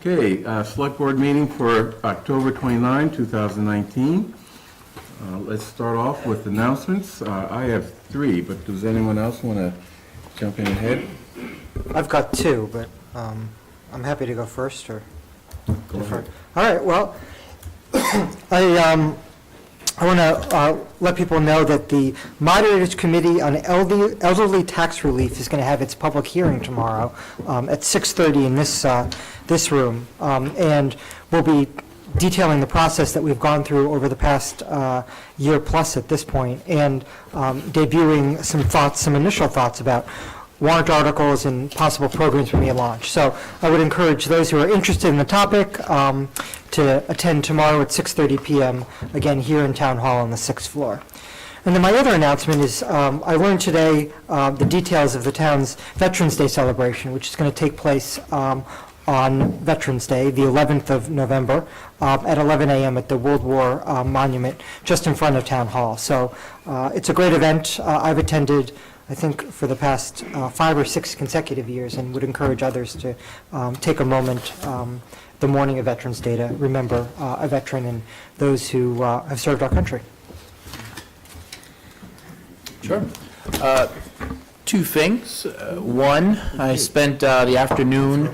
Okay, Select Board meeting for October 29, 2019. Let's start off with announcements. I have 3, but does anyone else want to jump in ahead? I've got 2, but I'm happy to go first. Or Go ahead. All right. Well, I want to let people know that the Moderators Committee on Elderly Tax Relief is going to have its public hearing tomorrow at 6:30 in this room, and we'll be detailing the process that we've gone through over the past year plus at this point, and debuting some initial thoughts about warrant articles and possible programs we may launch. So I would encourage those who are interested in the topic to attend tomorrow at 6:30 p.m., again, here in Town Hall on the 6th floor. And then my other announcement is I learned today the details of the town's Veterans Day celebration, which is going to take place on Veterans Day, the 11th of November, at 11 a.m. at the World War Monument, just in front of Town Hall. So it's a great event. I've attended, I think, for the past 5 or 6 consecutive years, and would encourage others to take a moment the morning of Veterans Day to remember a veteran and those who have served our country. Sure. 2 things. One, I spent the afternoon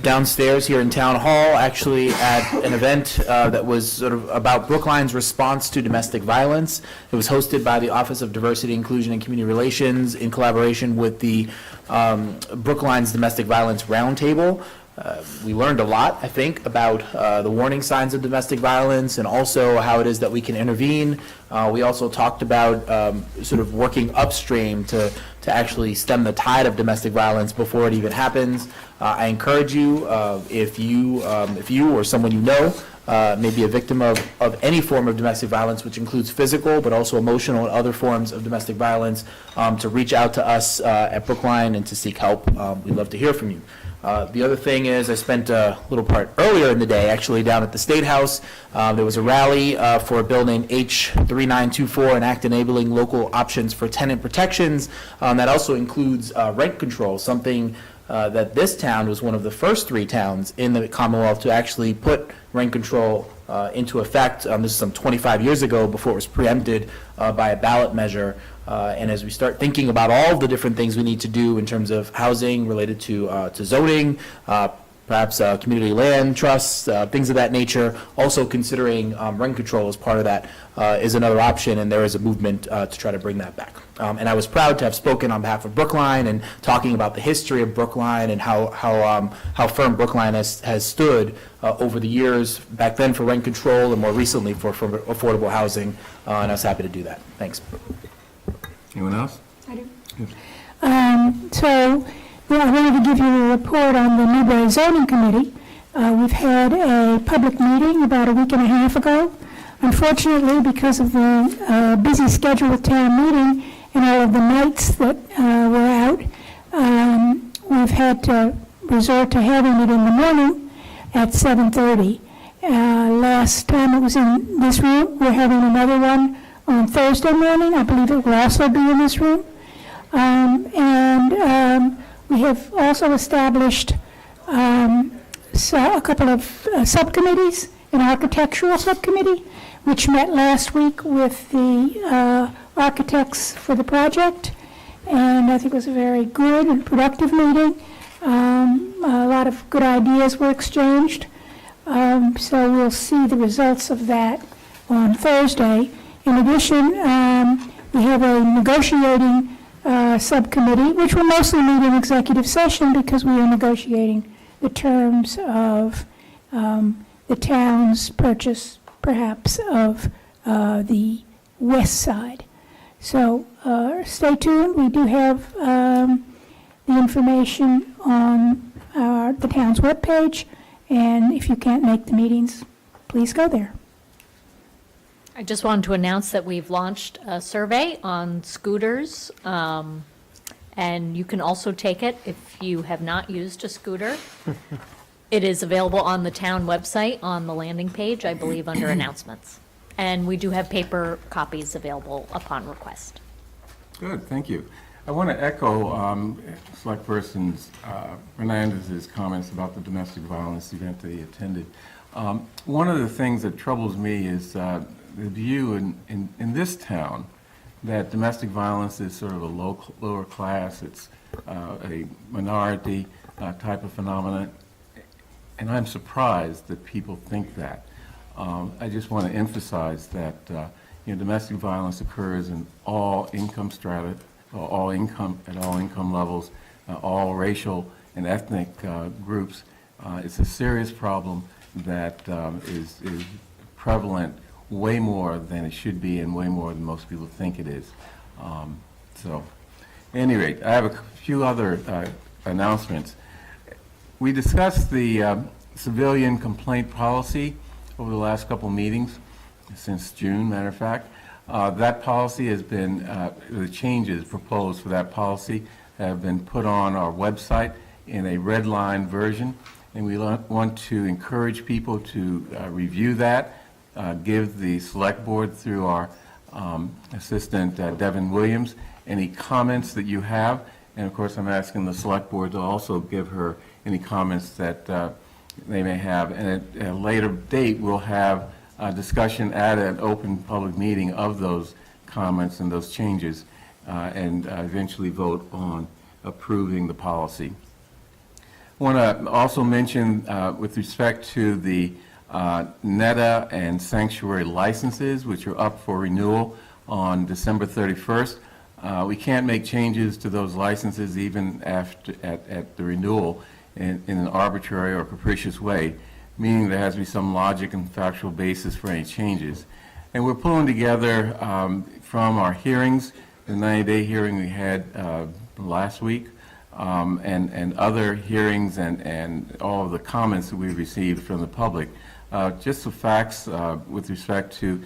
downstairs here in Town Hall, actually at an event that was sort of about Brookline's response to domestic violence. It was hosted by the Office of Diversity, Inclusion, and Community Relations in collaboration with the Brookline's Domestic Violence Roundtable. We learned a lot, I think, about the warning signs of domestic violence and also how it is that we can intervene. We also talked about sort of working upstream to actually stem the tide of domestic violence before it even happens. I encourage you, if you or someone you know may be a victim of any form of domestic violence, which includes physical but also emotional and other forms of domestic violence, to reach out to us at Brookline and to seek help. We'd love to hear from you. The other thing is I spent a little part earlier in the day actually down at the State House. There was a rally for building H3924, an act enabling local options for tenant protections. That also includes rent control, something that this town was one of the first 3 towns in the Commonwealth to actually put rent control into effect. This is some 25 years ago before it was preempted by a ballot measure. And as we start thinking about all the different things we need to do in terms of housing related to zoning, perhaps community land trusts, things of that nature, also considering rent control as part of that is another option, and there is a movement to try to bring that back. And I was proud to have spoken on behalf of Brookline and talking about the history of Brookline and how firm Brookline has stood over the years, back then for rent control and more recently for affordable housing, and I was happy to do that. Thanks. Anyone else? I do. Yes. I wanted to give you a report on the Newbury Zoning Committee. We've had a public meeting about a week and a half ago. Unfortunately, because of the busy schedule with town meeting and all of the nights that were out, we've had to resort to having it in the morning at 7:30. Last time it was in this room. We're having another one on Thursday morning. I believe it will also be in this room. We have also established a couple of subcommittees, an architectural subcommittee, which met last week with the architects for the project, and I think it was a very good and productive meeting. A lot of good ideas were exchanged, so we'll see the results of that on Thursday. In addition, we have a negotiating subcommittee, which will mostly meet in executive session because we are negotiating the terms of the town's purchase, perhaps, of the west side. So stay tuned. We do have the information on the town's webpage, and if you can't make the meetings, please go there. I just wanted to announce that we've launched a survey on scooters, and you can also take it if you have not used a scooter. It is available on the town website on the landing page, I believe, under announcements. And we do have paper copies available upon request. Good, thank you. I want to echo Select Person Hernandez's comments about the domestic violence event that he attended. One of the things that troubles me is the view in this town that domestic violence is sort of a lower class, it's a minority type of phenomenon, and I'm surprised that people think that. I just want to emphasize that domestic violence occurs in all income strata, at all income levels, all racial and ethnic groups. It's a serious problem that is prevalent way more than it should be and way more than most people think it is. So, at any rate, I have a few other announcements. We discussed the civilian complaint policy over the last couple meetings, since June, matter of fact. That policy has been, the changes proposed for that policy have been put on our website in a red line version, and we want to encourage people to review that, give the select board through our assistant Devin Williams any comments that you have, and of course I'm asking the select board to also give her any comments that they may have, and at a later date we'll have a discussion at an open public meeting of those comments and those changes, and eventually vote on approving the policy. I want to also mention with respect to the NETA and sanctuary licenses, which are up for renewal on December 31st. We can't make changes to those licenses even after at the renewal in an arbitrary or capricious way, meaning there has to be some logic and factual basis for any changes. And we're pulling together from our hearings, the 90-day hearing we had last week, and other hearings and all of the comments that we received from the public, just the facts with respect to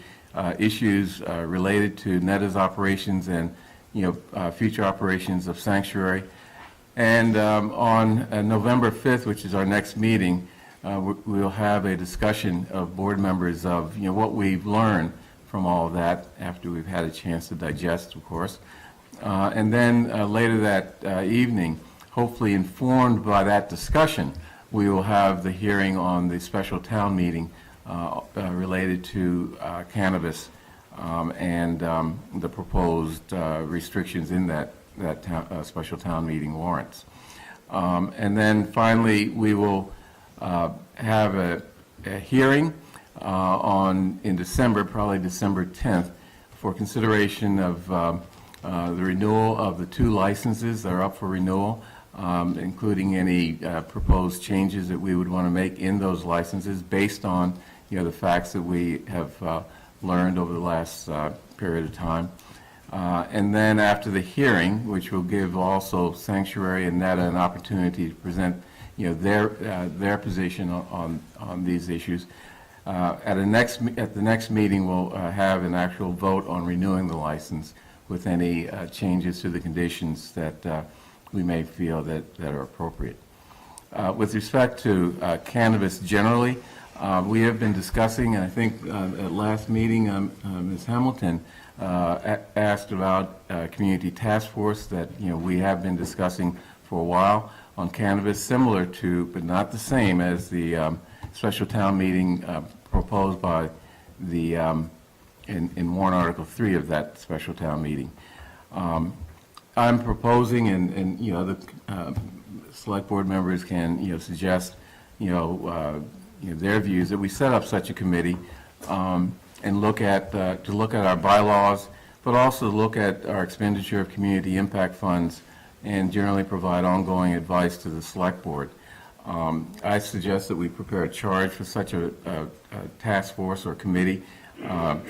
issues related to NETA's operations and future operations of Sanctuary. And on November 5th, which is our next meeting, we'll have a discussion of board members of what we've learned from all of that after we've had a chance to digest, of course. And then later that evening, hopefully informed by that discussion, we will have the hearing on the special town meeting related to cannabis and the proposed restrictions in that special town meeting warrants. And then finally, we will have a hearing in December, probably December 10th, for consideration of the renewal of the 2 licenses that are up for renewal, including any proposed changes that we would want to make in those licenses based on the facts that we have learned over the last period of time. And then after the hearing, which will give also Sanctuary and NETA an opportunity to present their position on these issues. At the next meeting, we'll have an actual vote on renewing the license with any changes to the conditions that we may feel that are appropriate. With respect to cannabis generally, we have been discussing, and I think at last meeting, Ms. Hamilton asked about community task force that we have been discussing for a while on cannabis, similar to, but not the same as the special town meeting proposed by the in warrant article 3 of that special town meeting. I'm proposing, and the select board members can suggest their views, that we set up such a committee and look at our bylaws, but also look at our expenditure of community impact funds and generally provide ongoing advice to the select board. I suggest that we prepare a charge for such a task force or committee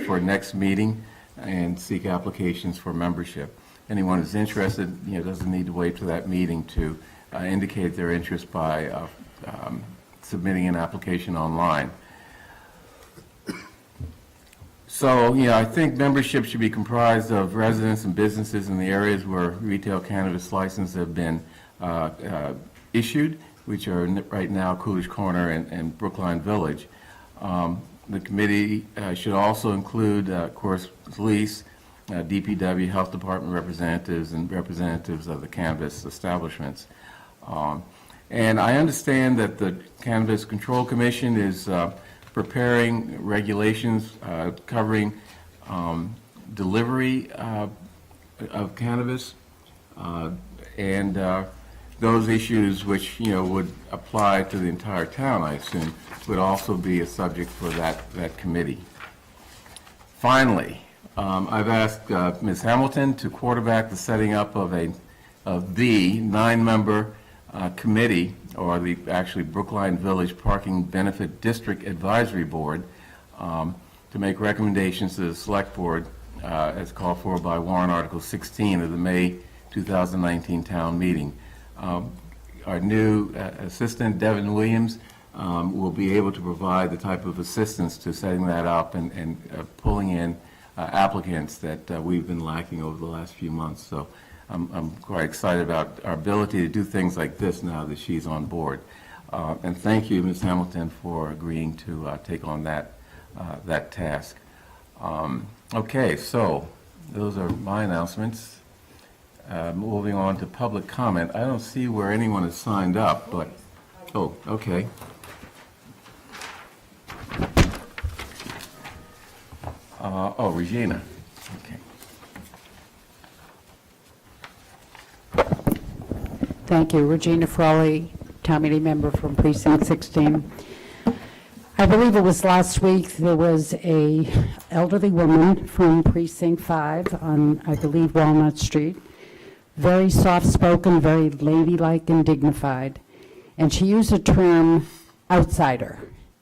for next meeting and seek applications for membership. Anyone who's interested, doesn't need to wait for that meeting to indicate their interest by submitting an application online. So, I think membership should be comprised of residents and businesses in the areas where retail cannabis licenses have been issued, which are right now Coolidge Corner and Brookline Village. The committee should also include, of course, police, DPW, Health Department representatives, and representatives of the cannabis establishments. And I understand that the Cannabis Control Commission is preparing regulations covering delivery of cannabis, and those issues which, would apply to the entire town, I assume, would also be a subject for that committee. Finally, I've asked Ms. Hamilton to quarterback the setting up of the 9-member committee, or the actually Brookline Village Parking Benefit District Advisory Board, to make recommendations to the Select Board as called for by Warrant Article 16 of the May 2019 town meeting. Our new assistant, Devin Williams, will be able to provide the type of assistance to setting that up and pulling in applicants that we've been lacking over the last few months. So I'm quite excited about our ability to do things like this now that she's on board. And thank you, Ms. Hamilton, for agreeing to take on that task. Okay, so those are my announcements. Moving on to public comment. I don't see where anyone has signed up, but, oh, okay. Regina. Okay. Thank you. Regina Frawley, town meeting member from Precinct 16. I believe it was last week, there was a elderly woman from Precinct 5 on, I believe, Walnut Street, very soft-spoken, very ladylike and dignified, and she used the term outsider,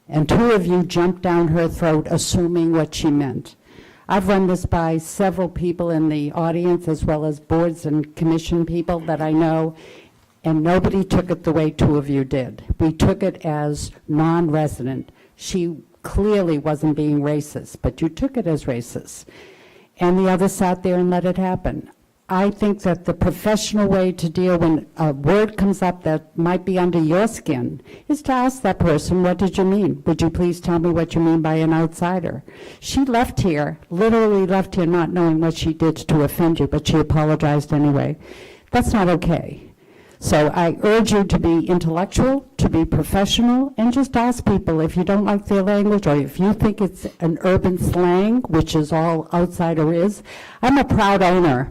and 2 of you jumped down her throat assuming what she meant. I've run this by several people in the audience, as well as boards and commission people that I know, and nobody took it the way 2 of you did. We took it as non-resident. She clearly wasn't being racist, but you took it as racist. And the other sat there and let it happen. I think that the professional way to deal when a word comes up that might be under your skin is to ask that person, what did you mean? Would you please tell me what you mean by an outsider? She left here, literally left here not knowing what she did to offend you, but she apologized anyway. That's not okay. So I urge you to be intellectual, to be professional, and just ask people if you don't like their language or if you think it's an urban slang, which is all outsider is. I'm a proud owner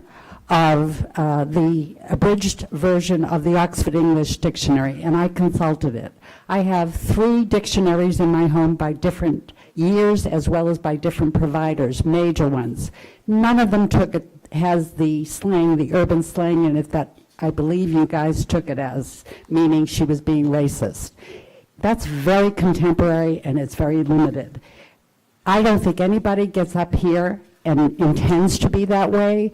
of the abridged version of the Oxford English Dictionary, and I consulted it. I have 3 dictionaries in my home by different years as well as by different providers, major ones. None of them has the slang, the urban slang in it that I believe you guys took it as, meaning she was being racist. That's very contemporary and it's very limited. I don't think anybody gets up here and intends to be that way,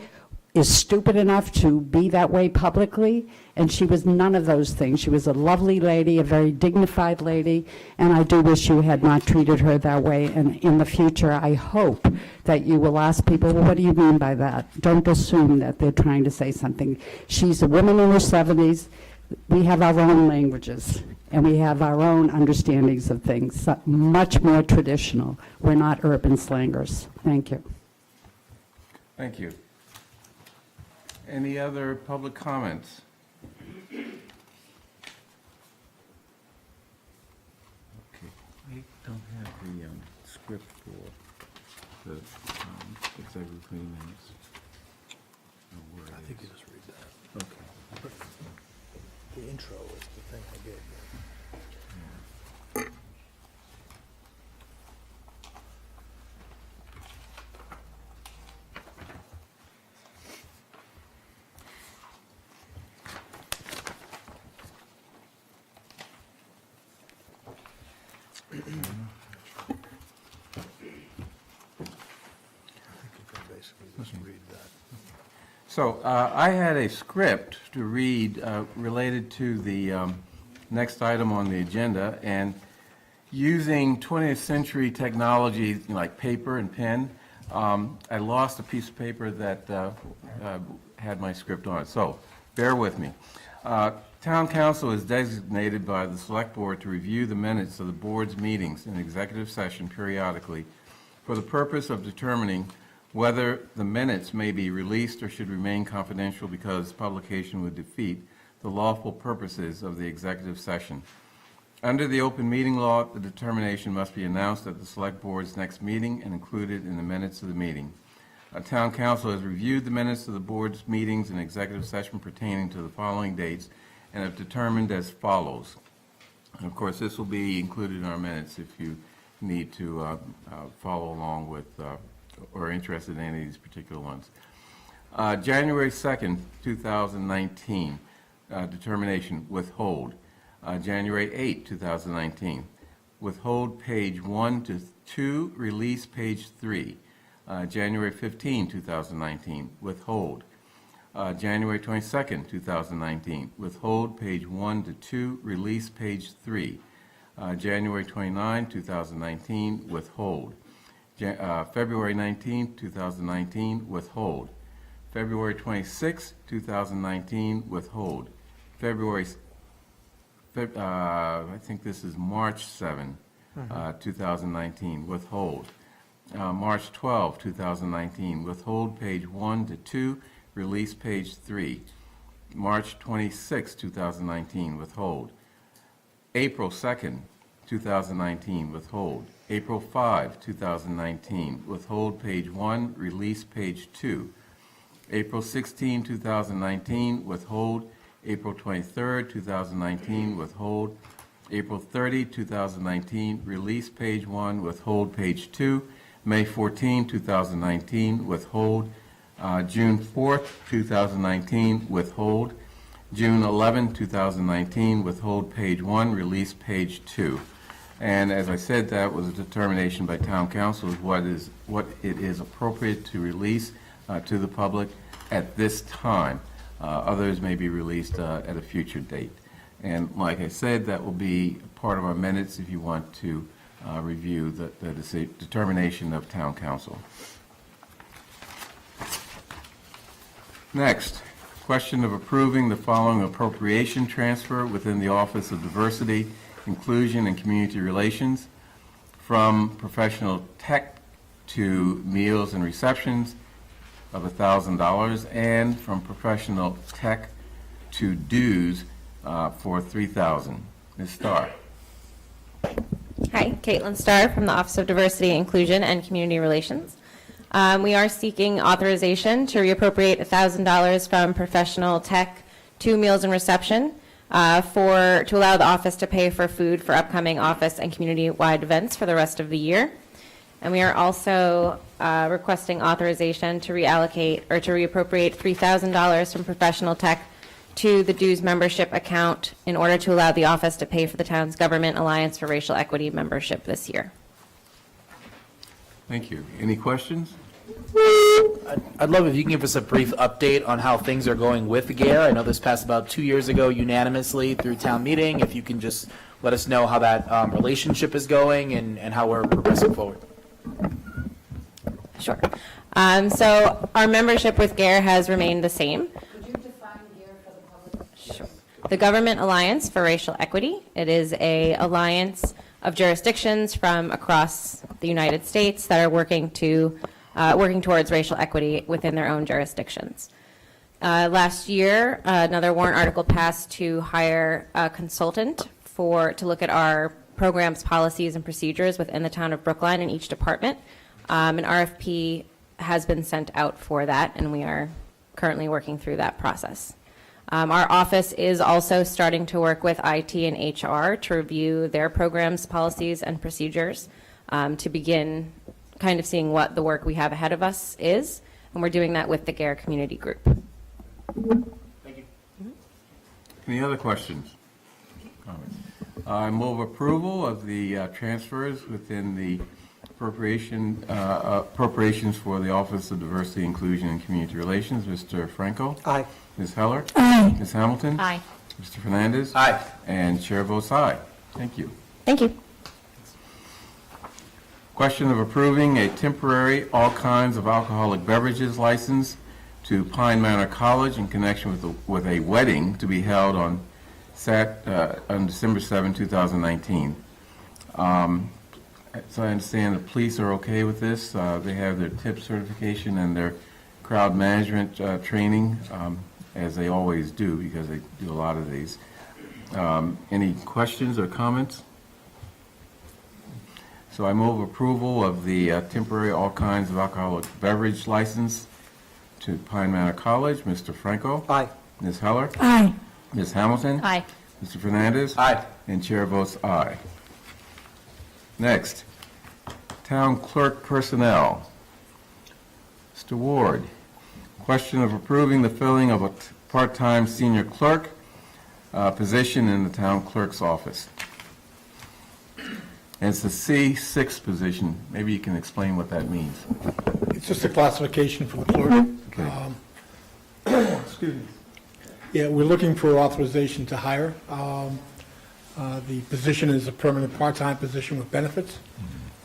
is stupid enough to be that way publicly, and she was none of those things. She was a lovely lady, a very dignified lady, and I do wish you had not treated her that way. And in the future, I hope that you will ask people, well, what do you mean by that? Don't assume that they're trying to say something. She's a woman in her 70s. We have our own languages, and we have our own understandings of things, much more traditional. We're not urban slangers. Thank you. Thank you. Any other public comments? Okay, I don't have the script for the executive committee minutes. I think you just read that. Okay. The intro is the thing I gave you. So I had a script to read related to the next item on the agenda, and using 20th century technology like paper and pen, I lost a piece of paper that had my script on it. So bear with me. Town council is designated by the select board to review the minutes of the board's meetings in executive session periodically for the purpose of determining whether the minutes may be released or should remain confidential because publication would defeat the lawful purposes of the executive session. Under the open meeting law, the determination must be announced at the Select Board's next meeting and included in the minutes of the meeting. Town Council has reviewed the minutes of the Board's meetings and executive session pertaining to the following dates and have determined as follows. And of course, this will be included in our minutes if you need to follow along with or are interested in any of these particular ones. January 2nd, 2019, determination, withhold. January 8, 2019, withhold page 1 to 2, release page 3. January 15, 2019, withhold. January 22nd, 2019, withhold page 1 to 2, release page 3. January 29, 2019, withhold. February 19, 2019, withhold. February 26, 2019, withhold. I think this is March 7, 2019, withhold. March 12, 2019, withhold page 1 to 2, release page 3. March 26, 2019, withhold. April 2nd, 2019, withhold. April 5, 2019, withhold page 1, release page 2. April 16, 2019, withhold. April 23rd, 2019, withhold. April 30, 2019, release page 1, withhold page 2. May 14, 2019, withhold. June 4th, 2019, withhold. June 11, 2019, withhold page 1, release page 2. And as I said, that was a determination by Town Council of what it is appropriate to release to the public at this time. Others may be released at a future date. And like I said, that will be part of our minutes if you want to review the determination of Town Council. Next, question of approving the following appropriation transfer within the Office of Diversity, Inclusion, and Community Relations from professional tech to meals and receptions of $1,000 and from professional tech to dues for $3,000. Ms. Starr. Hi, Caitlin Starr from the Office of Diversity, Inclusion, and Community Relations. We are seeking authorization to reappropriate $1,000 from professional tech to meals and reception to allow the office to pay for food for upcoming office and community-wide events for the rest of the year. And we are also requesting authorization to reallocate or to reappropriate $3,000 from professional tech to the dues membership account in order to allow the office to pay for the town's Government Alliance for Racial Equity membership this year. Thank you. Any questions? I'd love if you can give us a brief update on how things are going with GARE. I know this passed about 2 years ago unanimously through town meeting. If you can just let us know how that relationship is going and how we're progressing forward. Sure. So our membership with GARE has remained the same. Could you define GARE for the public? Sure. The Government Alliance for Racial Equity. It is an alliance of jurisdictions from across the United States that are working towards racial equity within their own jurisdictions. Last year, another warrant article passed to hire a consultant to look at our programs, policies, and procedures within the town of Brookline in each department. An RFP has been sent out for that, and we are currently working through that process. Our office is also starting to work with IT and HR to review their programs, policies, and procedures to begin kind of seeing what the work we have ahead of us is, and we're doing that with the GARE Community Group. Thank you. Any other questions? Comments? I move approval of the transfers within the appropriations for the Office of Diversity, Inclusion, and Community Relations. Mr. Franco? Aye. Ms. Heller? Aye. Ms. Hamilton? Aye. Mr. Fernandez? Aye. And Chair votes aye. Thank you. Thank you. Question of approving a temporary all kinds of alcoholic beverages license to Pine Manor College in connection with a wedding to be held on December 7, 2019. So I understand the police are okay with this. They have their tip certification and their crowd management training, as they always do, because they do a lot of these. Any questions or comments? So I move approval of the temporary all kinds of alcoholic beverage license to Pine Manor College. Mr. Franco? Aye. Ms. Heller? Aye. Ms. Hamilton? Aye. Mr. Fernandez? Aye. And chair votes aye. Next, town clerk personnel. Mr. Ward, question of approving the filling of a part-time senior clerk position in the town clerk's office. And it's the C6 position. Maybe you can explain what that means. It's just a classification for the clerk. Okay. Excuse me. Yeah, we're looking for authorization to hire. The position is a permanent part-time position with benefits.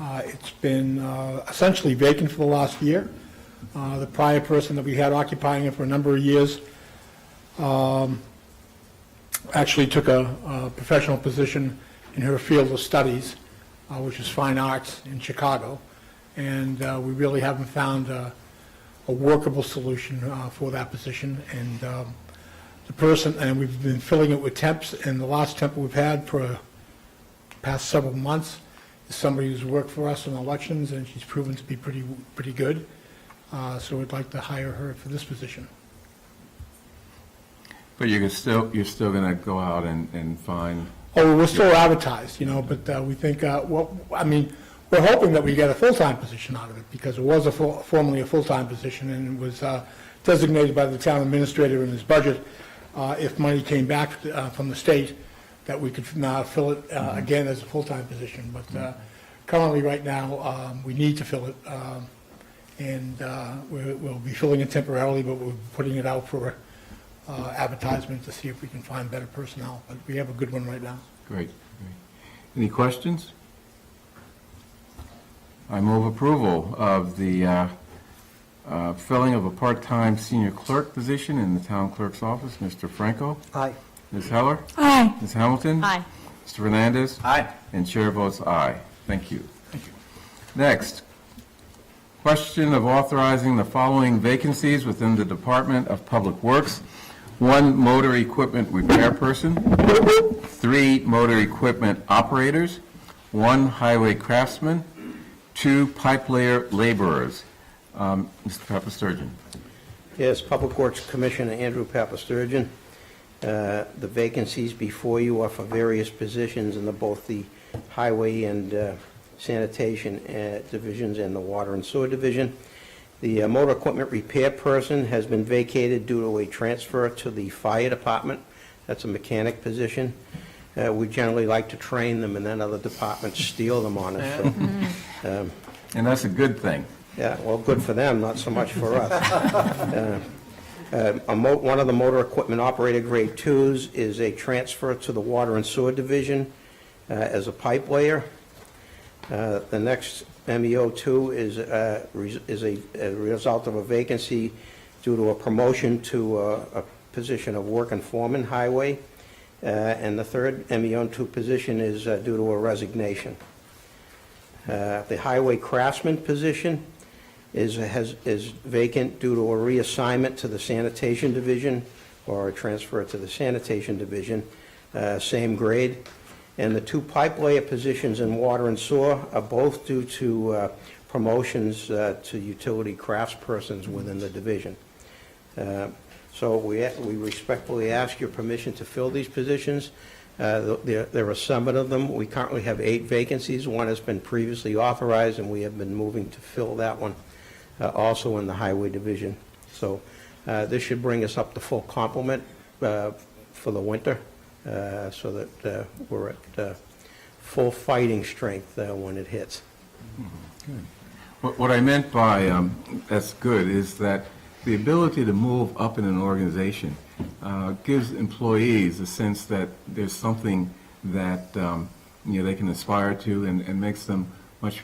It's been essentially vacant for the last year. The prior person that we had occupying it for a number of years actually took a professional position in her field of studies, which is fine arts in Chicago, and we really haven't found a workable solution for that position. And the person, and we've been filling it with temps, and the last temp we've had for the past several months is somebody who's worked for us in elections, and she's proven to be pretty good. So we'd like to hire her for this position. But you're still going to go out and find, Oh, we're still advertised, but we think, we're hoping that we get a full-time position out of it, because it was formerly a full-time position, and it was designated by the town administrator in his budget, if money came back from the state, that we could now fill it again as a full-time position. But currently, right now, we need to fill it, and we'll be filling it temporarily, but we're putting it out for advertisement to see if we can find better personnel. But we have a good one right now. great. Any questions? I move approval of the filling of a part-time senior clerk position in the town clerk's office. Mr. Franco? Aye. Ms. Heller? Aye. Ms. Hamilton? Aye. Mr. Fernandez? Aye. And chair votes aye. Thank you. Next, question of authorizing the following vacancies within the Department of Public Works. 1 motor equipment repair person, 3 motor equipment operators, 1 highway craftsman, 2 pipe layer laborers. Mr. Papasturgeon. Yes, Public Works Commissioner Andrew Papasturgeon. The vacancies before you are for various positions in both the highway and sanitation divisions and the water and sewer division. The motor equipment repair person has been vacated due to a transfer to the fire department. That's a mechanic position. We generally like to train them, and then other departments steal them on us. So, And that's a good thing. yeah, well, good for them, not so much for us. One of the motor equipment operator grade 2s is a transfer to the water and sewer division as a pipe layer. The next MEO2 is a result of a vacancy due to a promotion to a position of work and foreman highway. And the third MEO2 position is due to a resignation. The highway craftsman position is vacant due to a reassignment to the sanitation division or a transfer to the sanitation division, same grade. And the 2 pipe layer positions in water and sewer are both due to promotions to utility craftspersons within the division. So we respectfully ask your permission to fill these positions. There are 7 of them. We currently have 8 vacancies. 1 has been previously authorized, and we have been moving to fill that one, also in the highway division. So this should bring us up to full complement for the winter, so that we're at full fighting strength when it hits. What I meant by that's good is that the ability to move up in an organization gives employees a sense that there's something that they can aspire to, and makes them much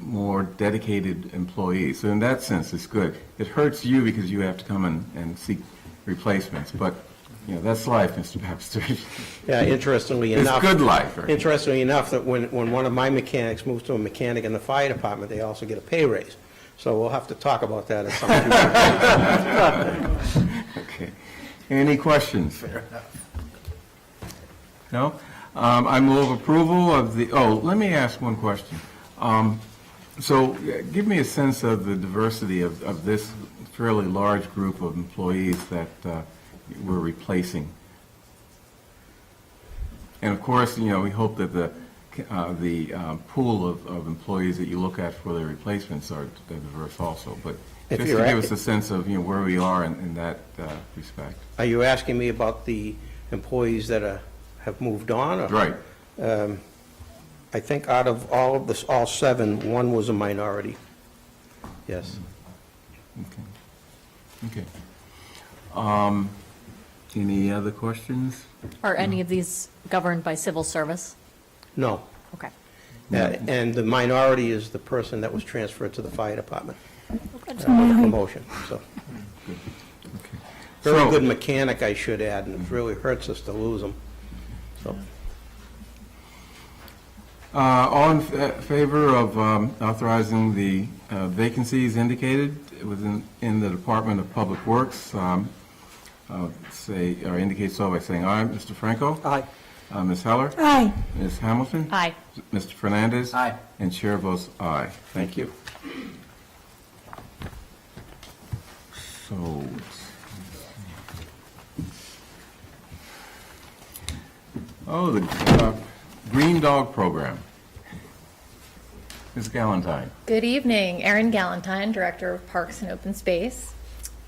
more dedicated employees. So in that sense, it's good. It hurts you because you have to come and seek replacements, but that's life, Mr. Baxter. Yeah, interestingly It's enough. good life, right? Interestingly enough, that when one of my mechanics moves to a mechanic in the fire department, they also get a pay raise. So we'll have to talk about that at some future. Okay. Any questions? No? I move approval of let me ask one question. So give me a sense of the diversity of this fairly large group of employees that we're replacing. And of course, we hope that the pool of employees that you look at for their replacements are diverse also. But If just to you're give at- us a sense of, where we are in that respect. Are you asking me about the employees that have moved on? or- Right. I think out of all 7, 1 was a minority. Yes. Okay. Any other questions? Are any of these governed by civil service? No. Okay. And the minority is the person that was transferred to the fire department. So With now he- promotion, so. Okay. Very So- good mechanic, I should add, and it really hurts us to lose him. So, All in favor of authorizing the vacancies indicated in the Department of Public Works, indicate so by saying aye. Mr. Franco? Aye. Ms. Heller? Aye. Ms. Hamilton? Aye. Mr. Fernandez? Aye. And chair votes aye. Thank you. So, the Green Dog Program. Ms. Galantine. Good evening, Erin Galantine, Director of Parks and Open Space.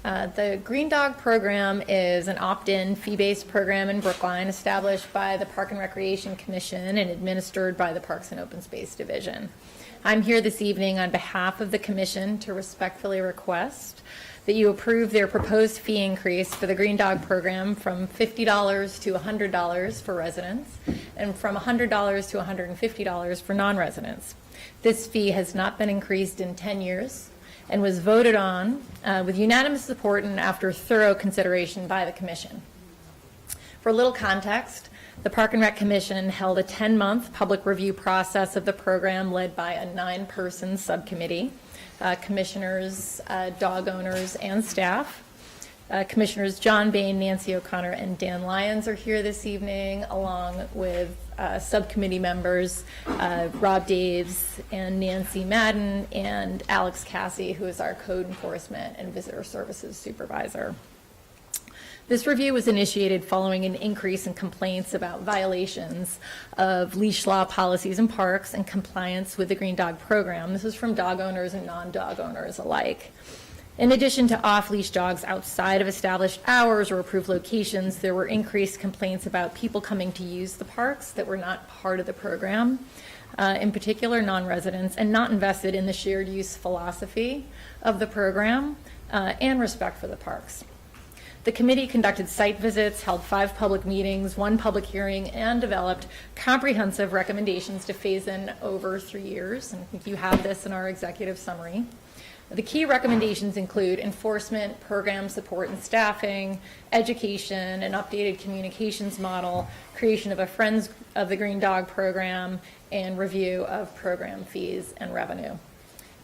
The Green Dog Program is an opt-in, fee-based program in Brookline established by the Park and Recreation Commission and administered by the Parks and Open Space Division. I'm here this evening on behalf of the Commission to respectfully request that you approve their proposed fee increase for the Green Dog Program from $50 to $100 for residents and from $100 to $150 for non-residents. This fee has not been increased in 10 years and was voted on with unanimous support and after thorough consideration by the Commission. For a little context, the Park and Rec Commission held a 10-month public review process of the program led by a 9-person subcommittee, commissioners, dog owners, and staff. Commissioners John Bain, Nancy O'Connor, and Dan Lyons are here this evening, along with subcommittee members Rob Daves and Nancy Madden and Alex Cassie, who is our Code Enforcement and Visitor Services Supervisor. This review was initiated following an increase in complaints about violations of leash law policies in parks and compliance with the Green Dog Program. This is from dog owners and non-dog owners alike. In addition to off-leash dogs outside of established hours or approved locations, there were increased complaints about people coming to use the parks that were not part of the program, in particular non-residents, and not invested in the shared use philosophy of the program and respect for the parks. The committee conducted site visits, held 5 public meetings, 1 public hearing, and developed comprehensive recommendations to phase in over 3 years. And I think you have this in our executive summary. The key recommendations include enforcement, program support and staffing, education, an updated communications model, creation of a Friends of the Green Dog program, and review of program fees and revenue.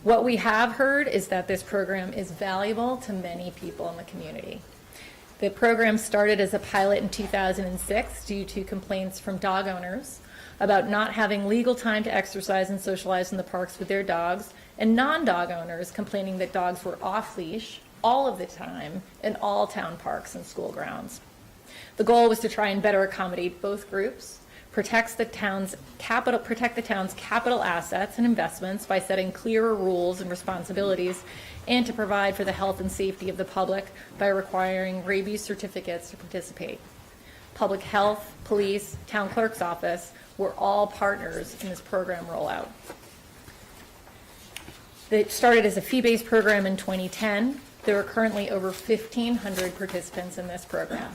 What we have heard is that this program is valuable to many people in the community. The program started as a pilot in 2006 due to complaints from dog owners about not having legal time to exercise and socialize in the parks with their dogs, and non-dog owners complaining that dogs were off-leash all of the time in all town parks and school grounds. The goal was to try and better accommodate both groups, protect the town's capital assets and investments by setting clearer rules and responsibilities, and to provide for the health and safety of the public by requiring rabies certificates to participate. Public health, police, town clerk's office were all partners in this program rollout. It started as a fee-based program in 2010. There are currently over 1,500 participants in this program.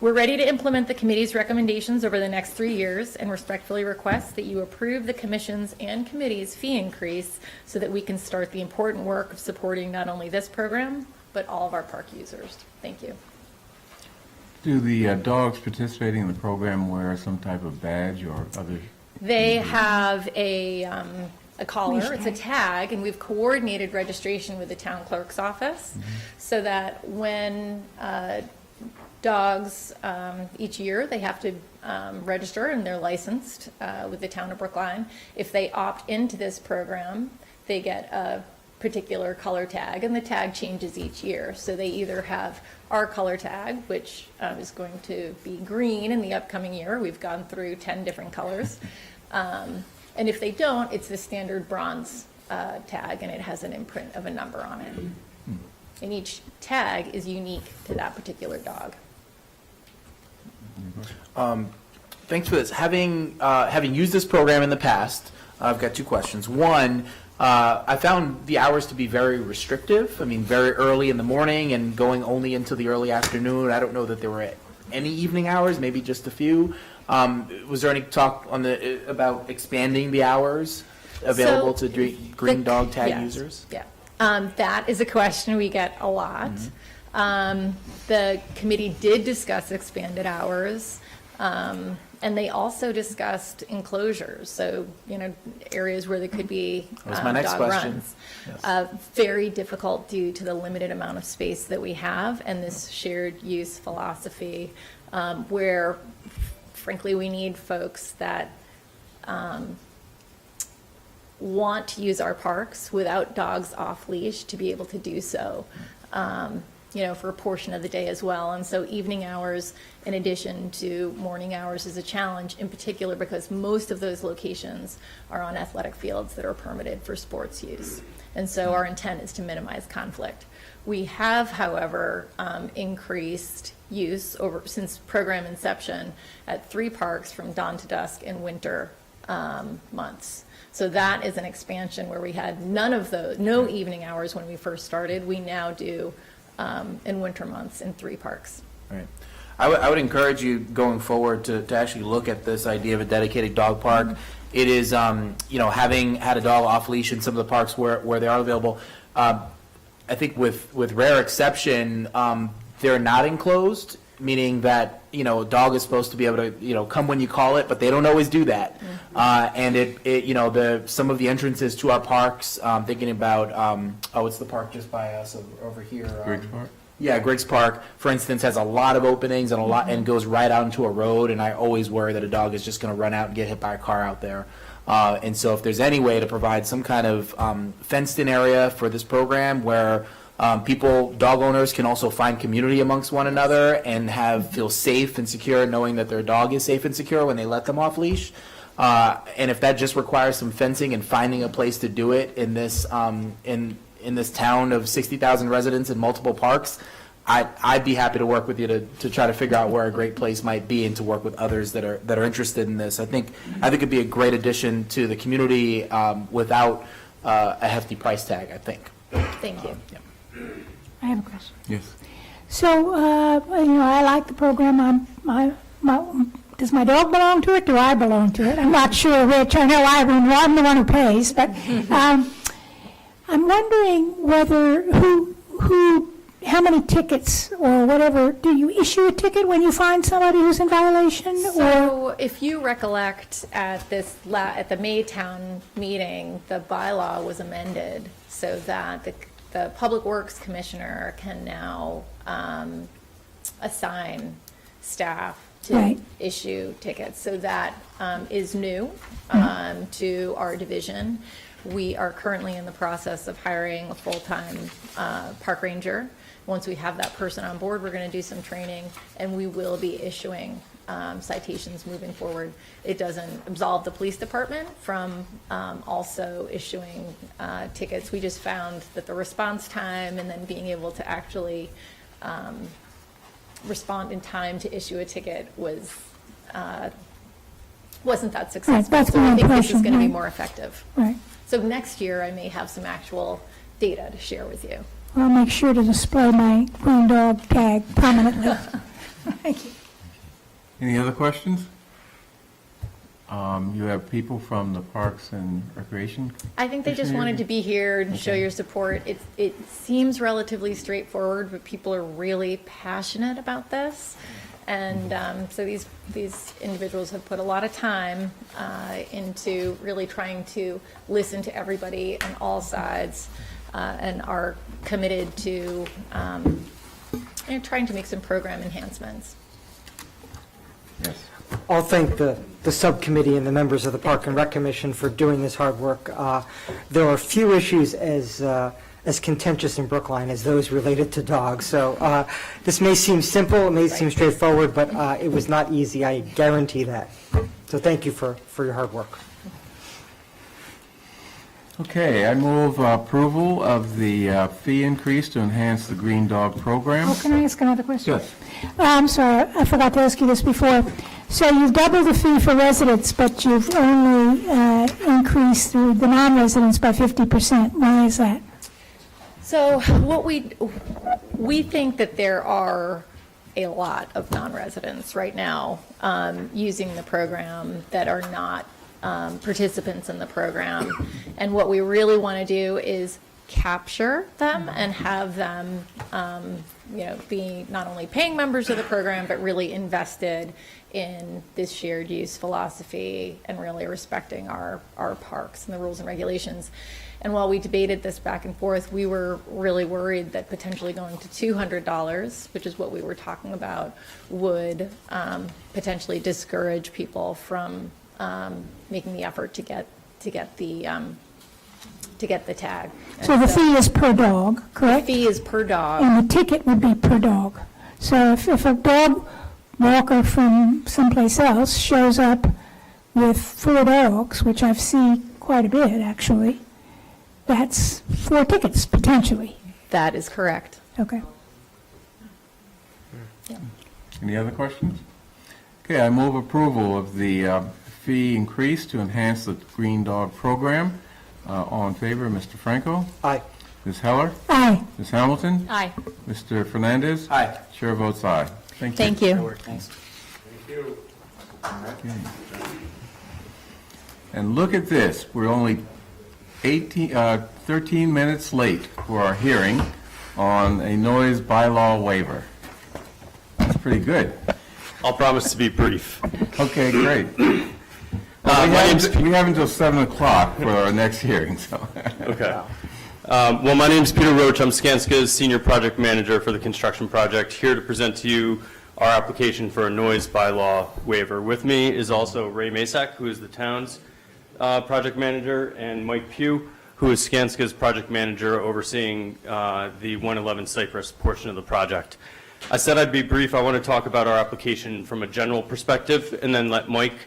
We're ready to implement the committee's recommendations over the next 3 years and respectfully request that you approve the commission's and committee's fee increase so that we can start the important work of supporting not only this program, but all of our park users. Thank you. Do the dogs participating in the program wear some type of badge or other? They have a collar, it's a tag, and we've coordinated registration with the town clerk's office so that when dogs, each year, they have to register and they're licensed with the town of Brookline. If they opt into this program, they get a particular color tag, and the tag changes each year. So they either have our color tag, which is going to be green in the upcoming year. We've gone through 10 different colors. And if they don't, it's the standard bronze tag, and it has an imprint of a number on it. And each tag is unique to that particular dog. Thanks for this. Having used this program in the past, I've got two questions. One, I found the hours to be very restrictive. I mean, very early in the morning and going only into the early afternoon. I don't know that there were any evening hours, maybe just a few. Was there any talk on about expanding the hours available to green dog tag yes, users? Yeah. That is a question we get a lot. The committee did discuss expanded hours, and they also discussed enclosures, so, areas where there could be That was my next dog question. runs. Yes. Very difficult due to the limited amount of space that we have and this shared use philosophy, where frankly we need folks that want to use our parks without dogs off leash to be able to do so, for a portion of the day as well. And so evening hours in addition to morning hours is a challenge, in particular because most of those locations are on athletic fields that are permitted for sports use. And so our intent is to minimize conflict. We have, however, increased use since program inception at 3 parks from dawn to dusk in winter months. So that is an expansion where we had no evening hours when we first started. We now do in winter months in 3 parks. Right. I would encourage you going forward to actually look at this idea of a dedicated dog park. It is, having had a dog off leash in some of the parks where they are available, I think with rare exception, they're not enclosed, meaning that, a dog is supposed to be able to, come when you call it, but they don't always do that. And some of the entrances to our parks, thinking about, it's the park just by us over here. Griggs Park? Yeah, Griggs Park, for instance, has a lot of openings and goes right out into a road, and I always worry that a dog is just going to run out and get hit by a car out there. And so if there's any way to provide some kind of fenced-in area for this program where dog owners can also find community amongst one another and feel safe and secure knowing that their dog is safe and secure when they let them off leash. And if that just requires some fencing and finding a place to do it in this in this town of 60,000 residents and multiple parks, I'd be happy to work with you to try to figure out where a great place might be and to work with others that are interested in this. I think it'd be a great addition to the community without a hefty price tag, I think. Thank you. I have a question. Yes. So, I like the program. Does my dog belong to it? Do I belong to it? I'm not sure which. I know I'm the one who pays, but I'm wondering how many tickets or whatever, do you issue a ticket when you find somebody who's in violation? So if you recollect at the Maytown meeting, the bylaw was amended so that the Public Works Commissioner can now assign staff to Right. issue tickets. So that is new to our division. We are currently in the process of hiring a full-time park ranger. Once we have that person on board, we're going to do some training, and we will be issuing citations moving forward. It doesn't absolve the police department from also issuing tickets. We just found that the response time and then being able to actually respond in time to issue a ticket wasn't that successful. Right, that's so my I think this is impression, going to be right. more effective. Right. So next year, I may have some actual data to share with you. I'll make sure to display my green dog tag prominently. Thank you. Any other questions? You have people from the Parks and Recreation? I think they just wanted to be here and show your support. It seems relatively straightforward, but people are really passionate about this. And so these individuals have put a lot of time into really trying to listen to everybody on all sides and are committed to trying to make some program enhancements. Yes. I'll thank the subcommittee and the members of the Park and Rec Commission for doing this hard work. There are few issues as contentious in Brookline as those related to dogs. So this may seem simple, it may seem straightforward, but it was not easy, I guarantee that. So thank you for your hard work. Okay, I move approval of the fee increase to enhance the Green Dog program. Oh, can I ask another question? Yes. I'm sorry, I forgot to ask you this before. So you've doubled the fee for residents, but you've only increased the non-residents by 50%. Why is that? So what we think that there are a lot of non-residents right now using the program that are not participants in the program. And what we really want to do is capture them and have them, be not only paying members of the program, but really invested in this shared use philosophy and really respecting our parks and the rules and regulations. And while we debated this back and forth, we were really worried that potentially going to $200, which is what we were talking about, would potentially discourage people from making the effort to get the tag. And So the fee is per dog, the correct? fee is per dog. And the ticket would be per dog. So if a dog walker from someplace else shows up with 4 dogs, which I've seen quite a bit, actually, that's 4 tickets, potentially. That is correct. Okay. Any other questions? Okay, I move approval of the fee increase to enhance the Green Dog program. All in favor, Mr. Franco? Aye. Ms. Heller? Aye. Ms. Hamilton? Aye. Mr. Fernandez? Aye. Chair votes aye. Thank you. Thank you. Thanks. And look at this, we're only 13 minutes late for our hearing on a noise bylaw waiver. That's pretty good. I'll promise to be brief. Okay, great. We have until 7 o'clock for our next hearing, so. Okay. Well, my name's Peter Roach. I'm Skanska's Senior Project Manager for the construction project, here to present to you our application for a noise bylaw waiver. With me is also Ray Masak, who is the town's project manager, and Mike Pugh, who is Skanska's project manager overseeing the 111 Cypress portion of the project. I said I'd be brief. I want to talk about our application from a general perspective and then let Mike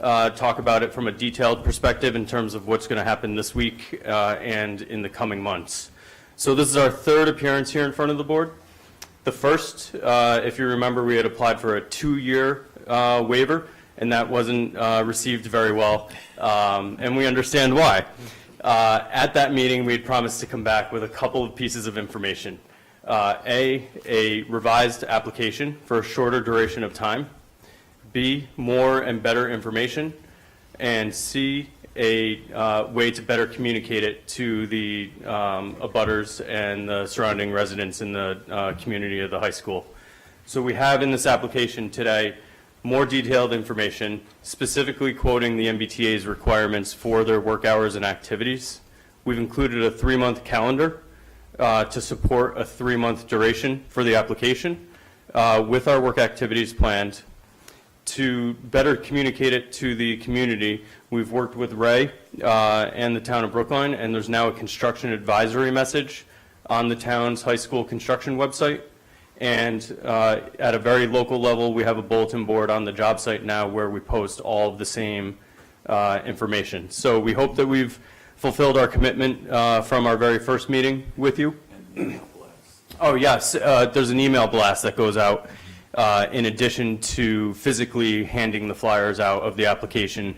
talk about it from a detailed perspective in terms of what's going to happen this week and in the coming months. So this is our 3rd appearance here in front of the board. The first, if you remember, we had applied for a 2-year waiver, and that wasn't received very well, and we understand why. At that meeting, we had promised to come back with a couple of pieces of information. A revised application for a shorter duration of time. B, more and better information. And C, a way to better communicate it to the abutters and the surrounding residents in the community of the high school. So we have in this application today more detailed information, specifically quoting the MBTA's requirements for their work hours and activities. We've included a 3-month calendar to support a 3-month duration for the application with our work activities planned. To better communicate it to the community, we've worked with Ray and the town of Brookline, and there's now a construction advisory message on the town's high school construction website. And at a very local level, we have a bulletin board on the job site now where we post all of the same information. So we hope that we've fulfilled our commitment from our very first meeting with you. Oh, yes, there's an email blast that goes out in addition to physically handing the flyers out of the application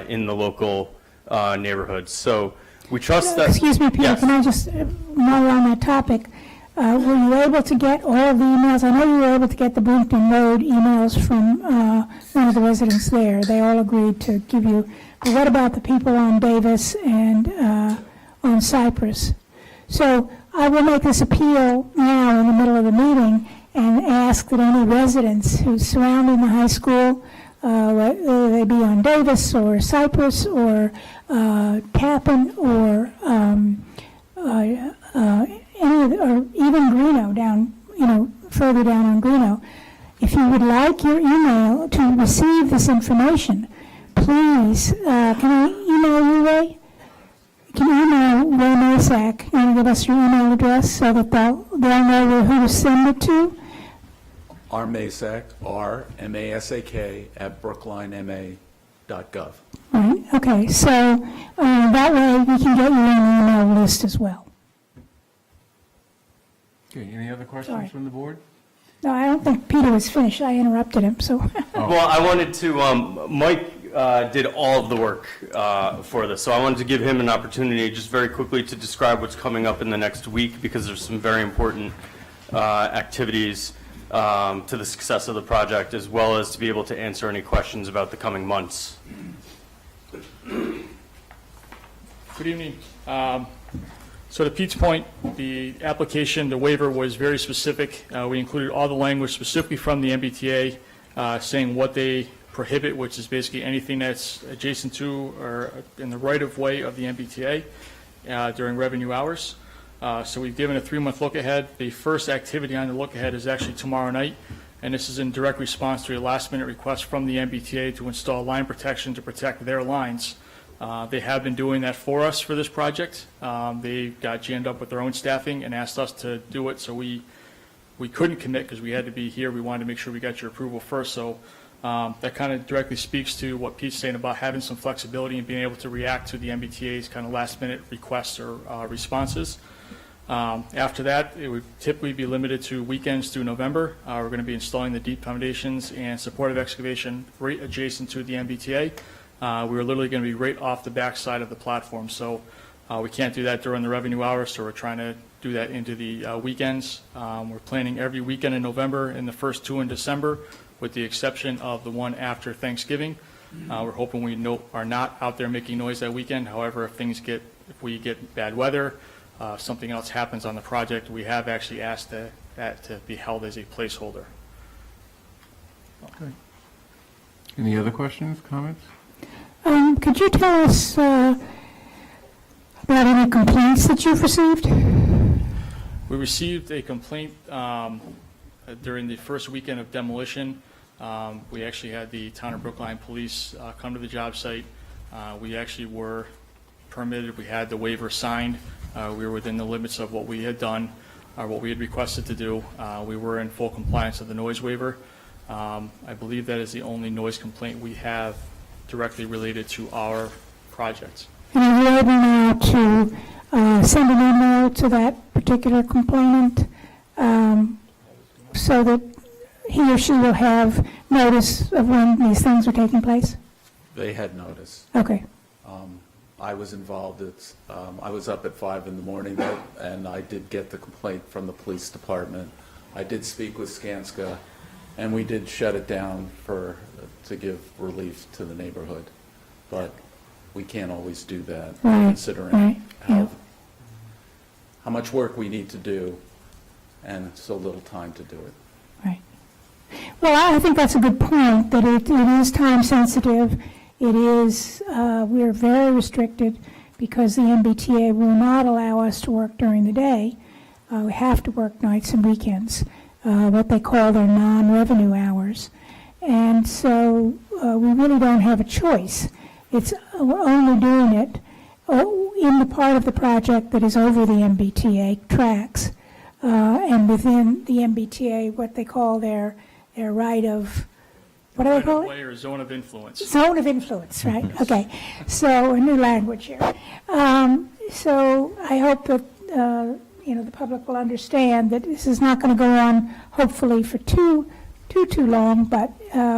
in the local neighborhoods. So we trust that. Excuse me, Peter, Yes. can I just, while we're on that topic, were you able to get all of the emails? I know you were able to get the Brookline Road emails from one of the residents there. They all agreed to give you, but what about the people on Davis and on Cypress? So I will make this appeal now in the middle of the meeting, and ask that any residents who surrounding the high school, whether they be on Davis or Cypress or Tappan or or even Greeno down, further down on Greeno, if you would like your email to receive this information, please, can I email you, Ray? Can you email Ray Masak and give us your email address so that they'll know who to send it to? rmasak, R-M-A-S-A-K, @brooklinema.gov. Right, okay, so that way we can get you on the email list as well. Okay, any other questions Sorry. from the board? No, I don't think Peter was finished, I interrupted him, so. Well, I wanted to, Mike did all of the work for this, so I wanted to give him an opportunity just very quickly to describe what's coming up in the next week, because there's some very important activities to the success of the project, as well as to be able to answer any questions about the coming months. Good evening. So to Pete's point, the application, the waiver was very specific. We included all the language specifically from the MBTA saying what they prohibit, which is basically anything that's adjacent to or in the right-of-way of the MBTA during revenue hours. So we've given a 3-month look ahead. The first activity on the look ahead is actually tomorrow night, and this is in direct response to a last-minute request from the MBTA to install line protection to protect their lines. They have been doing that for us for this project. They got jammed up with their own staffing and asked us to do it, so we couldn't commit because we had to be here. We wanted to make sure we got your approval first. So that kind of directly speaks to what Pete's saying about having some flexibility and being able to react to the MBTA's kind of last-minute requests or responses. After that, it would typically be limited to weekends through November. We're going to be installing the deep foundations and supportive excavation right adjacent to the MBTA. We were literally going to be right off the back side of the platform, so we can't do that during the revenue hours, so we're trying to do that into the weekends. We're planning every weekend in November and the first 2 in December, with the exception of the one after Thanksgiving. We're hoping we are not out there making noise that weekend. However, if we get bad weather, something else happens on the project, we have actually asked that to be held as a placeholder. Okay. Any other questions, comments? Could you tell us about any complaints that you've received? We received a complaint during the first weekend of demolition. We actually had the town of Brookline police come to the job site. We actually were permitted, we had the waiver signed. We were within the limits of what we had done, or what we had requested to do. We were in full compliance of the noise waiver. I believe that is the only noise complaint we have directly related to our project. And are you able now to send an email to that particular complainant so that he or she will have notice of when these things are taking place? They had notice. Okay. I was involved. I was up at 5 in the morning, and I did get the complaint from the police department. I did speak with Skanska, and we did shut it down to give relief to the neighborhood. But we can't always do that, considering how much work we need to do and so little time to do it. Right. Well, I think that's a good point, that it is time sensitive. It is, we're very restricted because the MBTA will not allow us to work during the day. We have to work nights and weekends, what they call their non-revenue hours. And so we really don't have a choice. We're only doing it in the part of the project that is over the MBTA tracks, and within the MBTA, what they call their right of, what do they call it? Right-of-way or zone of influence. Zone of influence, right? Okay. So a new language here. So I hope that the public will understand that this is not going to go on, hopefully, for too long, but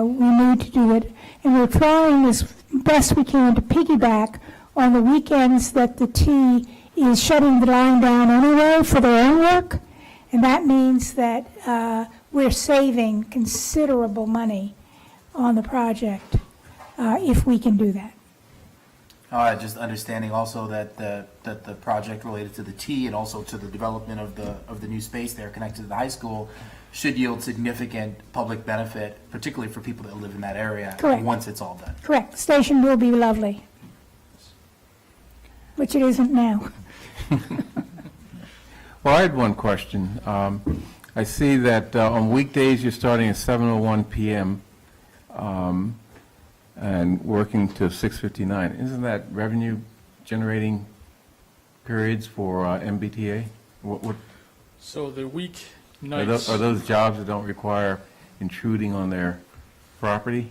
we need to do it, and we're trying as best we can to piggyback on the weekends that the T is shutting the line down anyway for their own work, and that means that we're saving considerable money on the project if we can do that. Just understanding also that the project related to the T and also to the development of the new space there connected to the high school should yield significant public benefit, particularly for people that live in that area. Correct. Once it's all done. Correct. The station will be lovely, which it isn't now. Well, I had one question. I see that on weekdays, you're starting at 7:01 PM and working to 6:59. Isn't that revenue-generating periods for MBTA? What, So the week are nights. those jobs that don't require intruding on their property?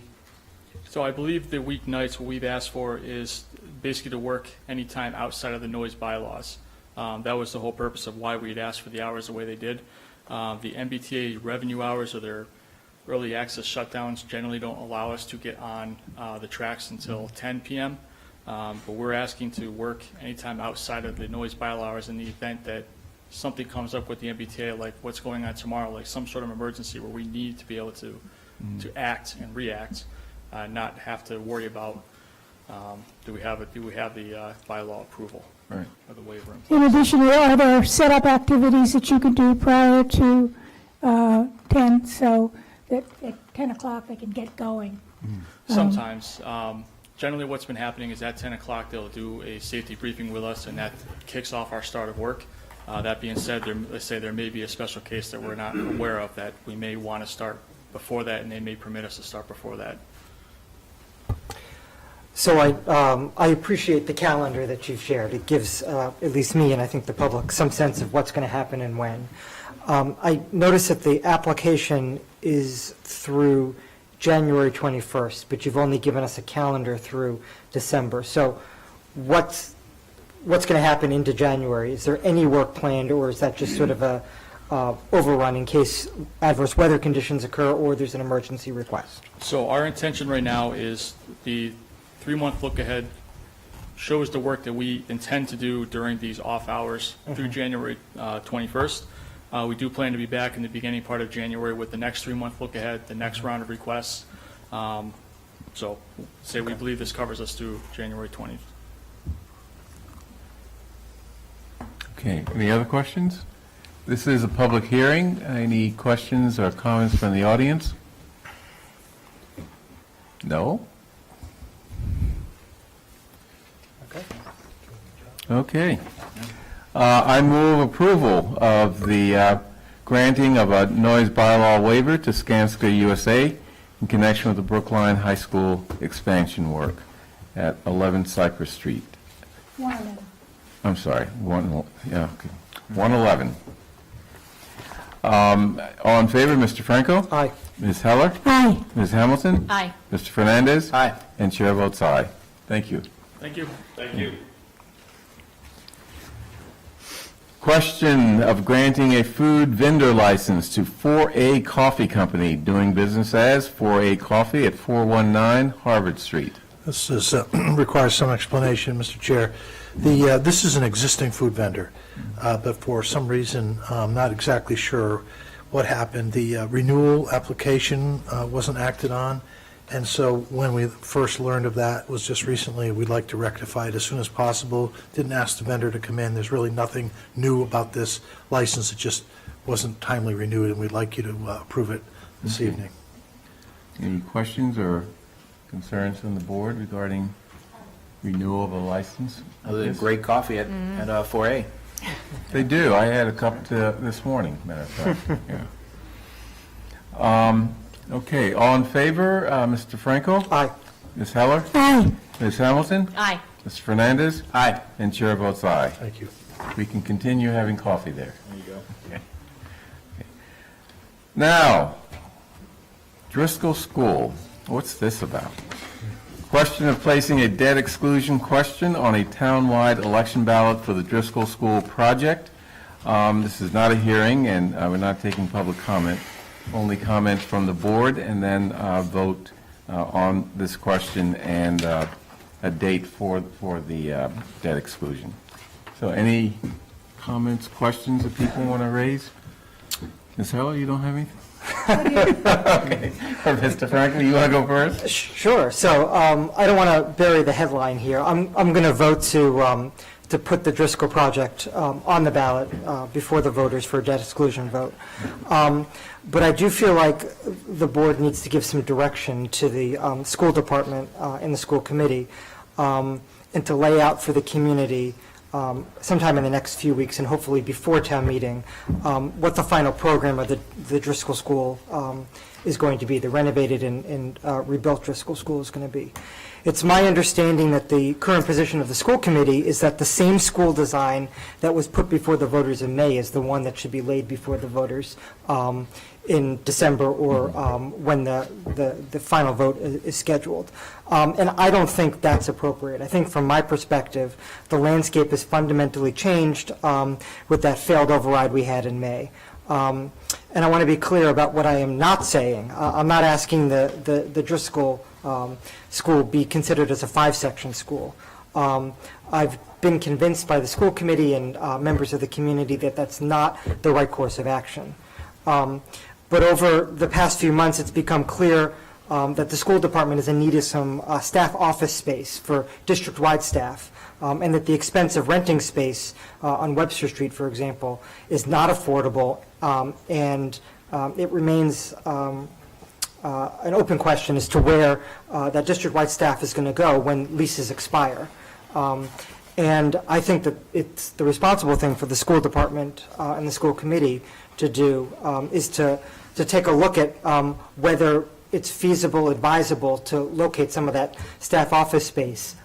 So I believe the weeknights, what we've asked for is basically to work anytime outside of the noise bylaws. That was the whole purpose of why we'd asked for the hours the way they did. The MBTA revenue hours or their early access shutdowns generally don't allow us to get on the tracks until 10 PM. But we're asking to work anytime outside of the noise bylaw hours in the event that something comes up with the MBTA, like what's going on tomorrow, like some sort of emergency where we need to be able to act and react, not have to worry about, do we have the bylaw approval Right. or the waiver. In addition, are there setup activities that you can do prior to 10, so that at 10 o'clock they can get going? Sometimes. Generally, what's been happening is at 10 o'clock, they'll do a safety briefing with us, and that kicks off our start of work. That being said, let's say there may be a special case that we're not aware of that we may want to start before that, and they may permit us to start before that. So I appreciate the calendar that you've shared. It gives at least me, and I think the public, some sense of what's going to happen and when. I notice that the application is through January 21st, but you've only given us a calendar through December. So what's going to happen into January? Is there any work planned, or is that just sort of a overrun in case adverse weather conditions occur or there's an emergency request? So our intention right now is the 3-month look ahead shows the work that we intend to do during these off hours through January 21st. We do plan to be back in the beginning part of January with the next 3-month look ahead, the next round of requests. So say we believe this covers us through January 20th. Okay, any other questions? This is a public hearing. Any questions or comments from the audience? No? Okay. I move approval of the granting of a noise bylaw waiver to Skanska USA in connection with the Brookline High School expansion work at 11 Cypress Street. 111. I'm sorry, 111. All in favor, Mr. Franco? Aye. Ms. Heller? Aye. Ms. Hamilton? Aye. Mr. Fernandez? Aye. And chair votes aye. Thank you. Thank you. Thank you. Question of granting a food vendor license to 4A Coffee Company doing business as 4A Coffee at 419 Harvard Street. This is, requires some explanation, Mr. Chair. This is an existing food vendor, but for some reason, I'm not exactly sure what happened. The renewal application wasn't acted on, and so when we first learned of that was just recently. We'd like to rectify it as soon as possible. Didn't ask the vendor to come in. There's really nothing new about this license. It just wasn't timely renewed, and we'd like you to approve it this evening. Any questions or concerns from the board regarding renewal of a license? Other than great coffee at 4A. They do. I had a cup this morning, matter of fact. Yeah. Okay, all in favor? Mr. Franco? Aye. Ms. Heller? Aye. Ms. Hamilton? Aye. Mr. Fernandez? Aye. And chair votes aye. Thank you. We can continue having coffee there. There you go. Okay. Now, Driscoll School. What's this about? Question of placing a debt exclusion question on a townwide election ballot for the Driscoll School project. This is not a hearing, and we're not taking public comment. Only comments from the board, and then vote on this question and a date for the debt exclusion. So any comments, questions that people want to raise? Ms. Heller, you don't have anything? Okay. Or Mr. Franklin, you want to go first? Sure. So I don't want to bury the headline here. I'm going to vote to to put the Driscoll project on the ballot before the voters for a debt exclusion vote. But I do feel like the board needs to give some direction to the school department and the school committee, and to lay out for the community sometime in the next few weeks, and hopefully before town meeting, what the final program of the Driscoll School is going to be, the renovated and rebuilt Driscoll School is going to be. It's my understanding that the current position of the school committee is that the same school design that was put before the voters in May is the one that should be laid before the voters in December, or when the final vote is scheduled. And I don't think that's appropriate. I think from my perspective, the landscape has fundamentally changed with that failed override we had in May. And I want to be clear about what I am not saying. I'm not asking the Driscoll school be considered as a 5-section school. I've been convinced by the school committee and members of the community that that's not the right course of action. But over the past few months, it's become clear that the school department is in need of some staff office space for district-wide staff, and that the expense of renting space on Webster Street, for example, is not affordable, and it remains an open question as to where that district-wide staff is going to go when leases expire. And I think that it's the responsible thing for the school department and the school committee to do is to take a look at whether it's feasible, advisable to locate some of that staff office space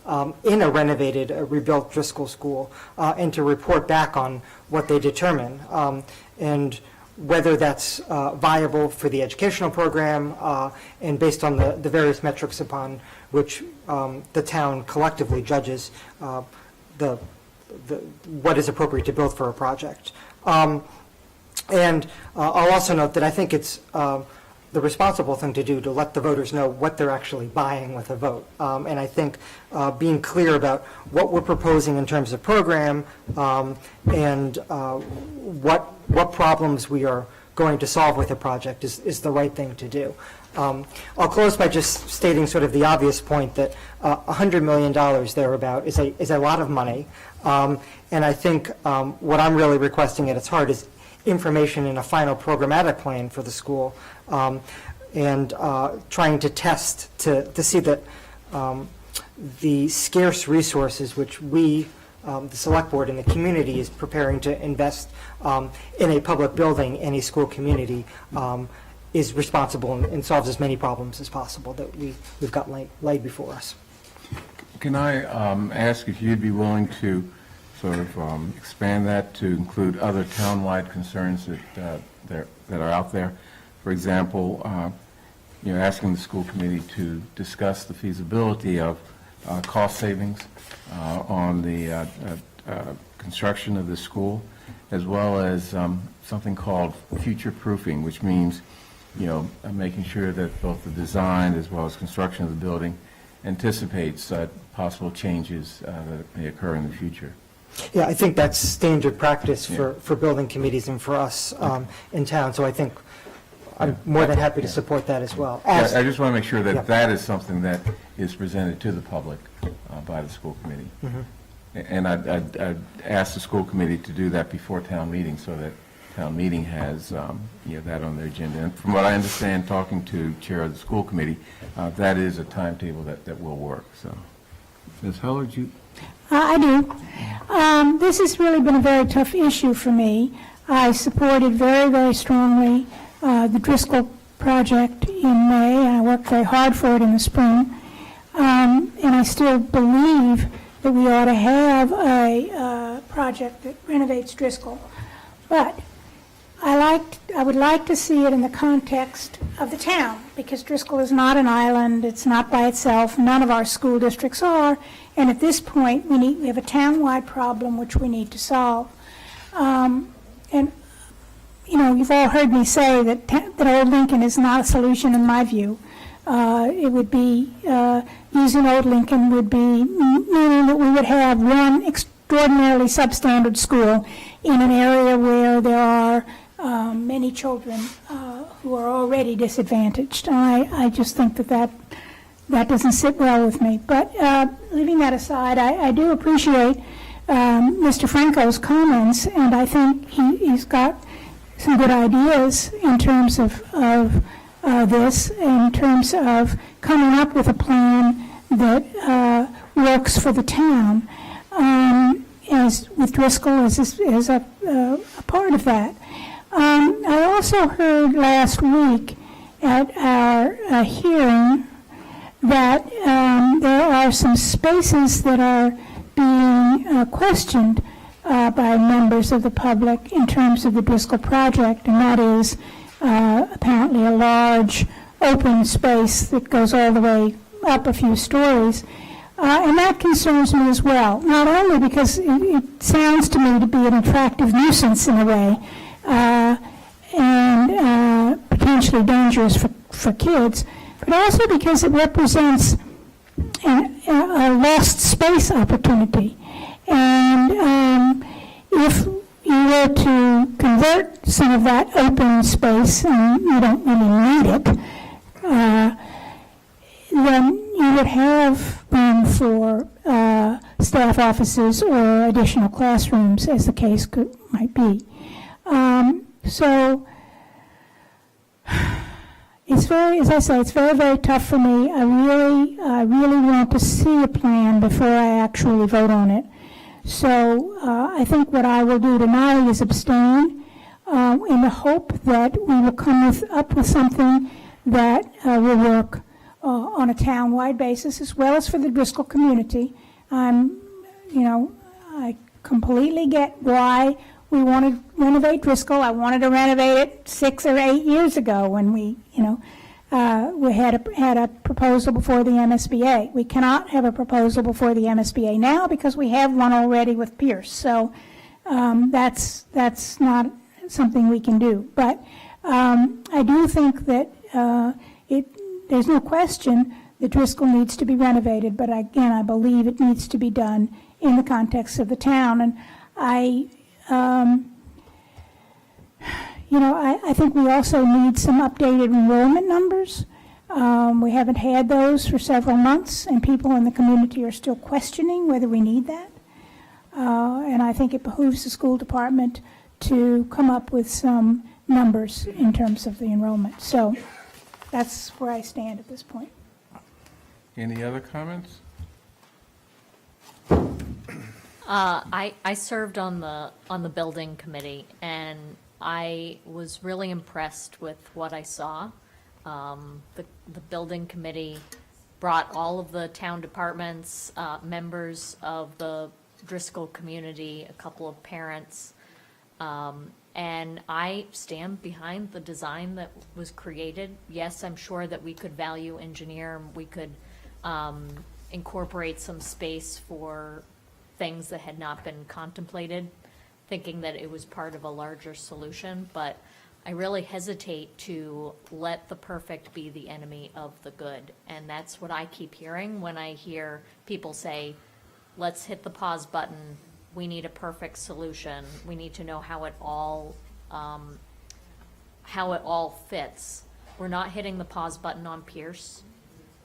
in a renovated, rebuilt Driscoll School, and to report back on what they determine, and whether that's viable for the educational program, and based on the various metrics upon which the town collectively judges what is appropriate to build for a project. And I'll also note that I think it's the responsible thing to do to let the voters know what they're actually buying with a vote. And I think being clear about what we're proposing in terms of program, and what problems we are going to solve with the project is the right thing to do. I'll close by just stating sort of the obvious point that $100 million thereabout is a lot of money. And I think what I'm really requesting at its heart is information in a final programmatic plan for the school, and trying to test to see that the scarce resources which we, the select board and the community, is preparing to invest in a public building in a school community is responsible and solves as many problems as possible that we've got laid before us. Can I ask if you'd be willing to sort of expand that to include other town-wide concerns that are out there? For example, asking the school committee to discuss the feasibility of cost savings on the construction of the school, as well as something called future-proofing, which means, making sure that both the design as well as construction of the building anticipates possible changes that may occur in the future. Yeah, I think that's standard practice for building committees and for us in town, so I think I'm more than happy to support that as well. I just want to make sure that that is something that is presented to the public by the school committee. Mm-hmm. And I'd ask the school committee to do that before town meeting, so that town meeting has that on their agenda. And from what I understand, talking to chair of the school committee, that is a timetable that will work. So, Ms. Heller, I do. This has really been a very tough issue for me. I supported very, very strongly the Driscoll project in May, and I worked very hard for it in the spring. And I still believe that we ought to have a project that renovates Driscoll. But I would like to see it in the context of the town, because Driscoll is not an island, it's not by itself, none of our school districts are, and at this point we have a town-wide problem which we need to solve. And you've all heard me say that Old Lincoln is not a solution in my view. It would be, using Old Lincoln would be meaning that we would have one extraordinarily substandard school in an area where there are many children who are already disadvantaged. And I just think that doesn't sit well with me. But leaving that aside, I do appreciate Mr. Franco's comments, and I think he's got some good ideas in terms of this, in terms of coming up with a plan that works for the town, as with Driscoll as a part of that. I also heard last week at our hearing that there are some spaces that are being questioned by members of the public in terms of the Driscoll project, and that is apparently a large open space that goes all the way up a few stories. And that concerns me as well, not only because it sounds to me to be an attractive nuisance in a way, and potentially dangerous for kids, but also because it represents a lost space opportunity. And if you were to convert some of that open space, and you don't really need it, then you would have room for staff offices or additional classrooms, as the case might be. So it's very, as I say, it's very, very tough for me. I really want to see a plan before I actually vote on it. So I think what I will do tonight is abstain in the hope that we will come up with something that will work on a town-wide basis, as well as for the Driscoll community. I completely get why we want to renovate Driscoll. I wanted to renovate it 6 or 8 years ago when we had a proposal before the MSBA. We cannot have a proposal before the MSBA now because we have one already with Pierce. So that's not something we can do. But I do think that there's no question that Driscoll needs to be renovated, but again, I believe it needs to be done in the context of the town. And I think we also need some updated enrollment numbers. We haven't had those for several months, and people in the community are still questioning whether we need that. And I think it behooves the school department to come up with some numbers in terms of the enrollment. So that's where I stand at this point. Any other comments? I served on the building committee, and I was really impressed with what I saw. The building committee brought all of the town departments, members of the Driscoll community, a couple of parents, and I stand behind the design that was created. Yes, I'm sure that we could value engineer, we could incorporate some space for things that had not been contemplated, thinking that it was part of a larger solution, but I really hesitate to let the perfect be the enemy of the good. And that's what I keep hearing when I hear people say, let's hit the pause button, we need a perfect solution, we need to know how it all fits. We're not hitting the pause button on Pierce,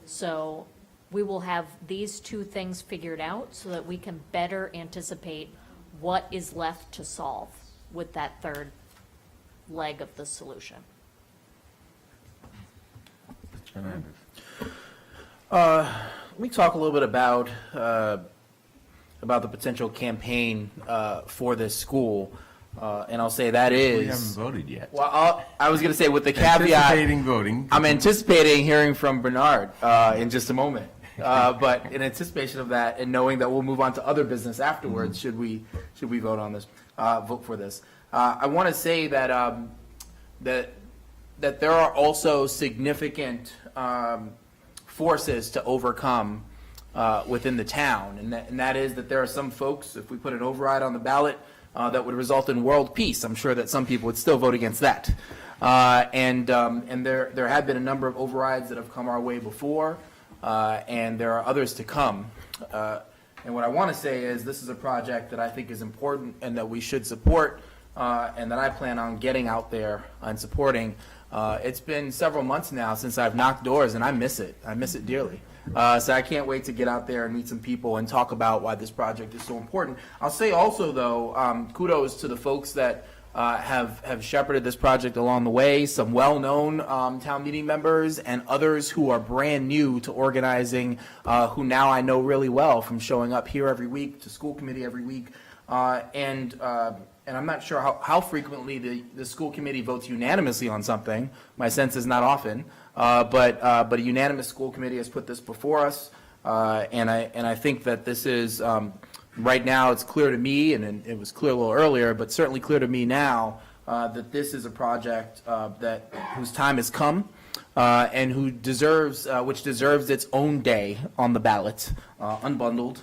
so we will have these two things figured out so that we can better anticipate what is left to solve with that third leg of the solution. Let me talk a little bit about the potential campaign for this school, and I'll say that is. We haven't voted yet. Well, I was going to say with the caveat. Anticipating voting. I'm anticipating hearing from Bernard in just a moment, but in anticipation of that, and knowing that we'll move on to other business afterwards, should we vote on this, vote for this. I want to say that that there are also significant forces to overcome within the town, and that is that there are some folks, if we put an override on the ballot, that would result in world peace. I'm sure that some people would still vote against that. And there have been a number of overrides that have come our way before, and there are others to come. And what I want to say is this is a project that I think is important and that we should support, and that I plan on getting out there and supporting. It's been several months now since I've knocked doors, and I miss it. I miss it dearly. So I can't wait to get out there and meet some people and talk about why this project is so important. I'll say also, though, kudos to the folks that have shepherded this project along the way, some well-known town meeting members and others who are brand new to organizing, who now I know really well from showing up here every week to school committee every week. And I'm not sure how frequently the school committee votes unanimously on something. My sense is not often, but a unanimous school committee has put this before us, and I think that this is. Right now, it's clear to me, and it was clear a little earlier, but certainly clear to me now, that this is a project whose time has come, and which deserves its own day on the ballot, unbundled,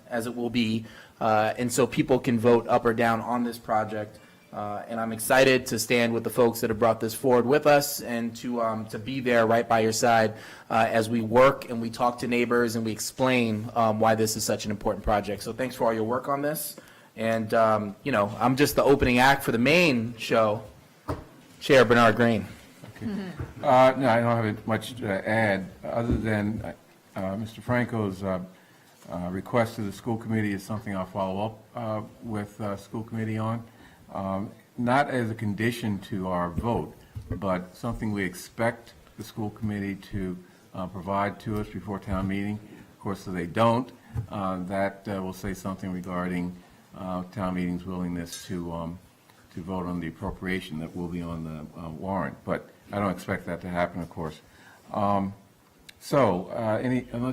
as it will be, and so people can vote up or down on this project. And I'm excited to stand with the folks that have brought this forward with us and to be there right by your side as we work and we talk to neighbors and we explain why this is such an important project. So thanks for all your work on this. And, I'm just the opening act for the main show. Chair Bernard Green. Okay. No, I don't have much to add, other than Mr. Franco's request to the school committee is something I'll follow up with school committee on. Not as a condition to our vote, but something we expect the school committee to provide to us before town meeting. Of course, if they don't, that will say something regarding town meeting's willingness to vote on the appropriation that will be on the warrant. But I don't expect that to happen, of course. Unless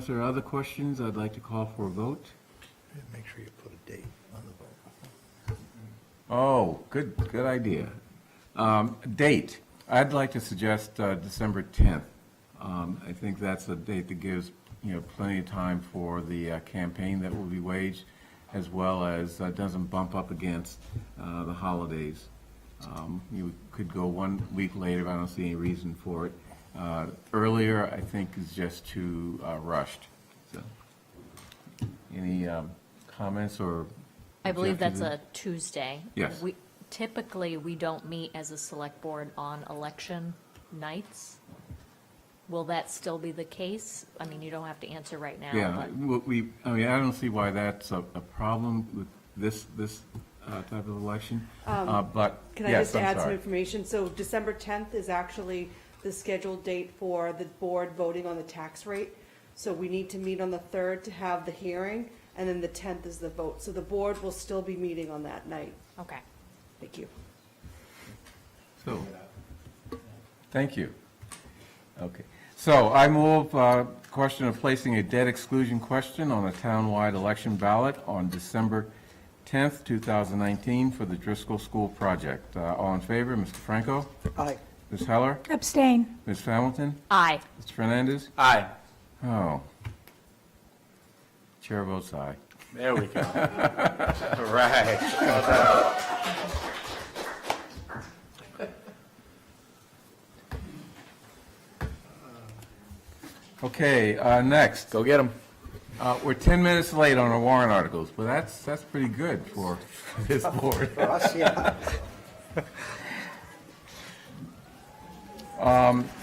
there are other questions, I'd like to call for a vote. Make sure you put a date on the vote. Oh, good idea. Date, I'd like to suggest December 10th. I think that's a date that gives, plenty of time for the campaign that will be waged, as well as doesn't bump up against the holidays. You could go 1 week later, but I don't see any reason for it. Earlier, I think, is just too rushed. So, any comments or I believe that's objections? a Tuesday. Yes. Typically, we don't meet as a select board on election nights. Will that still be the case? I mean, you don't have to answer right now. Yeah, but- I don't see why that's a problem with this type of election, but, Can I yes, just I'm add some sorry. information? So December 10th is actually the scheduled date for the board voting on the tax rate. So we need to meet on the 3rd to have the hearing, and then the 10th is the vote. So the board will still be meeting on that night. Okay. Thank you. So, thank you. Okay, so I move question of placing a debt exclusion question on a townwide election ballot on December 10th, 2019 for the Driscoll School project. All in favor, Mr. Franco? Aye. Ms. Heller? Abstain. Ms. Hamilton? Aye. Mr. Fernandez? Aye. Oh. Chair votes aye. There we go. All right. Okay, next. Go get them. We're 10 minutes late on our warrant articles, but that's pretty good for this board. For us, yeah.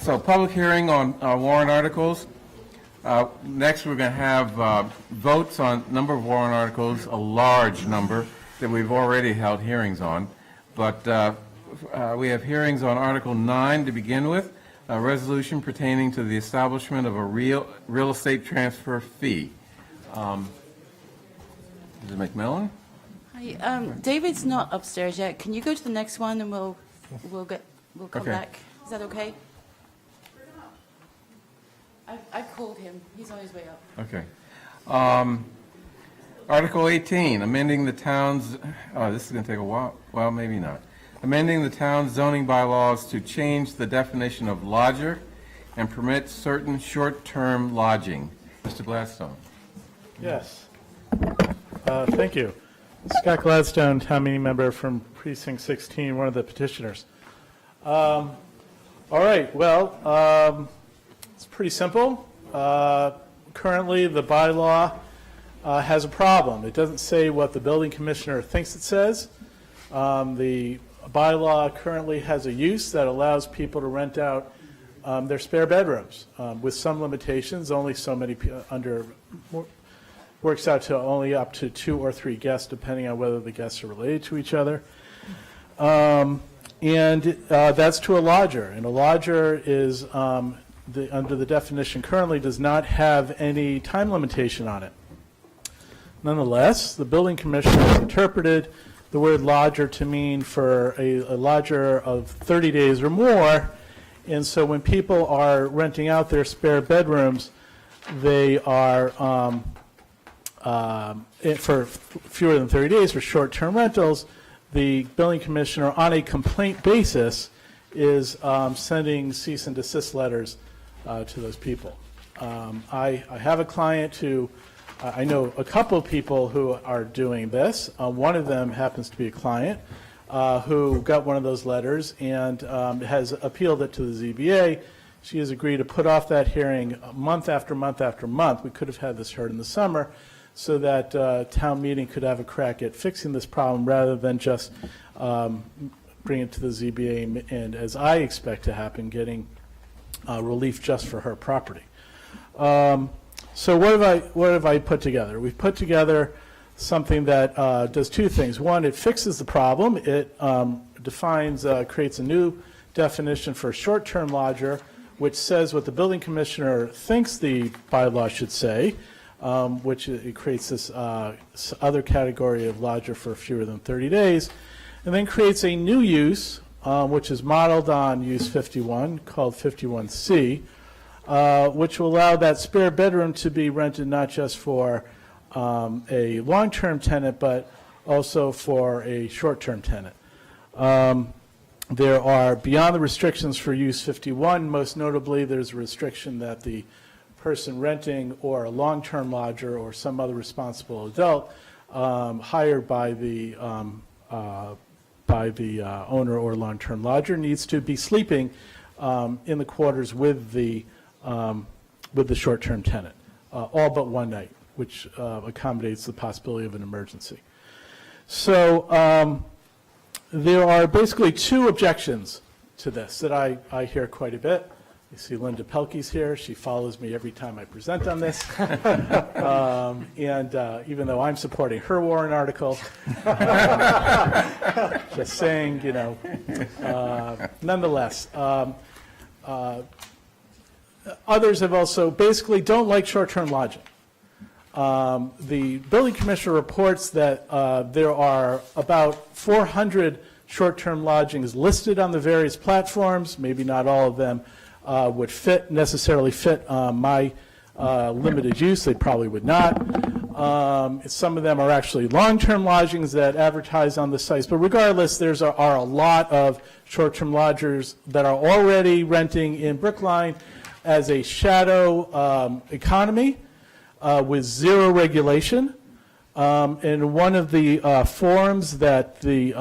So public hearing on warrant articles. Next, we're going to have votes on number of warrant articles, a large number that we've already held hearings on. But we have hearings on Article 9 to begin with, a resolution pertaining to the establishment of a real estate transfer fee. Is it McMillan? Hi, David's not upstairs yet. Can you go to the next one and we'll come Okay. back? Is that okay? I called him. He's on his way up. Okay. Article 18, amending the town's, this is going to take a while, well, maybe not. Amending the town's zoning bylaws to change the definition of lodger and permit certain short-term lodging. Mr. Gladstone. Yes. Thank you. Scott Gladstone, town meeting member from Precinct 16, one of the petitioners. All right, well, it's pretty simple. Currently, the bylaw has a problem. It doesn't say what the building commissioner thinks it says. The bylaw currently has a use that allows people to rent out they're spare bedrooms with some limitations, only so many works out to only up to 2 or 3 guests, depending on whether the guests are related to each other. That's to a lodger, and a lodger is, under the definition currently, does not have any time limitation on it. Nonetheless, the building commissioner interpreted the word lodger to mean for a lodger of 30 days or more, and so when people are renting out their spare bedrooms, they are, for fewer than 30 days for short-term rentals, the building commissioner, on a complaint basis, is sending cease and desist letters to those people. I have a client who, I know a couple of people who are doing this. One of them happens to be a client who got one of those letters and has appealed it to the ZBA. She has agreed to put off that hearing month after month after month. We could have had this heard in the summer, so that town meeting could have a crack at fixing this problem rather than just bring it to the ZBA and, as I expect to happen, getting relief just for her property. So what have I put together? We've put together something that does 2 things. One, it fixes the problem. It creates a new definition for a short-term lodger, which says what the building commissioner thinks the bylaw should say, which it creates this other category of lodger for fewer than 30 days, and then creates a new use, which is modeled on use 51, called 51C, which will allow that spare bedroom to be rented not just for a long-term tenant, but also for a short-term tenant. There are, beyond the restrictions for use 51, most notably, there's a restriction that the person renting or a long-term lodger or some other responsible adult hired by the owner or long-term lodger needs to be sleeping in the quarters with the short-term tenant, all but one night, which accommodates the possibility of an emergency. So there are basically 2 objections to this that I hear quite a bit. You see Linda Pelkey's here. She follows me every time I present on this. And even though I'm supporting her warrant article, just saying, nonetheless, others have also basically don't like short-term lodging. The building commissioner reports that there are about 400 short-term lodgings listed on the various platforms. Maybe not all of them would necessarily fit my limited use. They probably would not. Some of them are actually long-term lodgings that advertise on the sites. But regardless, there are a lot of short-term lodgers that are already renting in Brookline as a shadow economy with 0 regulation. And one of the forums that the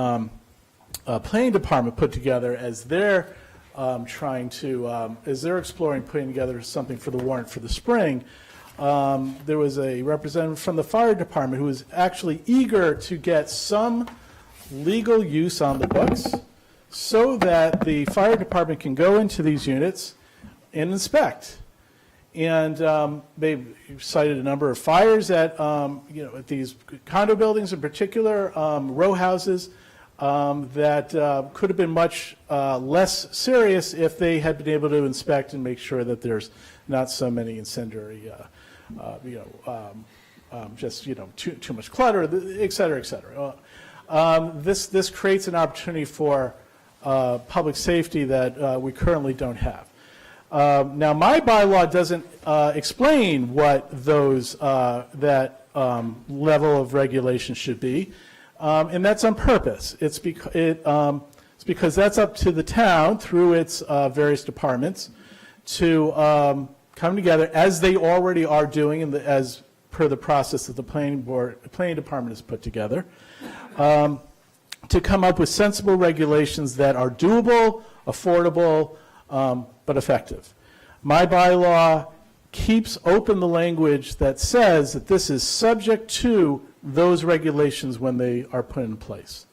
planning department put together as they're as they're exploring putting together something for the warrant for the spring, there was a representative from the fire department who was actually eager to get some legal use on the books so that the fire department can go into these units and inspect. And they cited a number of fires at these condo buildings, in particular, row houses, that could have been much less serious if they had been able to inspect and make sure that there's not so many incendiary, too much clutter, et cetera, et cetera. This creates an opportunity for public safety that we currently don't have. Now, my bylaw doesn't explain what that level of regulation should be. And that's on purpose. It's because that's up to the town through its various departments to come together, as they already are doing, as per the process that the planning department has put together, to come up with sensible regulations that are doable, affordable, but effective. My bylaw keeps open the language that says that this is subject to those regulations when they are put in place.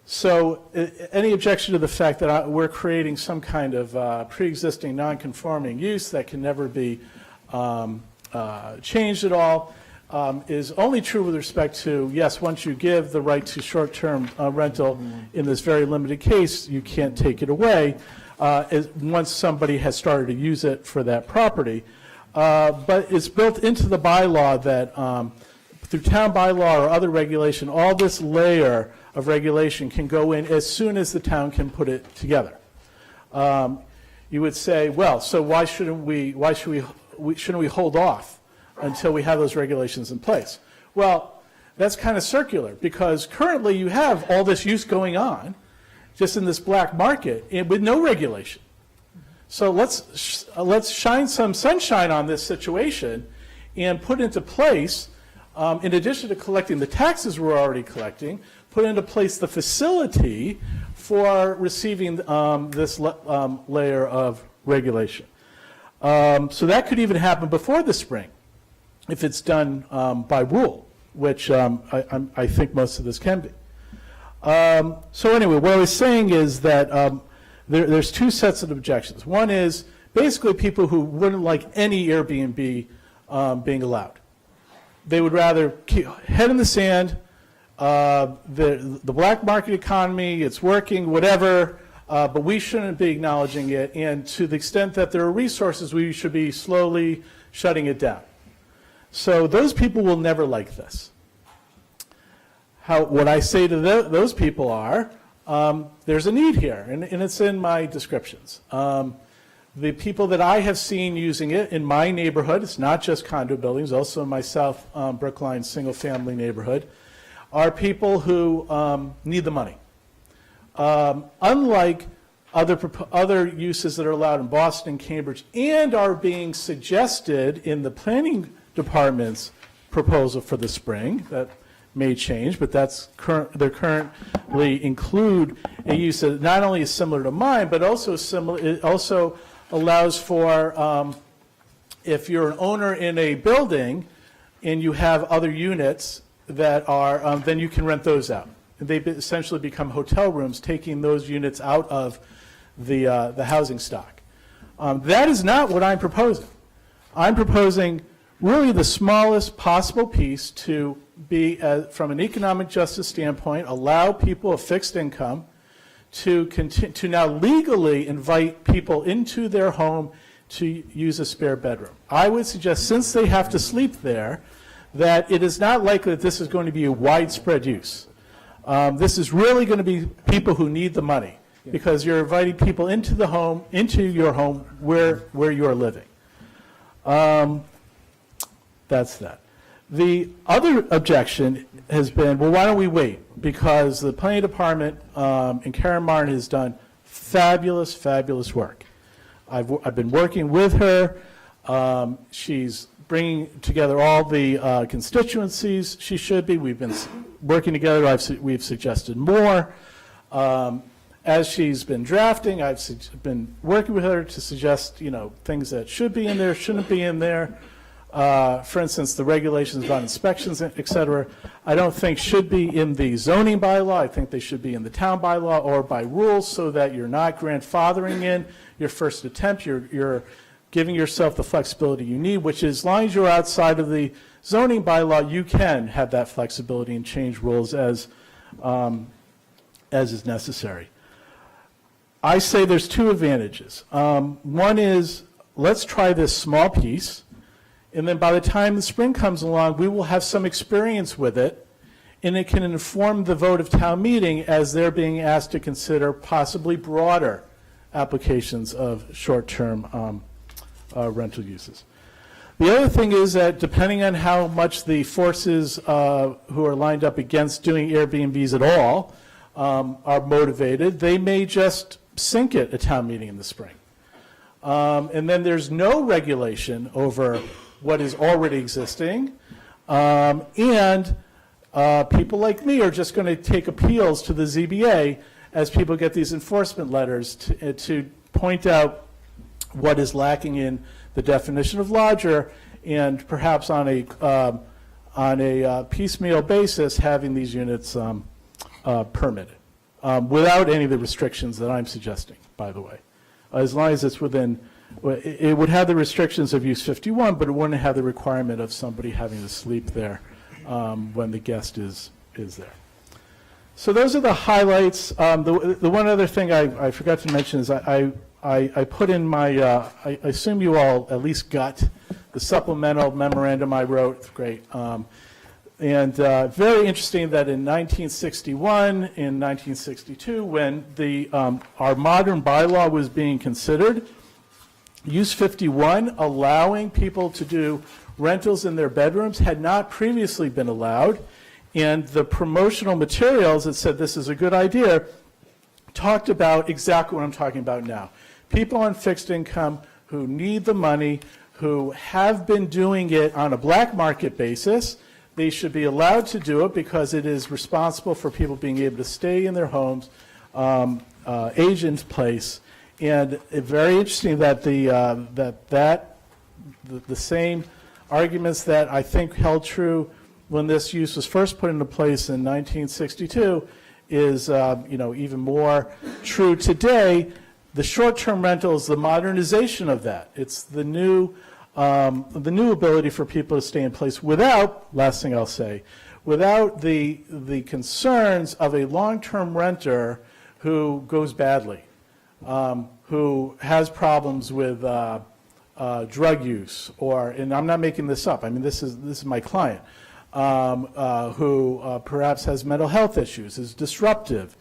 So any objection to the fact that we're creating some kind of pre-existing non-conforming use that can never be changed at all is only true with respect to, yes, once you give the right to short-term rental in this very limited case, you can't take it away once somebody has started to use it for that property. But it's built into the bylaw that through town bylaw or other regulation, all this layer of regulation can go in as soon as the town can put it together. You would say, well, so why shouldn't we hold off until we have those regulations in place? Well, that's kind of circular, because currently you have all this use going on just in this black market with no regulation. So let's shine some sunshine on this situation and put into place, in addition to collecting the taxes we're already collecting, put into place the facility for receiving this layer of regulation. So that could even happen before the spring, if it's done by rule, which I think most of this can be. So anyway, what I was saying is that there's two sets of objections. One is basically people who wouldn't like any Airbnb being allowed. They would rather keep head in the sand, the black market economy, it's working, whatever, but we shouldn't be acknowledging it, and to the extent that there are resources, we should be slowly shutting it down. So those people will never like this. What I say to those people are, there's a need here, and it's in my descriptions. The people that I have seen using it in my neighborhood, it's not just condo buildings, also in my South Brookline single-family neighborhood, are people who need the money. Unlike other uses that are allowed in Boston and Cambridge and are being suggested in the planning department's proposal for the spring, that may change, but they currently include a use that not only is similar to mine, but also it also allows for, if you're an owner in a building and you have other units that are, then you can rent those out. And they essentially become hotel rooms, taking those units out of the housing stock. That is not what I'm proposing. I'm proposing really the smallest possible piece to be, from an economic justice standpoint, allow people a fixed income to now legally invite people into their home to use a spare bedroom. I would suggest, since they have to sleep there, that it is not likely that this is going to be a widespread use. This is really going to be people who need the money, because you're inviting people into the home, into your home where you're living. That's that. The other objection has been, well, why don't we wait? Because the planning department and Karen Martin has done fabulous, fabulous work. I've been working with her. She's bringing together all the constituencies she should be. We've been working together. We've suggested more. As she's been drafting, I've been working with her to suggest, things that should be in there, shouldn't be in there. For instance, the regulations about inspections, et cetera, I don't think should be in the zoning bylaw. I think they should be in the town bylaw or by rules, so that you're not grandfathering in your first attempt. You're giving yourself the flexibility you need, which is, as long as you're outside of the zoning bylaw, you can have that flexibility and change rules as is necessary. I say there's two advantages. One is, let's try this small piece. And then by the time the spring comes along, we will have some experience with it, and it can inform the vote of town meeting as they're being asked to consider possibly broader applications of short-term rental uses. The other thing is that depending on how much the forces who are lined up against doing Airbnbs at all are motivated, they may just sink it at town meeting in the spring. And then there's no regulation over what is already existing, and people like me are just going to take appeals to the ZBA as people get these enforcement letters to point out what is lacking in the definition of lodger, and perhaps on a piecemeal basis having these units permitted. without any of the restrictions that I'm suggesting, by the way. As long as it's within, it would have the restrictions of use 51, but it wouldn't have the requirement of somebody having to sleep there when the guest is there. So those are the highlights. The one other thing I forgot to mention is I put in my, I assume you all at least got the supplemental memorandum I wrote. It's great. And very interesting that in 1961, in 1962, when our modern bylaw was being considered, Use 51, allowing people to do rentals in their bedrooms, had not previously been allowed. And the promotional materials that said this is a good idea talked about exactly what I'm talking about now. People on fixed income who need the money, who have been doing it on a black market basis, they should be allowed to do it because it is responsible for people being able to stay in their homes, age in place. And very interesting that the same arguments that I think held true when this use was first put into place in 1962 is even more true today. The short-term rental is the modernization of that. It's the new ability for people to stay in place without, last thing I'll say, without the concerns of a long-term renter who goes badly, who has problems with drug use, and I'm not making this up. I mean, this is my client, who perhaps has mental health issues, is disruptive,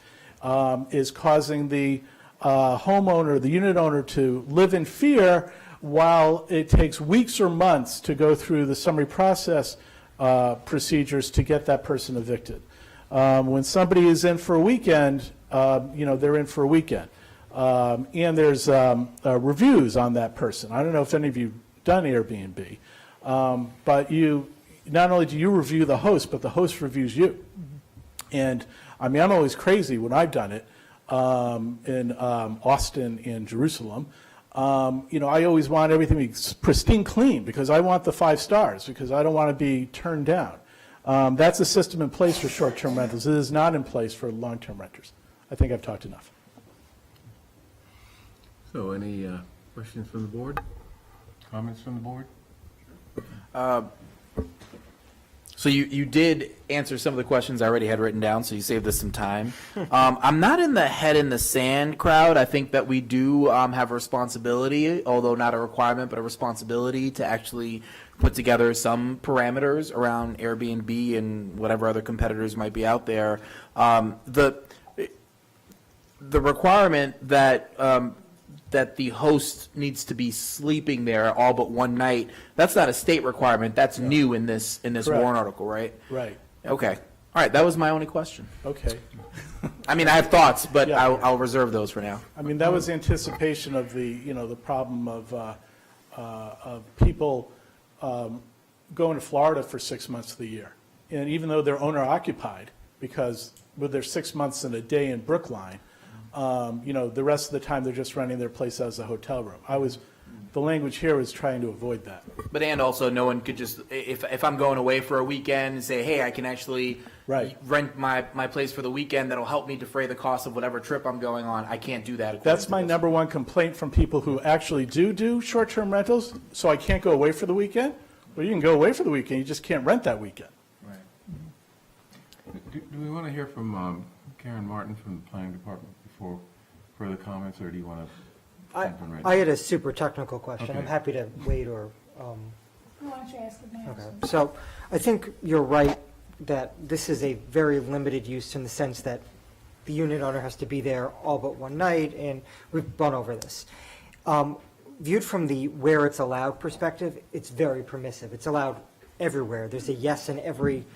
is causing the homeowner, the unit owner, to live in fear while it takes weeks or months to go through the summary process procedures to get that person evicted. When somebody is in for a weekend, they're in for a weekend. And there's reviews on that person. I don't know if any of you have done Airbnb, but not only do you review the host, but the host reviews you. And I mean, I'm always crazy when I've done it in Austin and Jerusalem. I always want everything to be pristine clean because I want the 5 stars, because I don't want to be turned down. That's a system in place for short-term rentals. It is not in place for long-term renters. I think I've talked enough. So any questions from the board? Comments from the board? So you did answer some of the questions I already had written down, so you saved us some time. I'm not in the head in the sand crowd. I think that we do have a responsibility, although not a requirement, but a responsibility to actually put together some parameters around Airbnb and whatever other competitors might be out there. The requirement that that the host needs to be sleeping there all but one night, that's not a state requirement. That's new in this Correct. warrant article, right? Right. Okay. All right, that was my only question. Okay. I mean, I have thoughts, but Yeah. I'll reserve those for now. I mean, that was anticipation of the problem of people going to Florida for 6 months of the year. And even though they're owner occupied, because with their 6 months and a day in Brookline, the rest of the time they're just renting their place as a hotel room. The language here was trying to avoid that. But and also, no one could just, if I'm going away for a weekend and say, hey, I can actually rent my place for the weekend that'll help me defray the cost of whatever trip I'm going on, I can't do that. That's my number one complaint from people who actually do short-term rentals. So I can't go away for the weekend? Well, you can go away for the weekend, you just can't rent that weekend. Right. Do we want to hear from Karen Martin from the planning department before further comments, or do you want to? I had a super technical question. Okay. I'm happy to wait or. Why don't you ask the Okay. So I think you're right that this is a very limited use in the sense that the unit owner has to be there all but one night, and we've gone over this. Viewed from the where it's allowed perspective, it's very permissive. It's allowed everywhere. There's a yes in every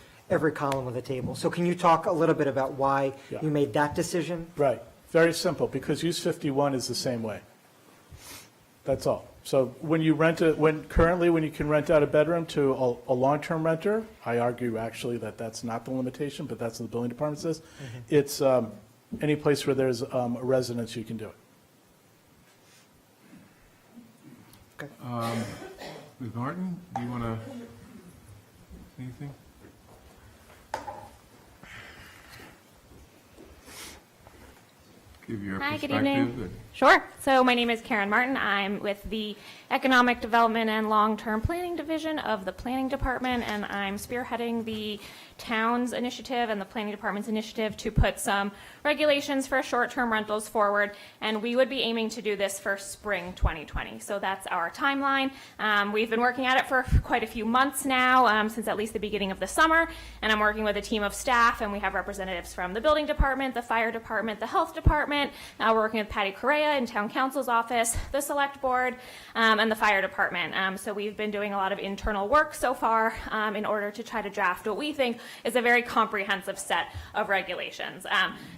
column of the table. So can you talk a little bit about why you made that decision? Right. Very simple, because use 51 is the same way. That's all. So when you currently when you can rent out a bedroom to a long-term renter, I argue actually that that's not the limitation, but that's what the building department says. It's any place where there's a residence, you can do it. Okay. Ms. Martin, do you want to say anything? give your Hi, good perspective? evening. Sure. So my name is Karen Martin. I'm with the Economic Development and Long-Term Planning Division of the Planning Department, and I'm spearheading the town's initiative and the Planning Department's initiative to put some regulations for short-term rentals forward, and we would be aiming to do this for spring 2020. So that's our timeline. We've been working at it for quite a few months now, since at least the beginning of the summer, and I'm working with a team of staff, and we have representatives from the building department, the fire department, the health department. We're working with Patty Correa in town council's office, the select board, and the fire department. So we've been doing a lot of internal work so far in order to try to draft what we think is a very comprehensive set of regulations.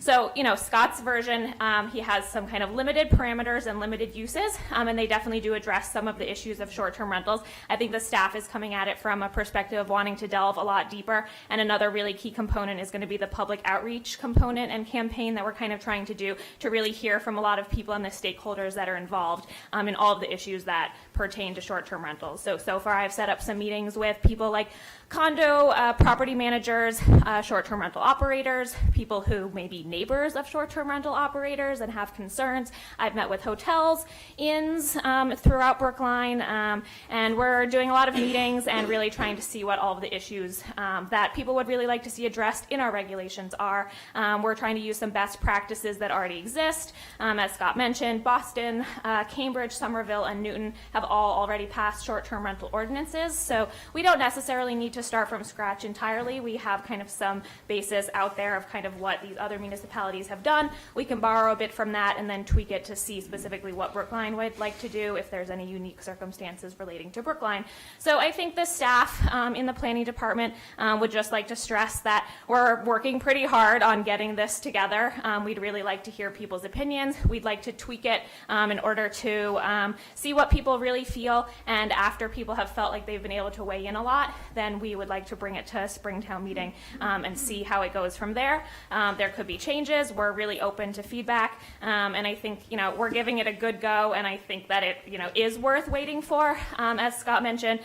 So, you know, Scott's version, he has some kind of limited parameters and limited uses, and they definitely do address some of the issues of short-term rentals. I think the staff is coming at it from a perspective of wanting to delve a lot deeper, and another really key component is going to be the public outreach component and campaign that we're kind of trying to do to really hear from a lot of people and the stakeholders that are involved in all of the issues that pertain to short-term rentals. So far I've set up some meetings with people like condo property managers, short-term rental operators, people who may be neighbors of short-term rental operators and have concerns. I've met with hotels, inns throughout Brookline, and we're doing a lot of meetings and really trying to see what all of the issues that people would really like to see addressed in our regulations are. We're trying to use some best practices that already exist. As Scott mentioned, Boston, Cambridge, Somerville, and Newton have all already passed short-term rental ordinances, so we don't necessarily need to start from scratch entirely. We have kind of some basis out there of kind of what these other municipalities have done. We can borrow a bit from that and then tweak it to see specifically what Brookline would like to do if there's any unique circumstances relating to Brookline. So I think the staff in the planning department would just like to stress that we're working pretty hard on getting this together. We'd really like to hear people's opinions. We'd like to tweak it in order to see what people really feel, and after people have felt like they've been able to weigh in a lot, then we would like to bring it to a Springtown meeting and see how it goes from there. There could be changes. We're really open to feedback, and I think, you know, we're giving it a good go, and I think that it, you know, is worth waiting for. As Scott mentioned,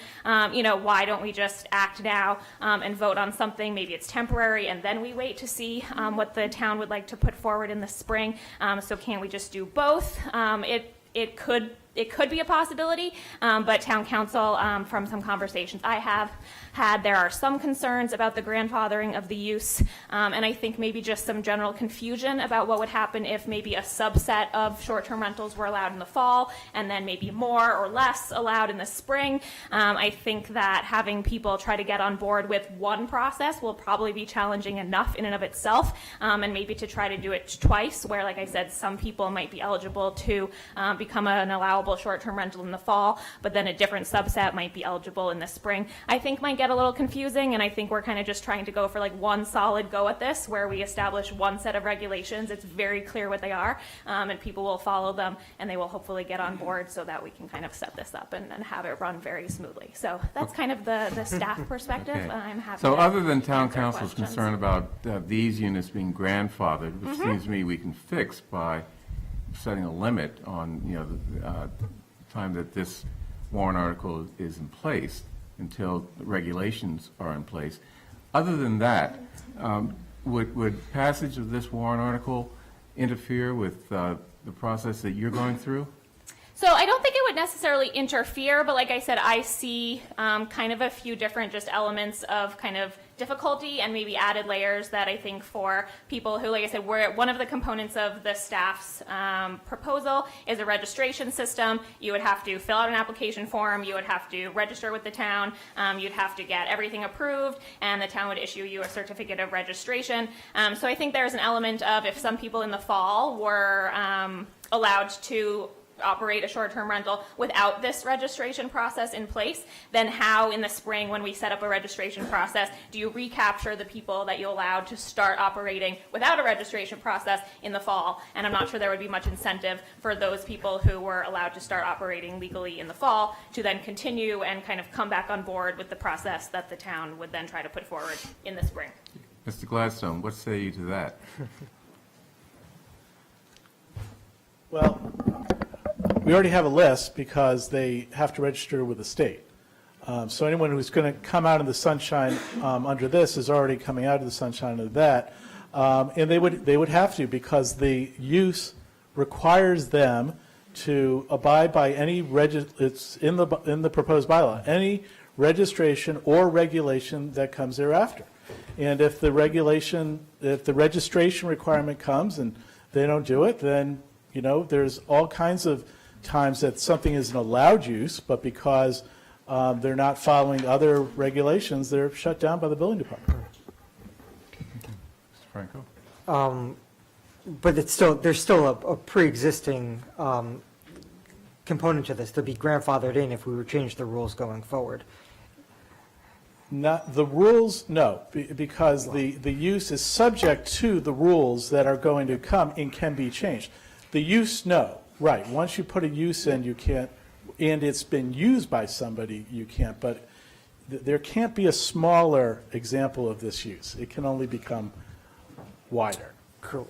you know, why don't we just act now and vote on something? Maybe it's temporary, and then we wait to see what the town would like to put forward in the spring. So can't we just do both? It could be a possibility, but town council, from some conversations I have had, there are some concerns about the grandfathering of the use, and I think maybe just some general confusion about what would happen if maybe a subset of short-term rentals were allowed in the fall, and then maybe more or less allowed in the spring. I think that having people try to get on board with one process will probably be challenging enough in and of itself, and maybe to try to do it twice, where, like I said, some people might be eligible to become an allowable short-term rental in the fall, but then a different subset might be eligible in the spring, I think might get a little confusing, and I think we're kind of just trying to go for like one solid go at this, where we establish one set of regulations. It's very clear what they are, and people will follow them, and they will hopefully get on board so that we can kind of set this up and have it run very smoothly. So that's kind of the staff perspective. Okay. I'm happy So to other than town answer council's questions. concern about these units being grandfathered, which seems to me we can fix by setting a limit on, you know, the time that this warrant article is in place until the regulations are in place. Other than that, would passage of this warrant article interfere with the process that you're going through? So I don't think it would necessarily interfere, but like I said, I see kind of a few different just elements of kind of difficulty and maybe added layers that I think for people who, like I said, one of the components of the staff's proposal is a registration system. You would have to fill out an application form, you would have to register with the town, you'd have to get everything approved, and the town would issue you a certificate of registration. So I think there's an element of, if some people in the fall were allowed to operate a short-term rental without this registration process in place, then how in the spring, when we set up a registration process, do you recapture the people that you allowed to start operating without a registration process in the fall? And I'm not sure there would be much incentive for those people who were allowed to start operating legally in the fall to then continue and kind of come back on board with the process that the town would then try to put forward in the spring. Mr. Gladstone, what say you to that? Well, we already have a list because they have to register with the state. So anyone who's going to come out of the sunshine under this is already coming out of the sunshine under that. And they would have to, because the use requires them to abide by any it's in the proposed bylaw, any registration or regulation that comes thereafter. And if the registration requirement comes and they don't do it, then, there's all kinds of times that something is an allowed use, but because they're not following other regulations, they're shut down by the building department. Mr. Franco? But there's still a pre-existing component to this. They'll be grandfathered in if we were to change the rules going forward. Not the rules, no, because the use is subject to the rules that are going to come and can be changed. The use, no, right. Once you put a use in, you can't, and it's been used by somebody, you can't. But there can't be a smaller example of this use. It can only become wider. Cool.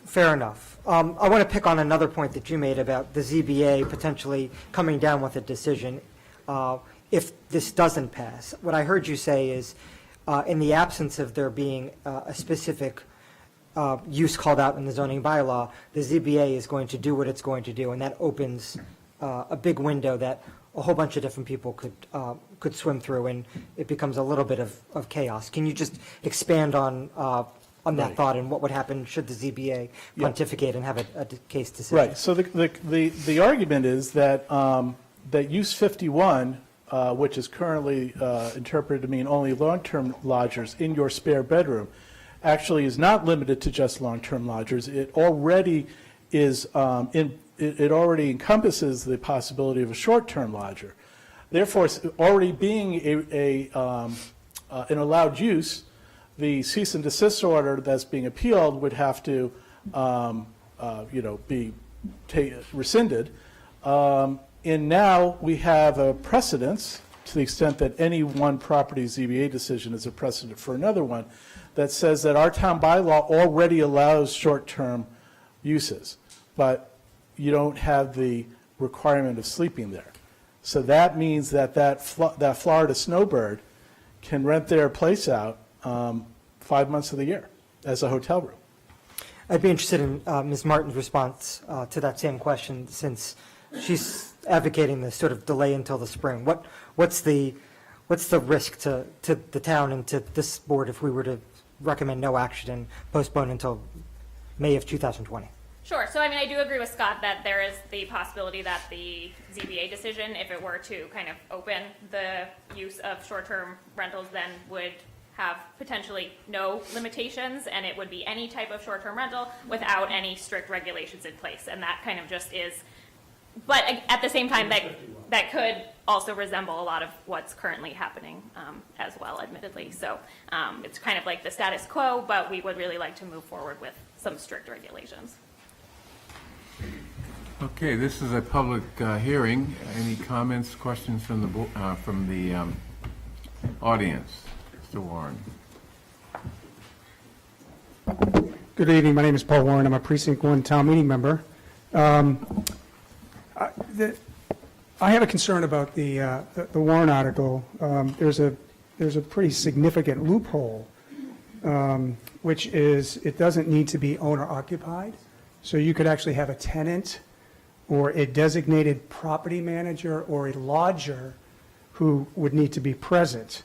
Fair enough. I want to pick on another point that you made about the ZBA potentially coming down with a decision if this doesn't pass. What I heard you say is, in the absence of there being a specific use called out in the zoning bylaw, the ZBA is going to do what it's going to do, and that opens a big window that a whole bunch of different people could swim through, and it becomes a little bit of chaos. Can you just expand on that thought and what would happen should the ZBA pontificate and have a case decision? Right. So the argument is that that use 51, which is currently interpreted to mean only long-term lodgers in your spare bedroom, actually is not limited to just long-term lodgers. It already is it already encompasses the possibility of a short-term lodger. Therefore, already being an allowed use, the cease and desist order that's being appealed would have to, be rescinded. And now we have a precedence, to the extent that any one property ZBA decision is a precedent for another one, that says that our town bylaw already allows short-term uses, but you don't have the requirement of sleeping there. So that means that Florida snowbird can rent their place out 5 months of the year as a hotel room. I'd be interested in Ms. Martin's response to that same question, since she's advocating this sort of delay until the spring. What's the risk to the town and to this board if we were to recommend no action and postpone until May of 2020? Sure. So, I do agree with Scott that there is the possibility that the ZBA decision, if it were to kind of open the use of short-term rentals, then would have potentially no limitations, and it would be any type of short-term rental that any strict regulations in place. And that kind of just is, but at the same time, that could also resemble a lot of what's currently happening as well, admittedly. So it's kind of like the status quo, but we would really like to move forward with some strict regulations. Okay, this is a public hearing. Any comments, questions from the audience? Mr. Warren. Good evening. My name is Paul Warren. I'm a Precinct 1 town meeting member. I have a concern about the Warren article. There's a pretty significant loophole, which is it doesn't need to be owner occupied. So you could actually have a tenant or a designated property manager or a lodger who would need to be present.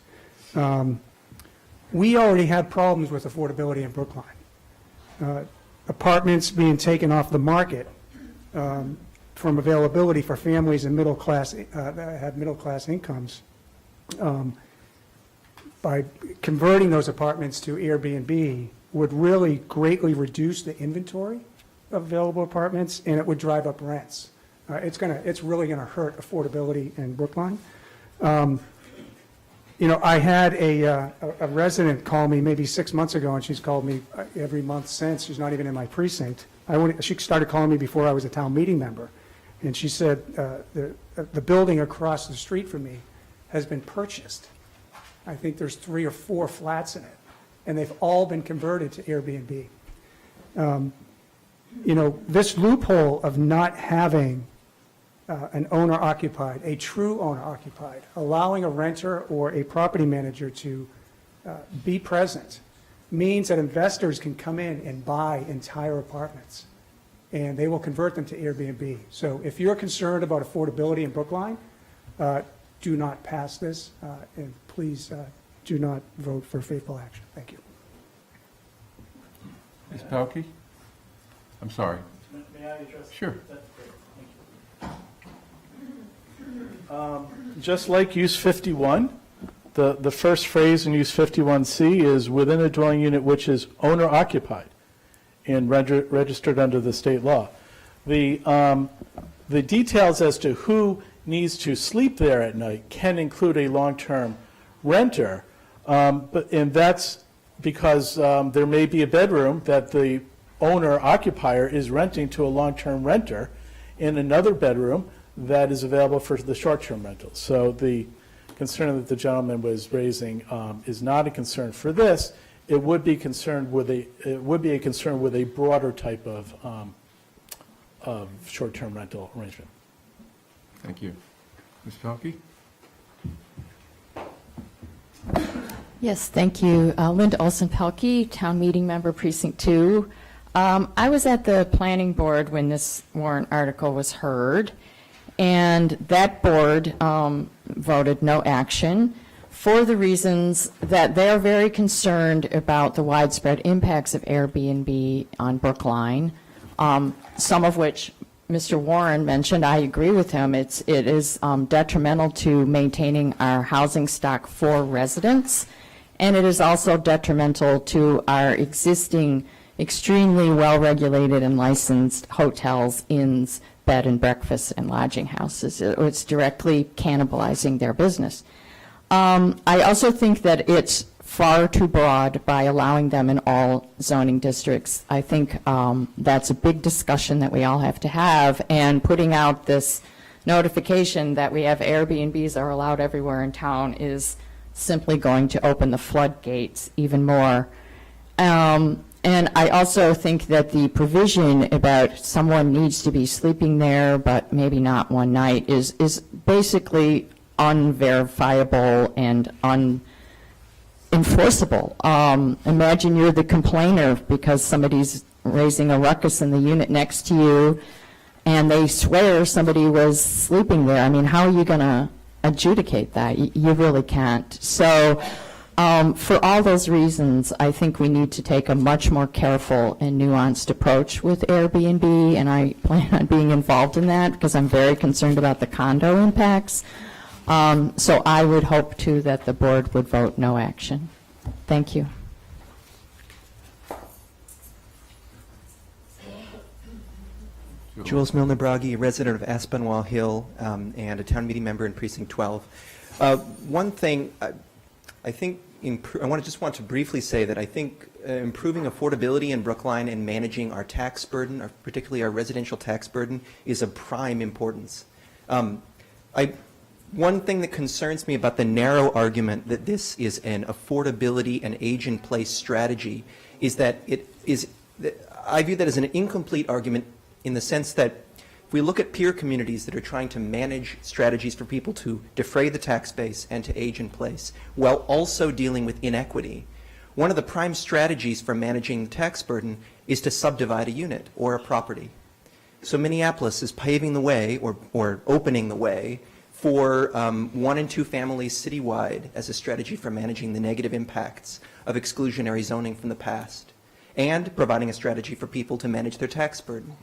We already have problems with affordability in Brookline. Apartments being taken off the market from availability for families in middle class that have middle class incomes. By converting those apartments to Airbnb would really greatly reduce the inventory of available apartments, and it would drive up rents. It's really gonna hurt affordability in Brookline. I had a resident call me maybe 6 months ago, and she's called me every month since. She's not even in my precinct. She started calling me before I was a town meeting member, and she said the building across the street from me has been purchased. I think there's 3 or 4 flats in it, and they've all been converted to Airbnb. This loophole of not having an owner-occupied, a true owner-occupied, allowing a renter or a property manager to be present means that investors can come in and buy entire apartments, and they will convert them to Airbnb. So if you're concerned about affordability in Brookline, do not pass this, and please do not vote for faithful action. Thank you. Ms. Pelkey? I'm sorry. May I address? Sure. That's great. Thank you. Just like use 51, the first phrase in use 51C is within a dwelling unit which is owner occupied and registered under the state law. The details as to who needs to sleep there at night can include a long-term renter, and that's because there may be a bedroom that the owner occupier is renting to a long-term renter in another bedroom that is available for the short-term rental. So the concern that the gentleman was raising is not a concern for this. It would be a concern with a broader type of short-term rental arrangement. Thank you. Ms. Pelkey? Yes, thank you. Linda Olson-Pelkey, Town Meeting Member, Precinct 2. I was at the Planning Board when this warrant article was heard, and that board voted no action for the reasons that they're very concerned about the widespread impacts of Airbnb on Brookline, some of which Mr. Warren mentioned. I agree with him. It is detrimental to maintaining our housing stock for residents, and it is also detrimental to our existing extremely well-regulated and licensed hotels, inns, bed and breakfast, and lodging houses. It's directly cannibalizing their business. I also think that it's far too broad by allowing them in all zoning districts. I think that's a big discussion that we all have to have, and putting out this notification that we have Airbnbs are allowed everywhere in town is simply going to open the floodgates even more. And I also think that the provision about someone needs to be sleeping there but maybe not one night is basically unverifiable and unenforceable. Imagine you're the complainer because somebody's raising a ruckus in the unit next to you and they swear somebody was sleeping there. I mean, how are you going to adjudicate that? You really can't. So for all those reasons, I think we need to take a much more careful and nuanced approach with Airbnb, and I plan on being involved in that because I'm very concerned about the condo impacts. So I would hope, too, that the board would vote no action. Thank you. Jules Milner-Bragi, resident of Aspinwall Hill and a town meeting member in Precinct 12. One thing I think I just want to briefly say that I think improving affordability in Brookline and managing our tax burden, particularly our residential tax burden, is of prime importance. One thing that concerns me about the narrow argument that this is an affordability and age-in-place strategy is that I view that as an incomplete argument in the sense that if we look at peer communities that are trying to manage strategies for people to defray the tax base and to age in place while also dealing with inequity, one of the prime strategies for managing the tax burden is to subdivide a unit or a property. So Minneapolis is paving the way or opening the way for 1 and 2 families citywide as a strategy for managing the negative impacts of exclusionary zoning from the past, and providing a strategy for people to manage their tax burden.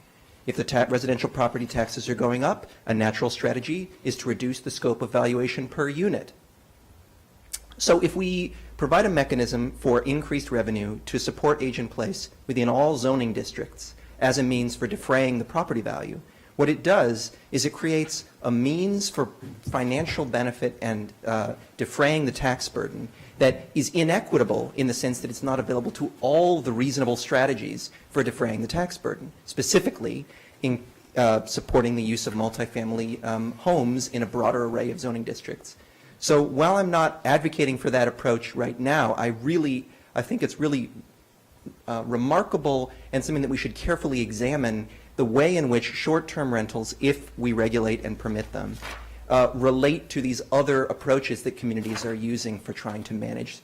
If the residential property taxes are going up, a natural strategy is to reduce the scope of valuation per unit. So if we provide a mechanism for increased revenue to support age in place within all zoning districts as a means for defraying the property value, what it does is it creates a means for financial benefit and defraying the tax burden that is inequitable in the sense that it's not available to all the reasonable strategies for defraying the tax burden, specifically in supporting the use of multifamily homes in a broader array of zoning districts. So while I'm not advocating for that approach right now, I think it's really remarkable and something that we should carefully examine the way in which short-term rentals, if we regulate and permit them, relate to these other approaches that communities are using for trying to manage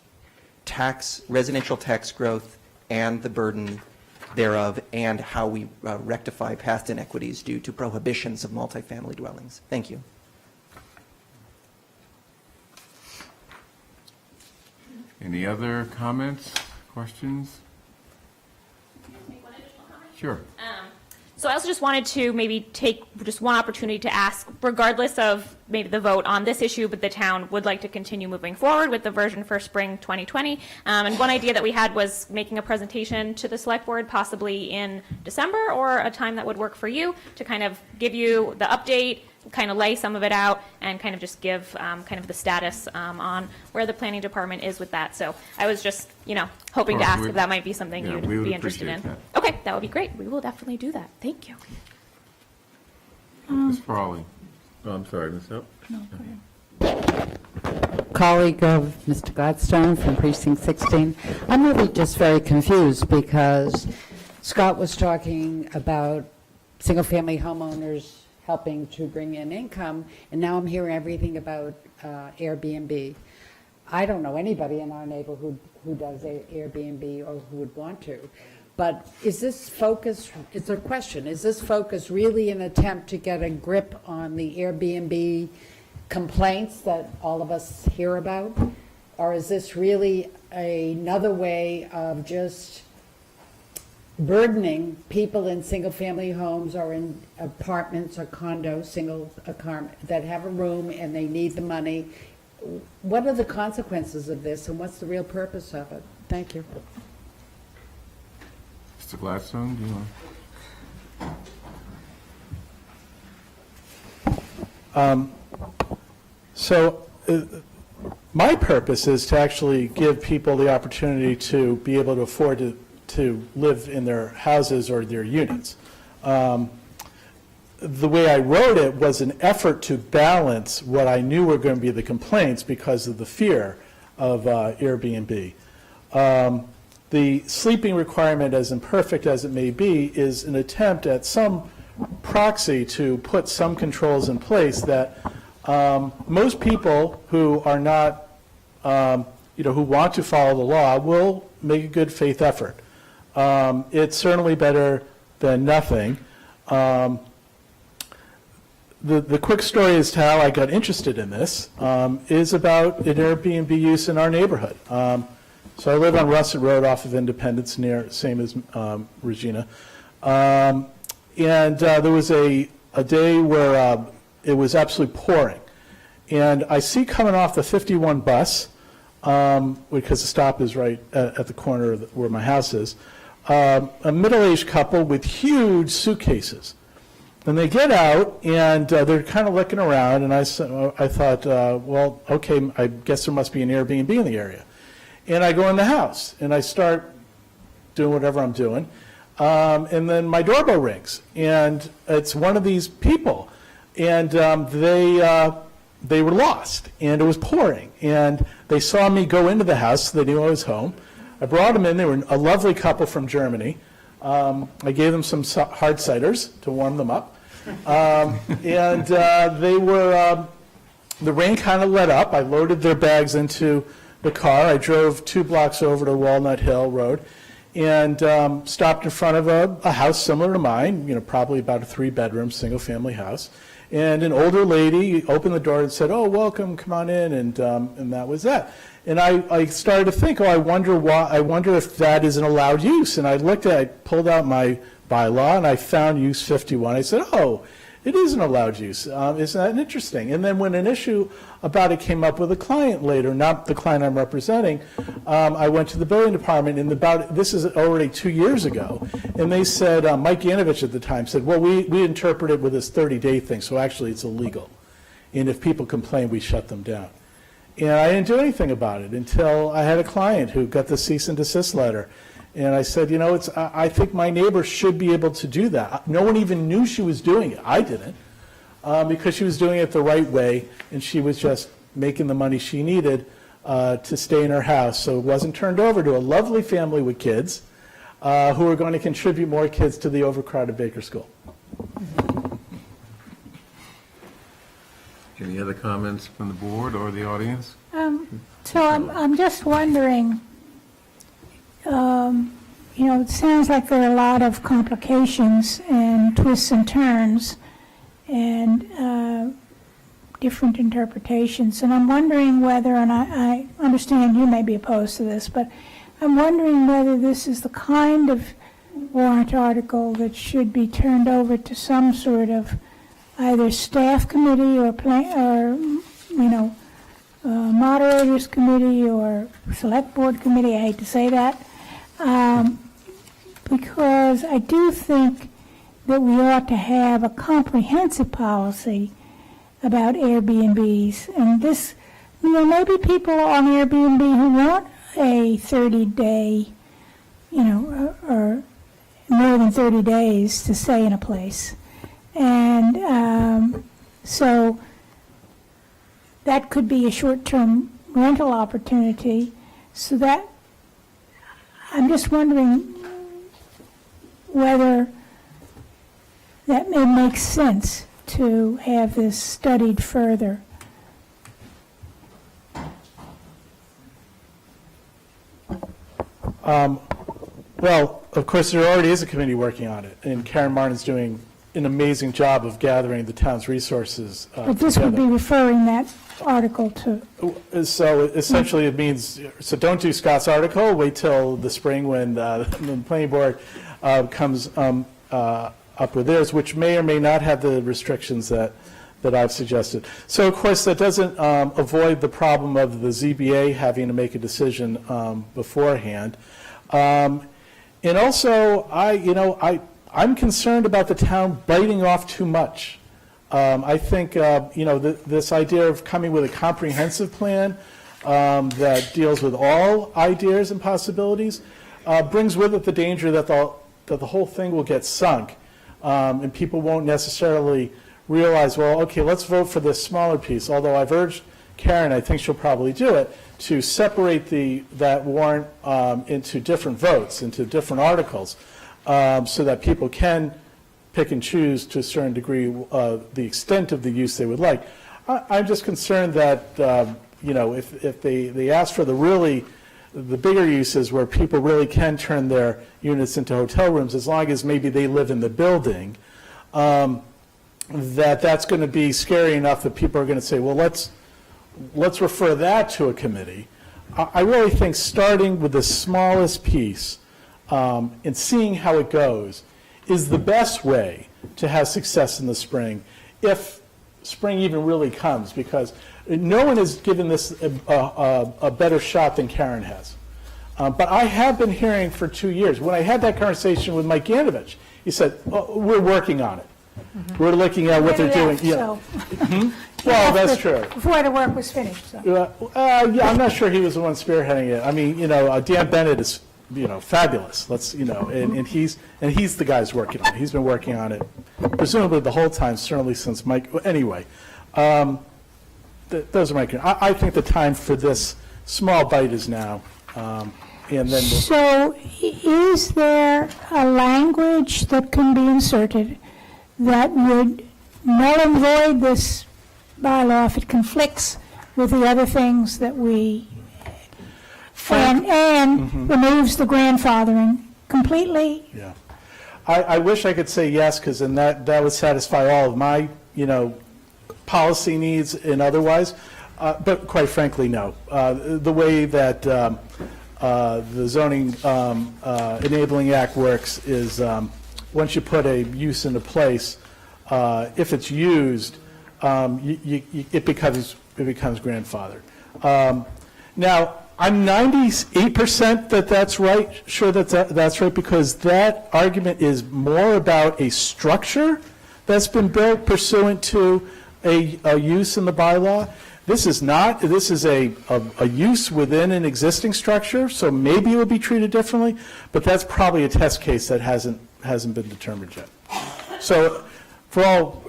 residential tax growth and the burden thereof, and how we rectify past inequities due to prohibitions of multifamily dwellings. Thank you. Any other comments, questions? Sure. So I also just wanted to maybe take just one opportunity to ask, regardless of maybe the vote on this issue, but the town would like to continue moving forward with the version for spring 2020. And one idea that we had was making a presentation to the select board, possibly in December, or a time that would work for you, to kind of give you the update, kind of lay some of it out, and kind of just give kind of the status on where the planning department is with that. So I was just, hoping to ask if that might be something you'd be interested in. That. Okay, that would be great. We will definitely do that. Thank you. Ms. Farley. Oh, I'm sorry, Ms. Hope. No, go ahead. Colleague of Mr. Gladstone from Precinct 16. I'm really just very confused because Scott was talking about single-family homeowners helping to bring in income, and now I'm hearing everything about Airbnb. I don't know anybody in our neighborhood who does Airbnb or who would want to. But is this focus, it's a question, is this focus really an attempt to get a grip on the Airbnb complaints that all of us hear about? Or is this really another way of just burdening people in single-family homes or in apartments or condos, single apartment, that have a room and they need the money? What are the consequences of this, and what's the real purpose of it? Thank you. Mr. Gladstone, do you want? My purpose is to actually give people the opportunity to be able to afford to live in their houses or their units. The way I wrote it was an effort to balance what I knew were going to be the complaints because of the fear of Airbnb. The sleeping requirement, as imperfect as it may be, is an attempt at some proxy to put some controls in place that most people who are not, who want to follow the law will make a good faith effort. It's certainly better than nothing. The quick story as to how I got interested in this is about an Airbnb use in our neighborhood. So I live on Russet Road off of Independence, same as Regina. And there was a day where it was absolutely pouring. And I see coming off the 51 bus, because the stop is right at the corner of where my house is, a middle-aged couple with huge suitcases. And they get out, and they're kind of looking around, and I thought, well, okay, I guess there must be an Airbnb in the area. And I go in the house, and I start doing whatever I'm doing, and then my doorbell rings, and it's one of these people, and they were lost, and it was pouring, and they saw me go into the house, so they knew I was home. I brought them in. They were a lovely couple from Germany. I gave them some hard ciders to warm them up. And they were, the rain kind of let up. I loaded their bags into the car. I drove 2 blocks over to Walnut Hill Road and stopped in front of a house similar to mine, probably about a 3-bedroom, single-family house. And an older lady opened the door and said, "Oh, welcome, come on in," and that was that. And I started to think, I wonder if that is an allowed use. And I pulled out my bylaw, and I found use 51. I said, oh, it is an allowed use. Isn't that interesting? And then when an issue about it came up with a client later, not the client I'm representing, I went to the building department, and this is already 2 years ago, and they said, Mike Yanovich at the time said, well, we interpret it with this 30-day thing, so actually it's illegal. And if people complain, we shut them down. And I didn't do anything about it until I had a client who got the cease and desist letter. And I said, I think my neighbor should be able to do that. No one even knew she was doing it. I didn't, because she was doing it the right way, and she was just making the money she needed to stay in her house. So it wasn't turned over to a lovely family with kids who are going to contribute more kids to the overcrowded Baker School. Any other comments from the board or the audience? So I'm just wondering, it sounds like there are a lot of complications and twists and turns and different interpretations. And I'm wondering whether, and I understand you may be opposed to this, but I'm wondering whether this is the kind of warrant article that should be turned over to some sort of either staff committee or moderators committee or select board committee. I hate to say that, because I do think that we ought to have a comprehensive policy about Airbnbs. And this, maybe people on Airbnb who want a 30-day, or more than 30 days to stay in a place. And so that could be a short-term rental opportunity. So that, I'm just wondering whether that may make sense to have this studied further. Well, of course, there already is a committee working on it, and Karen Martin's doing an amazing job of gathering the town's resources But this would be referring that article to. So essentially, it means, so don't do Scott's article, wait till the spring when the planning board comes up with theirs, which may or may not have the restrictions that I've suggested. So of course, that doesn't avoid the problem of the ZBA having to make a decision beforehand. And also, I'm concerned about the town biting off too much. I think, this idea of coming with a comprehensive plan that deals with all ideas and possibilities brings with it the danger that the whole thing will get sunk, and people won't necessarily realize, well, okay, let's vote for this smaller piece, although I've urged Karen, I think she'll probably do it, to separate that warrant into different votes, into different articles, so that people can pick and choose to a certain degree the extent of the use they would like. I'm just concerned that, if they ask for the bigger uses where people really can turn their units into hotel rooms, as long as maybe they live in the building, that's going to be scary enough that people are going to say, well, let's refer that to a committee. I really think starting with the smallest piece and seeing how it goes is the best way to have success in the spring, if spring even really comes, because no one has given this a better shot than Karen has. But I have been hearing for 2 years. When I had that conversation with Mike Ganovich, he said, we're working on it. We're looking at what they're doing. So. Well, that's true. Before the work was finished, so. Yeah, I'm not sure he was the one spearheading it. I mean, Dan Bennett is, fabulous. And he's the guy who's working on it. He's been working on it presumably the whole time, certainly since Mike. Anyway, those are my. I think the time for this small bite is now. And then so, is there a language that can be inserted that would null and void this bylaw if it conflicts with the other things that we, and removes the grandfathering completely? Yeah. I wish I could say yes, because then that would satisfy all of my, policy needs and otherwise. But quite frankly, no. The way that the Zoning Enabling Act works is once you put a use into place, if it's used, it becomes grandfathered. Now, I'm 98% that's right, sure that's right, because that argument is more about a structure that's been built pursuant to a use in the bylaw. This is not. This is a use within an existing structure, so maybe it will be treated differently, but that's probably a test case that hasn't been determined yet. So for all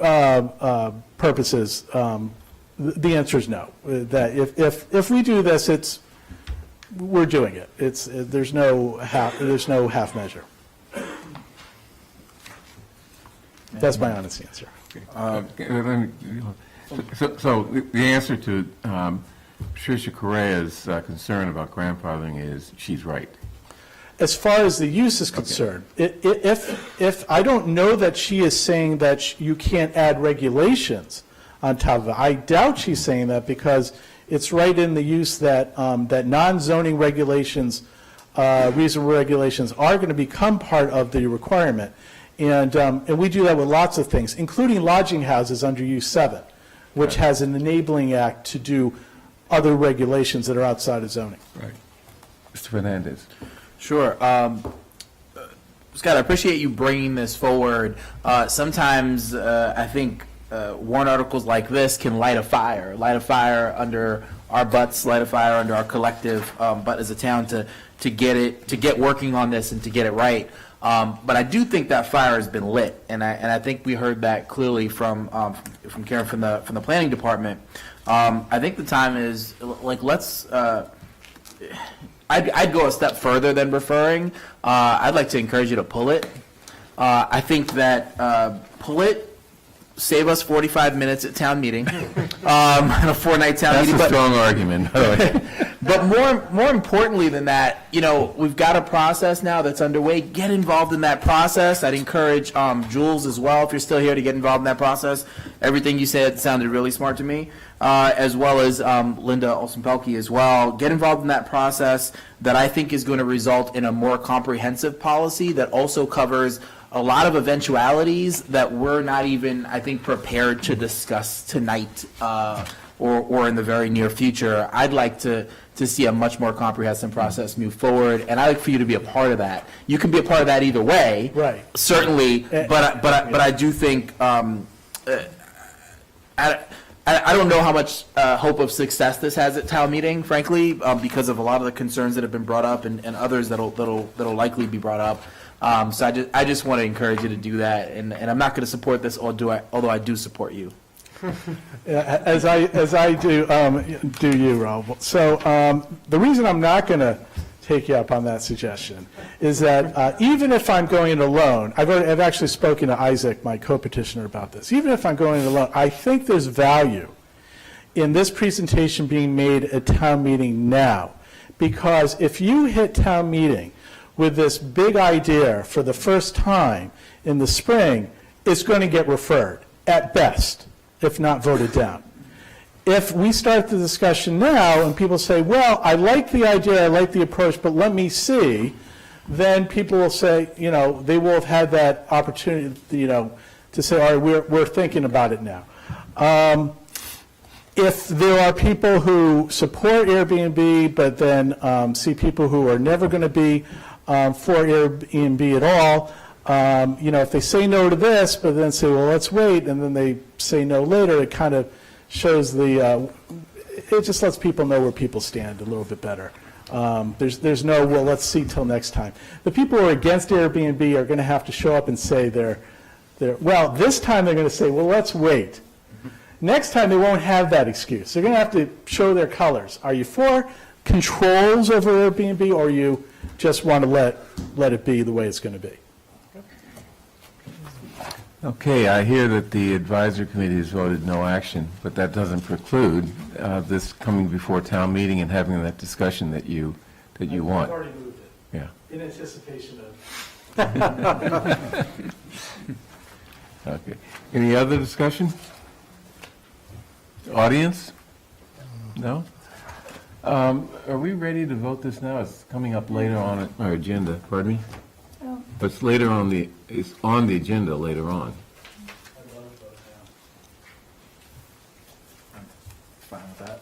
purposes, the answer is no. That if we do this, we're doing it. There's no half measure. That's my honest answer. So the answer to Patricia Correa's concern about grandfathering is she's right. As far as the use is concerned, if, I don't know that she is saying that you can't add regulations on top of it. I doubt she's saying that because it's right in the use that, that non-zoning regulations, reasonable regulations are going to become part of the requirement. And we do that with lots of things, including lodging houses under U7, which has an enabling act to do other regulations that are outside of zoning. Right. Mr. Fernandez. Sure. Scott, I appreciate you bringing this forward. Sometimes I think warrant articles like this can light a fire under our butts, light a fire under our collective butt as a town to get working on this and to get it right. But I do think that fire has been lit, and I think we heard that clearly from Karen from the planning department. I think the time is like let's. I'd go a step further than referring. I'd like to encourage you to pull it. I think that pull it. Save us 45 minutes at town meeting, and a 4-night town meeting. That's a strong argument, by the way. But more importantly than that, we've got a process now that's underway. Get involved in that process. I'd encourage Jules as well, if you're still here, to get involved in that process. Everything you said sounded really smart to me, as well as Linda Olsen-Pelkey as well. Get involved in that process that I think is going to result in a more comprehensive policy that also covers a lot of eventualities that we're not even, I think, prepared to discuss tonight or in the very near future. I'd like to see a much more comprehensive process move forward, and I'd like for you to be a part of that. You can be a part of that either way, right? Certainly, but I do think I don't know how much hope of success this has at town meeting, frankly, because of a lot of the concerns that have been brought up and others that'll likely be brought up. So I just want to encourage you to do that, and I'm not going to support this, although I do support you. As I do you, Rob. So the reason I'm not going to take you up on that suggestion is that even if I'm going it alone, I've actually spoken to Isaac, my co-petitioner, about this. Even if I'm going it alone, I think there's value in this presentation being made at town meeting now, because if you hit town meeting with this big idea for the first time in the spring, it's going to get referred at best, if not voted down. If we start the discussion now and people say, well, I like the idea, I like the approach, but let me see, then people will say, they will have had that opportunity, to say, all right, we're thinking about it now. If there are people who support Airbnb, but then see people who are never going to be for Airbnb at all, if they say no to this, but then say, well, let's wait, and then they say no later, it kind of shows it just lets people know where people stand a little bit better. There's no, well, let's see till next time. The people who are against Airbnb are going to have to show up and say well, this time they're going to say, well, let's wait. Next time they won't have that excuse. They're going to have to show their colors. Are you for controls over Airbnb, or you just want to let it be the way it's going to be? Okay, I hear that the advisory committee has voted no action, but that doesn't preclude this coming before town meeting and having that discussion that you want. I've already moved it. Yeah. In anticipation of. Okay. Any other discussion? Audience? No? Are we ready to vote this now? It's coming up later on our agenda. Pardon me? Oh. But it's it's on the agenda later on. Fine with that.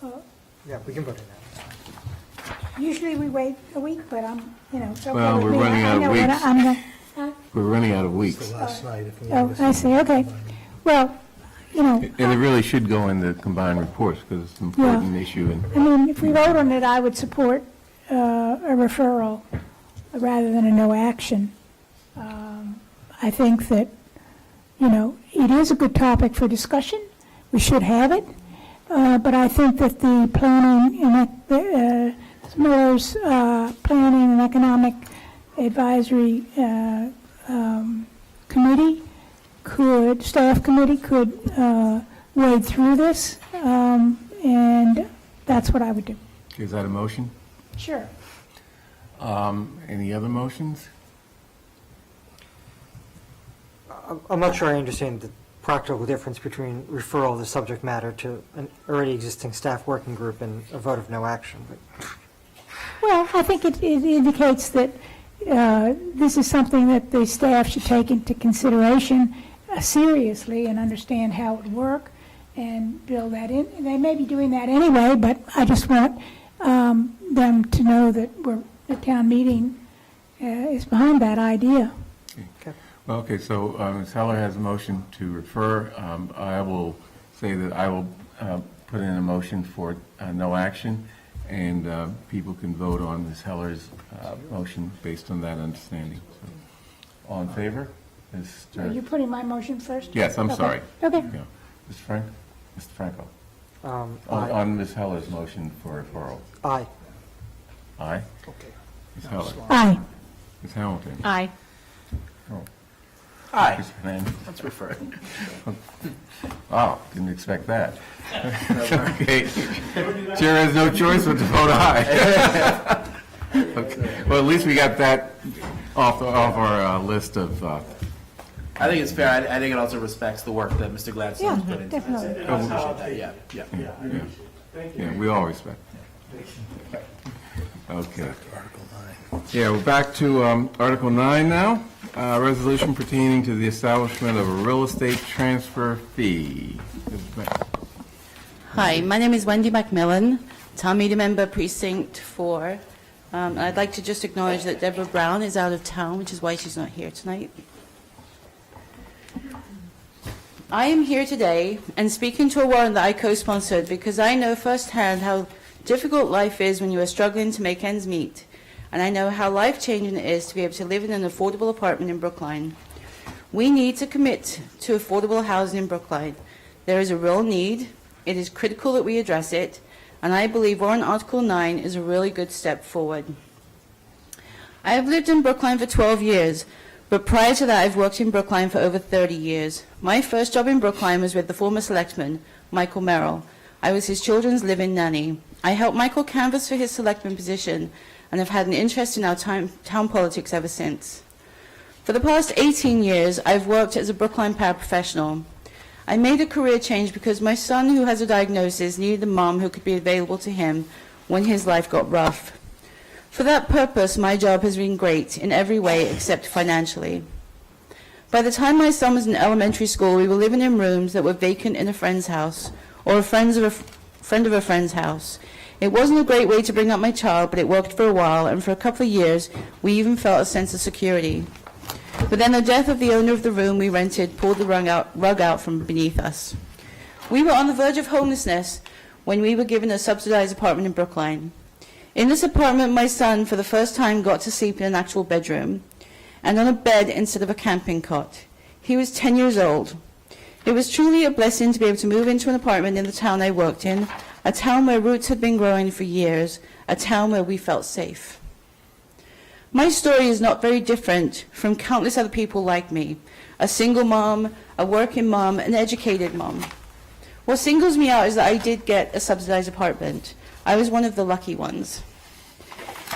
Yeah, we can vote it now. Usually we wait a week, but it's okay Well, with we're me. running out of I know what weeks. I'm gonna- We're running out of weeks. Last night, if we Oh, want I see, okay. Well, And it really should go in the combined reports because it's an important issue. And if we vote on it, I would support a referral rather than a no action. I think that, it is a good topic for discussion. We should have it. But I think that the planning and Miller's Planning and Economic Advisory Committee staff committee could wade through this, and that's what I would do. is that a motion? Sure. Any other motions? I'm not sure I understand the practical difference between referral of the subject matter to an already existing staff working group and a vote of no action, but. Well, I think it indicates that this is something that the staff should take into consideration seriously and understand how it would work and build that in. They may be doing that anyway, but I just want them to know that the town meeting is behind that idea. Well, okay, so Ms. Heller has a motion to refer. I will say that I will put in a motion for no action, and people can vote on Ms. Heller's motion based on that understanding. So, all in favor? Are you putting my motion first? Yes, I'm sorry. Okay. Yeah. Mr. Franco? Aye. On Ms. Heller's motion for referral. Aye. Aye? Ms. Heller? Aye. Ms. Hamilton? Aye. Oh. Aye. Ms. Fernandez? Let's refer it. Wow, didn't expect that. Okay. Chair has no choice but to vote aye. Okay. Well, at least we got that off our list of, I think it's fair. I think it also respects the work that Mr. Gladstone has put into this. Definitely. I appreciate that. Yeah. we all respect. Okay. Yeah, we're back to Article 9 now. Resolution pertaining to the establishment of a real estate transfer fee. Hi, my name is Wendy Macmillan, town meeting member, Precinct 4. I'd like to just acknowledge that Deborah Brown is out of town, which is why she's not here tonight. I am here today and speaking to a warrant that I co-sponsored because I know firsthand how difficult life is when you are struggling to make ends meet. And I know how life-changing it is to be able to live in an affordable apartment in Brookline. We need to commit to affordable housing in Brookline. There is a real need. It is critical that we address it. And I believe warrant Article 9 is a really good step forward. I have lived in Brookline for 12 years, but prior to that I've worked in Brookline for over 30 years. My first job in Brookline was with the former selectman, Michael Merrill. I was his children's live-in nanny. I helped Michael canvass for his selectman position and have had an interest in our town politics ever since. For the past 18 years, I've worked as a Brookline paraprofessional. I made a career change because my son, who has a diagnosis, needed a mom who could be available to him when his life got rough. For that purpose, my job has been great in every way except financially. By the time my son was in elementary school, we were living in rooms that were vacant in a friend's house or a friend of a friend's house. It wasn't a great way to bring up my child, but it worked for a while, and for a couple of years, we even felt a sense of security. But then the death of the owner of the room we rented pulled the rug out from beneath us. We were on the verge of homelessness when we were given a subsidized apartment in Brookline. In this apartment, my son, for the first time, got to sleep in an actual bedroom, and on a bed instead of a camping cot. He was 10 years old. It was truly a blessing to be able to move into an apartment in the town I worked in, a town where roots had been growing for years, a town where we felt safe. My story is not very different from countless other people like me, a single mom, a working mom, an educated mom. What singles me out is that I did get a subsidized apartment. I was one of the lucky ones.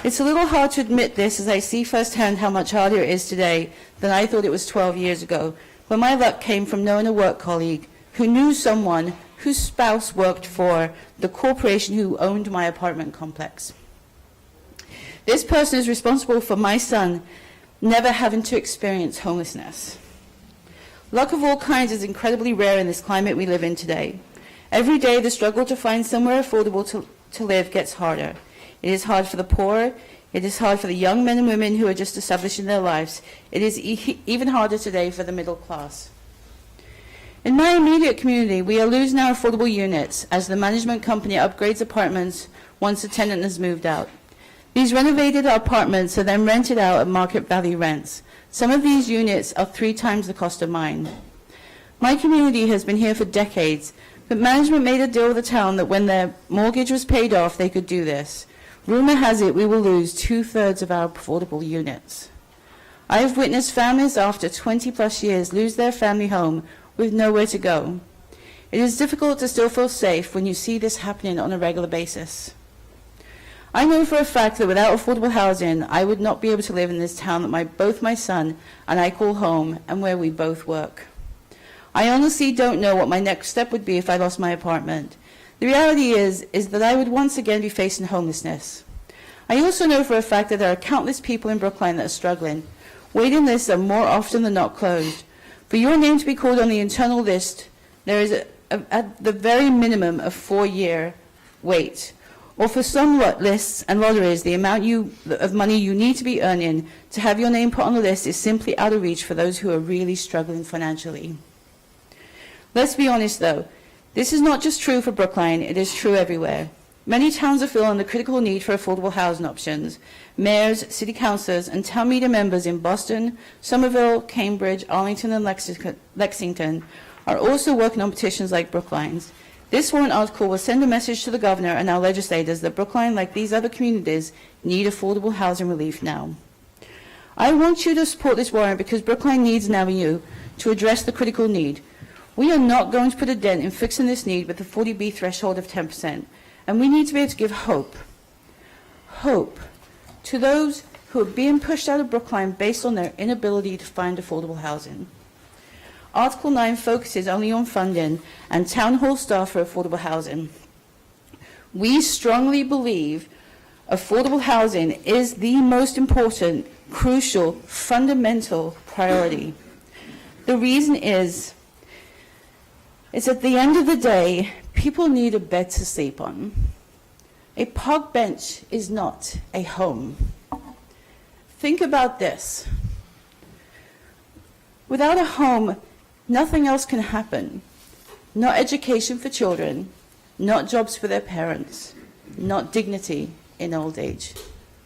It's a little hard to admit this as I see firsthand how much harder it is today than I thought it was 12 years ago, when my luck came from knowing a work colleague who knew someone whose spouse worked for the corporation who owned my apartment complex. This person is responsible for my son never having to experience homelessness. Luck of all kinds is incredibly rare in this climate we live in today. Every day, the struggle to find somewhere affordable to live gets harder. It is hard for the poor. It is hard for the young men and women who are just establishing their lives. It is even harder today for the middle class. In my immediate community, we are losing our affordable units as the management company upgrades apartments once the tenant has moved out. These renovated apartments are then rented out at market value rents. Some of these units are 3 times the cost of mine. My community has been here for decades, but management made a deal with the town that when their mortgage was paid off, they could do this. Rumor has it we will lose 2/3 of our affordable units. I have witnessed families after 20+ years lose their family home with nowhere to go. It is difficult to still feel safe when you see this happening on a regular basis. I know for a fact that without affordable housing, I would not be able to live in this town that both my son and I call home and where we both work. I honestly don't know what my next step would be if I lost my apartment. The reality is that I would once again be facing homelessness. I also know for a fact that there are countless people in Brookline that are struggling. Waiting lists are more often than not closed. For your name to be called on the internal list, there is at the very minimum a 4-year wait. Or for some lists and lotteries, the amount of money you need to be earning to have your name put on the list is simply out of reach for those who are really struggling financially. Let's be honest though, this is not just true for Brookline, it is true everywhere. Many towns are feeling the critical need for affordable housing options. Mayors, city councilors, and town meeting members in Boston, Somerville, Cambridge, Arlington, and Lexington are also working on petitions like Brookline's. This warrant article will send a message to the governor and our legislators that Brookline, like these other communities, need affordable housing relief now. I want you to support this warrant because Brookline needs an avenue to address the critical need. We are not going to put a dent in fixing this need with the 40B threshold of 10%. And we need to be able to give hope to those who are being pushed out of Brookline based on their inability to find affordable housing. Article 9 focuses only on funding and town hall staff for affordable housing. We strongly believe affordable housing is the most important, crucial, fundamental priority. The reason is at the end of the day, people need a bed to sleep on. A park bench is not a home. Think about this. Without a home, nothing else can happen. Not education for children, not jobs for their parents, not dignity in old age.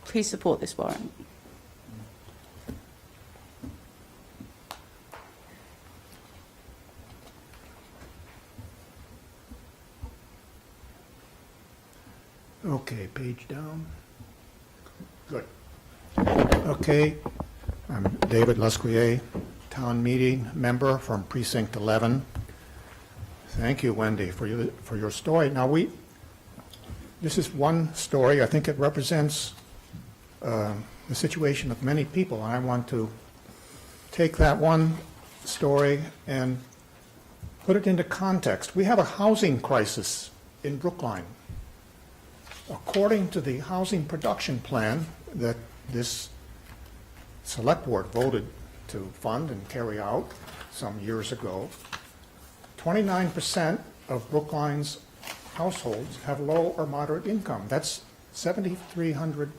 Please support this warrant. Okay, page down. Good. Okay, I'm David Lesquier, town meeting member from Precinct 11. Thank you, Wendy, for your story. Now, this is one story. I think it represents the situation of many people, and I want to take that one story and put it into context. We have a housing crisis in Brookline. According to the housing production plan that this select board voted to fund and carry out some years ago, 29% of Brookline's households have low or moderate income. That's 7,300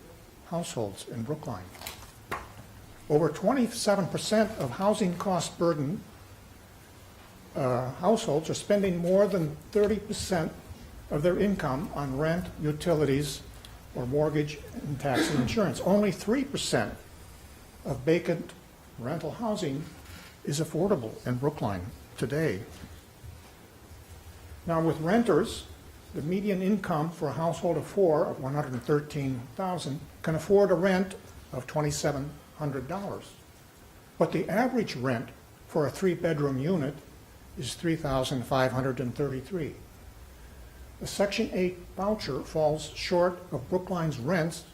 households in Brookline. Over 27% of housing cost burden households are spending more than 30% of their income on rent, utilities, or mortgage and tax and insurance. Only 3% of vacant rental housing is affordable in Brookline today. Now, with renters, the median income for a household of 4 of $113,000 can afford a rent of $2,700. But the average rent for a 3-bedroom unit is $3,533. The Section 8 voucher falls short of Brookline's rents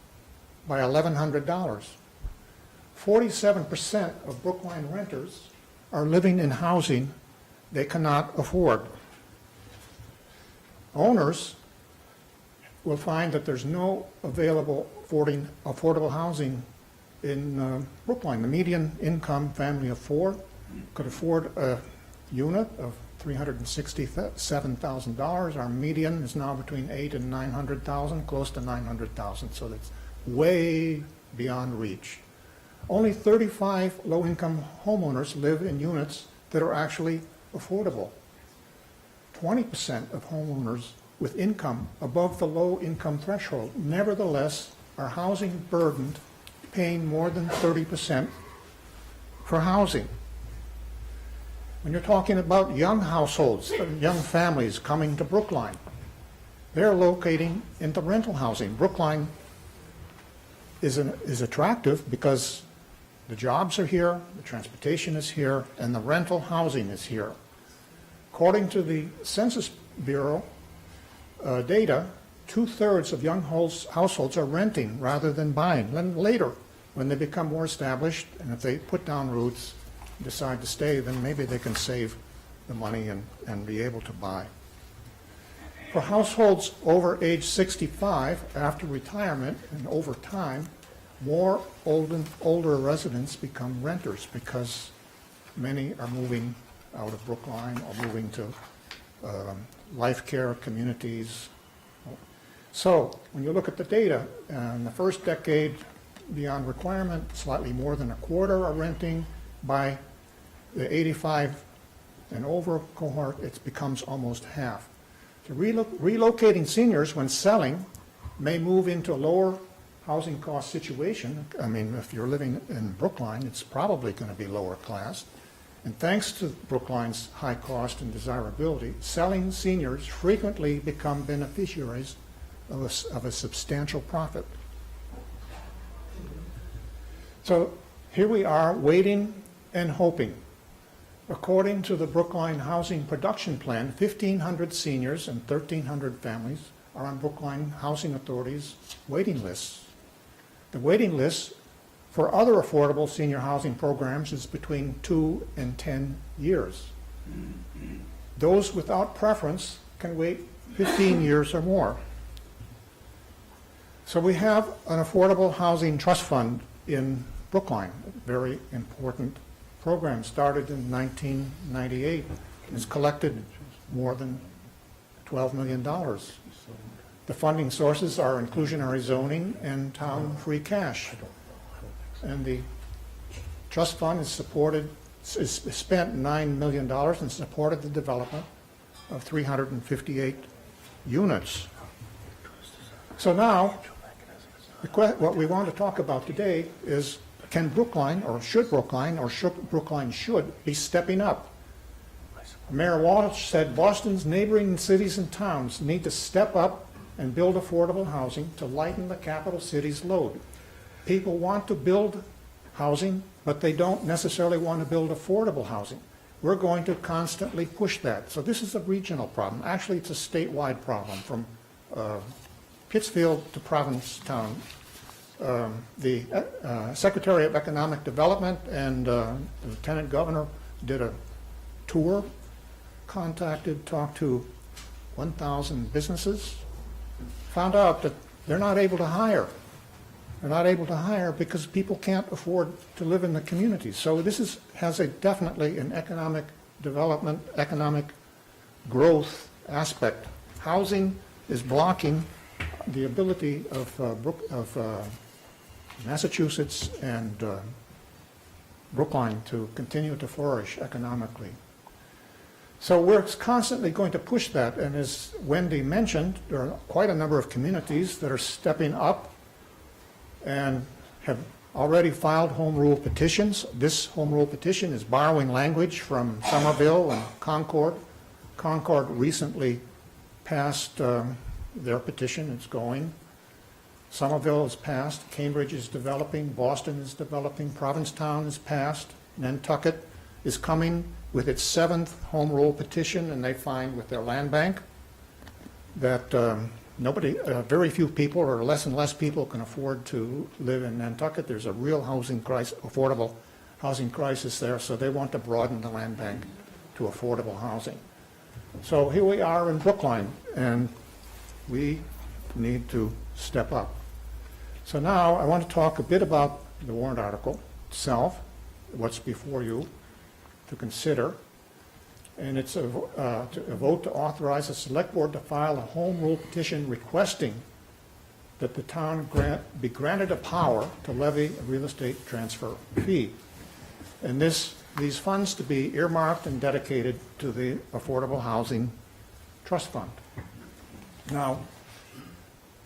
by $1,100. 47% of Brookline renters are living in housing they cannot afford. Owners will find that there's no available affordable housing in Brookline. The median income family of 4 could afford a unit of $367,000. Our median is now between $800,000 and $900,000, close to $900,000, so that's way beyond reach. Only 35 low-income homeowners live in units that are actually affordable. 20% of homeowners with income above the low-income threshold, nevertheless, are housing burdened, paying more than 30% for housing. When you're talking about young households, young families coming to Brookline, they're locating into rental housing. Brookline is attractive because the jobs are here, the transportation is here, and the rental housing is here. According to the Census Bureau data, 2/3 of young households are renting rather than buying. Then later, when they become more established, and if they put down roots, decide to stay, then maybe they can save the money and be able to buy. For households over age 65, after retirement and over time, more older residents become renters because many are moving out of Brookline or moving to life care communities. So when you look at the data, in the first decade beyond requirement, slightly more than a quarter are renting. By the 85 and over cohort, it becomes almost half. So relocating seniors when selling may move into a lower housing cost situation. I mean, if you're living in Brookline, it's probably going to be lower class. And thanks to Brookline's high cost and desirability, selling seniors frequently become beneficiaries of a substantial profit. So here we are waiting and hoping. According to the Brookline Housing Production Plan, 1,500 seniors and 1,300 families are on Brookline Housing Authority's waiting lists. The waiting list for other affordable senior housing programs is between 2 and 10 years. Those without preference can wait 15 years or more. So we have an affordable housing trust fund in Brookline, a very important program, started in 1998. It's collected more than $12 million. The funding sources are inclusionary zoning and town free cash. And the trust fund is spent $9 million and supported the development of 358 units. So now, what we want to talk about today is, can Brookline, or should Brookline, should be stepping up? Mayor Walsh said Boston's neighboring cities and towns need to step up and build affordable housing to lighten the capital city's load. People want to build housing, but they don't necessarily want to build affordable housing. We're going to constantly push that. So this is a regional problem. Actually, it's a statewide problem from Pittsfield to Provincetown. The Secretary of Economic Development and the Lieutenant Governor did a tour, talked to 1,000 businesses, found out that they're not able to hire. They're not able to hire because people can't afford to live in the community. So this has definitely an economic development, economic growth aspect. Housing is blocking the ability of Massachusetts and Brookline to continue to flourish economically. So we're constantly going to push that, and as Wendy mentioned, there are quite a number of communities that are stepping up and have already filed home rule petitions. This home rule petition is borrowing language from Somerville and Concord. Concord recently passed their petition. It's going. Somerville is passed. Cambridge is developing. Boston is developing. Provincetown is passed. Nantucket is coming with its 7th home rule petition, and they find with their land bank that very few people, or less and less people, can afford to live in Nantucket. There's a real affordable housing crisis there, so they want to broaden the land bank to affordable housing. So here we are in Brookline, and we need to step up. So now I want to talk a bit about the warrant article itself, what's before you to consider. And it's a vote to authorize the select board to file a home rule petition requesting that the town be granted a power to levy a real estate transfer fee. And these funds to be earmarked and dedicated to the Affordable Housing Trust Fund. Now,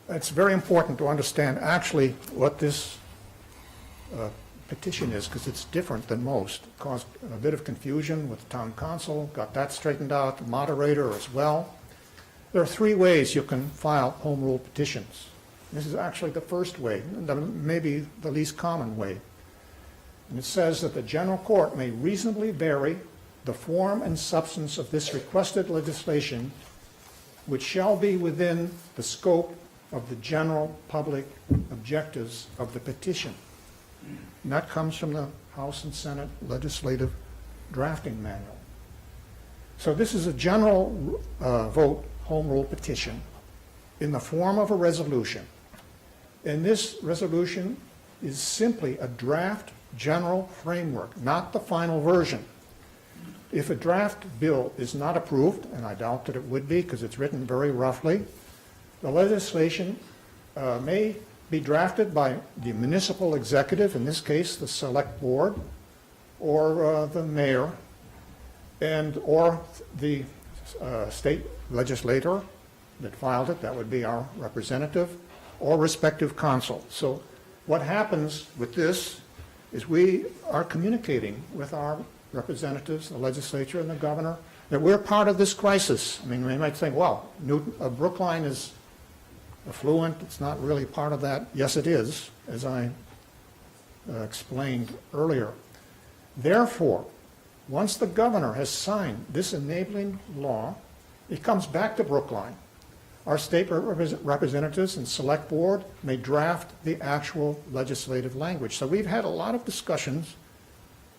it's very important to understand actually what this petition is, because it's different than most. It caused a bit of confusion with the town council, got that straightened out, the moderator as well. There are 3 ways you can file home rule petitions. This is actually the first way, maybe the least common way. And it says that the general court may reasonably vary the form and substance of this requested legislation which shall be within the scope of the general public objectives of the petition. And that comes from the House and Senate Legislative Drafting Manual. So this is a general vote home rule petition in the form of a resolution. And this resolution is simply a draft general framework, not the final version. If a draft bill is not approved, and I doubt that it would be because it's written very roughly, the legislation may be drafted by the municipal executive, in this case the select board, or the mayor, or the state legislator that filed it, that would be our representative, or respective council. So what happens with this is we are communicating with our representatives, the legislature and the governor, that we're part of this crisis. I mean, we might think, well, Brookline is affluent, it's not really part of that. Yes, it is, as I explained earlier. Therefore, once the governor has signed this enabling law, it comes back to Brookline. Our state representatives and select board may draft the actual legislative language. So we've had a lot of discussions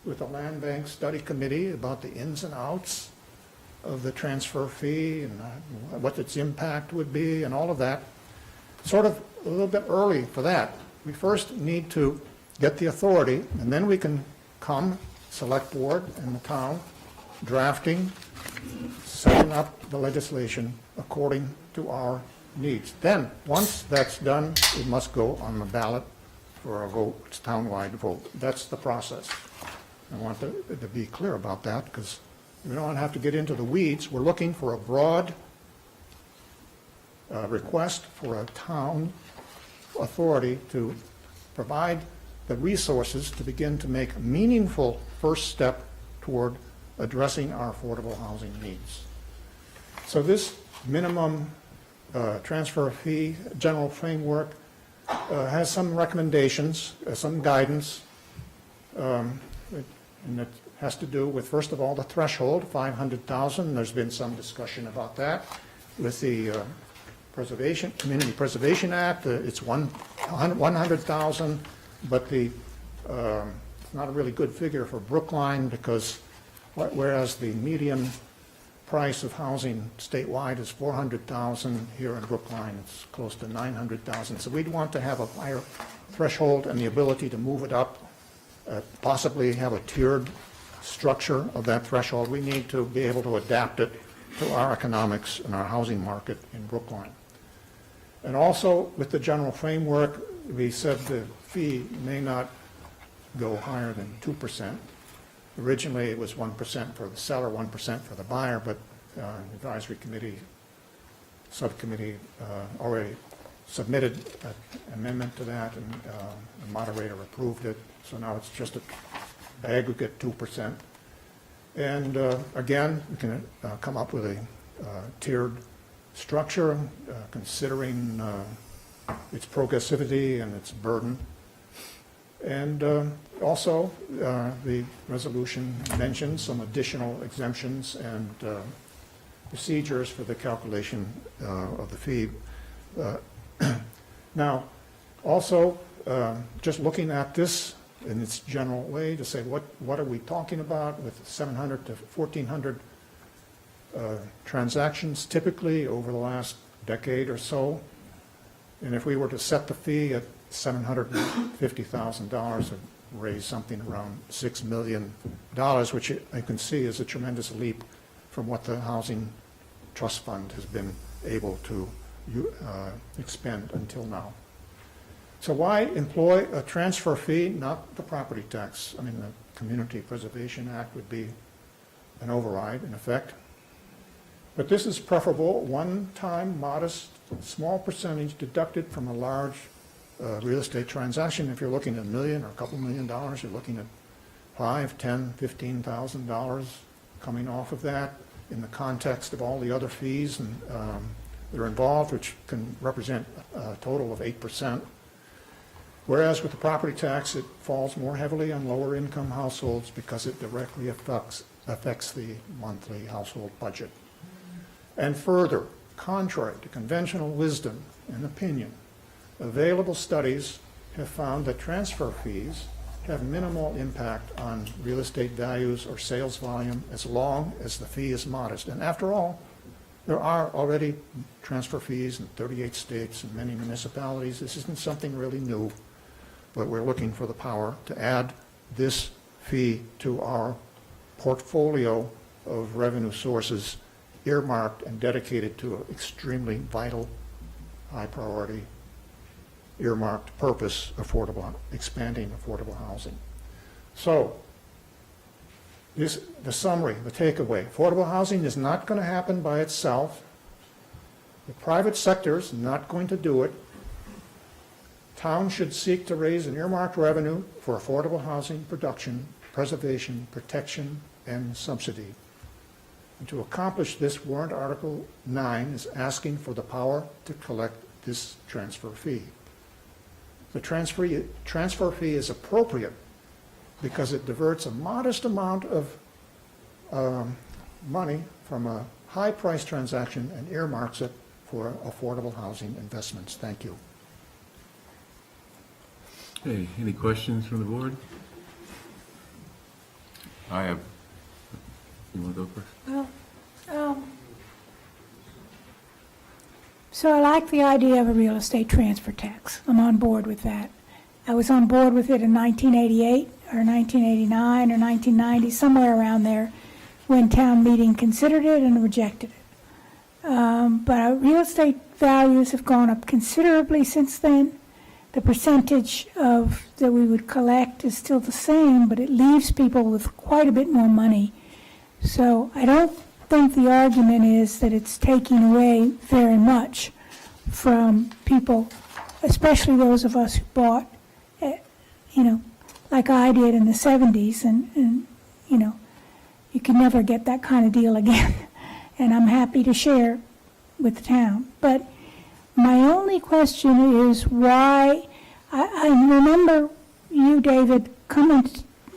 with the Land Bank Study Committee about the ins and outs of the transfer fee and what its impact would be and all of that. Sort of a little bit early for that. We first need to get the authority, and then we can come, select board and the town, drafting, setting up the legislation according to our needs. Then, once that's done, it must go on the ballot for a vote, it's a townwide vote. That's the process. I want to be clear about that because we don't have to get into the weeds. We're looking for a broad request for a town authority to provide the resources to begin to make a meaningful first step toward addressing our affordable housing needs. So this minimum transfer fee general framework has some recommendations, some guidance, and it has to do with, first of all, the threshold, $500,000. There's been some discussion about that. With the Community Preservation Act, it's $100,000, but it's not a really good figure for Brookline because whereas the median price of housing statewide is $400,000, here in Brookline it's close to $900,000. So we'd want to have a higher threshold and the ability to move it up, possibly have a tiered structure of that threshold. We need to be able to adapt it to our economics and our housing market in Brookline. And also with the general framework, we said the fee may not go higher than 2%. Originally, it was 1% for the seller, 1% for the buyer, but the advisory committee, subcommittee already submitted an amendment to that, and the moderator approved it. So now it's just an aggregate 2%. And again, we can come up with a tiered structure, considering its progressivity and its burden. And also, the resolution mentions some additional exemptions and procedures for the calculation of the fee. Now, also, just looking at this in its general way to say what are we talking about with 700 to 1,400 transactions typically over the last decade or so. And if we were to set the fee at $750,000, it would raise something around $6 million, which I can see is a tremendous leap from what the Housing Trust Fund has been able to expend until now. So why employ a transfer fee, not the property tax? I mean, the Community Preservation Act would be an override, in effect. But this is preferable, one-time, modest, small percentage deducted from a large real estate transaction. If you're looking at $1 million or a couple $1 million, you're looking at $5,000, $10,000, $15,000 coming off of that in the context of all the other fees and, that are involved, which can represent a total of 8%. Whereas with the property tax, it falls more heavily on lower income households because it directly affects the monthly household budget. And further, Contrary to conventional wisdom and opinion, available studies have found that transfer fees have minimal impact on real estate values or sales volume as long as the fee is modest. And after all, there are already transfer fees in 38 states and many municipalities. This isn't something really new, but we're looking for the power to add this fee to our portfolio of revenue sources earmarked and dedicated to an extremely vital, high priority, earmarked purpose, expanding affordable housing. So, the summary, the takeaway, affordable housing is not going to happen by itself. The private sector is not going to do it. Towns should seek to raise an earmarked revenue for affordable housing production, preservation, protection, and subsidy. And to accomplish this, warrant Article 9 is asking for the power to collect this transfer fee. The transfer fee is appropriate because it diverts a modest amount of money from a high-price transaction and earmarks it for affordable housing investments. Thank you. Okay, any questions from the board? I have, you want to go first? Well, so I like the idea of a real estate transfer tax. I'm on board with that. I was on board with it in 1988 or 1989 or 1990, somewhere around there, when town meeting considered it and rejected it. But our real estate values have gone up considerably since then. The percentage of that we would collect is still the same, but it leaves people with quite a bit more money. So I don't think the argument is that it's taking away very much from people, especially those of us who bought, like I did in the 70s, and you can never get that kind of deal again. And I'm happy to share with the town. But my only question is why, I remember you, David, coming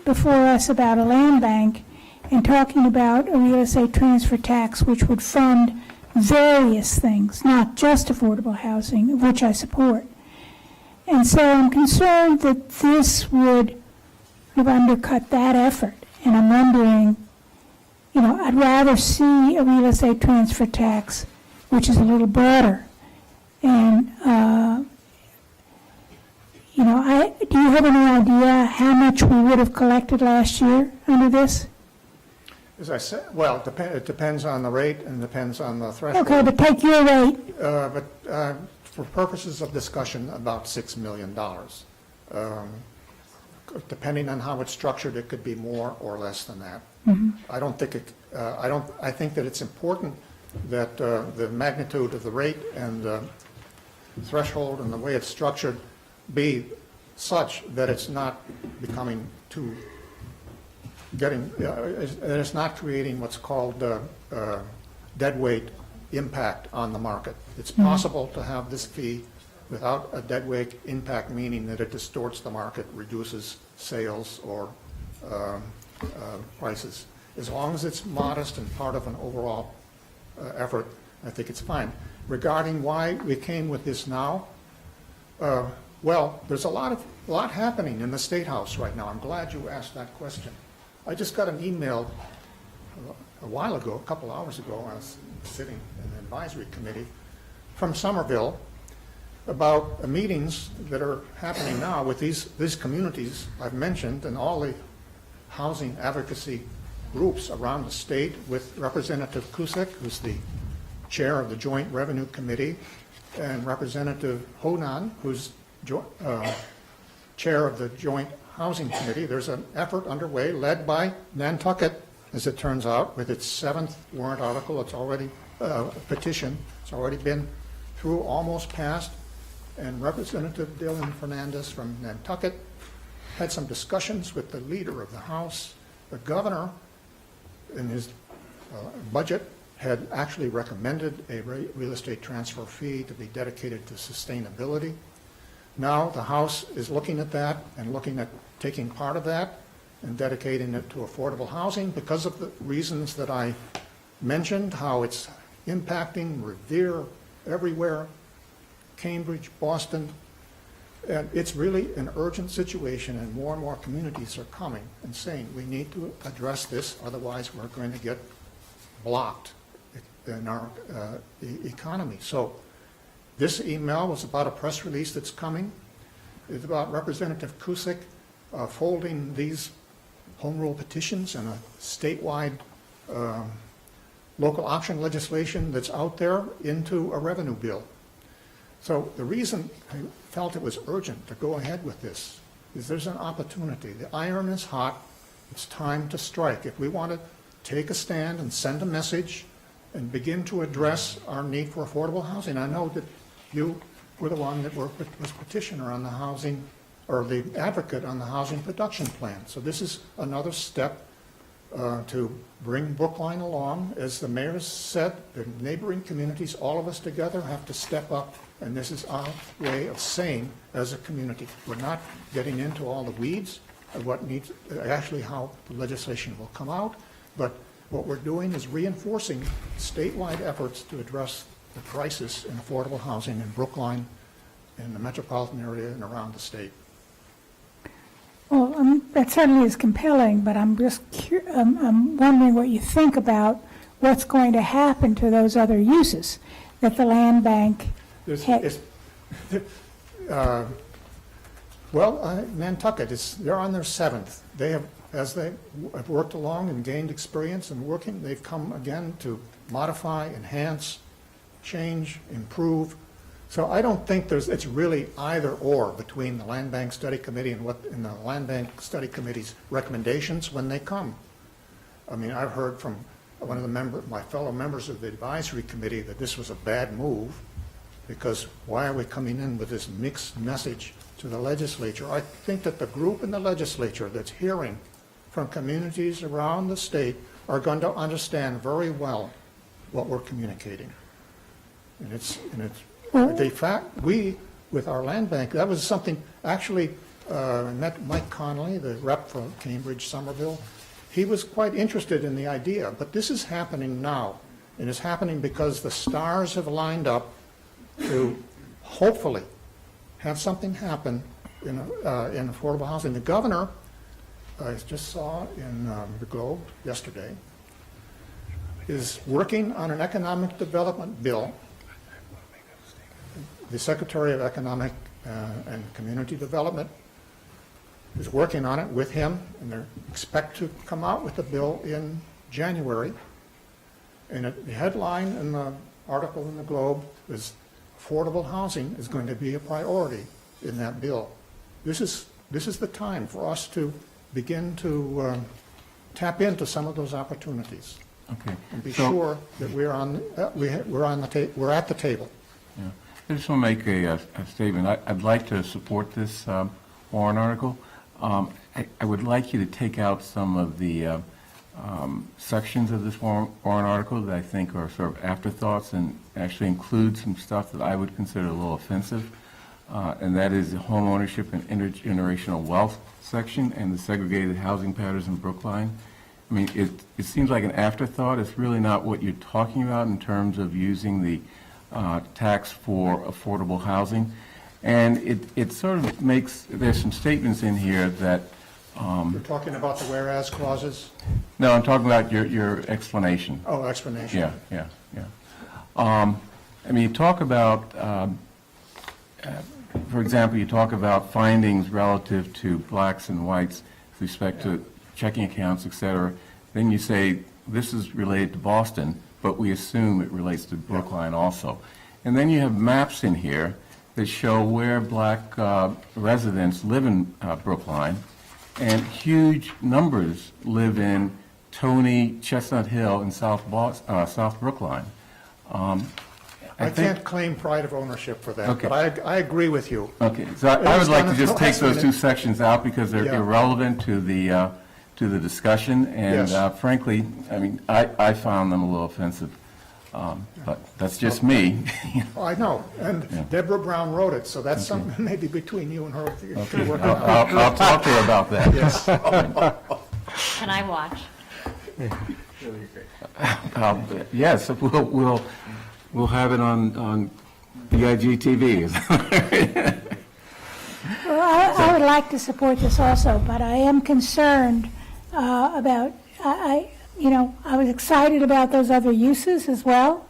before us about a land bank and talking about a real estate transfer tax which would fund various things, not just affordable housing, which I support. And so I'm concerned that this would have undercut that effort. And I'm wondering, I'd rather see a real estate transfer tax which is a little broader. And, do you have any idea how much we would have collected last year under this? As I said, well, it depends on the rate and depends on the threshold. Okay, but take your rate. But for purposes of discussion, about $6 million. Depending on how it's structured, it could be more or less than that. Mm-hmm. I don't think it. I think that it's important that the magnitude of the rate and the threshold and the way it's structured be such that it's not becoming too it's not creating what's called deadweight impact on the market. It's possible to have this fee without a deadweight impact, meaning that it distorts the market, reduces sales or prices. As long as it's modest and part of an overall effort, I think it's fine. Regarding why we came with this now, well, there's a lot happening in the State House right now. I'm glad you asked that question. I just got an email a while ago, a couple hours ago, I was sitting in the advisory committee from Somerville about meetings that are happening now with these communities I've mentioned and all the housing advocacy groups around the state with Representative Cusick, who's the chair of the Joint Revenue Committee, and Representative Honan, who's chair of the Joint Housing Committee. There's an effort underway led by Nantucket, as it turns out, with its 7th warrant article. It's already a petition. It's already been through, almost passed. And Representative Dylan Fernandez from Nantucket had some discussions with the leader of the House. The governor, in his budget, had actually recommended a real estate transfer fee to be dedicated to sustainability. Now the House is looking at that and looking at taking part of that and dedicating it to affordable housing because of the reasons that I mentioned, how it's impacting Revere, everywhere, Cambridge, Boston. And it's really an urgent situation, and more communities are coming and saying, we need to address this, otherwise we're going to get blocked in our economy. So this email was about a press release that's coming. It's about Representative Cusick folding these home rule petitions and a statewide local option legislation that's out there into a revenue bill. So the reason I felt it was urgent to go ahead with this is there's an opportunity. The iron is hot. It's time to strike. If we want to take a stand and send a message and begin to address our need for affordable housing. I know that you were the one that was petitioner on the housing, or the advocate on the housing production plan. So this is another step to bring Brookline along. As the mayor said, the neighboring communities, all of us together have to step up, and this is our way of saying, as a community, we're not getting into all the weeds of what needs, actually how the legislation will come out, but what we're doing is reinforcing statewide efforts to address the crisis in affordable housing in Brookline, in the metropolitan area, and around the state. Well, that certainly is compelling, but I'm just I'm wondering what you think about what's going to happen to those other uses that the land bank Nantucket, they're on their seventh. They have, as they have worked along and gained experience in working, they've come again to modify, enhance, change, improve. So I don't think it's really either or between the Land Bank Study Committee and the Land Bank Study Committee's recommendations when they come. I mean, I've heard from one of my fellow members of the advisory committee that this was a bad move, because why are we coming in with this mixed message to the legislature? I think that the group in the legislature that's hearing from communities around the state are going to understand very well what we're communicating. And we, with our land bank, that was something, actually, I met Mike Connolly, the rep for Cambridge, Somerville. He was quite interested in the idea, but this is happening now, and it's happening because the stars have lined up to hopefully have something happen in affordable housing. The governor, I just saw in the Globe yesterday, is working on an economic development bill. The Secretary of Economic and Community Development is working on it with him, and they expect to come out with the bill in January. And the headline in the article in the Globe is affordable housing is going to be a priority in that bill. This is the time for us to begin to tap into some of those opportunities. Okay. And be sure that we're at the table. Yeah. I just want to make a statement. I'd like to support this warrant article. I would like you to take out some of the sections of this warrant article that I think are sort of afterthoughts, and actually include some stuff that I would consider a little offensive, and that is the home ownership and intergenerational wealth section and the segregated housing patterns in Brookline. I mean, it seems like an afterthought. It's really not what you're talking about in terms of using the tax for affordable housing. And it sort of makes, there's some statements in here that... You're talking about the whereas clauses? No, I'm talking about your explanation. Oh, explanation. Yeah. I mean, you talk about, for example, you talk about findings relative to blacks and whites with respect to checking accounts, et cetera. Then you say, this is related to Boston, but we assume it relates to Brookline also. And then you have maps in here that show where black residents live in Brookline, and huge numbers live in Tony, Chestnut Hill, and South Brookline. I can't claim pride of ownership for that, Okay. but I agree with you. Okay, so I would like to just take those two sections out because they're irrelevant to the discussion, and Yes. frankly, I mean, I found them a little offensive, but that's just me. I know, and Deborah Brown wrote it, so that's something maybe between you and her. Okay, I'll talk to her about that. Yes. Can I watch? Yes, we'll have it on the IGTV. Well, I would like to support this also, but I am concerned about, I was excited about those other uses as well,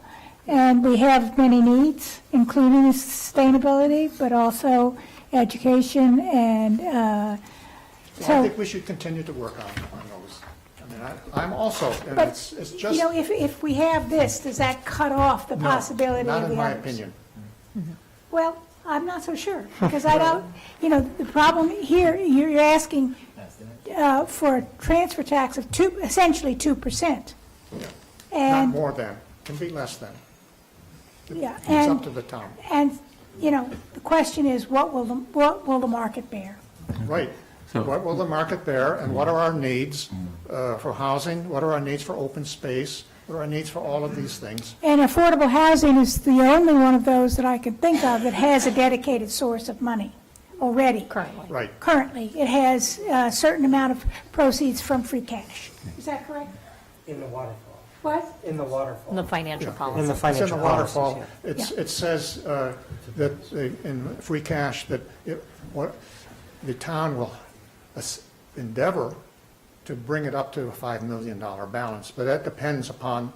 and we have many needs, including sustainability, but also education, and I so. think we should continue to work on those. I mean, I'm also, and But, it's just. if we have this, does that cut off the No, possibility of the others? Not in my opinion. Well, I'm not so sure, because I don't, the problem here, you're asking for a transfer tax of essentially 2%. Not And, more than, can be less than. yeah, It's up to the town. and, the question is, what will the market bear? Right. What will the market bear, and what are our needs for housing? What are our needs for open space? What are our needs for all of these things? And affordable housing is the only one of those that I could think of that has a dedicated source of money already. Currently. Right. Currently, it has a certain amount of proceeds from free cash. Is that correct? In the waterfall. What? In the waterfall. In the financial policy. In the It's in financial the waterfall. policies, It says that in free cash that the town will endeavor to bring it up to a $5 million balance, but that depends upon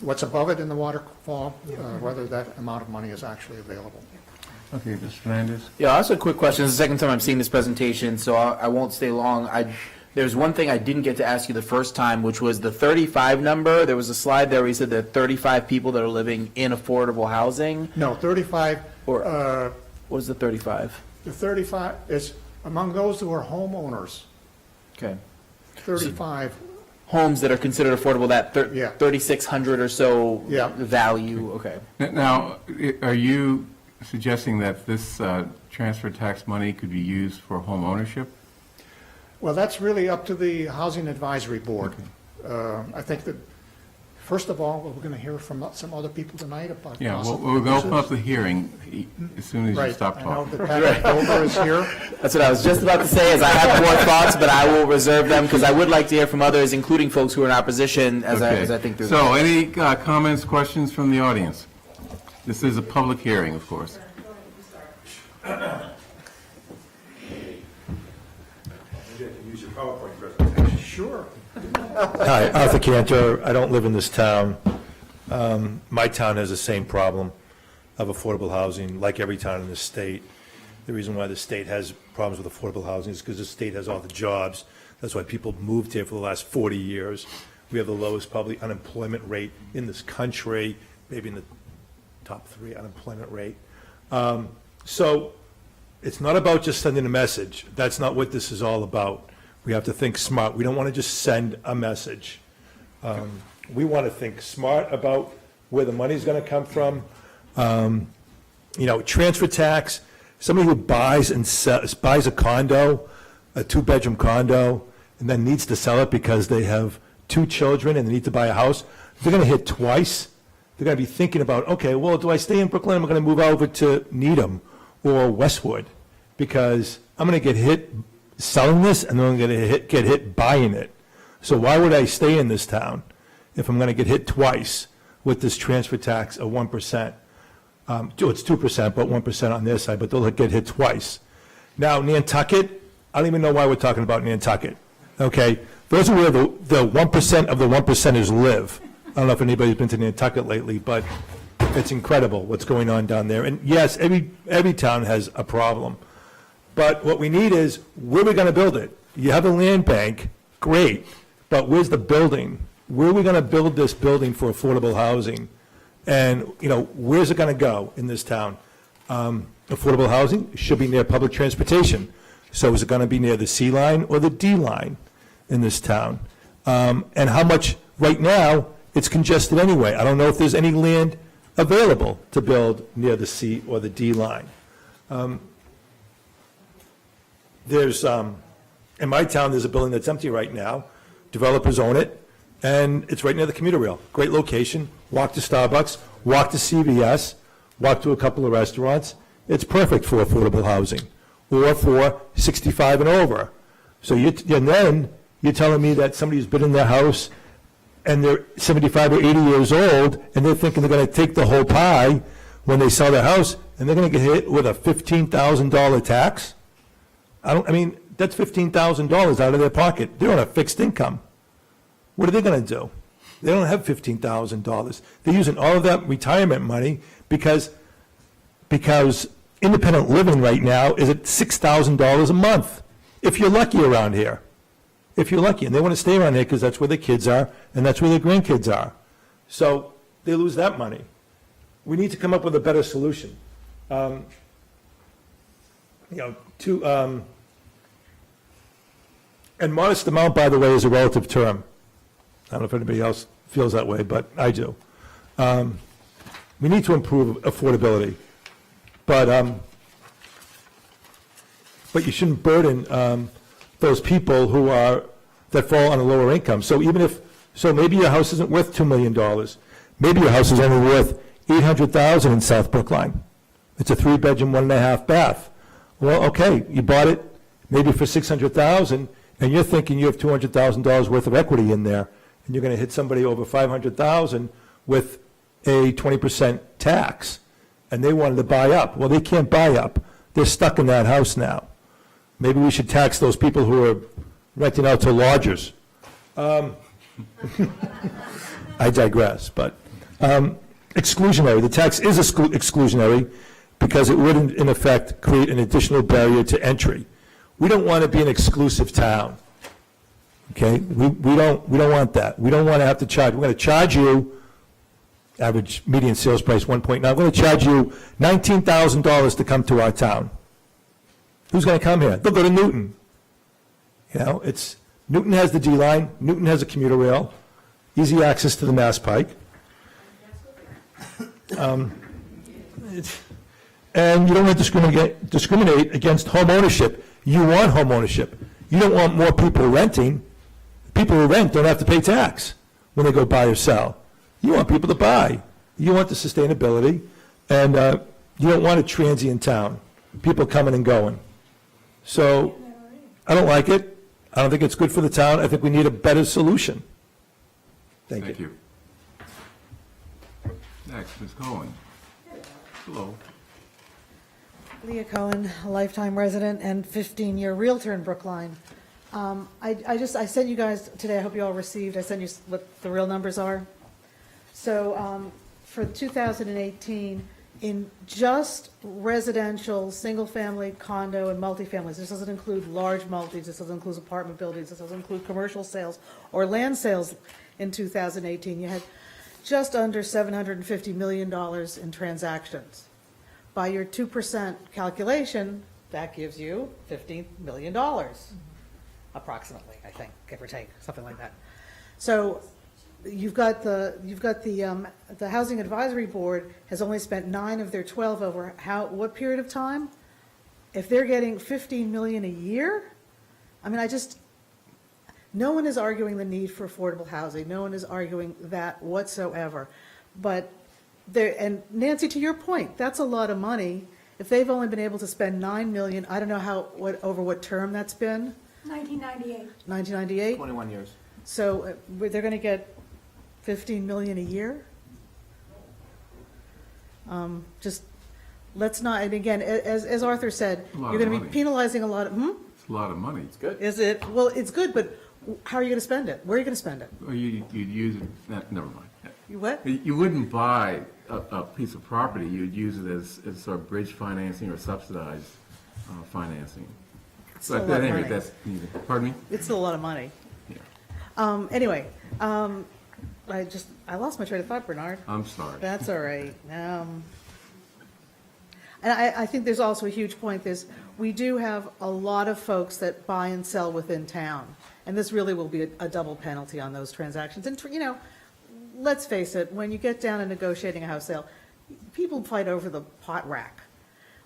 what's above it in the waterfall, whether that amount of money is actually available. Okay, Mr. Fernandez? Yeah, also a quick question. This is the second time I'm seeing this presentation, so I won't stay long. There's one thing I didn't get to ask you the first time, which was the 35 number. There was a slide there where you said there are 35 people that are living in affordable housing. No, 35. Or what was the 35? The 35 is among those who are homeowners. Okay. 35. Homes that are considered affordable, that Yeah. 3,600 or so Yeah. value. Okay. Now, are you suggesting that this transfer tax money could be used for home ownership? Well, that's really up to the Housing Advisory Board. I think that, first of all, we're going to hear from some other people tonight about Yeah, possible we're going to open uses. up the hearing as soon as you Right. stop I know talking. that Patrick Dover is here. That's what I was just about to say, is I have more thoughts, but I will reserve them, because I would like to hear from others, including folks who are in opposition, as I think through So, this. any comments, questions from the audience? This is a public hearing, of course. Use your PowerPoint presentation. Sure. Hi, Arthur Cantor. I don't live in this town. My town has the same problem of affordable housing, like every town in the state. The reason why the state has problems with affordable housing is because the state has all the jobs. That's why people moved here for the last 40 years. We have the lowest probably unemployment rate in this country, maybe in the top 3 unemployment rate. So it's not about just sending a message. That's not what this is all about. We have to think smart. We don't want to just send a message. We want to think smart about where the money's going to come from. Transfer tax, somebody who buys a condo, a 2-bedroom condo, and then needs to sell it because they have 2 children and they need to buy a house, they're going to hit twice. They're going to be thinking about, okay, well, do I stay in Brookline? Am I going to move over to Needham or Westwood? Because I'm going to get hit selling this, and then I'm going to get hit buying it. So why would I stay in this town if I'm going to get hit twice with this transfer tax of 1%? It's 2%, but 1% on their side, but they'll get hit twice. Now, Nantucket, I don't even know why we're talking about Nantucket, okay? Those are where the 1% of the 1%ers live. I don't know if anybody's been to Nantucket lately, but it's incredible what's going on down there. And yes, every town has a problem. But what we need is, where are we going to build it? You have a land bank, great, but where's the building? Where are we going to build this building for affordable housing? And, where's it going to go in this town? Affordable housing should be near public transportation. So is it going to be near the C line or the D line in this town? And how much, right now, it's congested anyway. I don't know if there's any land available to build near the C or the D line. In my town, there's a building that's empty right now. Developers own it, and it's right near the commuter rail. Great location. Walk to Starbucks, walk to CVS, walk to a couple of restaurants. It's perfect for affordable housing, or for 65 and over. So and then You're telling me that somebody who's been in their house and they're 75 or 80 years old, and they're thinking they're going to take the whole pie when they sell their house, and they're going to get hit with a $15,000 tax? I mean, that's $15,000 out of their pocket. They're on a fixed income. What are they going to do? They don't have $15,000. They're using all of that retirement money because independent living right now is at $6,000 a month, if you're lucky around here. If you're lucky, and they want to stay around here because that's where their kids are and that's where their grandkids are. So they lose that money. We need to come up with a better solution. And modest amount, by the way, is a relative term. I don't know if anybody else feels that way, but I do. We need to improve affordability, but you shouldn't burden those people that fall on a lower income. So maybe your house isn't worth $2 million. Maybe your house is only worth $800,000 in South Brookline. It's a 3-bedroom, 1.5 bath. Well, okay, you bought it maybe for $600,000, and you're thinking you have $200,000 worth of equity in there, and you're going to hit somebody over $500,000 with a 20% tax, and they wanted to buy up. Well, they can't buy up. They're stuck in that house now. Maybe we should tax those people who are renting out to lodgers. I digress, but exclusionary. The tax is exclusionary because it would, in effect, create an additional barrier to entry. We don't want to be an exclusive town. Okay, we don't want that. We don't want to have to charge. We're going to charge you, average median sales price 1.9. We're going to charge you $19,000 to come to our town. Who's going to come here? They'll go to Newton. Newton has the D line. Newton has a commuter rail, easy access to the Mass Pike. And you don't want to discriminate against home ownership. You want home ownership. You don't want more people renting. People who rent don't have to pay tax when they go buy or sell. You want people to buy. You want the sustainability, and you don't want a transient town, people coming and going. So I don't like it. I don't think it's good for the town. I think we need a better solution. Thank you. Next, Ms. Cohen. Hello. Leah Cohen, a lifetime resident and 15-year Realtor in Brookline. I sent you guys today, I hope you all received, I sent you what the real numbers are. So for 2018, in just residential, single-family, condo, and multifamilies, this doesn't include large multis, this doesn't include apartment buildings, this doesn't include commercial sales or land sales in 2018, you had just under $750 million in transactions. By your 2% calculation, that gives you $15 million, approximately, I think, give or take, something like that. So you've got the Housing Advisory Board has only spent 9 of their 12 over what period of time? If they're getting $15 million a year, I mean, no one is arguing the need for affordable housing. No one is arguing that whatsoever. But and Nancy, to your point, that's a lot of money. If they've only been able to spend $9 million, I don't know over what term that's been. 1998. 1998. 21 years. So they're going to get $15 million a year. Just let's not. And again, as Arthur said, you're going to be penalizing a lot of. It's a lot of money. It's good. Is it? Well, it's good, but how are you going to spend it? Where are you going to spend it? Well, you'd use it. Never mind. You what? You wouldn't buy a piece of property. You'd use it as sort of bridge financing or subsidized financing. Still a lot of money. Pardon me? It's still a lot of money. Yeah. Anyway, I lost my train of thought, Bernard. I'm sorry. That's all right. And I think there's also a huge point. We do have a lot of folks that buy and sell within town, and this really will be a double penalty on those transactions. And let's face it, when you get down to negotiating a house sale, people fight over the pot rack.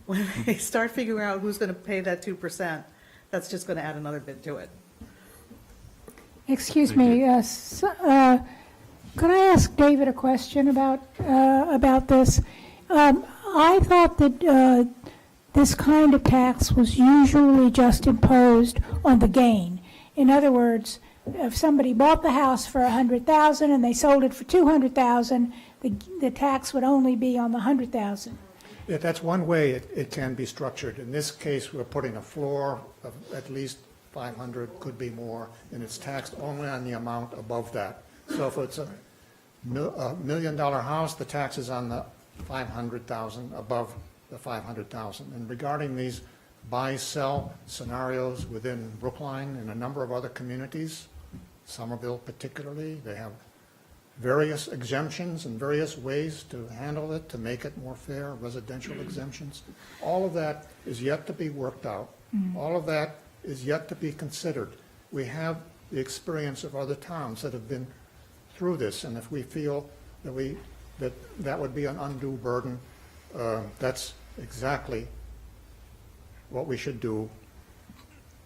When they start figuring out who's going to pay that 2%, that's just going to add another bit to it. Excuse me, could I ask David a question about this? I thought that this kind of tax was usually just imposed on the gain, In other words, if somebody bought the house for $100,000 and they sold it for $200,000, the tax would only be on the $100,000. Yeah, that's one way it can be structured. In this case, we're putting a floor of at least 500, could be more, and it's taxed only on the amount above that. So if it's a $1 million house, the tax is on the 500,000, above the 500,000. And regarding these buy-sell scenarios within Brookline and a number of other communities, Somerville particularly, they have various exemptions and various ways to handle it, to make it more fair, residential exemptions. All of that is yet to be worked out. All of that is yet to be considered. We have the experience of other towns that have been through this, and if we feel that that would be an undue burden, that's exactly what we should do.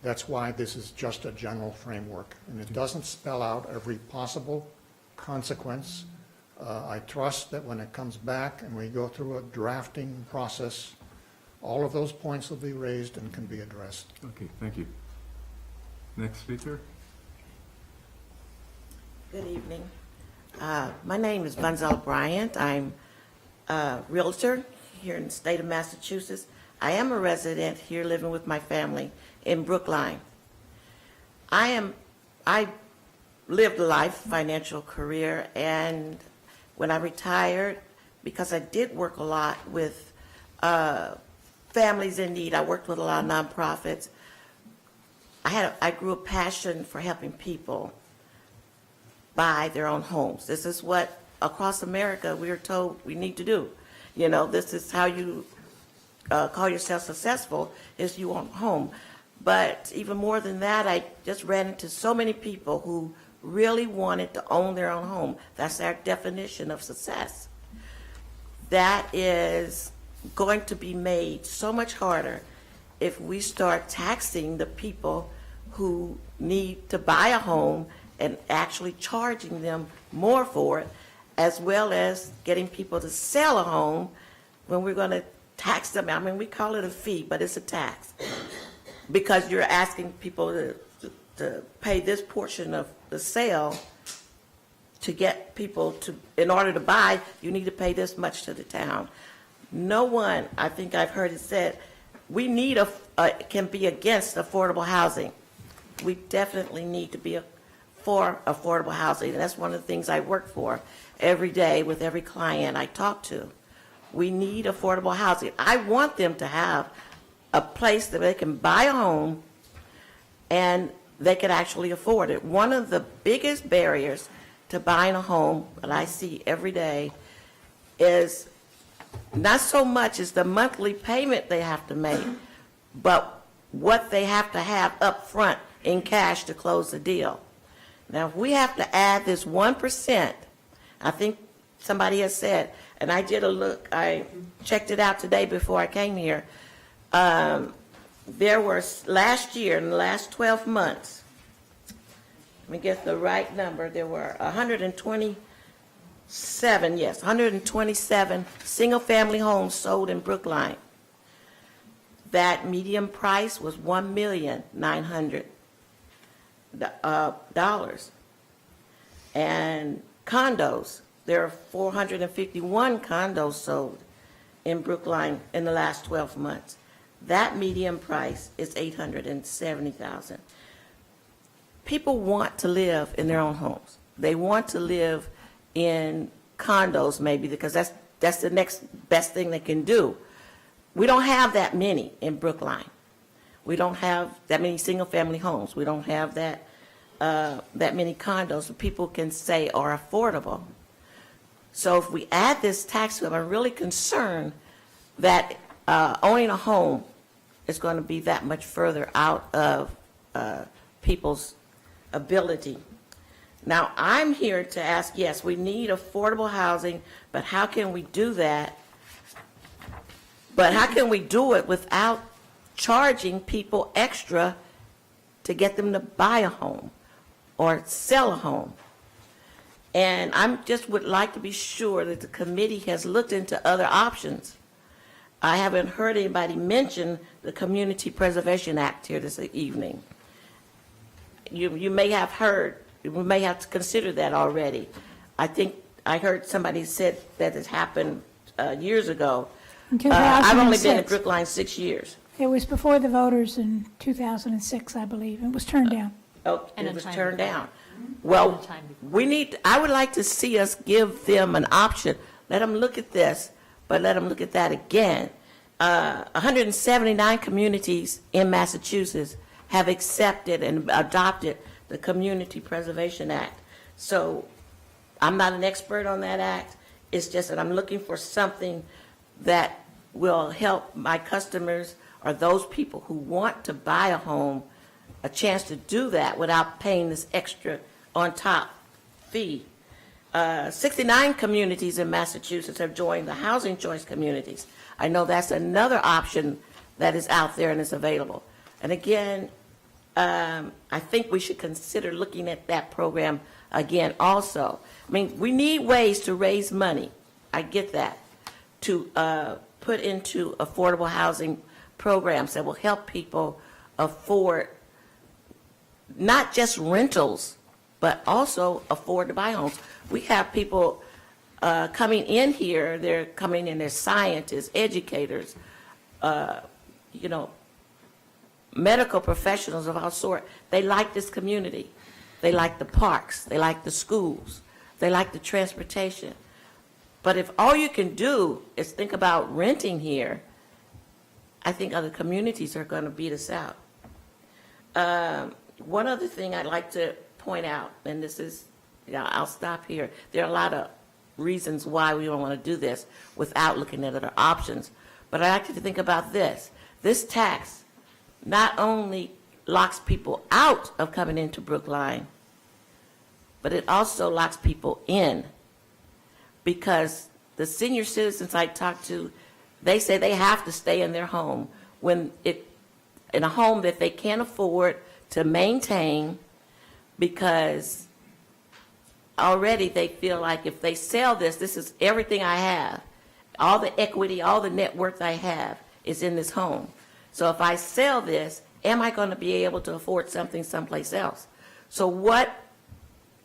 That's why this is just a general framework, and it doesn't spell out every possible consequence. I trust that when it comes back and we go through a drafting process, all of those points will be raised and can be addressed. Okay, thank you. Next speaker. Good evening. My name is Bunzel Bryant. I'm a realtor here in the state of Massachusetts. I am a resident here living with my family in Brookline. I lived a life, financial career, and when I retired, because I did work a lot with families in need, I worked with a lot of nonprofits. I grew a passion for helping people buy their own homes. This is what across America we are told we need to do. You know, this is how you call yourself successful, is you own a home. But even more than that, I just ran into so many people who really wanted to own their own home. That's our definition of success. That is going to be made so much harder if we start taxing the people who need to buy a home and actually charging them more for it, as well as getting people to sell a home when we're going to tax them. I mean, we call it a fee, but it's a tax, because you're asking people to pay this portion of the sale to get people to, in order to buy, you need to pay this much to the town. No one, I think I've heard it said, we need can be against affordable housing. We definitely need to be for affordable housing, and that's one of the things I work for every day with every client I talk to. We need affordable housing. I want them to have a place that they can buy a home and they can actually afford it. One of the biggest barriers to buying a home that I see every day is not so much as the monthly payment they have to make, but what they have to have up front in cash to close the deal. Now, if we have to add this 1%, I think somebody has said, and I did a look, I checked it out today before I came here. There were, last year, in the last 12 months, let me get the right number, there were 127 single-family homes sold in Brookline. That median price was $1,900,000. And condos, there are 451 condos sold in Brookline in the last 12 months. That median price is $870,000. People want to live in their own homes. They want to live in condos maybe because that's the next best thing they can do. We don't have that many in Brookline. We don't have that many single-family homes. We don't have that many condos that people can say are affordable. So if we add this tax to them, I'm really concerned that owning a home is going to be that much further out of people's ability. Now, I'm here to ask, yes, we need affordable housing, but how can we do that? But how can we do it without charging people extra to get them to buy a home or sell a home? And I just would like to be sure that the committee has looked into other options. I haven't heard anybody mention the Community Preservation Act here this evening. you may have heard, we may have to consider that already. I think I heard somebody said that it happened years ago. In I've only been in 2006. Brookline 6 years. It was before the voters in 2006, I believe. It was turned down. Oh, And it a was time turned before. down. Well, I would like to see us give them an option. Let them look at this, but let them look at that again. 179 communities in Massachusetts have accepted and adopted the Community Preservation Act. So I'm not an expert on that act. It's just that I'm looking for something that will help my customers or those people who want to buy a home a chance to do that without paying this extra on top fee. 69 communities in Massachusetts have joined the Housing Choice Communities. I know that's another option that is out there and is available. And again, I think we should consider looking at that program again also. I mean, we need ways to raise money, I get that, to put into affordable housing programs that will help people afford not just rentals, but also afford to buy homes. We have people coming in here, they're coming in as scientists, educators, medical professionals of all sort. They like this community. They like the parks. They like the schools. They like the transportation. But if all you can do is think about renting here, I think other communities are going to beat us out. One other thing I'd like to point out, and this is, I'll stop here. There are a lot of reasons why we don't want to do this without looking at other options. But I'd like you to think about this. This tax not only locks people out of coming into Brookline, but it also locks people in, because the senior citizens I talk to, they say they have to stay in their home in a home that they can't afford to maintain, because already they feel like if they sell this is everything I have. All the equity, all the net worth I have is in this home. So if I sell this, am I going to be able to afford something someplace else? So what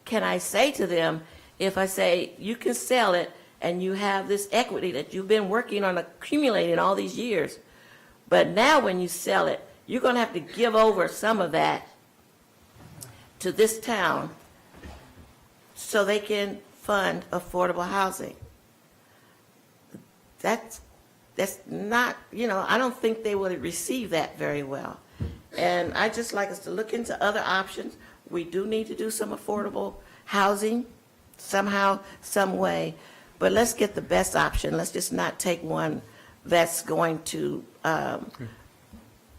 can I say to them if I say, you can sell it and you have this equity that you've been working on accumulating all these years, but now when you sell it, you're going to have to give over some of that to this town so they can fund affordable housing. That's not, I don't think they would receive that very well. And I just like us to look into other options. We do need to do some affordable housing somehow, some way, but let's get the best option. Let's just not take one that's going to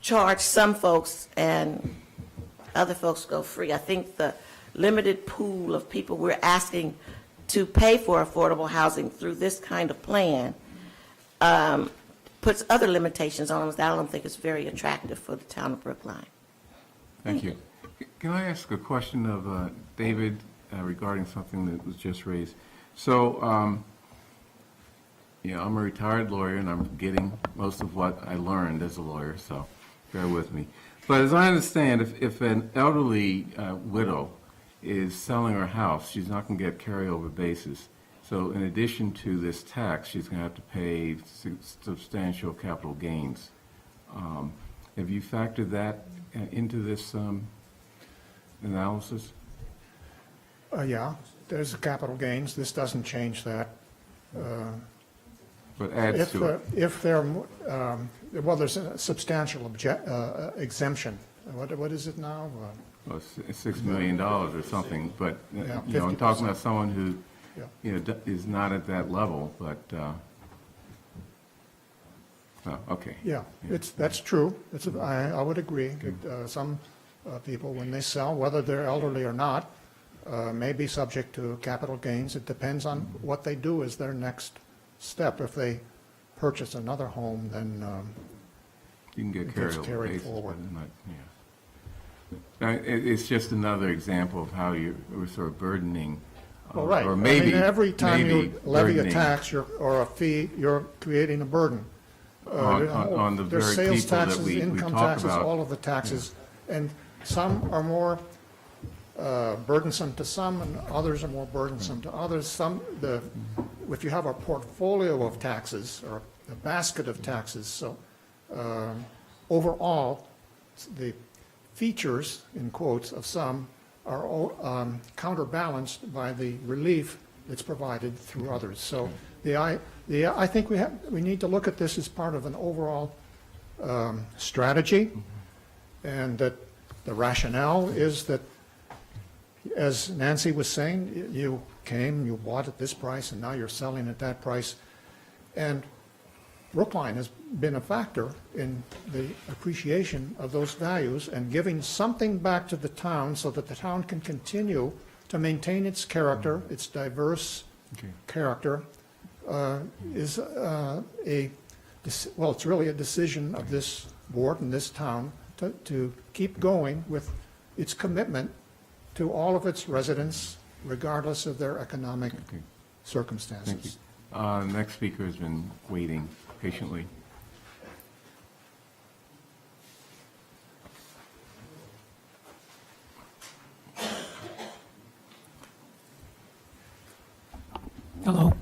charge some folks and other folks go free. I think the limited pool of people we're asking to pay for affordable housing through this kind of plan puts other limitations on them that I don't think is very attractive for the town of Brookline. Thank you. Can I ask a question of David regarding something that was just raised? So, I'm a retired lawyer, and I'm getting most of what I learned as a lawyer, so bear with me. But as I understand, if an elderly widow is selling her house, she's not going to get carryover basis. So in addition to this tax, she's going to have to pay substantial capital gains. Have you factored that into this analysis? Yeah, there's capital gains. This doesn't change that. But adds to it. If they're, well, there's a substantial exemption. What is it now? Well, $6 million or something, but, Yeah, I'm talking about someone who, Yeah. is not at that level, but, okay. Yeah, that's true. I would agree. Some people, when they sell, whether they're elderly or not, may be subject to capital gains. It depends on what they do as their next step. If they purchase another home, then You can get it gets carryover carried basis, forward. but not, It's just another example of how you're sort of burdening, Well, right. or maybe, every time maybe you levy a burdening tax or a fee, you're creating a burden. on the There's very sales people that taxes, we income talk taxes, about. all of the taxes, and some are more burdensome to some and others are more burdensome to others. If you have a portfolio of taxes or a basket of taxes, so overall, the features, in quotes, of some are counterbalanced by the relief that's provided through others. So I think we need to look at this as part of an overall strategy, and that the rationale is that, as Nancy was saying, you came, you bought at this price, and now you're selling at that price. And Brookline has been a factor in the appreciation of those values and giving something back to the town so that the town can continue to maintain its character, its diverse character, it's really a decision of this board and this town to keep going with its commitment to all of its residents, regardless of their economic circumstances. Thank you. Next speaker has been waiting patiently. Hello,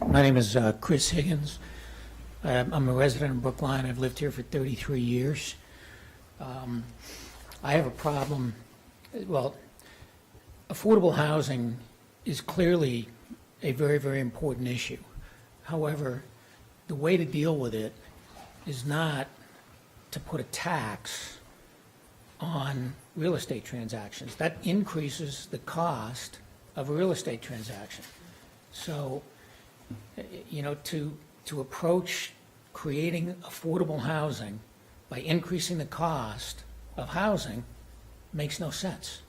my name is Chris Higgins. I'm a resident of Brookline. I've lived here for 33 years. I have a problem. Well, affordable housing is clearly a very, very important issue. However, the way to deal with it is not to put a tax on real estate transactions. That increases the cost of a real estate transaction. So, you know, to approach creating affordable housing by increasing the cost of housing makes no sense.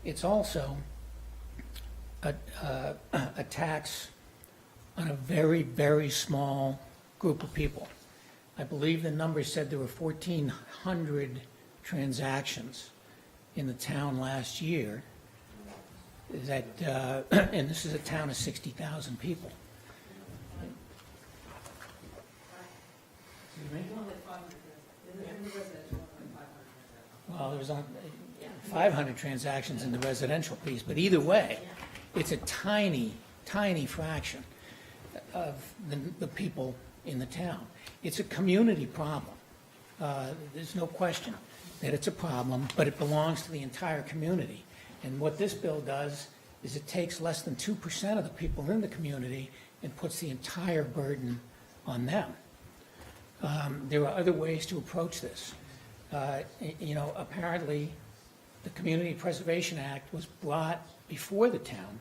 It's also a tax on a very, very small group of people. I believe the number said there were 1,400 transactions in the town last year. That, and this is a town of 60,000 people. Well, there was 500 transactions in the residential piece, but either way, it's a tiny, tiny fraction of the people in the town. It's a community problem. There's no question that it's a problem, but it belongs to the entire community. And what this bill does is it takes less than 2% of the people in the community and puts the entire burden on them. There are other ways to approach this. You know, apparently, the Community Preservation Act was brought before the town,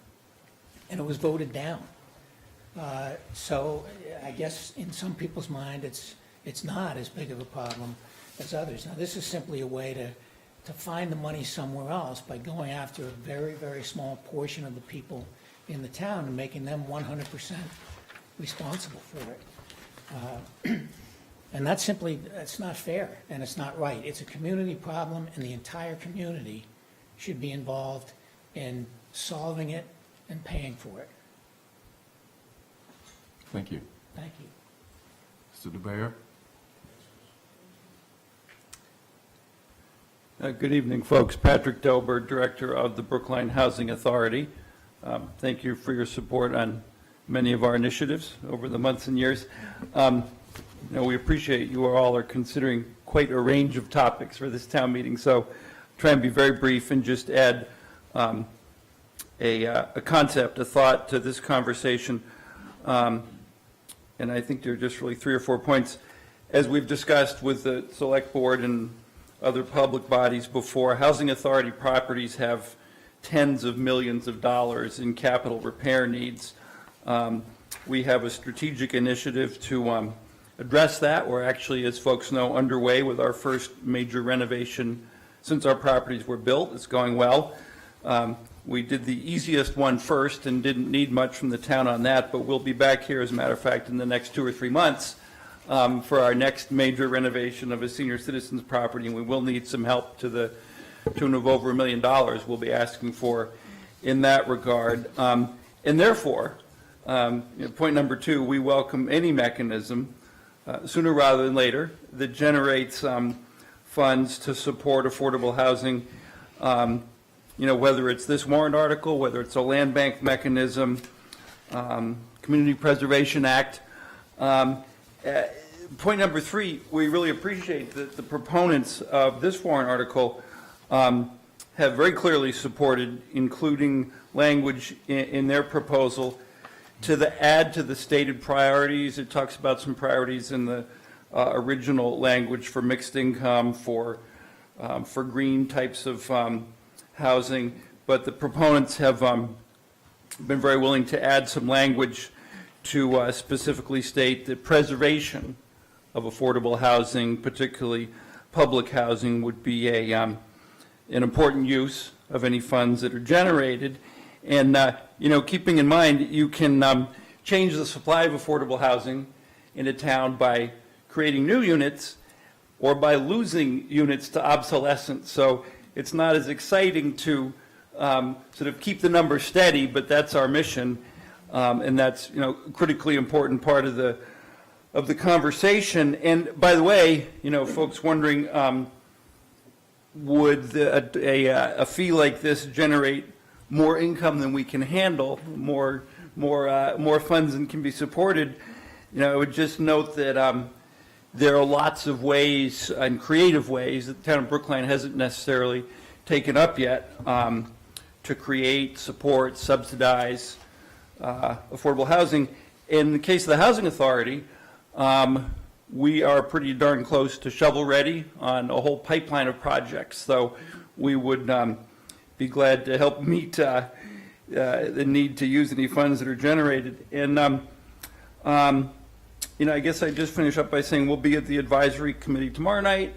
and it was voted down. So I guess in some people's mind, it's not as big of a problem as others. Now, this is simply a way to find the money somewhere else by going after a very, very small portion of the people in the town and making them 100% responsible for it. And that's not fair, and it's not right. It's a community problem, and the entire community should be involved in solving it and paying for it. Thank you. Thank you. Mr. DeBayer? Good evening, folks. Patrick Delbert, Director of the Brookline Housing Authority. Thank you for your support on many of our initiatives over the months and years. We appreciate you all are considering quite a range of topics for this town meeting, so try and be very brief and just add a concept, a thought to this conversation. And I think there are just really 3 or 4 points. As we've discussed with the Select Board and other public bodies before, housing authority properties have tens of millions of dollars in capital repair needs. We have a strategic initiative to address that. We're actually, as folks know, underway with our first major renovation since our properties were built. It's going well. We did the easiest one first and didn't need much from the town on that, but we'll be back here, as a matter of fact, in the next 2 or 3 months for our next major renovation of a senior citizen's property, and we will need some help to the tune of over $1 million we'll be asking for in that regard. And therefore, point number 2, we welcome any mechanism, sooner rather than later, that generates funds to support affordable housing whether it's this warrant article, whether it's a land bank mechanism, Community Preservation Act. Point number 3, we really appreciate that the proponents of this warrant article have very clearly supported including language in their proposal to add to the stated priorities. It talks about some priorities in the original language for mixed income, for green types of housing, but the proponents have been very willing to add some language to specifically state that preservation of affordable housing, particularly public housing, would be an important use of any funds that are generated. And, keeping in mind, you can change the supply of affordable housing in a town by creating new units or by losing units to obsolescence. So it's not as exciting to sort of keep the number steady, but that's our mission. And that's, critically important part of the conversation. And by the way, folks wondering, would a fee like this generate more income than we can handle, more funds than can be supported? I would just note that there are lots of ways and creative ways that the town of Brookline hasn't necessarily taken up yet to create, support, subsidize affordable housing. In the case of the Housing Authority, we are pretty darn close to shovel-ready on a whole pipeline of projects. So we would be glad to help meet the need to use any funds that are generated. And, I guess I'd just finish up by saying we'll be at the advisory committee tomorrow night,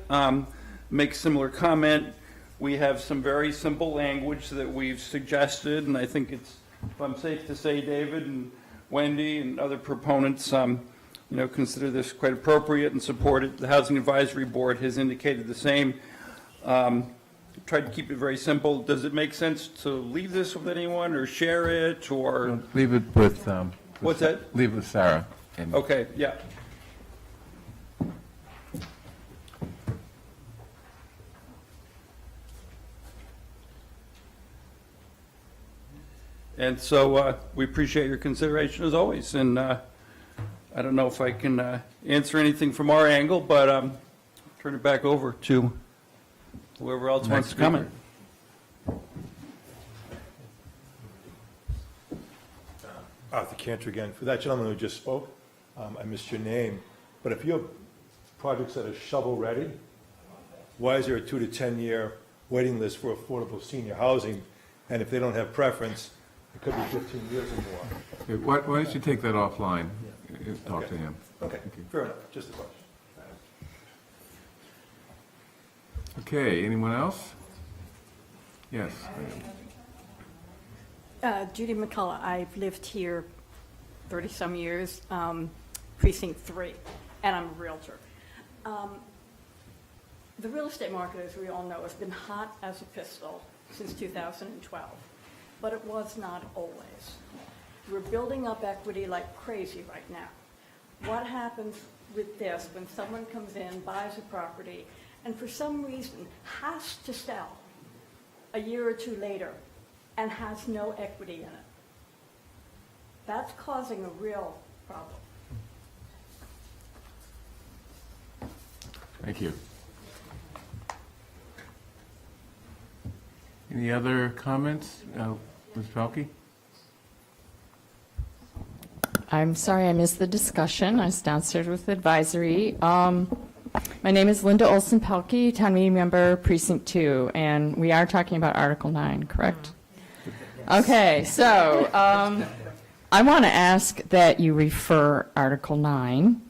make similar comment. We have some very simple language that we've suggested, and I think it's, if I'm safe to say, David and Wendy and other proponents, consider this quite appropriate and support it. The Housing Advisory Board has indicated the same. Tried to keep it very simple. Does it make sense to leave this with anyone or share it or? Leave it with. What's that? Leave it with Sarah. Okay, yeah. And so we appreciate your consideration as always. And I don't know if I can answer anything from our angle, but turn it back over to whoever else wants to comment. Arthur Cantor again. For that gentleman who just spoke, I missed your name, but if you have projects that are shovel-ready, why is there a 2 to 10 year waiting list for affordable senior housing? And if they don't have preference, it could be 15 years or more. Why don't you take that offline? Talk to him. Okay, fair enough, just a question. Okay, anyone else? Yes. Judy McCullough. I've lived here 30-some years, precinct 3, and I'm a realtor. The real estate market, as we all know, has been hot as a pistol since 2012, but it was not always. We're building up equity like crazy right now. What happens with this when someone comes in, buys a property, and for some reason has to sell a year or 2 later and has no equity in it? That's causing a real problem. Thank you. Any other comments? Ms. Pelkey? I'm sorry I missed the discussion. I was downstairs with advisory. My name is Linda Olson Pelkey, town meeting member, precinct 2, and we are talking about Article 9, correct? Okay, so I want to ask that you refer Article 9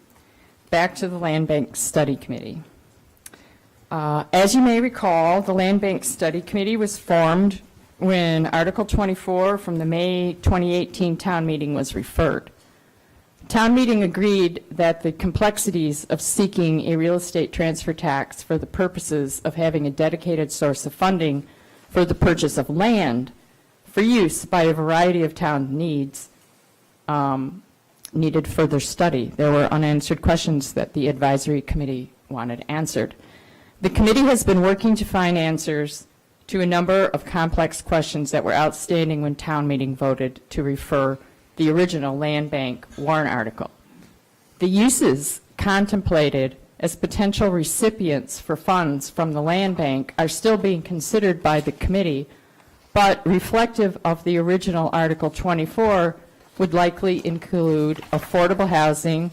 back to the Land Bank Study Committee. As you may recall, the Land Bank Study Committee was formed when Article 24 from the May 2018 town meeting was referred. Town meeting agreed that the complexities of seeking a real estate transfer tax for the purposes of having a dedicated source of funding for the purchase of land for use by a variety of town needs needed further study. There were unanswered questions that the advisory committee wanted answered. The committee has been working to find answers to a number of complex questions that were outstanding when town meeting voted to refer the original land bank warrant article. The uses contemplated as potential recipients for funds from the land bank are still being considered by the committee, but reflective of the original Article 24 would likely include affordable housing,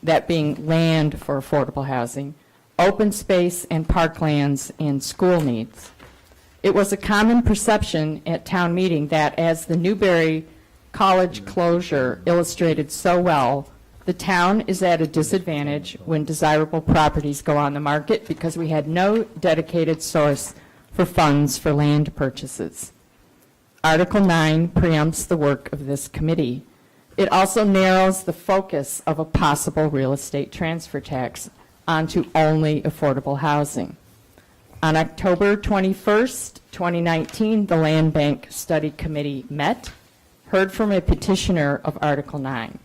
that being land for affordable housing, open space and parklands, and school needs. It was a common perception at town meeting that, as the Newberry College closure illustrated so well, the town is at a disadvantage when desirable properties go on the market because we had no dedicated source for funds for land purchases. Article 9 preempts the work of this committee. It also narrows the focus of a possible real estate transfer tax onto only affordable housing. On October 21st, 2019, the Land Bank Study Committee met, heard from a petitioner of Article 9.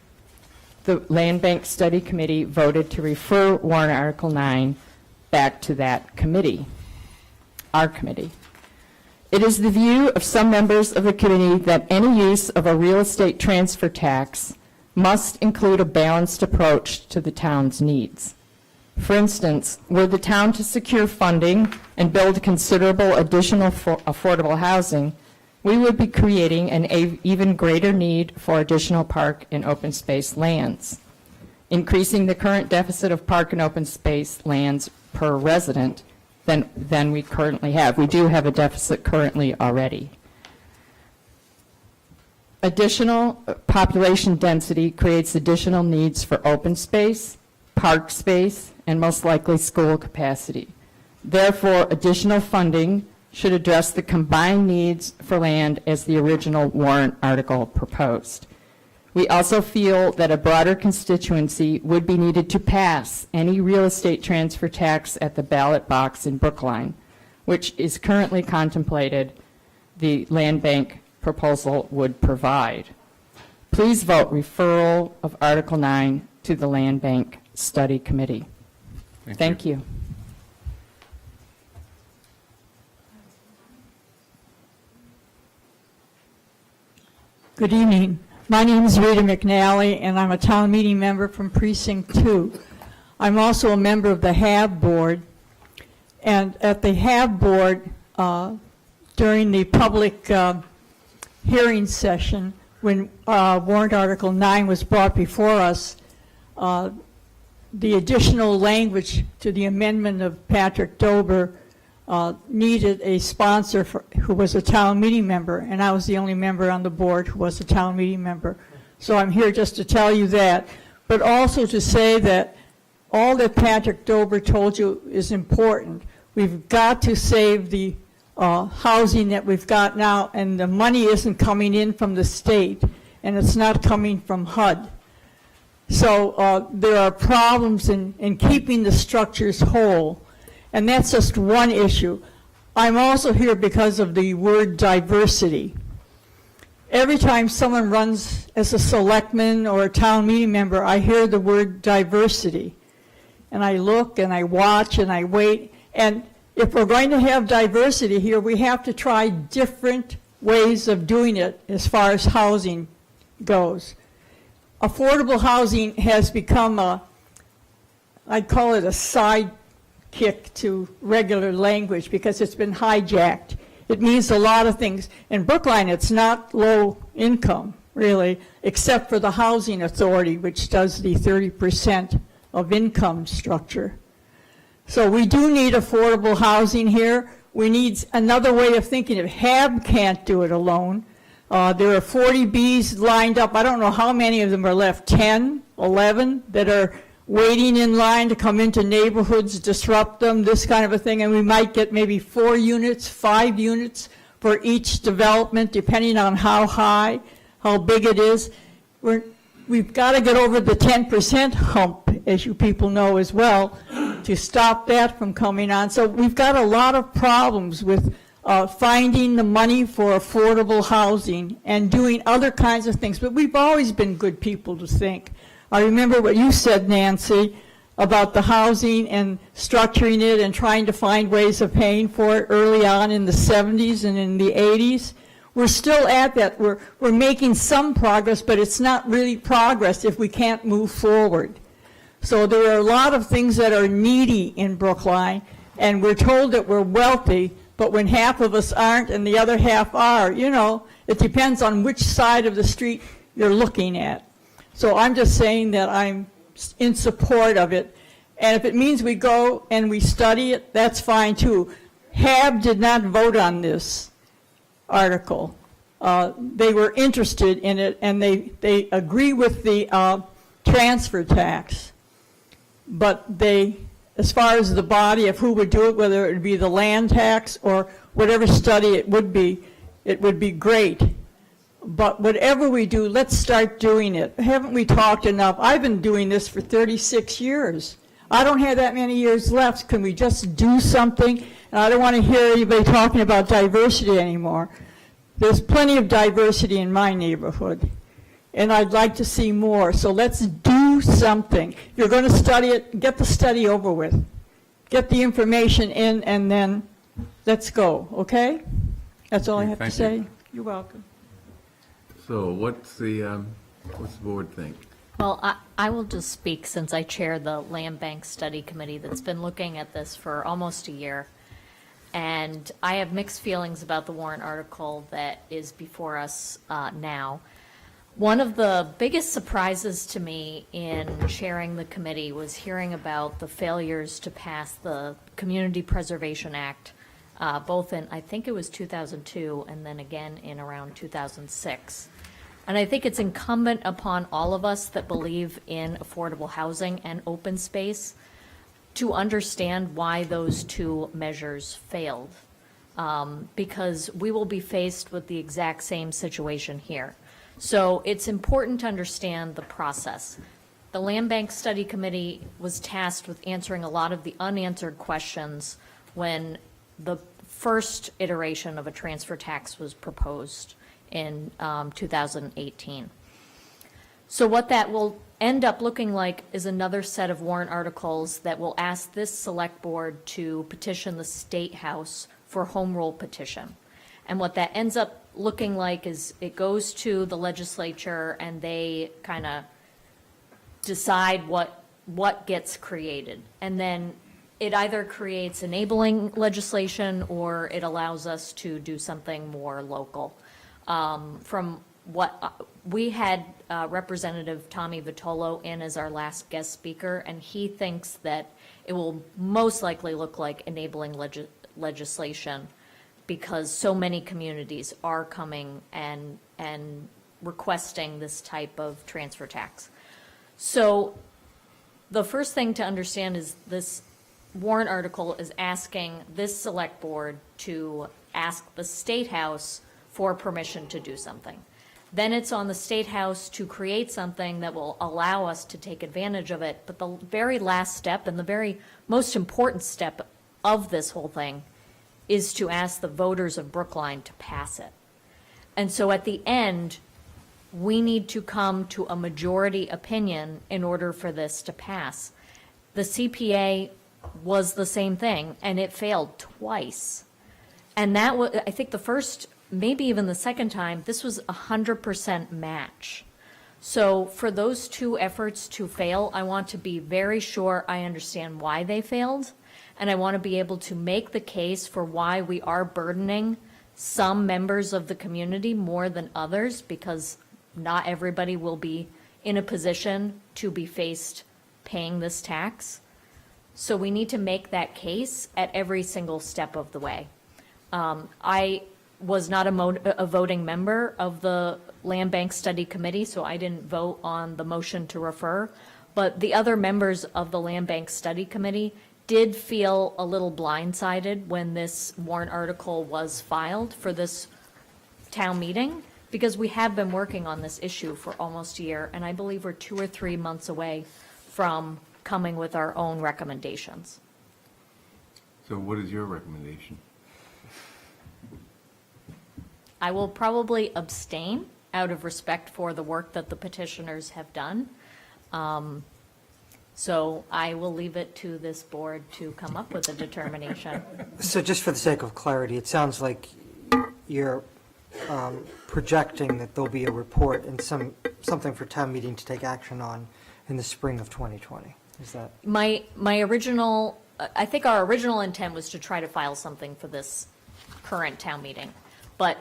The Land Bank Study Committee voted to refer warrant Article 9 back to that committee, our committee. It is the view of some members of the committee that any use of a real estate transfer tax must include a balanced approach to the town's needs. For instance, were the town to secure funding and build considerable additional affordable housing, we would be creating an even greater need for additional park and open space lands, increasing the current deficit of park and open space lands per resident than we currently have. We do have a deficit currently already. Additional population density creates additional needs for open space, park space, and most likely school capacity. Therefore, additional funding should address the combined needs for land as the original warrant article proposed. We also feel that a broader constituency would be needed to pass any real estate transfer tax at the ballot box in Brookline, which is currently contemplated the land bank proposal would provide. Please vote referral of Article 9 to the Land Bank Study Committee. Thank you. Good evening. My name is Rita McNally, and I'm a town meeting member from Precinct 2. I'm also a member of the HAB Board, and at the HAB Board, during the public hearing session, when warrant Article 9 was brought before us, the additional language to the amendment of Patrick Dober needed a sponsor who was a town meeting member, and I was the only member on the board who was a town meeting member. So I'm here just to tell you that, but also to say that all that Patrick Dober told you is important. We've got to save the housing that we've got now, and the money isn't coming in from the state, and it's not coming from HUD. So there are problems in keeping the structures whole. And that's just one issue. I'm also here because of the word diversity. Every time someone runs as a selectman or a town meeting member, I hear the word diversity. And I look and I watch and I wait. And if we're going to have diversity here, we have to try different ways of doing it as far as housing goes. Affordable housing has become I'd call it a side kick to regular language because it's been hijacked. It means a lot of things. In Brookline, it's not low income, really, except for the Housing Authority, which does the 30% of income structure. So we do need affordable housing here. We need another way of thinking. If HAB can't do it alone, there are 40 Bs lined up. I don't know how many of them are left, 10, 11, that are waiting in line to come into neighborhoods, disrupt them, this kind of a thing, and we might get maybe 4 units, 5 units for each development, depending on how high, how big it is. We've got to get over the 10% hump, as you people know as well, to stop that from coming on. So we've got a lot of problems with finding the money for affordable housing and doing other kinds of things, but we've always been good people to think. I remember what you said, Nancy. about the housing and structuring it and trying to find ways of paying for it early on in the 70s and in the 80s. We're still at that. We're making some progress, but it's not really progress if we can't move forward. So there are a lot of things that are needy in Brookline, and we're told that we're wealthy, but when half of us aren't and the other half are, you know, it depends on which side of the street you're looking at. So I'm just saying that I'm in support of it. And if it means we go and we study it, that's fine too. HAB did not vote on this article. They were interested in it, and they agree with the transfer tax. But they, as far as the body of who would do it, whether it would be the land tax or whatever study it would be great. But whatever we do, let's start doing it. Haven't we talked enough? I've been doing this for 36 years. I don't have that many years left. Can we just do something? And I don't want to hear anybody talking about diversity anymore. There's plenty of diversity in my neighborhood, and I'd like to see more. So let's do something. You're going to study it, get the study over with. Get the information in, and then let's go, okay? That's all I have to Thank say. you. You're welcome. So what's the board think? Well, I will just speak since I chair the Land Bank Study Committee that's been looking at this for almost a year. And I have mixed feelings about the warrant article that is before us now. One of the biggest surprises to me in chairing the committee was hearing about the failures to pass the Community Preservation Act, both in, I think it was 2002, and then again in around 2006. And I think it's incumbent upon all of us that believe in affordable housing and open space to understand why those two measures failed, because we will be faced with the exact same situation here. So it's important to understand the process. The Land Bank Study Committee was tasked with answering a lot of the unanswered questions when the first iteration of a transfer tax was proposed in 2018. So what that will end up looking like is another set of warrant articles that will ask this select board to petition the State House for home rule petition. And what that ends up looking like is it goes to the legislature and they kind of decide what gets created. And then it either creates enabling legislation or it allows us to do something more local. From what we had Representative Tommy Vitolo in as our last guest speaker, and he thinks that it will most likely look like enabling legislation because so many communities are coming and requesting this type of transfer tax. So the first thing to understand is this warrant article is asking this select board to ask the State House for permission to do something. Then it's on the State House to create something that will allow us to take advantage of it. But the very last step and the very most important step of this whole thing is to ask the voters of Brookline to pass it. And so at the end, we need to come to a majority opinion in order for this to pass. The CPA was the same thing, and it failed twice. And that was, I think the first, maybe even the second time, this was 100% match. So for those two efforts to fail, I want to be very sure I understand why they failed, and I want to be able to make the case for why we are burdening some members of the community more than others, because not everybody will be in a position to be faced paying this tax. So we need to make that case at every single step of the way. I was not a voting member of the Land Bank Study Committee, so I didn't vote on the motion to refer. But the other members of the Land Bank Study Committee did feel a little blindsided when this warrant article was filed for this town meeting, because we have been working on this issue for almost a year, and I believe we're 2 or 3 months away from coming with our own recommendations. So what is your recommendation? I will probably abstain out of respect for the work that the petitioners have done. So I will leave it to this board to come up with a determination. So just for the sake of clarity, it sounds like you're projecting that there'll be a report and something for town meeting to take action on in the spring of 2020. Is that? My original, I think our original intent was to try to file something for this current town meeting. But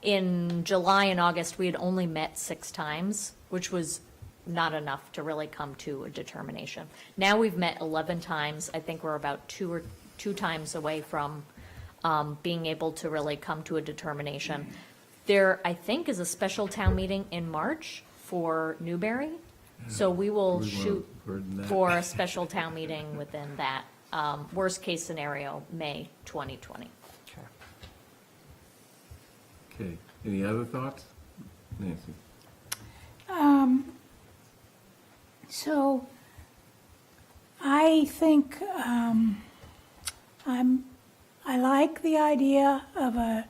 in July and August, we had only met 6 times, which was not enough to really come to a determination. Now we've met 11 times. I think we're about two times away from being able to really come to a determination. There, I think, is a special town meeting in March for Newbury. So we will shoot for a special town meeting within that. Worst case scenario, May 2020. Okay, any other thoughts? Nancy? So I think I like the idea of a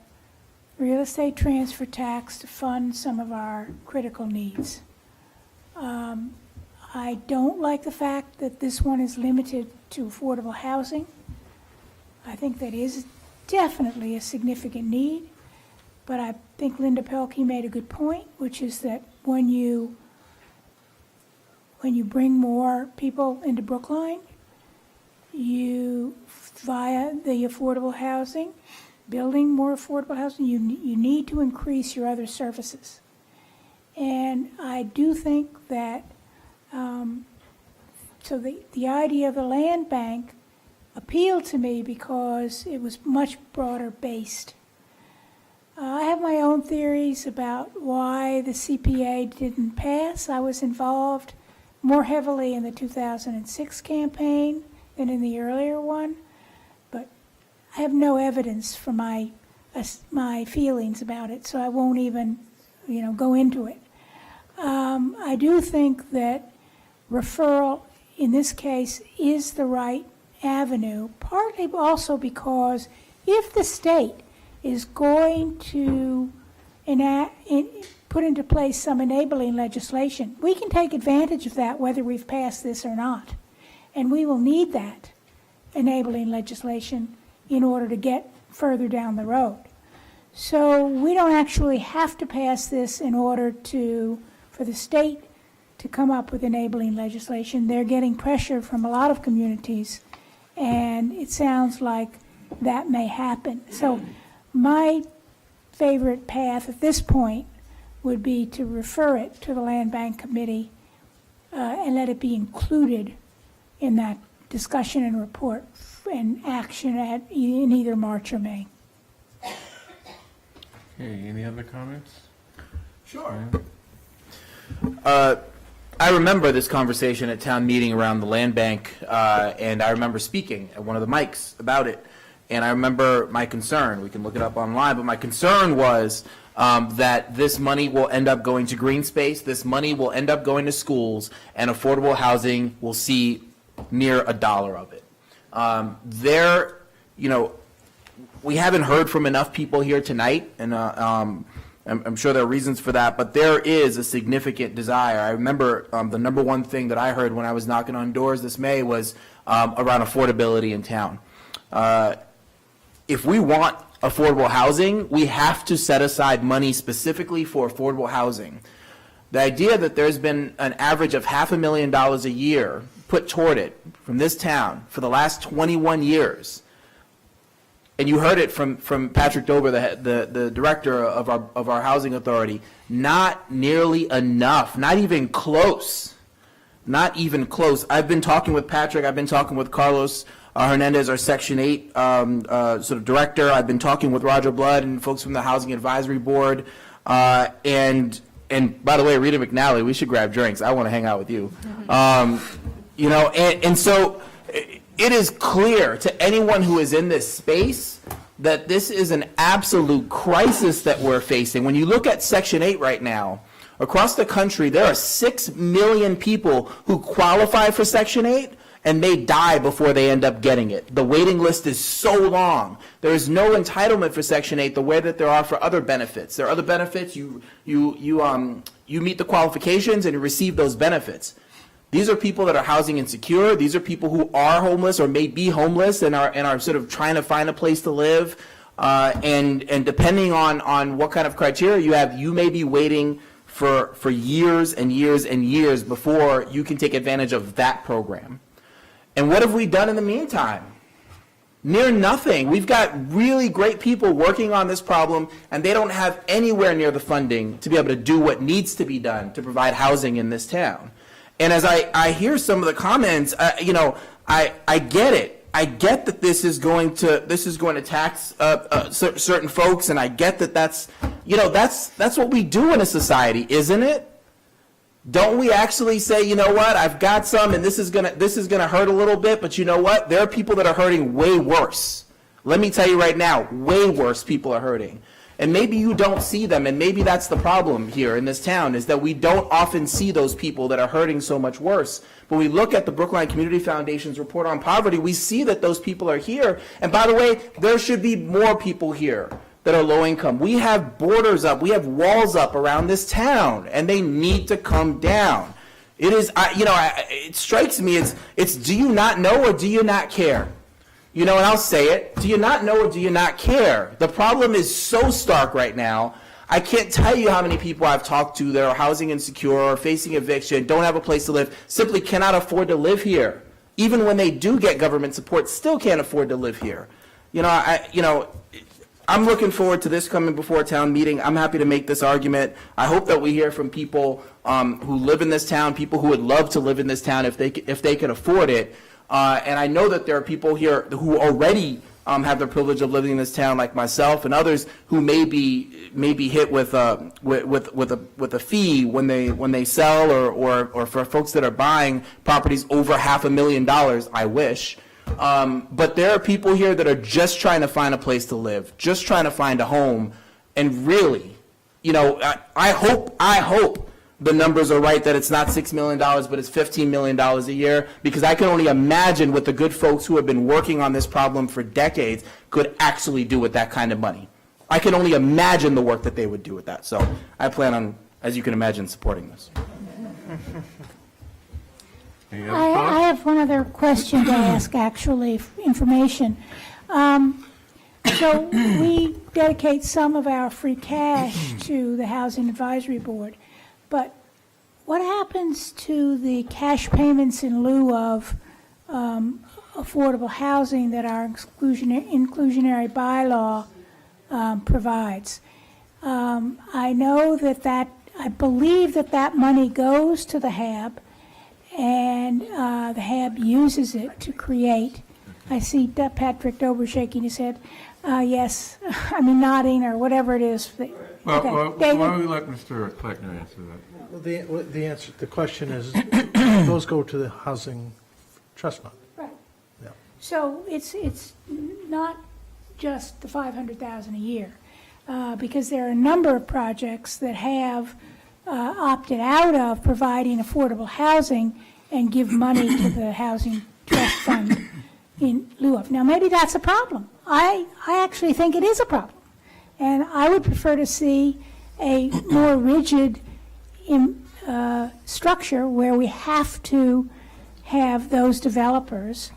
real estate transfer tax to fund some of our critical needs. I don't like the fact that this one is limited to affordable housing. I think that is definitely a significant need, but I think Linda Pelkey made a good point, which is that when you bring more people into Brookline, via the affordable housing, building more affordable housing, you need to increase your other services. And I do think that, so the idea of the land bank appealed to me because it was much broader based. I have my own theories about why the CPA didn't pass. I was involved more heavily in the 2006 campaign than in the earlier one, but I have no evidence for my feelings about it, so I won't even, go into it. I do think that referral in this case is the right avenue, partly also because if the state is going to put into place some enabling legislation, we can take advantage of that whether we've passed this or not. And we will need that enabling legislation in order to get further down the road. So we don't actually have to pass this in order for the state to come up with enabling legislation. They're getting pressure from a lot of communities, and it sounds like that may happen. So my favorite path at this point would be to refer it to the Land Bank Committee and let it be included in that discussion and report and action in either March or May. Okay, any other comments? Sure. I remember this conversation at town meeting around the land bank, and I remember speaking at one of the mics about it. And I remember my concern, we can look it up online, but my concern was that this money will end up going to green space, this money will end up going to schools, and affordable housing will see near $1 of it. We haven't heard from enough people here tonight, and I'm sure there are reasons for that, but there is a significant desire. I remember the number one thing that I heard when I was knocking on doors this May was around affordability in town. If we want affordable housing, we have to set aside money specifically for affordable housing. The idea that there's been an average of $500,000 a year put toward it from this town for the last 21 years, and you heard it from Patrick Dober, the director of our housing authority, not nearly enough, not even close. Not even close. I've been talking with Patrick, I've been talking with Carlos Hernandez, our Section 8 sort of director. I've been talking with Roger Blood and folks from the Housing Advisory Board. And by the way, Rita McNally, we should grab drinks. I want to hang out with you. And so it is clear to anyone who is in this space that this is an absolute crisis that we're facing. When you look at Section 8 right now, across the country, there are 6 million people who qualify for Section 8, and they die before they end up getting it. The waiting list is so long. There is no entitlement for Section 8 the way that there are for other benefits. There are other benefits, you meet the qualifications and you receive those benefits. These are people that are housing insecure. These are people who are homeless or may be homeless and are sort of trying to find a place to live. And depending on what kind of criteria you have, you may be waiting for years and years and years before you can take advantage of that program. And what have we done in the meantime? Near nothing. We've got really great people working on this problem, and they don't have anywhere near the funding to be able to do what needs to be done to provide housing in this town. And as I hear some of the comments, I get it. I get that this is going to tax certain folks, and I get that that's what we do in a society, isn't it? Don't we actually say, you know what, I've got some, and this is gonna hurt a little bit, but you know what? There are people that are hurting way worse. Let me tell you right now, way worse people are hurting. And maybe you don't see them, and maybe that's the problem here in this town, is that we don't often see those people that are hurting so much worse. When we look at the Brookline Community Foundation's report on poverty, we see that those people are here. And by the way, there should be more people here that are low income. We have borders up, we have walls up around this town, and they need to come down. It is, it strikes me, it's do you not know or do you not care? And I'll say it, do you not know or do you not care? The problem is so stark right now. I can't tell you how many people I've talked to that are housing insecure or facing eviction, don't have a place to live, simply cannot afford to live here. Even when they do get government support, still can't afford to live here. I'm looking forward to this coming before a town meeting. I'm happy to make this argument. I hope that we hear from people who live in this town, people who would love to live in this town if they can afford it. And I know that there are people here who already have the privilege of living in this town, like myself and others, who may be hit with a fee when they sell, or for folks that are buying properties over $500,000. I wish. But there are people here that are just trying to find a place to live, just trying to find a home, and really, I hope the numbers are right, that it's not $6 million, but it's $15 million a year, because I can only imagine what the good folks who have been working on this problem for decades could actually do with that kind of money. I can only imagine the work that they would do with that. So I plan on, as you can imagine, supporting this. I have one other question to ask, actually, information. So we dedicate some of our free cash to the Housing Advisory Board, but what happens to the cash payments in lieu of affordable housing that our inclusionary bylaw provides? I know I believe that money goes to the HAB, and the HAB uses it to create. I see Patrick Dober shaking his head. Yes, nodding or whatever it is. Why don't we let Mr. Kleckner answer that? Well, the question is, those go to the Housing Trust Fund. Right. Yeah. So it's not just the $500,000 a year, because there are a number of projects that have opted out of providing affordable housing and give money to the Housing Trust Fund in lieu of. Now, maybe that's a problem. I actually think it is a problem. And I would prefer to see a more rigid structure where we have to have those developers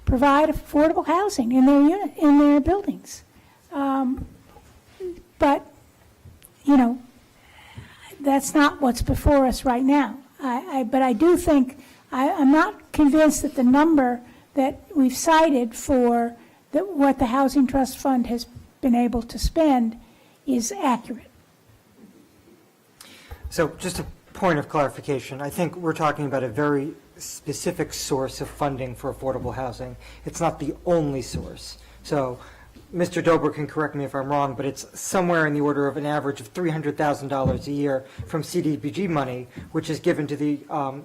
provide affordable housing in their buildings. But, that's not what's before us right now. But I do think, I'm not convinced that the number that we've cited for what the Housing Trust Fund has been able to spend is accurate. So just a point of clarification, I think we're talking about a very specific source of funding for affordable housing. It's not the only source. So Mr. Dober can correct me if I'm wrong, but it's somewhere in the order of an average of $300,000 a year from CDBG money, which is given to the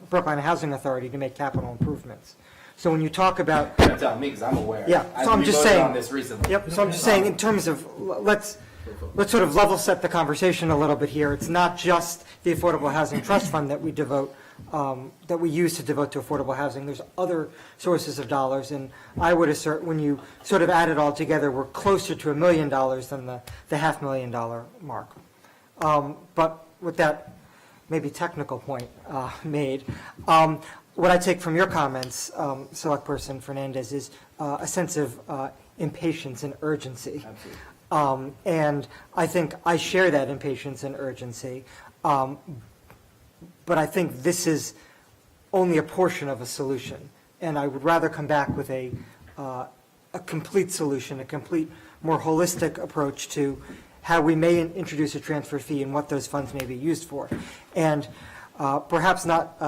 Brookline Housing Authority to make capital improvements. So when you talk about, Tell me, because I'm aware. yeah, so I'm just saying, on this recently. yep. So I'm just saying, in terms of let's sort of level set the conversation a little bit here. It's not just the Affordable Housing Trust Fund that we devote, that we use to devote to affordable housing. There's other sources of dollars, and I would assert when you sort of add it all together, we're closer to $1 million than the $500,000 mark. But with that maybe technical point made, what I take from your comments, Select Person Fernandez, is a sense of impatience and urgency. And I think I share that impatience and urgency. But I think this is only a portion of a solution. And I would rather come back with a complete solution, a complete, more holistic approach to how we may introduce a transfer fee and what those funds may be used for. And perhaps not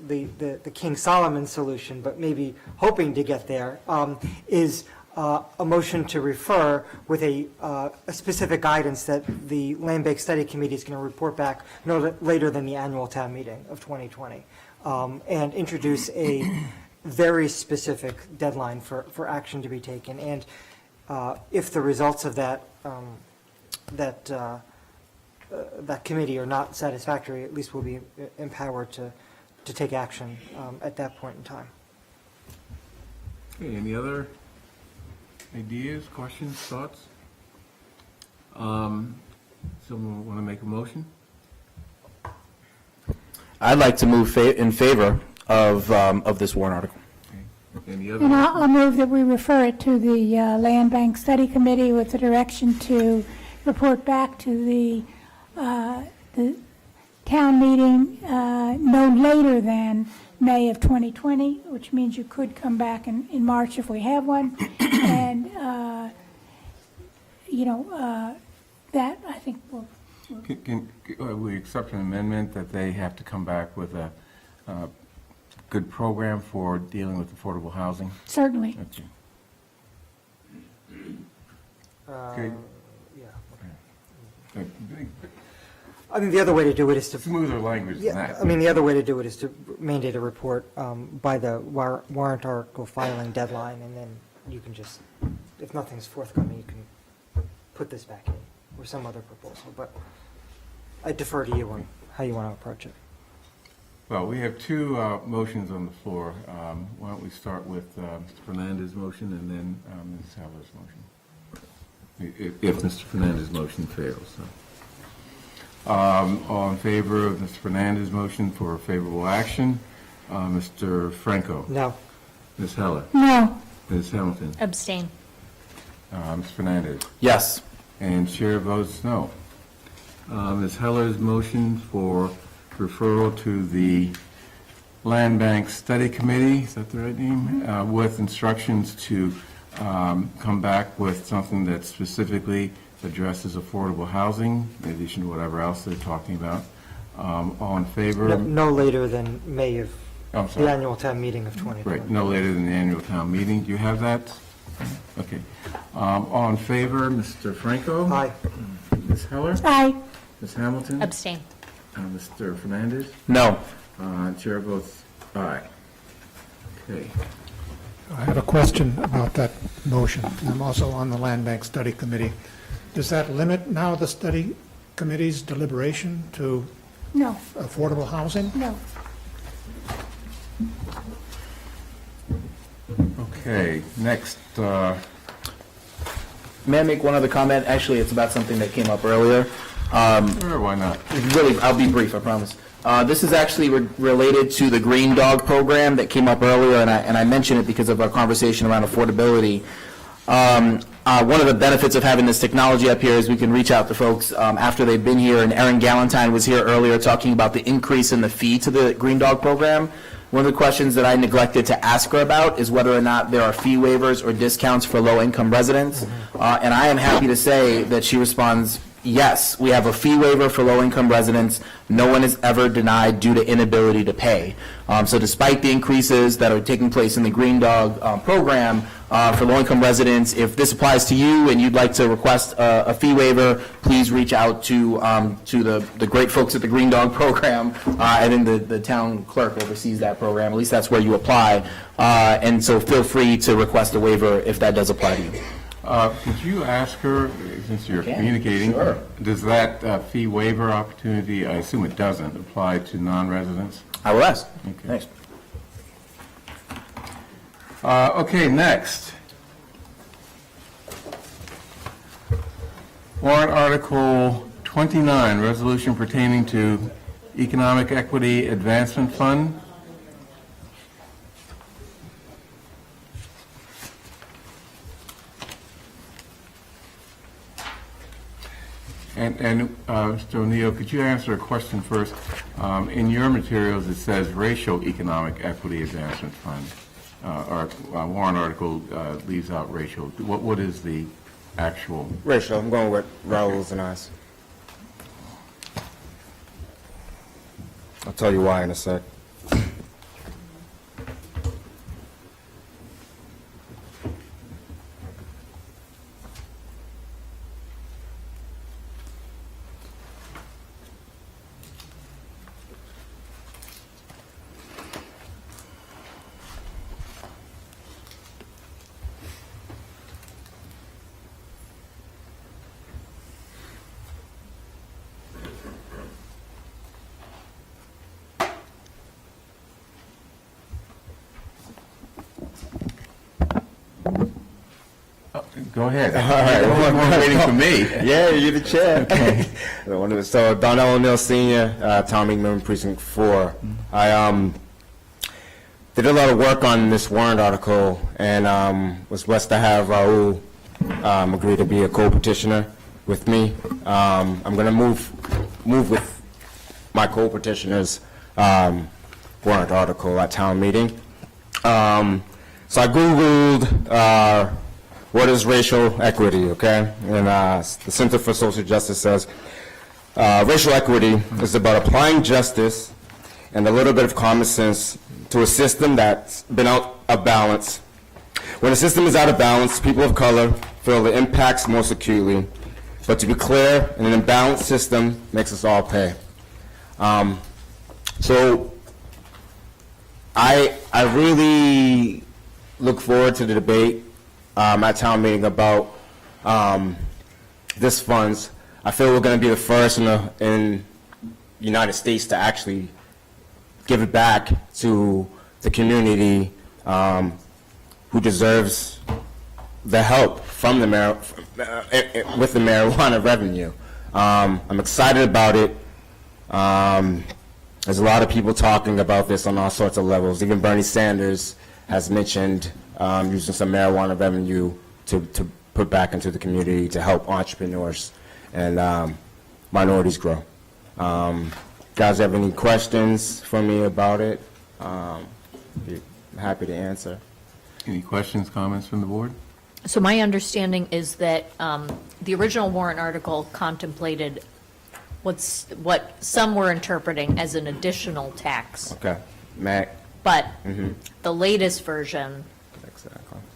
the King Solomon solution, but maybe hoping to get there, is a motion to refer with a specific guidance that the Land Bank Study Committee is going to report back no later than the annual town meeting of 2020, and introduce a very specific deadline for action to be taken. And if the results of that committee are not satisfactory, at least we'll be empowered to take action at that point in time. Okay, any other ideas, questions, thoughts? Someone want to make a motion? I'd like to move in favor of this warrant article. Any other? And I'll move that we refer it to the Land Bank Study Committee with the direction to report back to the town meeting no later than May of 2020, which means you could come back in March if we have one. And, that I think will. Can we accept an amendment that they have to come back with a good program for dealing with affordable housing? Certainly. Okay. Yeah. I mean, the other way to do it is to. Smoother language than that. I mean, the other way to do it is to mandate a report by the warrant article filing deadline, and then you can just, if nothing's forthcoming, you can put this back in, or some other proposal. But I defer to you on how you want to approach it. Well, we have two motions on the floor. Why don't we start with Mr. Fernandez's motion and then Ms. Heller's motion, if Mr. Fernandez's motion fails. So. All in favor of Mr. Fernandez's motion for favorable action? Mr. Franco? No. Ms. Heller? No. Ms. Hamilton? Abstain. Ms. Fernandez? Yes. And chair votes no. Ms. Heller's motion for referral to the Land Bank Study Committee, is that the right name? With instructions to come back with something that specifically addresses affordable housing, in addition to whatever else they're talking about. All in favor? No later than May of I'm sorry. the annual town meeting of 2020. Right, no later than the annual town meeting. Do you have that? Okay. All in favor, Mr. Franco? Aye. Ms. Heller? Aye. Ms. Hamilton? Abstain. Mr. Fernandez? No. Chair votes aye. Okay. I have a question about that motion. I'm also on the Land Bank Study Committee. Does that limit now the study committee's deliberation to No. affordable housing? No. Okay, next, May I make one other comment? Actually, it's about something that came up earlier. sure, why not? Really, I'll be brief, I promise. This is actually related to the Green Dog program that came up earlier, and I mention it because of our conversation around affordability. One of the benefits of having this technology up here is we can reach out to folks after they've been here, and Erin Galentine was here earlier talking about the increase in the fee to the Green Dog program. One of the questions that I neglected to ask her about is whether or not there are fee waivers or discounts for low-income residents. And I am happy to say that she responds, yes, we have a fee waiver for low-income residents. No one is ever denied due to inability to pay. So despite the increases that are taking place in the Green Dog program for low-income residents, if this applies to you and you'd like to request a fee waiver, please reach out to the great folks at the Green Dog program. And then the town clerk oversees that program. At least that's where you apply. And so feel free to request a waiver if that does apply to you. Could you ask her, since you're communicating, sure. Does that fee waiver opportunity, I assume it doesn't, apply to non-residents? I will ask. Okay. Thanks. Okay, next. Warrant Article 29, resolution pertaining to Economic Equity Advancement Fund. And Mr. O'Neill, could you answer a question first? In your materials, it says Racial Economic Equity Advancement Fund. Our warrant article leaves out racial. What is the actual? Racial. I'm going with Raul's and I's. I'll tell you why in a sec. Go ahead. All right. Waiting for me. Yeah, you're the chair. So, Donnell O'Neill Sr., town meeting member, precinct 4. I did a lot of work on this warrant article, and was blessed to have Raul agree to be a co-petitioner with me. I'm going to move with my co-petitioner's warrant article at town meeting. So I Googled what is racial equity, okay? And the Center for Social Justice says, racial equity is about applying justice and a little bit of common sense to a system that's been out of balance. When a system is out of balance, people of color feel the impacts most acutely. But to be clear, an imbalanced system makes us all pay. So I really look forward to the debate at town meeting about this funds. I feel we're going to be the first in the United States to actually give it back to the community who deserves the help from the with the marijuana revenue. I'm excited about it. There's a lot of people talking about this on all sorts of levels. Even Bernie Sanders has mentioned using some marijuana revenue to put back into the community to help entrepreneurs and minorities grow. Guys have any questions for me about it? Be happy to answer. Any questions, comments from the board? So my understanding is that the original warrant article contemplated what some were interpreting as an additional tax. Okay. Mac? But the latest version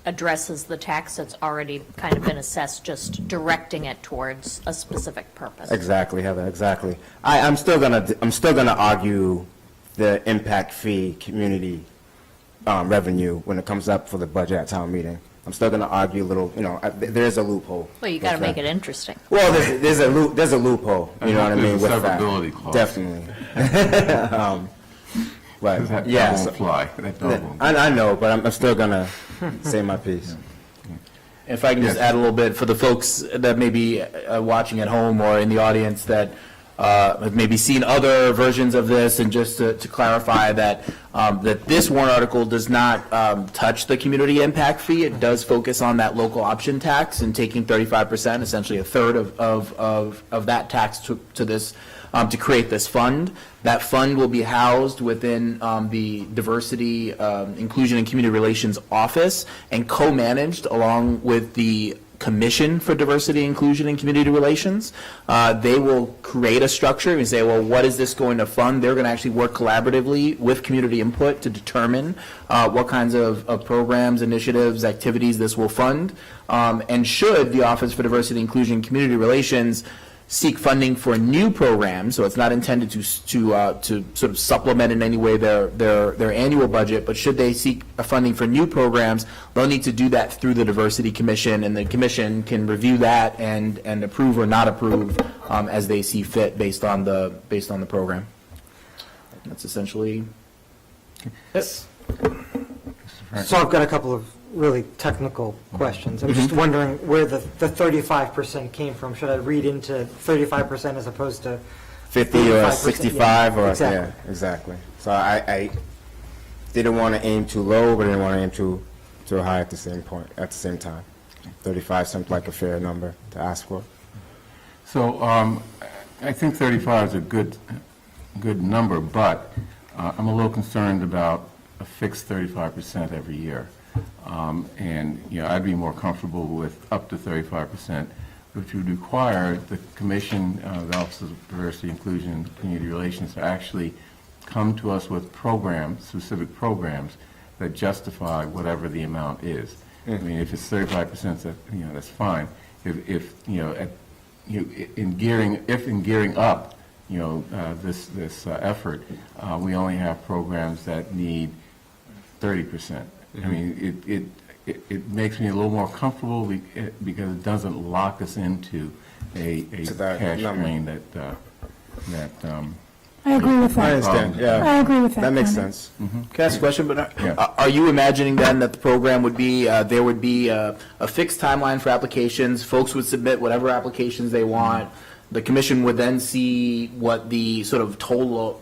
addresses the tax that's already kind of been assessed, just directing it towards a specific purpose. Exactly, Heather, exactly. I'm still gonna argue the impact fee community revenue when it comes up for the budget at town meeting. I'm still gonna argue a little, there's a loophole. Well, you got to make it interesting. Well, there's a loophole, you know what I mean, There's with a that. severability clause. Definitely. But, That yeah. won't fly. That won't. I know, but I'm still gonna say my piece. If I can just add a little bit for the folks that may be watching at home or in the audience that have maybe seen other versions of this, and just to clarify that that this warrant article does not touch the community impact fee. It does focus on that local option tax and taking 35%, essentially a third of that tax to this to create this fund. That fund will be housed within the Diversity, Inclusion, and Community Relations Office and co-managed along with the Commission for Diversity, Inclusion, and Community Relations. They will create a structure and say, well, what is this going to fund? They're going to actually work collaboratively with community input to determine what kinds of programs, initiatives, activities this will fund. And should the Office for Diversity, Inclusion, and Community Relations seek funding for new programs, so it's not intended to sort of supplement in any way their annual budget, but should they seek funding for new programs, they'll need to do that through the Diversity Commission, and the Commission can review that and approve or not approve as they see fit based on the program. That's essentially it. So I've got a couple of really technical questions. I'm just wondering where the 35% came from. Should I read into 35% as opposed to 50 or 65 Yeah, or exactly. yeah, exactly. So I didn't want to aim too low, but I didn't want to aim too high at the same time. 35 seemed like a fair number to ask for. So I think 35 is a good number, but I'm a little concerned about a fixed 35% every year. And, I'd be more comfortable with up to 35%, which would require the Commission, the Office of Diversity, Inclusion, and Community Relations to actually come to us with programs, specific programs that justify whatever the amount is. I mean, if it's 35%, that's fine. If in gearing up, this effort, we only have programs that need 30%. I mean, it makes me a little more comfortable because it doesn't lock us into a cash drain that I agree with that. I understand, yeah. I agree with that. That makes comment. sense. Can I ask a question? But are you imagining then that the program would be, there would be a fixed timeline for applications, folks would submit whatever applications they want, the commission would then see what the sort of total,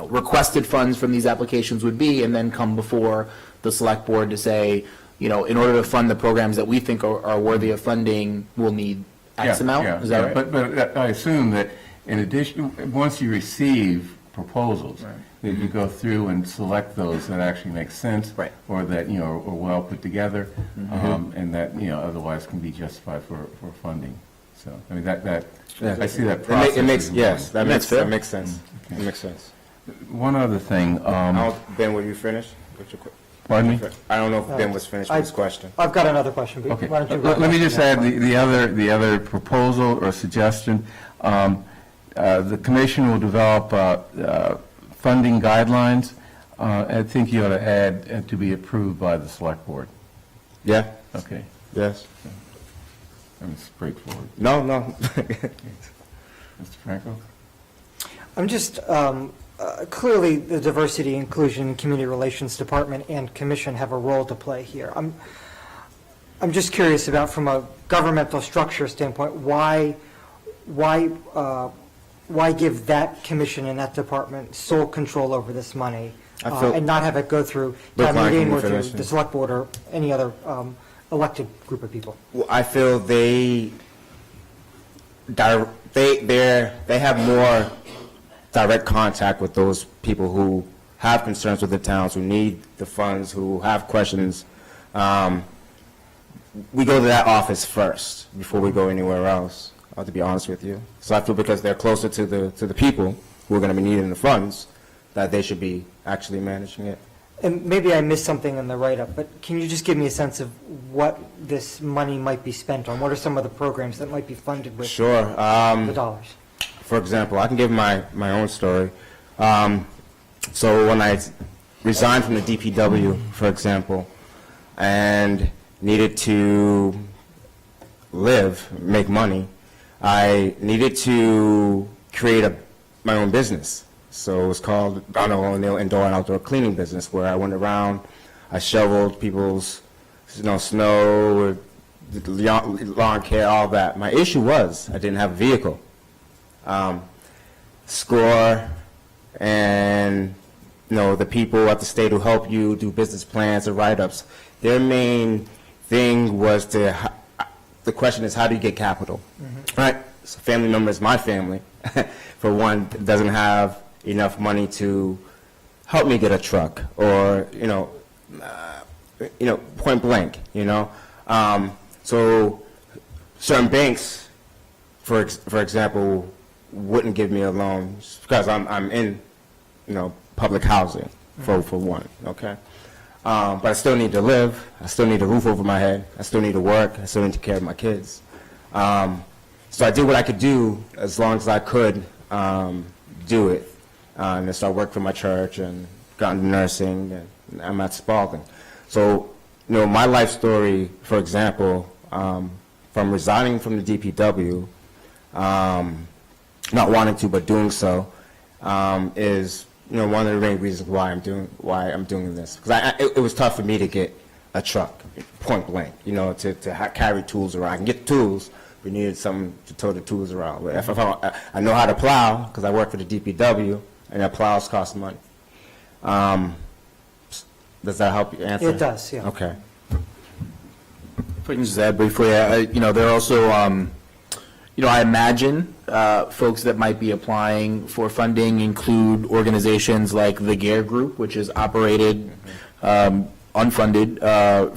requested funds from these applications would be, and then come before the select board to say, in order to fund the programs that we think are worthy of funding, we'll need X amount? Is that right? But I assume that in addition, once you receive proposals, that you go through and select those that actually make sense, or that, are well put together, and that, otherwise can be justified for funding. So, I mean, I see that process. That makes sense. Okay. It makes sense. One other thing. Ben, were you finished? Pardon me? I don't know if Ben was finished with his question. I've got another question, but Okay. why don't you? Let me just add the other proposal or suggestion. The commission will develop funding guidelines. I think you ought to add to be approved by the select board. Yeah. Okay. Yes. I'm straightforward. No. Mr. Franco? I'm just, clearly, the Diversity, Inclusion, and Community Relations Department and Commission have a role to play here. I'm just curious about, from a governmental structure standpoint, why give that commission and that department sole control over this money and not have it go through town meeting or through the select board or any other elected group of people? Well, I feel they have more direct contact with those people who have concerns with the towns, who need the funds, who have questions. We go to that office first before we go anywhere else, to be honest with you. So I feel because they're closer to the people who are going to be needing the funds, that they should be actually managing it. And maybe I missed something in the write-up, but can you just give me a sense of what this money might be spent on? What are some of the programs that might be funded with the dollars? For example, I can give my own story. So when I resigned from the DPW, for example, and needed to make money, I needed to create my own business. So it was called Donald O'Neill Indoor and Outdoor Cleaning Business, where I went around, I shoveled people's snow, lawn care, all that. My issue was I didn't have a vehicle. SCORE and the people at the state who help you do business plans or write-ups, their main thing was the question is, how do you get capital? Right? So family members, my family, for one, doesn't have enough money to help me get a truck, or point blank, so certain banks, for example, wouldn't give me a loan because I'm in public housing for one, okay. But I still need to live. I still need a roof over my head. I still need to work. I still need to take care of my kids. So I did what I could do as long as I could do it. And I started working for my church and got into nursing, and I'm at Spalding. So, my life story, for example, from resigning from the DPW, not wanting to but doing so, is one of the main reasons why I'm doing this. Because it was tough for me to get a truck, point blank, to carry tools around. I can get the tools, we needed someone to tow the tools around. I know how to plow because I work for the DPW, and that plows cost money. Does that help you answer? It does, yeah. Okay. If I can just add briefly, there are also, I imagine folks that might be applying for funding include organizations like the GARE Group, which has operated unfunded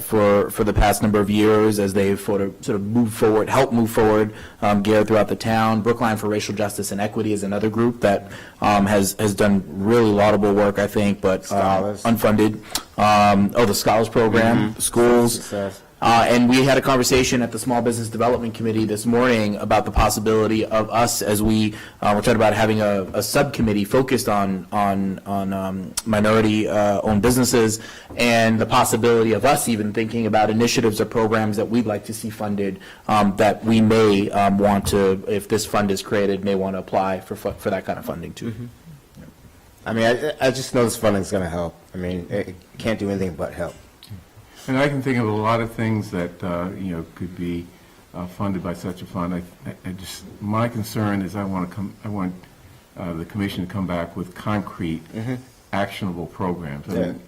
for the past number of years as they've sort of moved forward, helped move forward GARE throughout the town. Brookline for Racial Justice and Equity is another group that has done really laudable work, I think, but unfunded. The Scholars Program, schools. Success. And we had a conversation at the Small Business Development Committee this morning about the possibility of us, as we're talking about having a subcommittee focused on minority-owned businesses, and the possibility of us even thinking about initiatives or programs that we'd like to see funded that we may want to, if this fund is created, may want to apply for that kind of funding too. I mean, I just know this funding is going to help. I mean, it can't do anything but help. And I can think of a lot of things that, could be funded by such a fund. My concern is I want the commission to come back with concrete, actionable programs. I mean,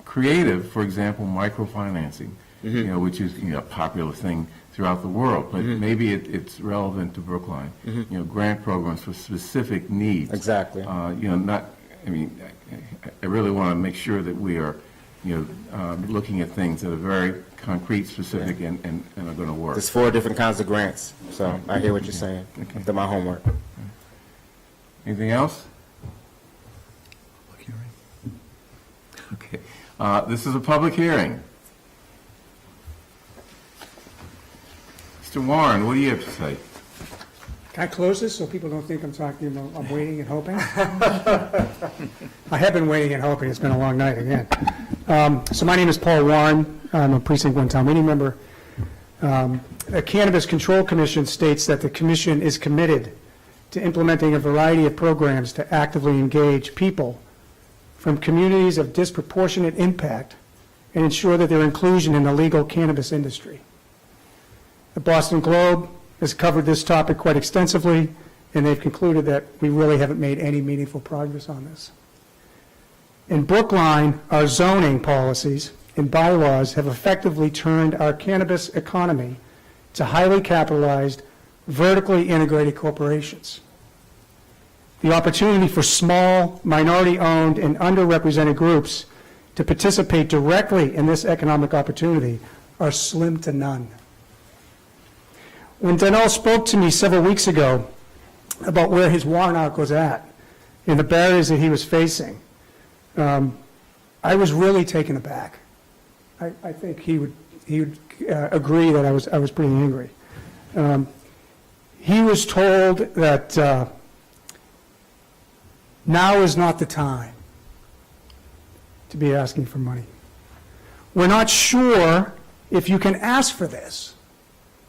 creative, for example, microfinancing, which is, a popular thing throughout the world, but maybe it's relevant to Brookline. Grant programs for specific needs. Exactly. I really want to make sure that we are looking at things that are very concrete, specific, and are going to work. There's 4 different kinds of grants, so I hear what you're saying. I've done my homework. Anything else? Okay. This is a public hearing. Mr. Warren, what do you have to say? Can I close this so people don't think I'm talking about, I'm waiting and hoping? I have been waiting and hoping. It's been a long night again. So my name is Paul Warren. I'm a Precinct 1 town meeting member. The Cannabis Control Commission states that the commission is committed to implementing a variety of programs to actively engage people from communities of disproportionate impact and ensure that their inclusion in the legal cannabis industry. The Boston Globe has covered this topic quite extensively, and they've concluded that we really haven't made any meaningful progress on this. In Brookline, our zoning policies and bylaws have effectively turned our cannabis economy to highly capitalized, vertically integrated corporations. The opportunity for small, minority-owned, and underrepresented groups to participate directly in this economic opportunity are slim to none. When Donnell spoke to me several weeks ago about where his warrant article was at and the barriers that he was facing, I was really taken aback. I think he would agree that I was pretty angry. He was told that now is not the time to be asking for money. We're not sure if you can ask for this,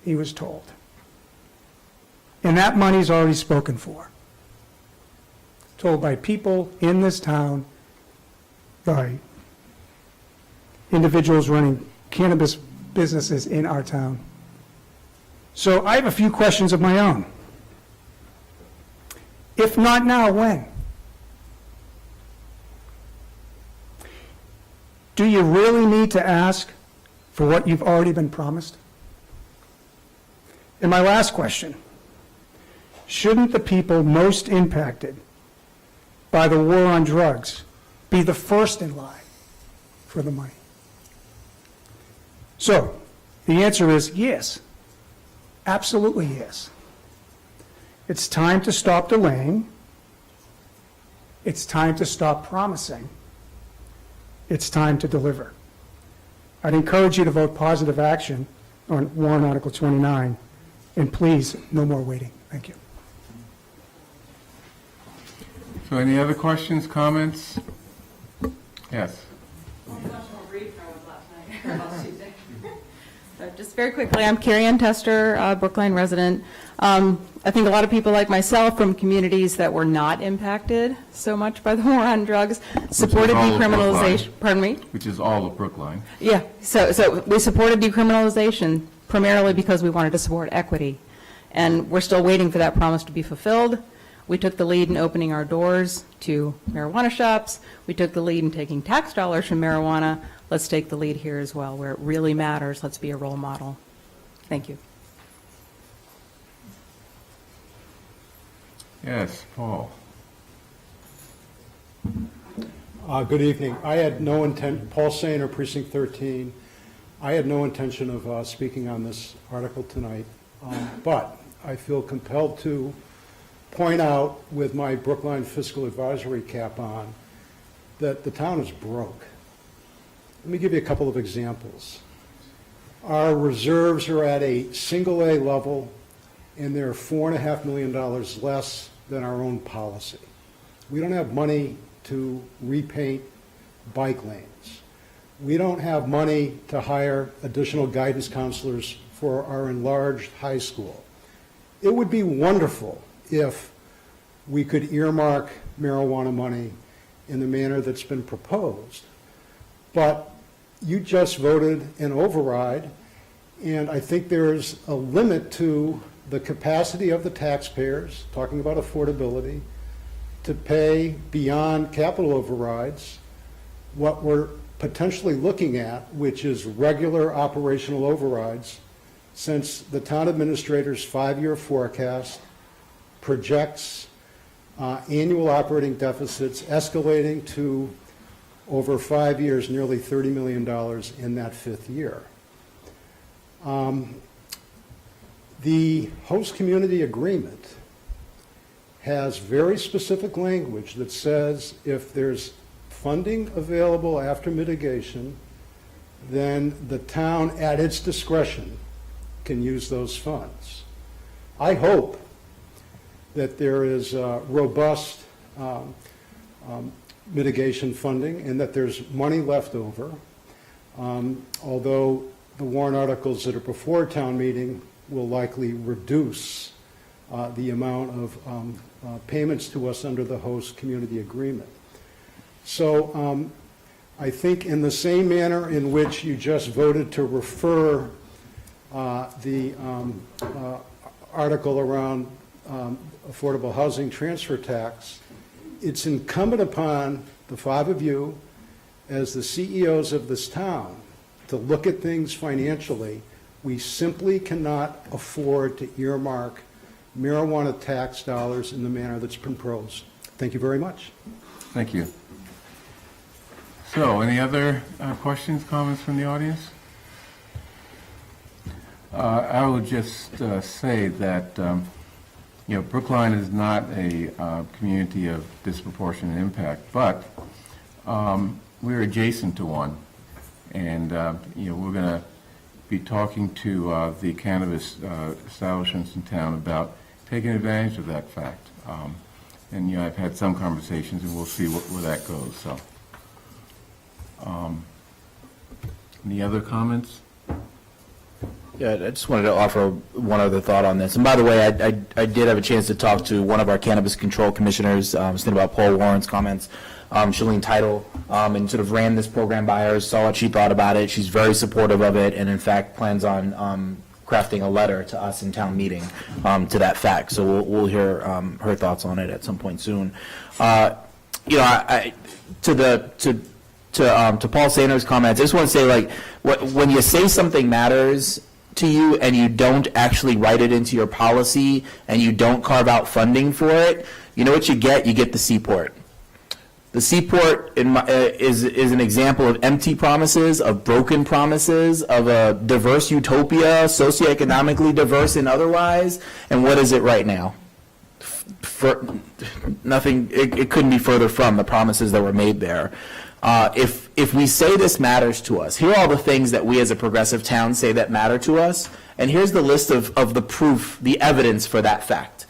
he was told. And that money's already spoken for. Told by people in this town, by individuals running cannabis businesses in our town. So I have a few questions of my own. If not now, when? Do you really need to ask for what you've already been promised? And my last question. Shouldn't the people most impacted by the war on drugs be the first in line for the money? So, the answer is yes. Absolutely yes. It's time to stop delaying. It's time to stop promising. It's time to deliver. I'd encourage you to vote positive action on warrant Article 29, and please, no more waiting. Thank you. So any other questions, comments? Yes. So just very quickly, I'm Carrie Ann Tester, Brookline resident. I think a lot of people like myself from communities that were not impacted so much by the war on drugs supported decriminalization. Pardon me? Which is all of Brookline. Yeah, so we supported decriminalization primarily because we wanted to support equity. And we're still waiting for that promise to be fulfilled. We took the lead in opening our doors to marijuana shops. We took the lead in taking tax dollars from marijuana. Let's take the lead here as well, where it really matters. Let's be a role model. Thank you. Yes, Paul. Good evening. I had no intent, Paul Sainer, Precinct 13. I had no intention of speaking on this article tonight, but I feel compelled to point out with my Brookline fiscal advisory cap on that the town is broke. Let me give you a couple of examples. Our reserves are at a single A level, and they're $4.5 million less than our own policy. We don't have money to repaint bike lanes. We don't have money to hire additional guidance counselors for our enlarged high school. It would be wonderful if we could earmark marijuana money in the manner that's been proposed. But you just voted an override, and I think there's a limit to the capacity of the taxpayers, talking about affordability, to pay beyond capital overrides what we're potentially looking at, which is regular operational overrides, since the town administrator's 5-year forecast projects annual operating deficits escalating to, over 5 years, nearly $30 million in that 5th year. The host community agreement has very specific language that says if there's funding available after mitigation, then the town, at its discretion, can use those funds. I hope that there is robust mitigation funding and that there's money left over, although the warrant articles that are before town meeting will likely reduce the amount of payments to us under the host community agreement. So I think in the same manner in which you just voted to refer the article around affordable housing transfer tax, it's incumbent upon the 5 of you as the CEOs of this town to look at things financially. We simply cannot afford to earmark marijuana tax dollars in the manner that's been proposed. Thank you very much. Thank you. So, any other questions, comments from the audience? I would just say that, Brookline is not a community of disproportionate impact, but we're adjacent to one. And, we're going to be talking to the cannabis establishments in town about taking advantage of that fact. And, I've had some conversations, and we'll see where that goes, so. Any other comments? Yeah, I just wanted to offer one other thought on this. And by the way, I did have a chance to talk to one of our cannabis control commissioners, thinking about Paul Warren's comments, Shalene Title, and sort of ran this program by her, saw what she thought about it. She's very supportive of it, and in fact plans on crafting a letter to us in town meeting to that fact. So we'll hear her thoughts on it at some point soon. To Paul Sanders' comments, I just want to say, like, when you say something matters to you and you don't actually write it into your policy and you don't carve out funding for it, you know what you get? You get the seaport. The seaport is an example of empty promises, of broken promises, of a diverse utopia, socioeconomically diverse and otherwise. And what is it right now? For nothing. It couldn't be further from the promises that were made there. If we say this matters to us, here are all the things that we as a progressive town say that matter to us, and here's the list of the proof, the evidence for that fact.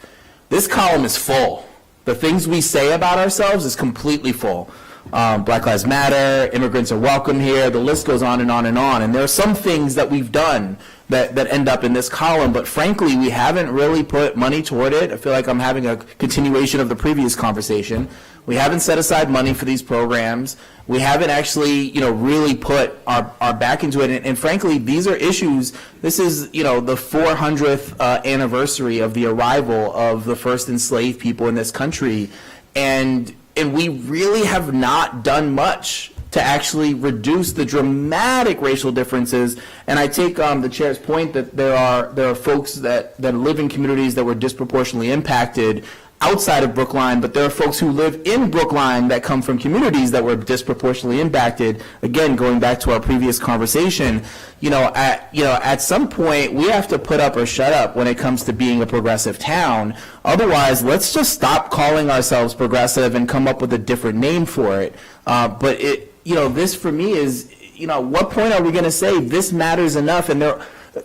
This column is full. The things we say about ourselves is completely full. Black Lives Matter, immigrants are welcome here, the list goes on and on and on. And there are some things that we've done that end up in this column, but frankly, we haven't really put money toward it. I feel like I'm having a continuation of the previous conversation. We haven't set aside money for these programs. We haven't actually, really put our back into it. And frankly, these are issues. This is, the 400th anniversary of the arrival of the first enslaved people in this country. And we really have not done much to actually reduce the dramatic racial differences. And I take the chair's point that there are folks that live in communities that were disproportionately impacted. outside of Brookline, but there are folks who live in Brookline that come from communities that were disproportionately impacted. Again, going back to our previous conversation, at some point, we have to put up or shut up when it comes to being a progressive town. Otherwise, let's just stop calling ourselves progressive and come up with a different name for it. But this for me is, at what point are we going to say this matters enough? And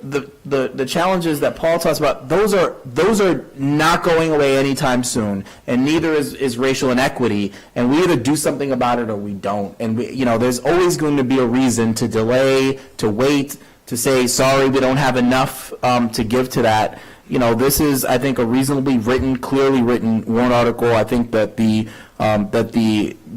the challenges that Paul talks about, those are not going away anytime soon, and neither is racial inequity. And we either do something about it or we don't. And there's always going to be a reason to delay, to wait, to say sorry, we don't have enough to give to that. This is, I think, a reasonably written, clearly written warrant article. I think that the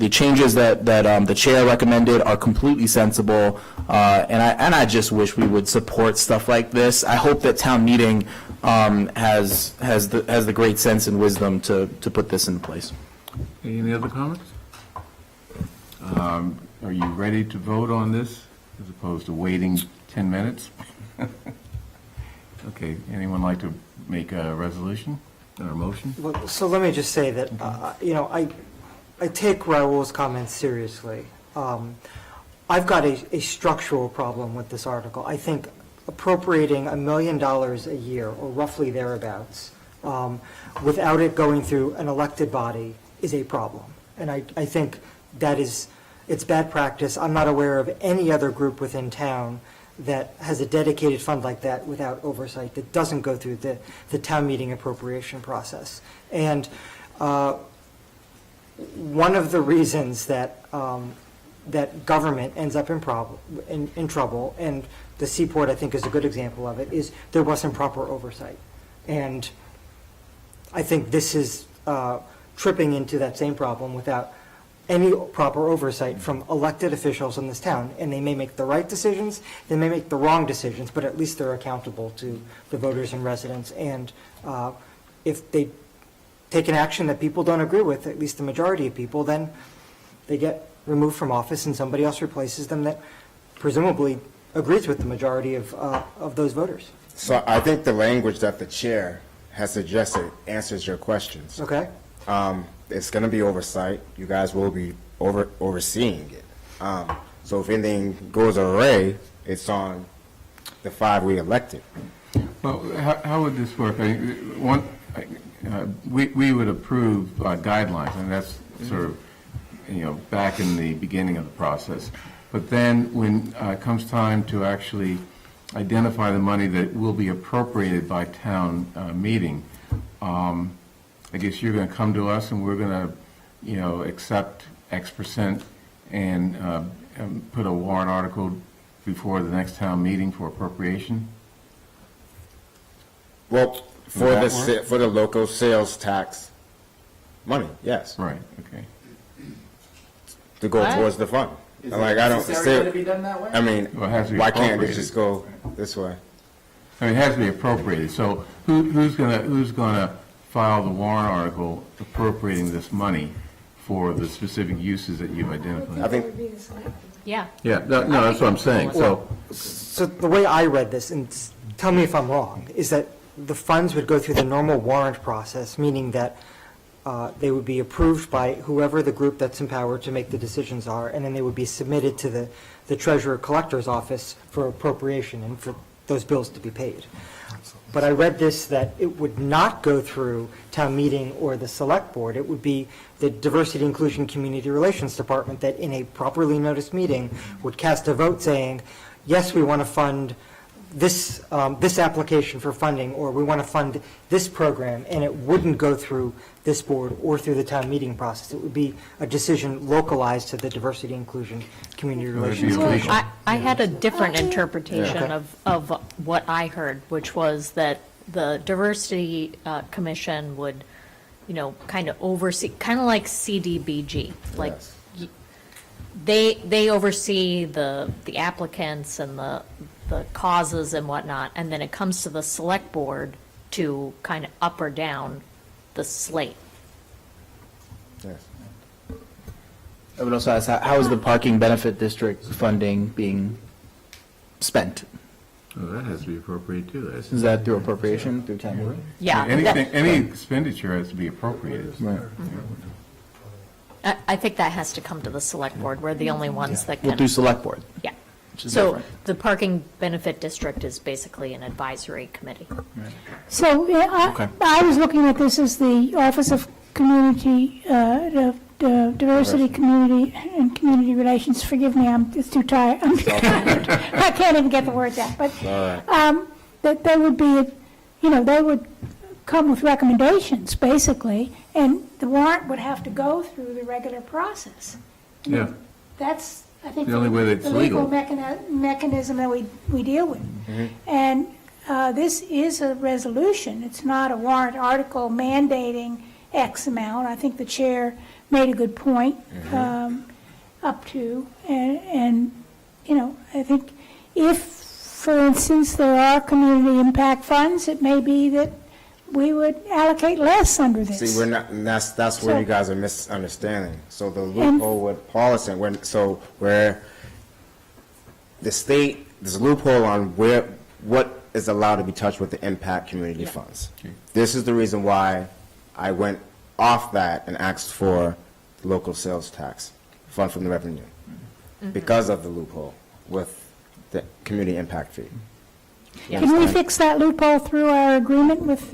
changes that the chair recommended are completely sensible, and I just wish we would support stuff like this. I hope that town meeting has the great sense and wisdom to put this in place. Any other comments? Are you ready to vote on this as opposed to waiting 10 minutes? Okay, anyone like to make a resolution or a motion? Well, so let me just say that, I take Raul's comments seriously. I've got a structural problem with this article. I think appropriating $1 million a year, or roughly thereabouts, without it going through an elected body is a problem. And I think it's bad practice. I'm not aware of any other group within town that has a dedicated fund like that without oversight, that doesn't go through the town meeting appropriation process. And one of the reasons that that government ends up in trouble, and the Seaport, I think, is a good example of it, is there wasn't proper oversight. And I think this is tripping into that same problem without any proper oversight from elected officials in this town. And they may make the right decisions, they may make the wrong decisions, but at least they're accountable to the voters and residents. And if they take an action that people don't agree with, at least the majority of people, then they get removed from office and somebody else replaces them that presumably agrees with the majority of those voters. So I think the language that the chair has suggested answers your questions. Okay. It's going to be oversight. You guys will be overseeing it. So if anything goes awry, it's on the 5 we elected. Well, how would this work? We would approve guidelines, and that's sort of, back in the beginning of the process. But then when it comes time to actually identify the money that will be appropriated by town meeting, I guess you're going to come to us and we're going to, accept X percent and put a warrant article before the next town meeting for appropriation? Well, for the local sales tax money, yes. Right, okay. To go towards the fund. Is I it don't necessary still, to be done that way? I mean, Well, it has to be why can't it appropriated. just go this way? I mean, it has to be appropriated. So who's gonna file the warrant article appropriating this money for the specific uses that you've identified? I think Yeah. Yeah, no, that's what I'm saying. So the way I read this, and tell me if I'm wrong, is that the funds would go through the normal warrant process, meaning that they would be approved by whoever the group that's empowered to make the decisions are, and then they would be submitted to the treasurer collector's office for appropriation and for those bills to be paid. But I read this that it would not go through town meeting or the select board. It would be the Diversity, Inclusion, Community Relations Department that in a properly noticed meeting would cast a vote saying, yes, we want to fund this application for funding, or we want to fund this program, and it wouldn't go through this board or through the town meeting process. It would be a decision localized to the Diversity, Inclusion, Community Relations Well, Commission. I had a different interpretation Okay. of what I heard, which was that the Diversity Commission would, kind of oversee, kind of like CDBG, like Yes. they oversee the applicants and the causes and whatnot, and then it comes to the select board to kind of up or down the slate. Yes. I would also ask, how is the parking benefit district funding being spent? Oh, that has to be appropriated too. Is that through appropriation, through town meeting? Yeah. Anything, any expenditure has to be appropriated. I think that has to come to the select board. We're the only ones that We'll can. do select board. Yeah. Which is So different. the parking benefit district is basically an advisory committee. So Okay. I was looking at this as the Office of Community, Diversity, Community, and Community Relations. Forgive me, I'm just too tired. I'm tired. I can't even get the words out. But that they would be, they would come with recommendations, basically, and the warrant would have to go through the regular process. Yeah. That's, I think, The only way that it's the legal legal. mechanism that we deal with. And this is a resolution. It's not a warrant article mandating X amount. I think the chair made a good point up to. And, I think if, for instance, there are community impact funds, it may be that we would allocate less under this. See, we're not, and that's where So- you guys are misunderstanding. So the loophole, what Paul is saying, where the state, there's a loophole on what is allowed to be touched with the impact community funds. This is the reason why I went off that and asked for the local sales tax fund from the revenue, because of the loophole with the community impact fee. You Can we understand? fix that loophole through our agreement with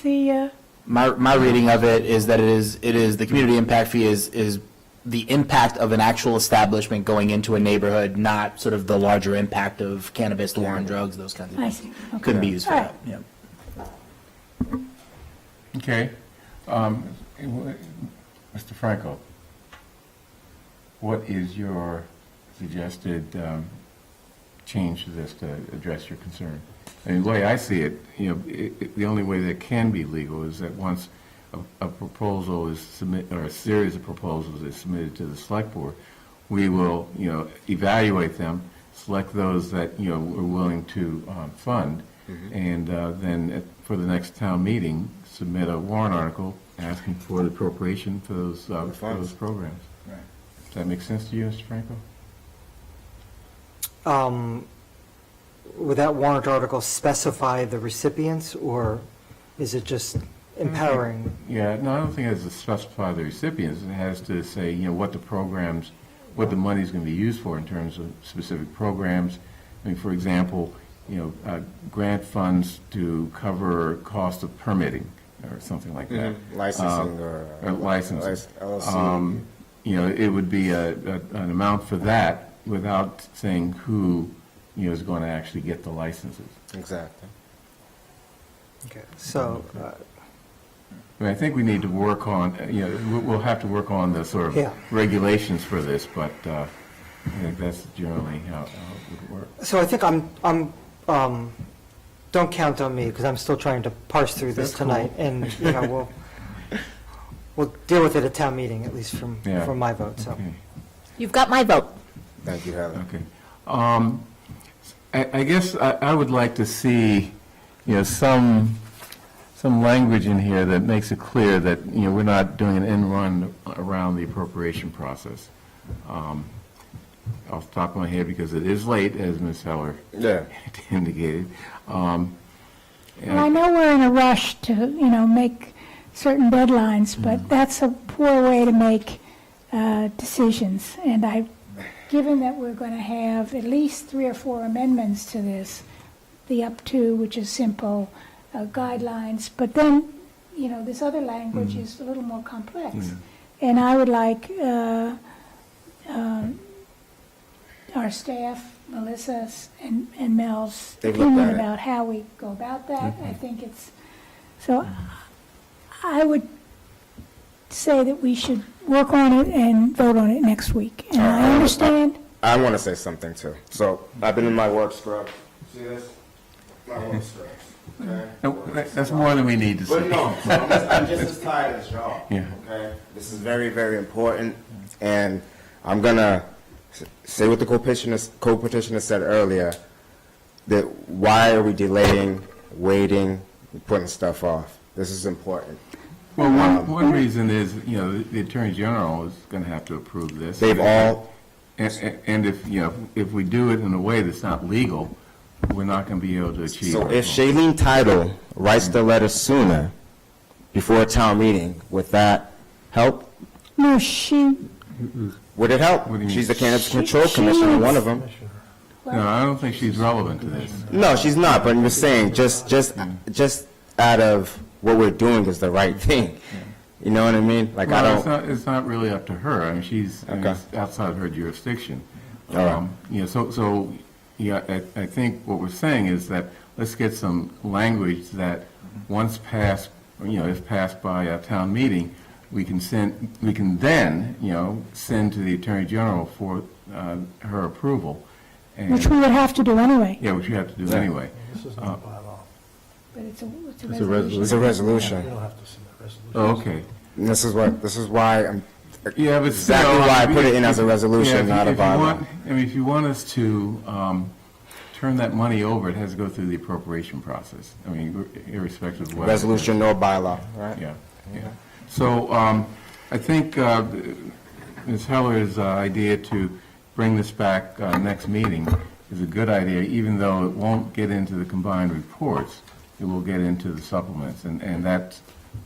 the, My reading of it is that it is, the community impact fee is the impact of an actual establishment going into a neighborhood, not sort of the larger impact of cannabis, the war on drugs, those kinds of I things. see. Okay. Couldn't be used for All that, yeah. Okay. Mr. Franco, what is your suggested change to this to address your concern? I mean, the way I see it, the only way that can be legal is that once a proposal is submitted, or a series of proposals is submitted to the select board, we will, evaluate them, select those that, we're willing to fund, and then for the next town meeting, submit a warrant article asking for the appropriation for those programs. Right. Does that make sense to you, Mr. Franco? Would that warrant article specify the recipients, or is it just empowering? Yeah, no, I don't think it has to specify the recipients. It has to say, what the programs, what the money's going to be used for in terms of specific programs. I mean, for example, grant funds to cover cost of permitting or something like that. Licensing or licensing. LLC. It would be an amount for that without saying who, is going to actually get the licenses. Exactly. Okay, so, I mean, I think we need to work on, we'll have to work on the sort Yeah. of regulations for this, but I think that's generally how it would work. so I think don't count on me, because I'm still trying to parse through this That's cool. tonight, and, we'll deal with it at town meeting, at least from my vote, so. Okay. You've got my vote. Thank you, Heather. Okay. I guess I would like to see, some language in here that makes it clear that, we're not doing an end run around the appropriation process. Off the top of my head, because it is late, as Ms. Heller indicated. well, I know we're in a rush to, make certain deadlines, but that's a poor way to make decisions. And given that we're going to have at least 3 or 4 amendments to this, the up to, which is simple, guidelines, but then, this other language is a little more complex. And I would like our staff, Melissa's and Mel's They've looked opinion at it. about how we go about that. I think so I would say that we should work on it and vote on it next week. And I understand. I want to say something too. So I've been in my work scrub. See this? My work scrubs. Okay. No, that's more than we need to But see. no, I'm just as tired as y'all. Yeah. Okay. This is very, very important, and I'm gonna say what the co-petitioner said earlier. That why are we delaying, waiting, and putting stuff off? This is important. Well, one reason is, the Attorney General is going to have to approve this. They've all. And if we do it in a way that's not legal, we're not going to be able to achieve. So our if goal. Shailene Title writes the letter sooner, before a town meeting, would that help? No, she, Would it help? What do you mean? She's the Cannabis Control Commissioner, one of them. No, I don't think she's relevant to this. No, she's not, but I'm just saying, just out of what we're doing is the right thing. You know what I mean? Like, I Well, don't, it's not really up to her. I mean, I mean, Okay. it's outside her jurisdiction. All right. You know, so, yeah, I think what we're saying is that let's get some language that once passed, you know, if passed by a town meeting, we can then, you know, send to the Attorney General for her approval. And- which we would have to do anyway. Yeah, which you have to do anyway. This is not a bylaw. But it's a resolution. it's a resolution. You don't have to submit resolutions. Oh, okay. And this is why I'm, Yeah, but exactly still, why I put it in as a yeah, resolution, if you- not a if you bylaw. want- I mean, if you want us to turn that money over, it has to go through the appropriation process. I mean, irrespective of what. Resolution or bylaw, right? Yeah, yeah. So I think Ms. Heller's idea to bring this back next meeting is a good idea, even though it won't get into the combined reports, it will get into the supplements, and that,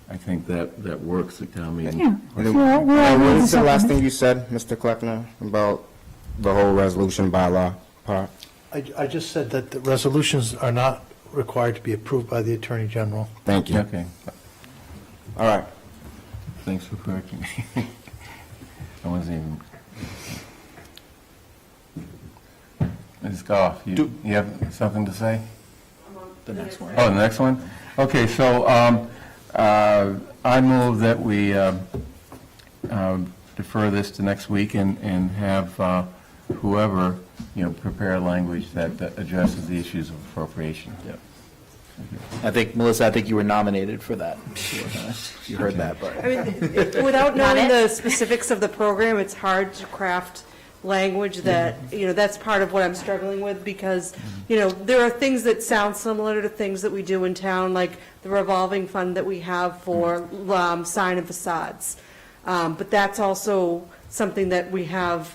I think that works at town meeting. Yeah. And then- We're all and what in is the last supplement. thing you said, Mr. Kleckner, about the whole resolution bylaw part? I just said that the resolutions are not required to be approved by the Attorney General. Thank you. Okay, All right. thanks for correcting me. I wasn't even. Ms. Goff, you have something to say? The next one. Oh, the next one? Okay, so I move that we defer this to next week and have whoever, you know, prepare language that addresses the issues of appropriation. Yep. I think, Melissa, I think you were nominated for that. You heard that, but. I mean, without knowing the specifics of the program, it's hard to craft language that, you know, that's part of what I'm struggling with, because, you know, there are things that sound similar to things that we do in town, like the revolving fund that we have for sign and facades. But that's also something that we have,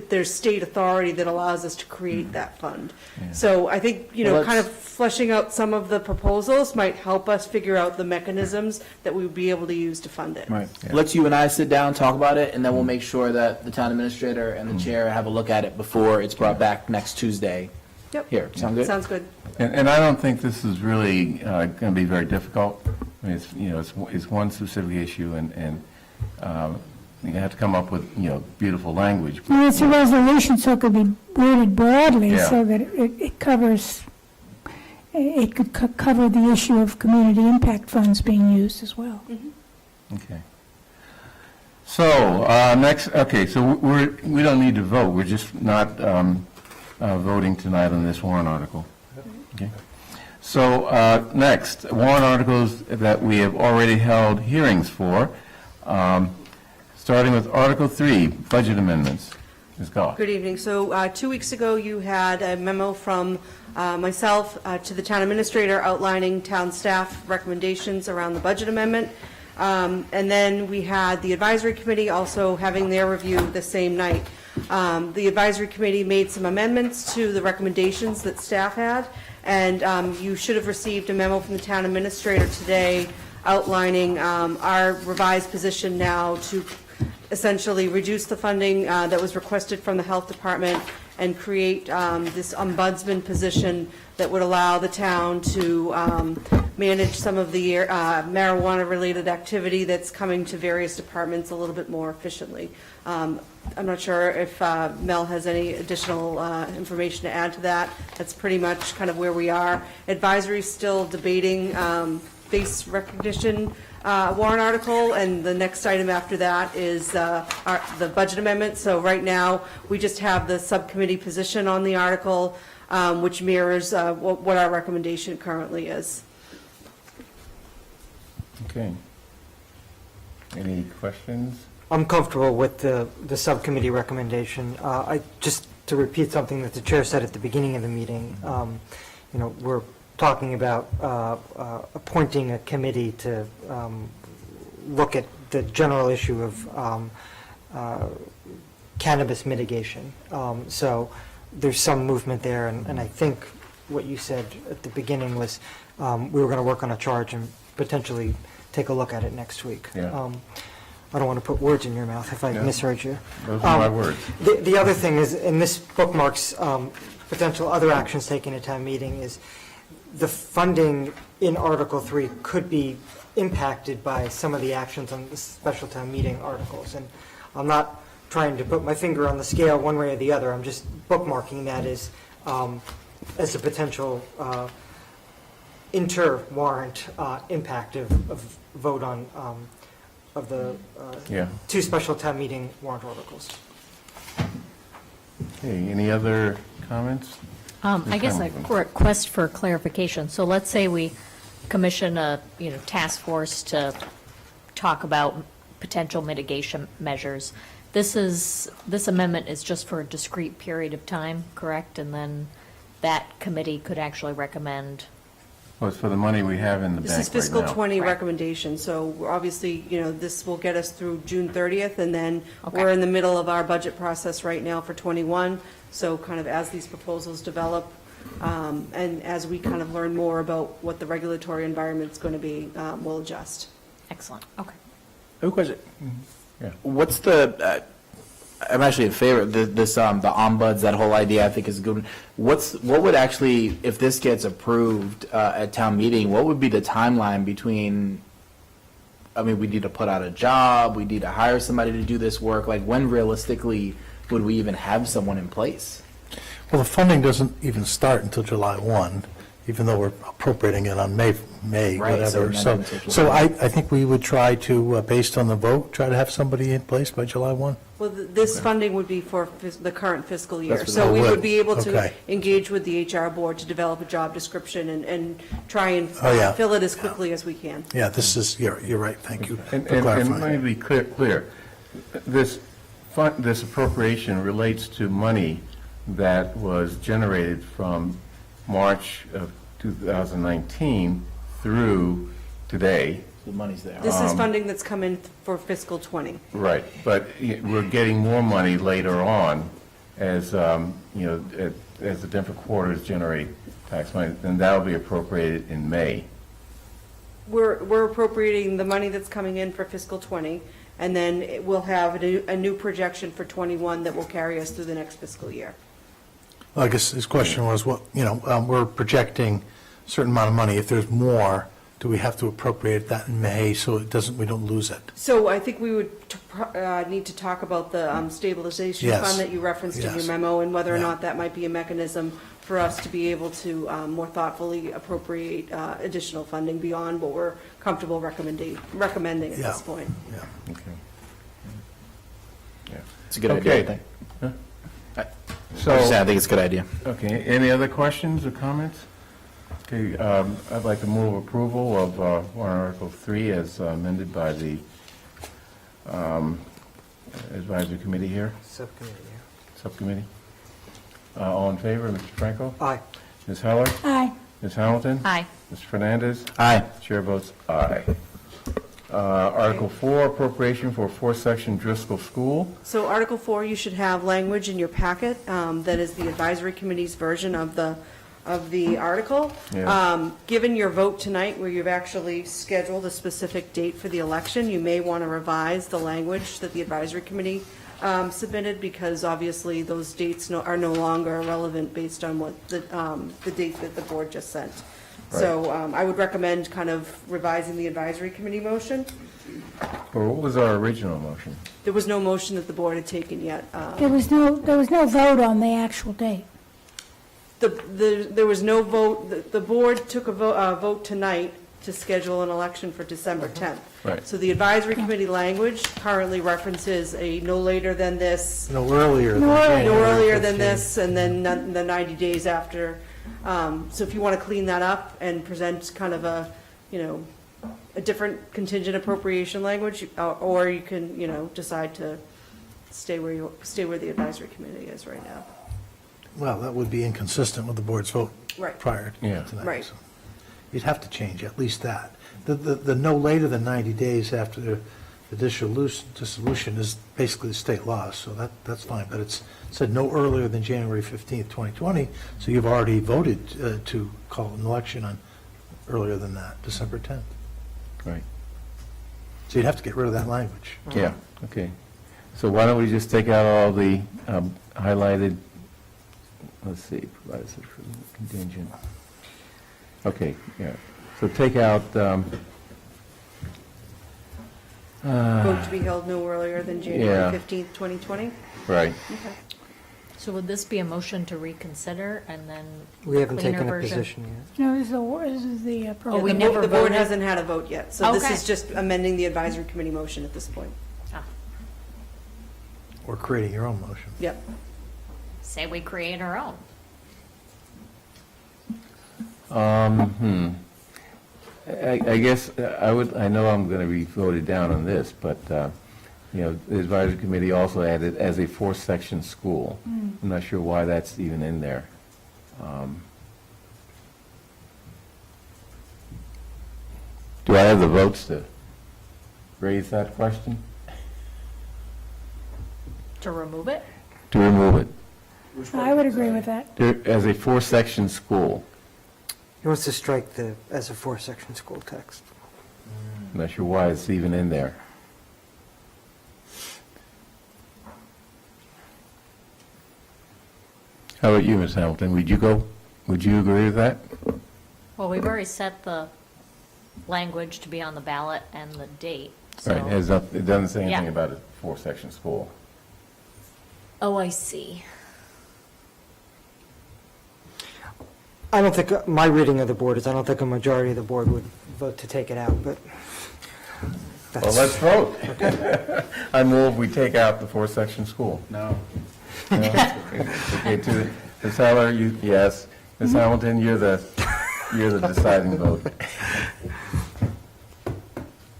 there's state authority that allows us to create that fund. So I think, you know, Well, kind of fleshing out some of the proposals might help us figure out the mechanisms that we would be able to use to fund it. Right. Let's you and I sit down, talk about it, and then we'll make sure that the town administrator and the chair have a look at it before it's brought back next Tuesday. Yep. Here, sound good? Sounds good. And I don't think this is really going to be very difficult. I mean, it's, you know, it's one specific issue, and you have to come up with, you know, beautiful language. And it's a resolution, so it could be worded broadly, Yeah. so that it covers, it could cover the issue of community impact funds being used as well. Okay. So, next, okay, so we don't need to vote, we're just not voting tonight on this warrant article. Okay. So, next, warrant articles that we have already held hearings for, starting with Article 3, budget amendments. Ms. Goff. Good evening. So 2 weeks ago, you had a memo from myself to the town administrator outlining town staff recommendations around the budget amendment. And then we had the advisory committee also having their review the same night. The advisory committee made some amendments to the recommendations that staff had, and you should have received a memo from the town administrator today outlining our revised position now to essentially reduce the funding that was requested from the health department and create this ombudsman position that would allow the town to manage some of the marijuana-related activity that's coming to various departments a little bit more efficiently. I'm not sure if Mel has any additional information to add to that. That's pretty much kind of where we are. Advisory's still debating face recognition warrant article, and the next item after that is the budget amendment. So right now, we just have the subcommittee position on the article, which mirrors what our recommendation currently is. Okay. Any questions? I'm comfortable with the subcommittee recommendation. Just to repeat something that the chair said at the beginning of the meeting, you know, we're talking about appointing a committee to look at the general issue of cannabis mitigation. So there's some movement there, and I think what you said at the beginning was we were going to work on a charge and potentially take a look at it next week. Yeah. I don't want to put words in your mouth if I Yeah. misheard you. Those are my words. The other thing is, and this bookmarks potential other actions taken at town meeting, is the funding in Article 3 could be impacted by some of the actions on the special town meeting articles. And I'm not trying to put my finger on the scale one way or the other. I'm just bookmarking that as a potential inter-warrant impact of vote on of the Yeah. two special town meeting warrant articles. Okay, any other comments? I guess a request for clarification. So let's say we commission a, task force to talk about potential mitigation measures. This amendment is just for a discrete period of time, correct? And then that committee could actually recommend. Well, it's for the money we have in the bank right now. This is fiscal 20 recommendation, so obviously, this will get us through June 30th, and then we're in the middle of our budget process right now for 21, so kind of as these proposals develop, and as we kind of learn more about what the regulatory environment's going to be, we'll adjust. Excellent, okay. I have a question. Yeah. What's the, I'm actually in favor of this, the ombuds, that whole idea I think is a good. What would actually, if this gets approved at town meeting, what would be the timeline between, we need to put out a job, we need to hire somebody to do this work, like when realistically would we even have someone in place? Well, the funding doesn't even start until July 1, even though we're appropriating it on May, Right, so whatever. amendment to So July. I think we would try to, based on the vote, try to have somebody in place by July 1. Well, this funding would be for the current fiscal year. That's what So it we would. would be able to Okay. engage with the HR board to develop a job description and try and Oh, yeah. fill it as quickly as we can. Yeah, this is, you're right, thank you for And clarifying. let me be clear. This appropriation relates to money that was generated from March of 2019 through today. The money's there. This is funding that's come in for fiscal 20. Right, but we're getting more money later on as, as the different quarters generate tax money, and that'll be appropriated in May. We're appropriating the money that's coming in for fiscal 20, and then we'll have a new projection for 21 that will carry us through the next fiscal year. Well, I guess his question was, we're projecting a certain amount of money. If there's more, do we have to appropriate that in May so we don't lose it? So I think we would need to talk about the stabilization Yes. fund that you referenced in your Yes. memo, and whether or Yeah. not that might be a mechanism for us to be able to more appropriate additional funding beyond what we're comfortable recommending at Yeah. this point. Yeah. Okay. Yeah. It's a good idea, I think. Huh? So, I think it's a good idea. Okay, any other questions or comments? Okay, I'd like to move approval of warrant Article 3 as amended by the advisory committee here, subcommittee. All in favor, Mr. Franco? Aye. Ms. Heller? Aye. Ms. Hamilton? Aye. Mr. Fernandez? Aye. Chair votes aye. Article 4, appropriation for four-section Driscoll School. So Article 4, you should have language in your packet that is the advisory committee's version of the article. Yeah. Given your vote tonight, where you've actually scheduled a specific date for the election, you may want to revise the language that the advisory committee submitted, because obviously those dates are no longer relevant based on what the date that the board just sent. So I would recommend kind of revising the advisory committee motion. Or what was our original motion? There was no motion that the board had taken yet. There was no vote on the actual date. There was no vote. The board took a vote tonight to schedule an election for December 10th. Right. So the advisory committee language currently references a no later than this, No earlier than no January earlier than 15th. this, and then the 90 days after. So if you want to clean that up and present kind of a different contingent appropriation language, or you can, decide to stay where the advisory committee is right now. Well, that would be inconsistent with the board's vote Right. prior Yeah. to that. Right. So you'd have to change at least that. The no later than 90 days after the dissolution is basically the state law, so that's fine. But it's said no earlier than January 15th, 2020, so you've already voted to call an election on earlier than that, December 10th. Right. So you'd have to get rid of that language. Yeah, okay. So why don't we just take out all the highlighted, let's see, provides it for contingent. Okay, yeah. So take out, Vote to be held no earlier than Yeah. January 15th, 2020? right. Okay. So would this be a motion to reconsider and then We haven't cleaner taken a version? position yet. No, this is the. Oh, we The never The board voted? hasn't had a vote yet, so this Okay. is just amending the advisory committee motion at this point. Ah, Or creating your own motion. Yep. say we create our own. I guess I know I'm going to be voted down on this, but, the advisory committee also added as a four-section school. I'm not sure why that's even in there. Do I have the votes to raise that question? To remove it? To remove it? I would agree with that. As a four-section school. He wants to strike the, as a four-section school text. I'm not sure why it's even in there. How about you, Ms. Hamilton? Would you agree with that? Well, we've already set the language to be on the ballot and the date, so. Right, it doesn't say anything Yeah. about a four-section school. Oh, I see. I don't think, my reading of the board is, I don't think a majority of the board would vote to take it out, but Well, let's vote. I move we take out the four-section school. No. Okay, Ms. Heller, yes. Ms. Hamilton, you're the deciding vote.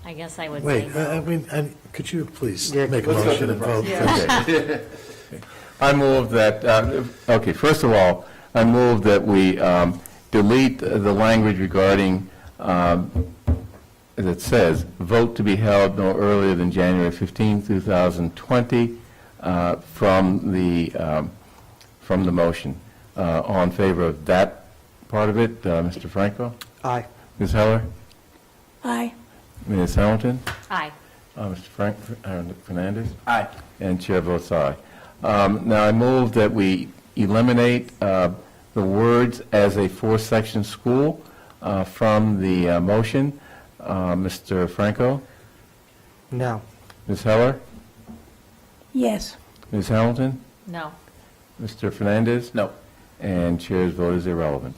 I guess I would say Wait, no. could you please Yeah, make a let's go motion to and the vote? Okay. I move that, okay, first of all, I move that we delete the language regarding, that says, vote to be held no earlier than January 15, 2020, from the motion. All in favor of that part of it, Mr. Franco? aye. Ms. Heller? Aye. Ms. Hamilton? Aye. Mr. Fernandez? Aye. And chair votes aye. Now, I move that we eliminate the words "as a four-section school" from the motion. Mr. Franco? No. Ms. Heller? Yes. Ms. Hamilton? No. Mr. Fernandez? No. And chair's vote is irrelevant,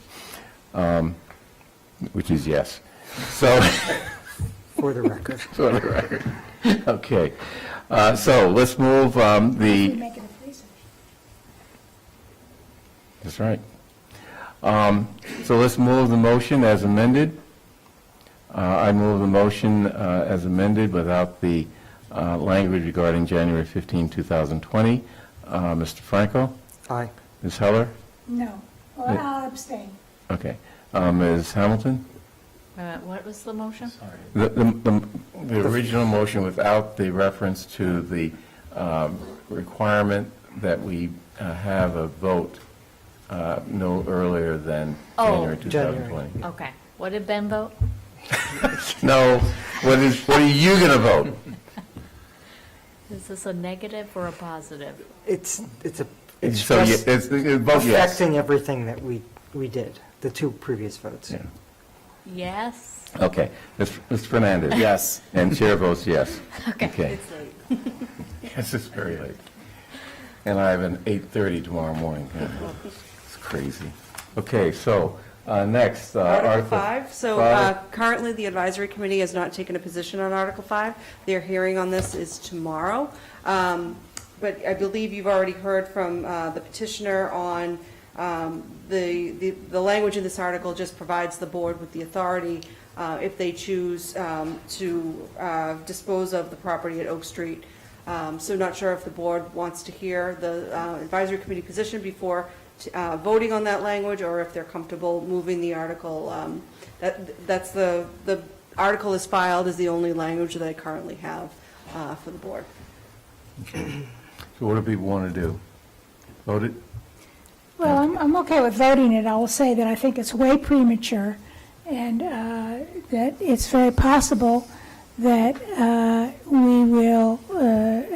which is yes. So, For the record. for the record. Okay. So let's move the... Make it a three-section. That's right. So let's move the motion as amended. I move the motion as amended without the language regarding January 15, 2020. Mr. Franco? Aye. Ms. Heller? No. Well, I'll abstain. Okay. Ms. Hamilton? What was the motion? The original motion without the reference to the requirement that we have a vote no earlier than January 2020. Okay. What did Ben vote? No, what are you going to vote? Is this a negative or a positive? It's So, just it's vote yes. affecting everything that we did, the two previous votes. Yeah. Yes? Okay. Mr. Fernandez? Yes. And chair votes yes. Okay. Yes, it's very late. And I have an 8:30 tomorrow morning. It's crazy. Okay, so next. Article 5. So five. currently, the advisory committee has not taken a position on Article 5. Their hearing on this is tomorrow. But I believe you've already heard from the petitioner on the language in this article just provides the board with the authority if they choose to dispose of the property at Oak Street. So not sure if the board wants to hear the advisory committee position before voting on that language, or if they're comfortable moving the article. That's the article is filed is the only language that I currently have for the board. So what do people want to do? Vote it? Well, I'm okay with voting it. I will say that I think it's way premature, and that it's very possible that we will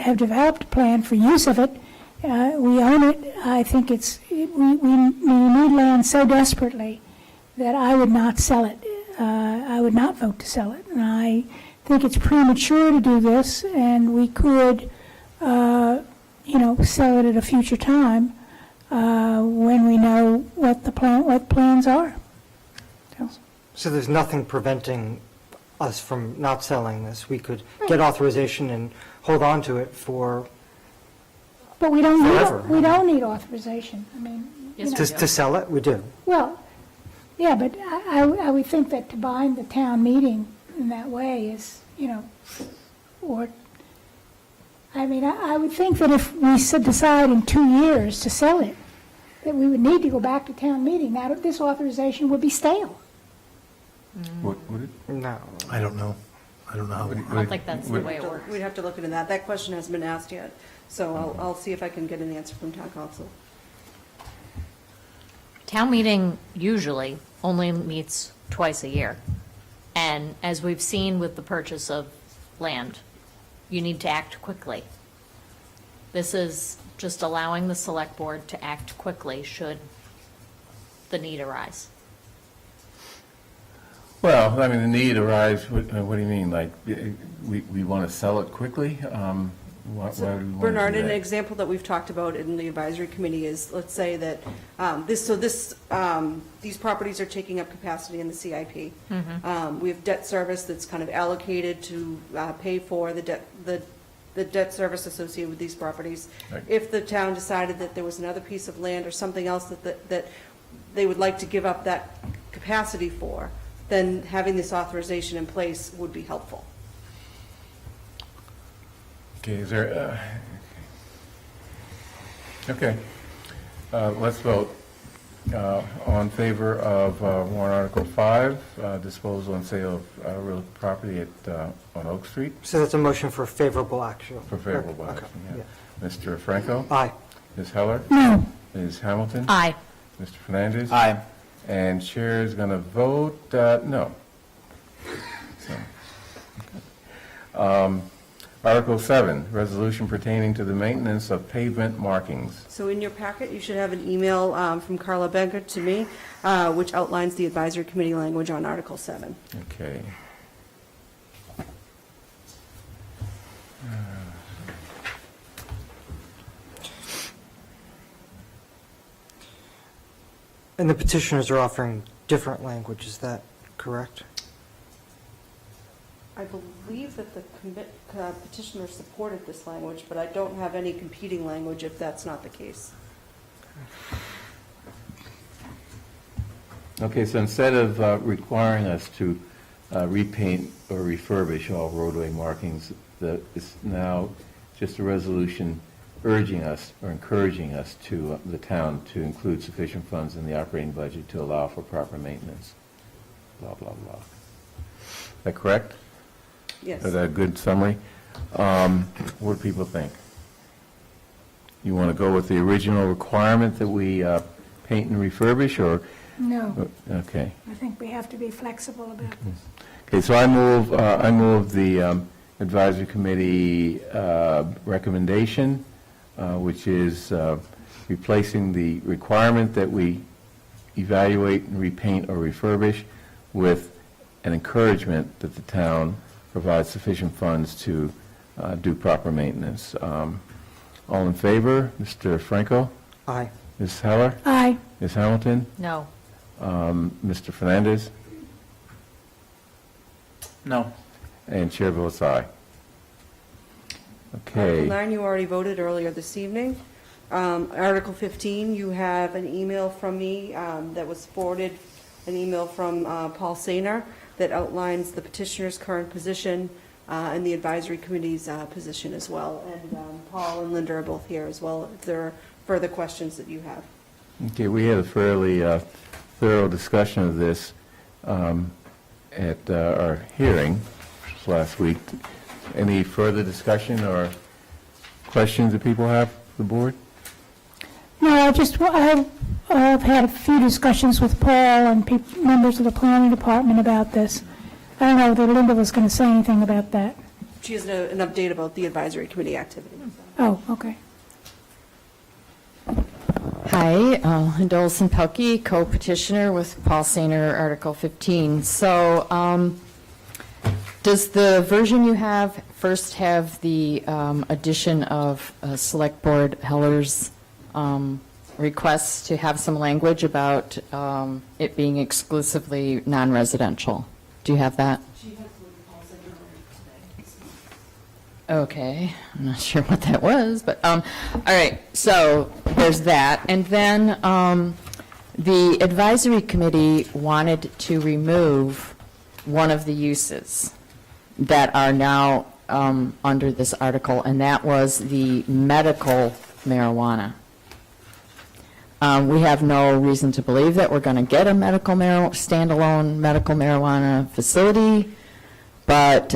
have developed a plan for use of it. We own it. I think we need land so desperately that I would not sell it. I would not vote to sell it. And I think it's premature to do this, and we could, sell it at a future time when we know what plans are. So there's nothing preventing us from not selling this. We could get authorization and hold on to it for But we don't forever. need authorization. I mean, To sell it, we do. well, yeah, but I would think that to bind the town meeting in that way is, I would think that if we decide in 2 years to sell it, that we would need to go back to town meeting. Now, this authorization would be stale. What would it? No. I don't know. I don't know how. I don't think that's the way it works. We'd have to look into that. That question hasn't been asked yet, so I'll see if I can get an answer from town council. Town meeting usually only meets twice a year. And as we've seen with the purchase of land, you need to act quickly. This is just allowing the select board to act quickly should the need arise. Well, I mean, the need arises, what do you mean? Like, we want to sell it quickly? Why do we want to do Bernard, an that? example that we've talked about in the advisory committee is, let's say that these properties are taking up capacity in the CIP. We have debt service that's kind of allocated to pay for the debt service associated with these properties. Right. If the town decided that there was another piece of land or something else that they would like to give up that capacity for, then having this authorization in place would be helpful. Okay, is there, okay, let's vote. On favor of warrant Article 5, disposal and sale of real property on Oak Street, So that's a motion for favorable action. for favorable Okay, action, yeah. Mr. Franco? Aye. Ms. Heller? No. Ms. Hamilton? Aye. Mr. Fernandez? Aye. And chair is going to vote no. So, Article 7, resolution pertaining to the maintenance of pavement markings. So in your packet, you should have an email from Carla Benker to me, which outlines the advisory committee language on Article 7. Okay. And the petitioners are offering different language, is that correct? I believe that the petitioner supported this language, but I don't have any competing language if that's not the case. Okay, so instead of requiring us to repaint or refurbish all roadway markings, it's now just a resolution urging us or encouraging us to, the town, to include sufficient funds in the operating budget to allow for proper maintenance, blah, blah, blah. Is that correct? Yes. Is that a good summary? What do people think? You want to go with the original requirement that we paint and refurbish, or? No. Okay. I think we have to be flexible about this. Okay, so I move the advisory committee recommendation, which is replacing the requirement that we evaluate and repaint or refurbish with an encouragement that the town provides sufficient funds to do proper maintenance. All in favor? Mr. Franco? Aye. Ms. Heller? Aye. Ms. Hamilton? No. Mr. Fernandez? No. And chair votes aye. Okay. Article 9, you already voted earlier this evening. Article 15, you have an email from me that was forwarded, an email from Paul Sainer that outlines the petitioner's current position and the advisory committee's position as well. And Paul and Linda are both here as well, if there are further questions that you have. Okay, we had a fairly thorough discussion of this at our hearing last week. Any further discussion or questions that people have for the board? No, I've had a few discussions with Paul and members of the planning department about this. I don't know that Linda was going to say anything about that. She has an update about the advisory committee activity. Oh, okay. Hi, Linda Olson-Pelkey, co-petitioner with Paul Sainer, Article 15. So does the version you have first have the addition of Select Board Heller's requests to have some language about it being exclusively non-residential? Do you have that? Okay, I'm not sure what that was, but, all right, so there's that. And then the advisory committee wanted to remove one of the uses that are now under this article, and that was the medical marijuana. We have no reason to believe that we're going to get a standalone medical marijuana facility, but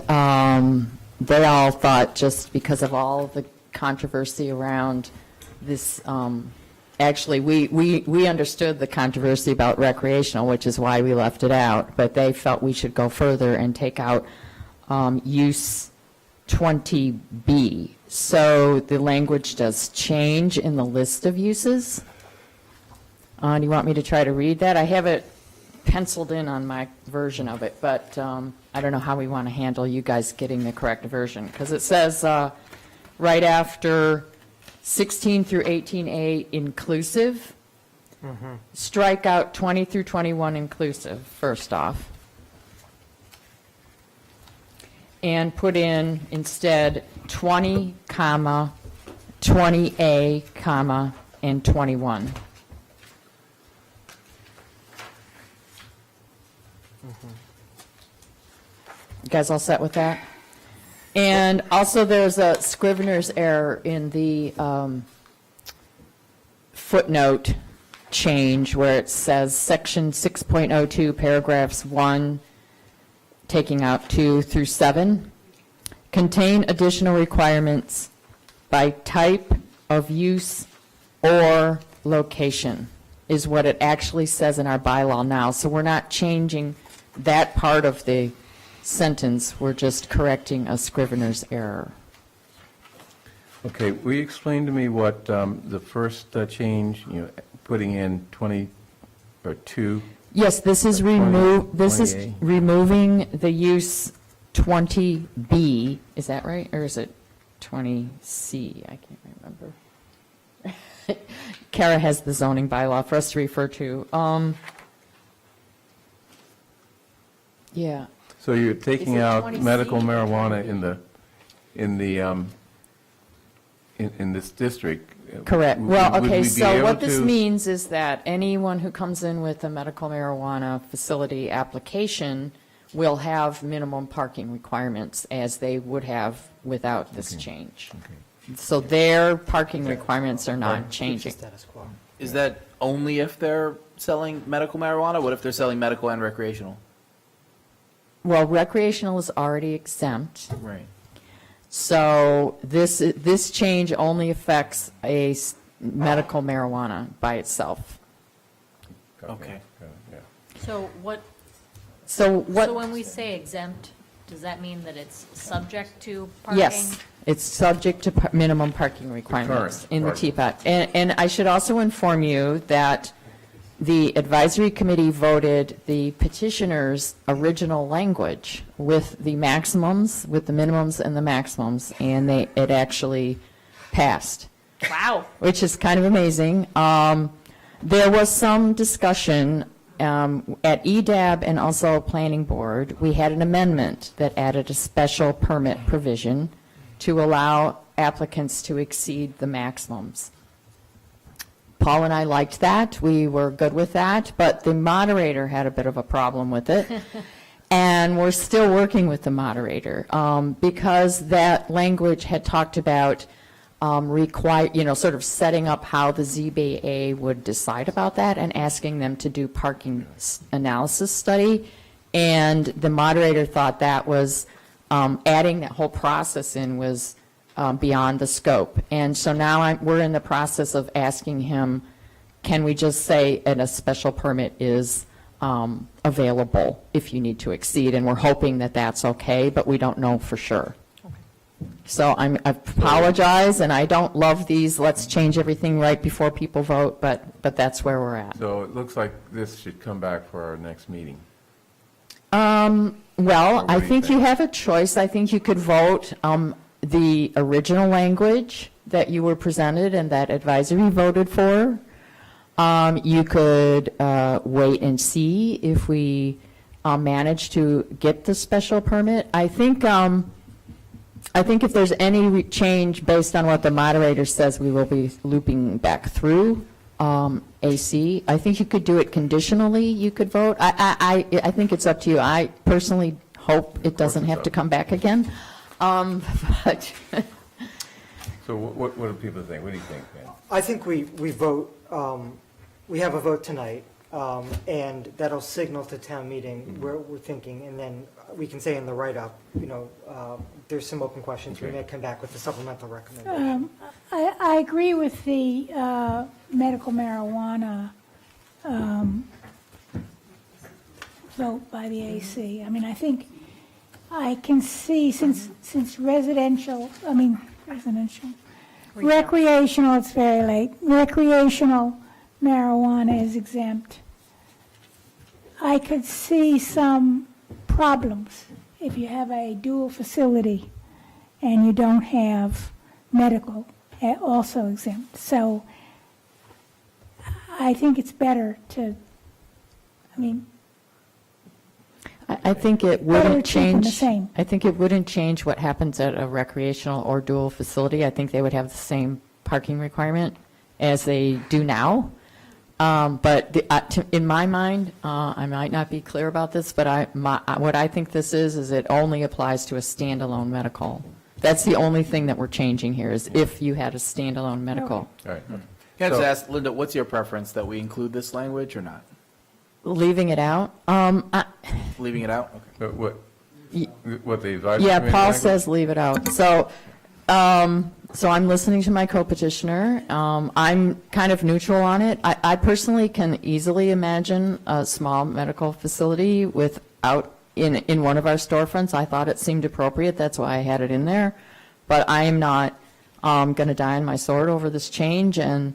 they all thought, just because of all the controversy around this, actually, we understood the controversy about recreational, which is why we left it out, but they felt we should go further and take out use 20B. So the language does change in the list of uses. Do you want me to try to read that? I have it penciled in on my version of it, but I don't know how we want to handle you guys getting the correct version, because it says right after 16 through 18A inclusive, strike out 20 through 21 inclusive first off, and put in instead 20, comma, 20A, comma, and 21. You guys all set with that? And also there's a Scrivener's error in the footnote change where it says section 6.02 paragraphs 1, taking out 2 through 7, contain additional requirements by type of use or location is what it actually says in our bylaw now. So we're not changing that part of the sentence, we're just correcting a Scrivener's error. Okay, will you explain to me what the first change, putting in 20 or 2? Yes, this is removing the use 20B, is that right? Or is it 20C? I can't remember. Kara has the zoning bylaw for us to refer to. Yeah. So you're taking out 20C? medical marijuana in this district? Correct. Would- Well, would we okay, be so able what this to- means is that anyone who comes in with a medical marijuana facility application will have minimum parking requirements as they would have without this change. So their parking requirements are not changing. Is that only if they're selling medical marijuana? What if they're selling medical and recreational? Well, recreational is already exempt. Right. So this change only affects medical marijuana by itself. Okay. So what, So what? so when we say exempt, does that mean that it's subject to parking? Yes, it's subject to minimum parking requirements Current in the parking. TPAT. And I should also inform you that the advisory committee voted the petitioner's original language with the maximums, with the minimums and the maximums, and it actually passed. Wow. Which is kind of amazing. There was some discussion at EDAB and also Planning Board. We had an amendment that added a special permit provision to allow applicants to exceed the maximums. Paul and I liked that. We were good with that, but the moderator had a bit of a problem with it. And we're still working with the moderator because that language had talked about sort of setting up how the ZBA would decide about that and asking them to do parking analysis study. And the moderator thought that was adding that whole process in was beyond the scope. And so now we're in the process of asking him, can we just say, and a special permit is available if you need to exceed, and we're hoping that that's okay, but we don't know for sure. So I apologize, and I don't love these, let's change everything right before people vote, but that's where we're at. So it looks like this should come back for our next meeting. Well, What I do you think you think? have a choice. I think you could vote the original language that you were presented and that advisory voted for. You could wait and see if we manage to get the special permit. I think if there's any change based on what the moderator says, we will be looping back through AC. I think you could do it conditionally. You could vote. I think it's up to you. I personally hope it doesn't have to come back again. But So what do people think? What do you think, Ben? I think we vote, we have a vote tonight, and that'll signal to town meeting where we're thinking, and then we can say in the write-up, there's some open questions. We may come back with a supplemental recommendation. I agree with the medical marijuana vote by the AC. I mean, I think I can see, since recreational, it's very late, recreational marijuana is exempt. I could see some problems if you have a dual facility and you don't have medical also exempt. So I think it's better to, I think it better wouldn't to keep them the change. same. I think it wouldn't change what happens at a recreational or dual facility. I think they would have the same parking requirement as they do now. But in my mind, I might not be clear about this, but what I think this is it only applies to a standalone medical. That's the only thing that we're changing here, is if you had a standalone medical. All right. Can I just So- ask, Linda, what's your preference, that we include this language or not? Leaving it out? Leaving it out? Okay. What the advisory Yeah, committee Paul language? says leave it out. So I'm listening to my co-petitioner. I'm kind of neutral on it. I personally can easily imagine a small medical facility in one of our storefronts. I thought it seemed appropriate. That's why I had it in there. But I am not going to die on my sword over this change, and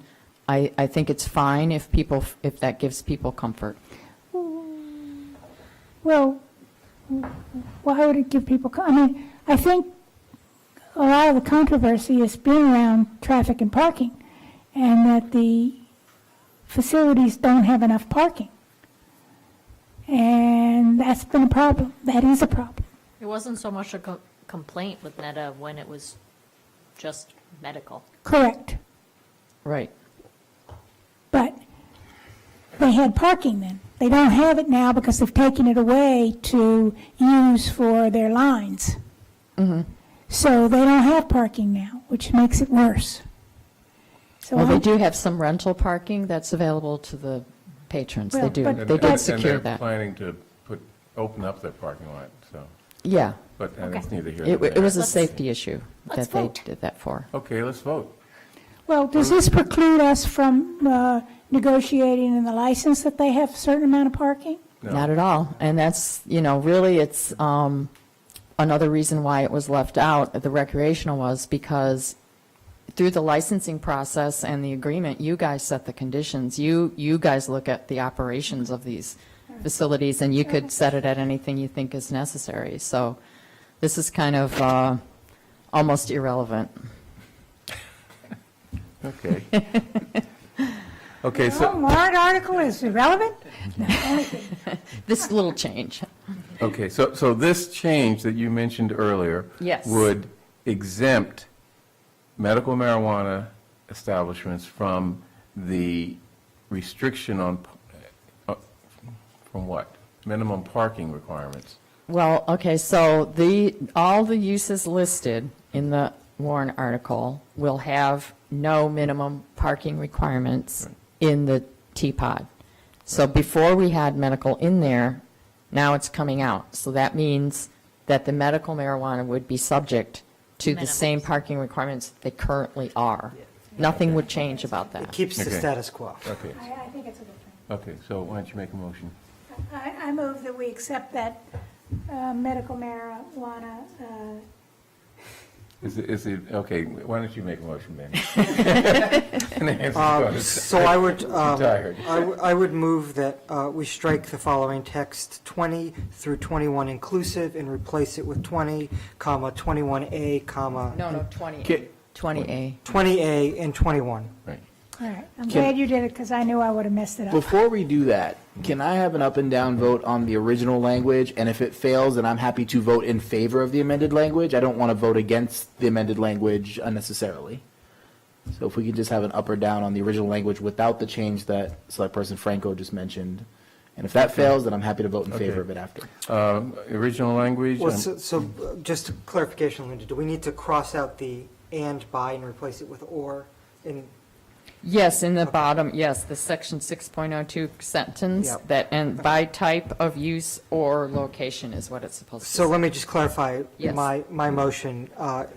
I think it's fine if that gives people comfort. Well, why would it give people, I think a lot of the controversy has been around traffic and parking, and that the facilities don't have enough parking. And that's been a problem. That is a problem. It wasn't so much a complaint with Netta when it was just medical. Correct. Right. But they had parking then. They don't have it now because they've taken it away to use for their lines. Mm-hmm. So they don't have parking now, which makes it worse. So Well, they I'm- do have some rental parking that's available to the patrons. They Well, do. but- They And did secure they're that. planning to open up their parking lot, so, Yeah. but that's neither here It nor there. was a safety issue let's that they vote. did that for. Okay, let's vote. Well, does this preclude us from negotiating in the license that they have a certain amount of parking? No. Not at all. And that's, really, it's another reason why it was left out, the recreational was because through the licensing process and the agreement, you guys set the conditions. You guys look at the operations of these facilities, and you could set it at anything you think is necessary. So this is kind of almost irrelevant. Okay. Okay, The so, warrant article is irrelevant? This little change. okay, so this change that you mentioned earlier Yes. would exempt medical marijuana establishments from the restriction on, from what? Minimum parking requirements. Well, okay, so all the uses listed in the warrant article will have no minimum parking requirements in the T-Pod. So before we had medical in there, now it's coming out. So that means that the medical marijuana would be subject to the Minimums. same parking requirements they currently are. Nothing would change about that. It keeps the Okay. status quo. Okay, I think it's a good thing. okay, so why don't you make a motion? I move that we accept that medical marijuana, Is it, okay, why don't you make a motion, Manny? So I would, I'm tired. I would move that we strike the following text, 20 through 21 inclusive, and replace it with 20, comma, 21A, comma. No, 20A. 20A. 20A and 21. Right. all right. I'm Can- glad you did it, because I knew I would have messed it up. Before we do that, can I have an up and down vote on the original language? And if it fails, then I'm happy to vote in favor of the amended language. I don't want to vote against the amended language unnecessarily. So if we could just have an up or down on the original language without the change that Select Person Franco just mentioned. And if that fails, then I'm happy to vote in favor of it after. Original language? Well, so just a clarification, Linda, do we need to cross out the and by and replace it with or in? Yes, in the bottom, yes, the section 6.02 sentence, Yep. that, and by type of use or location is what it's supposed to say. So let me just clarify Yes. my motion.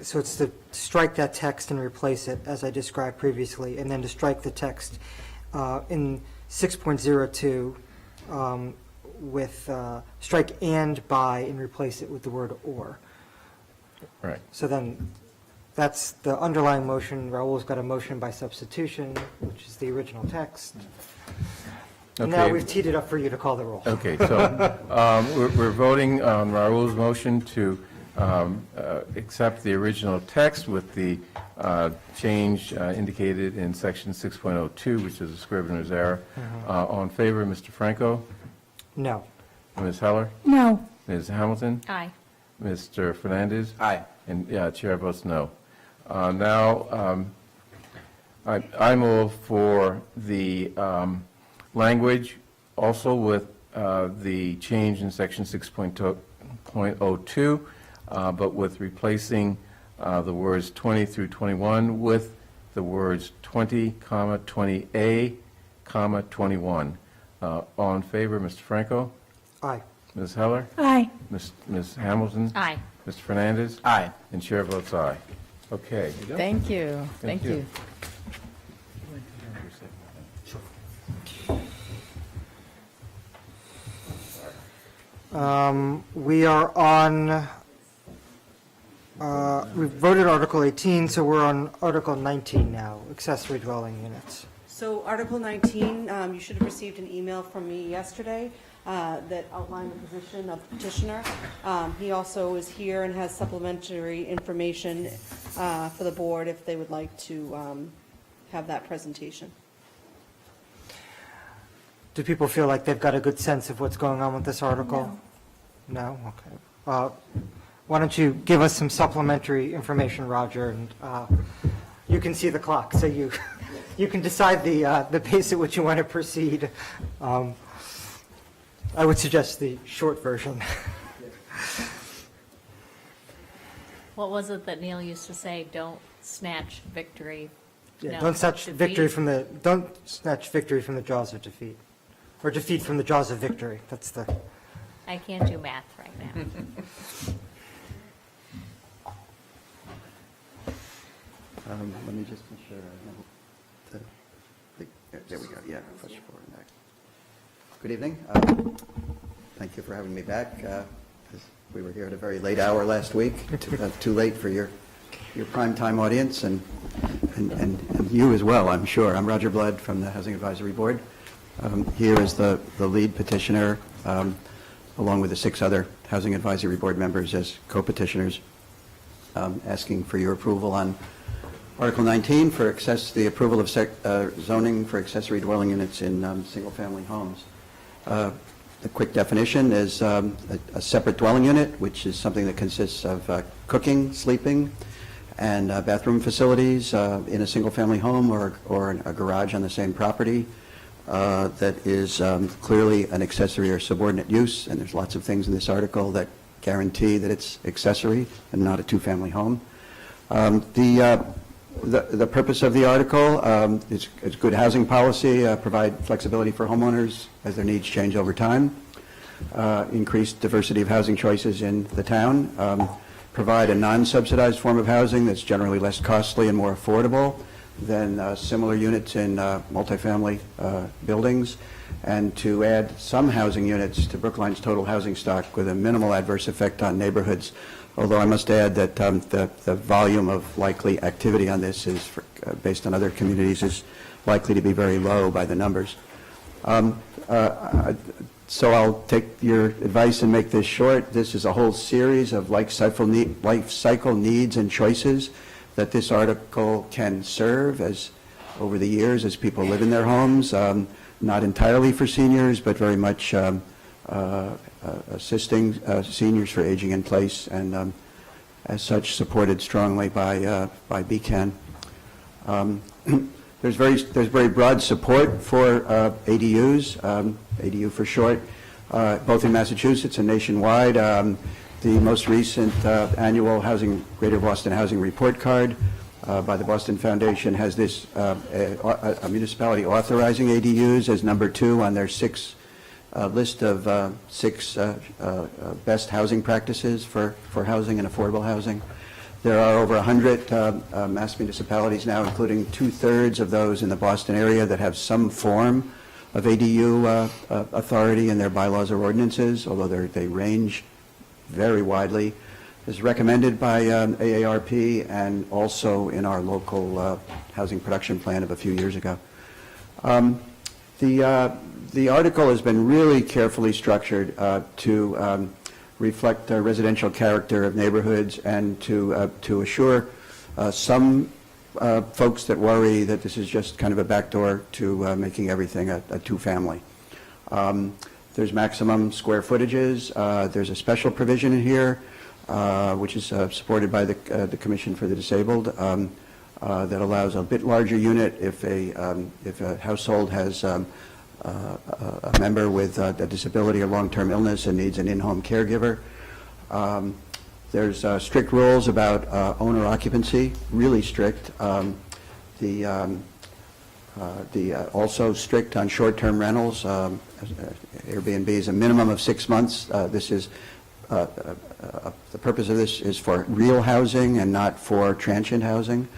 So it's to strike that text and replace it as I described previously, and then to strike the text in 6.02 with strike and by and replace it with the word or. Right. So then that's the underlying motion. Raul's got a motion by substitution, which is the original text. And now Okay. we've teed it up for you to call the roll. Okay, so we're voting on Raul's motion to accept the original text with the change indicated in section 6.02, which is a scrivener's error. All in favor, Mr. Franco? No. Ms. Heller? No. Ms. Hamilton? Aye. Mr. Fernandez? Aye. And Chair votes no. Now, I move for the language also with the change in section 6.02, but with replacing the words 20 through 21 with the words 20, comma, 20A, comma, 21. All in favor, Mr. Franco? Aye. Ms. Heller? Aye. Ms. Hamilton? Aye. Mr. Fernandez? Aye. And chair votes aye. Okay. Thank you, Thank thank you. you. We are on, we voted Article 18, so we're on Article 19 now, accessory dwelling units. So Article 19, you should have received an email from me yesterday that outlined the position of petitioner. He also is here and has supplementary information for the board if they would like to have that presentation. Do people feel like they've got a good sense of what's going on with this article? No? Okay. Why don't you give us some supplementary information, Roger, and you can see the clock, so you can decide the pace at which you want to proceed. I would suggest the short version. What was it that Neil used to say? Don't snatch victory. Yeah, No, don't snatch defeat. victory from the, don't snatch victory from the jaws of defeat, or defeat from the jaws of victory. That's the. I can't do math right now. Let me just make sure I know. There we go, yeah, push forward and back. Good evening. Thank you for having me back. We were here at a very late hour last week, too late for your primetime audience, and you as well, I'm sure. I'm Roger Blood from the Housing Advisory Board. Here is the lead petitioner, along with the 6 other Housing Advisory Board members as co-petitioners, asking for your approval on Article 19 for the approval of zoning for accessory dwelling units in single-family homes. The quick definition is a separate dwelling unit, which is something that consists of cooking, sleeping, and bathroom facilities in a single-family home or a garage on the same property. That is clearly an accessory or subordinate use, and there's lots of things in this article that guarantee that it's accessory and not a two-family home. The purpose of the article is good housing policy, provide flexibility for homeowners as their needs change over time. increase diversity of housing choices in the town, provide a non-subsidized form of housing that's generally less costly and more affordable than similar units in multifamily buildings, and to add some housing units to Brookline's total housing stock with a minimal adverse effect on neighborhoods. Although I must add that the volume of likely activity on this is, based on other communities, is likely to be very low by the numbers. So I'll take your advice and make this short. This is a whole series of life cycle needs and choices that this article can serve as over the years as people live in their homes, not entirely for seniors, but very much assisting seniors for aging in place, and as such supported strongly by BCAN. There's very broad support for ADUs, ADU for short, both in Massachusetts and nationwide. The most recent annual Greater Boston Housing Report Card by the Boston Foundation has this a municipality authorizing ADUs as number 2 on their list of 6 best housing practices for housing and affordable housing. There are over 100 Mass municipalities now, including 2/3 of those in the Boston area, that have some form of ADU authority in their bylaws or ordinances, although they range very widely, is recommended by AARP and also in our local housing production plan of a few years ago. The article has been really carefully structured to reflect the residential character of neighborhoods and to assure some folks that worry that this is just kind of a backdoor to making everything a two-family. There's maximum square footages. There's a special provision in here, which is supported by the Commission for the Disabled, that allows a bit larger unit if a household has a member with a disability or long-term illness and needs an in-home caregiver. There's strict rules about owner occupancy, really strict. Also strict on short-term rentals. Airbnb is a minimum of 6 months. The purpose of this is for real housing and not for transient housing.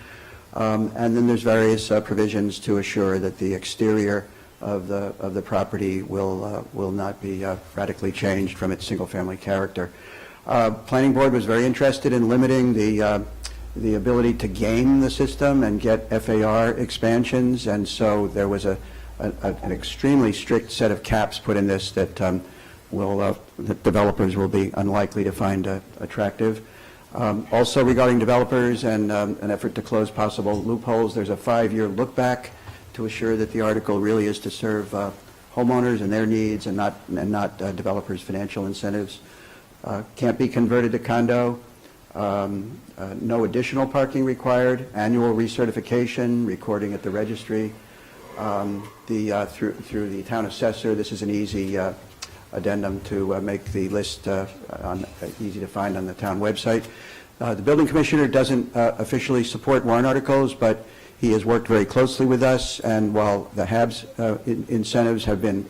And then there's various provisions to assure that the exterior of the property will not be radically changed from its single-family character. Planning Board was very interested in limiting the ability to game the system and get FAR expansions, and so there was an extremely strict set of caps put in this that that developers will be unlikely to find attractive. Also regarding developers and an effort to close possible loopholes, there's a 5-year look back to assure that the article really is to serve homeowners and their needs and not developers' financial incentives. Can't be converted to condo. No additional parking required. Annual recertification, recording at the registry. Through the town assessor, this is an easy addendum to make the list easy to find on the town website. The building commissioner doesn't officially support warrant articles, but he has worked very closely with us, and while the HAB's incentives have been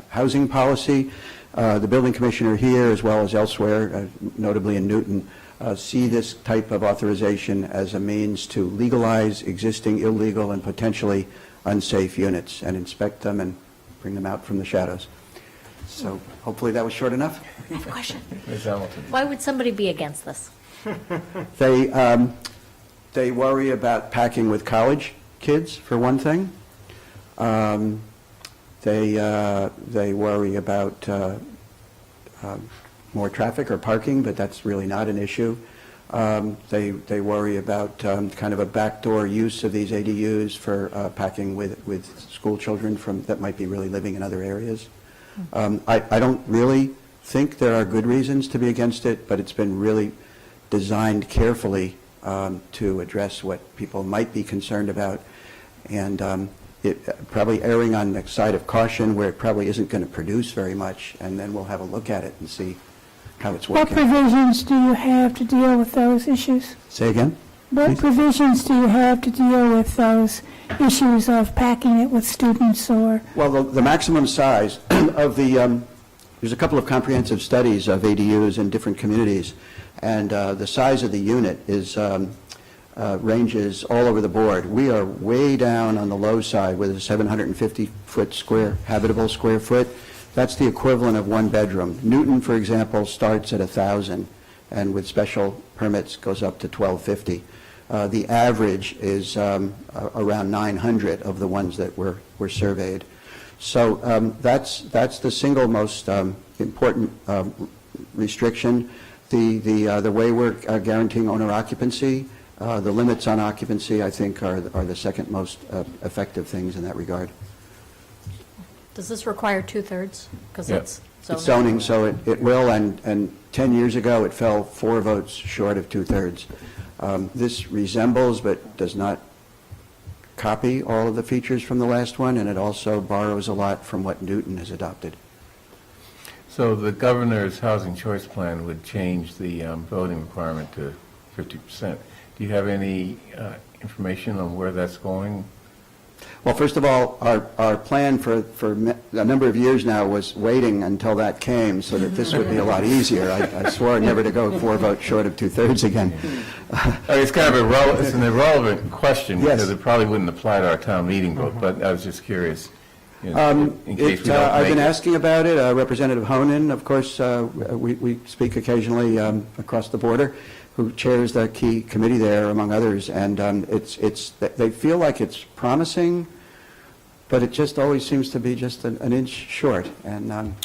housing policy, the building commissioner here, as well as elsewhere, notably in Newton, see this type of authorization as a means to legalize existing illegal and potentially unsafe units and inspect them and bring them out from the shadows. So hopefully that was short enough. I have a question. Why would somebody be against this? They worry about packing with college kids, for one thing. They worry about more traffic or parking, but that's really not an issue. They worry about kind of a backdoor use of these ADUs for packing with school children that might be really living in other areas. I don't really think there are good reasons to be against it, but it's been really designed carefully to address what people might be concerned about, and it probably erring on the side of caution where it probably isn't going to produce very much, and then we'll have a look at it and see how it's What working. provisions do you have to deal with those issues? Say again? What provisions do you have to deal with those issues of packing it with students or? Well, the maximum size of the there's a couple of comprehensive studies of ADUs in different communities, and the size of the unit is ranges all over the board. We are way down on the low side with a 750-foot square, habitable square foot. That's the equivalent of one bedroom. Newton, for example, starts at 1,000, and with special permits goes up to 1,250. The average is around 900 of the ones that were surveyed. So that's the single most important restriction. The way we're guaranteeing owner occupancy, the limits on occupancy, I think, are the second most effective things in that regard. Does this require two-thirds? Because Yeah. it's It's zoning. zoning, so it will, and 10 years ago, it fell 4 votes short of two-thirds. This resembles but does not copy all of the features from the last one, and it also borrows a lot from what Newton has adopted. So the governor's housing choice plan would change the voting requirement to 50%. Do you have any information on where that's going? Well, first of all, our plan for a number of years now was waiting until that came so that this would be a lot easier. I swore never to go 4 votes short of two-thirds again. It's kind of it's an irrelevant question Yes. because it probably wouldn't apply to our town meeting vote, but I was just curious. In case we don't I've make been it. asking about it. Representative Honan, of course, we speak occasionally across the border, who chairs the key committee there, among others, and they feel like it's promising, but it just always seems to be just an inch short, and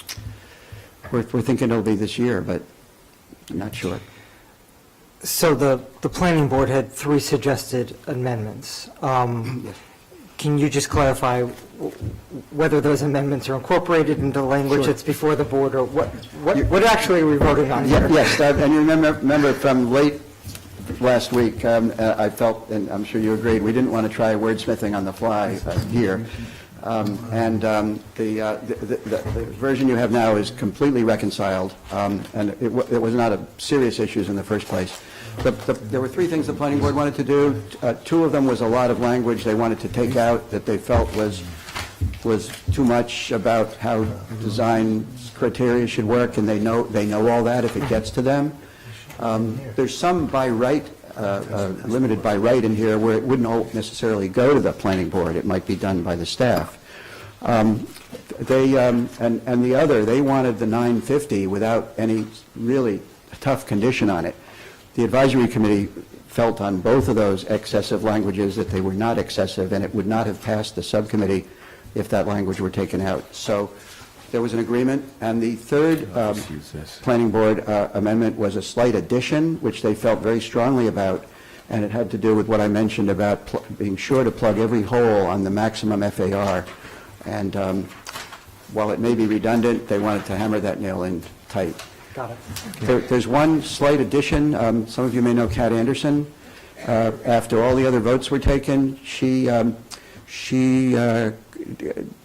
we're thinking it'll be this year, but I'm not sure. So the planning board had 3 suggested amendments. Can you just clarify whether those amendments are incorporated into the language Sure. that's before the board, or what actually are we voting on here? Yes, and you remember from late last week, I felt, and I'm sure you agreed, we didn't want to try wordsmithing on the fly here. The version you have now is completely reconciled, and it was not a serious issues in the first place. There were 3 things the planning board wanted to do. 2 of them was a lot of language they wanted to take out that they felt was too much about how design criteria should work, and they know all that if it gets to them. There's some by right, limited by right in here where it wouldn't necessarily go to the planning board. It might be done by the staff. And the other, they wanted the 950 without any really tough condition on it. The advisory committee felt on both of those excessive languages that they were not excessive, and it would not have passed the subcommittee if that language were taken out. So there was an agreement, and the third planning board amendment was a slight addition, which they felt very strongly about, and it had to do with what I mentioned about being sure to plug every hole on the maximum FAR. And while it may be redundant, they wanted to hammer that nail in tight. Got it. There's one slight addition. Some of you may know Kat Anderson. After all the other votes were taken, she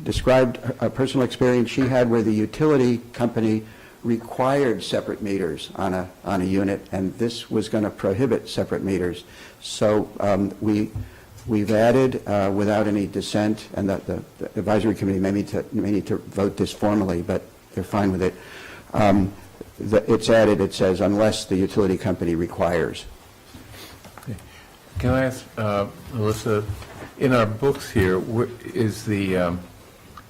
described a personal experience she had where the utility company required separate meters on a unit, and this was going to prohibit separate meters. So we've added, without any dissent, and the advisory committee may need to vote this formally, but they're fine with it. It's added, it says, unless the utility company requires. Can I ask, Melissa, in our books here, is the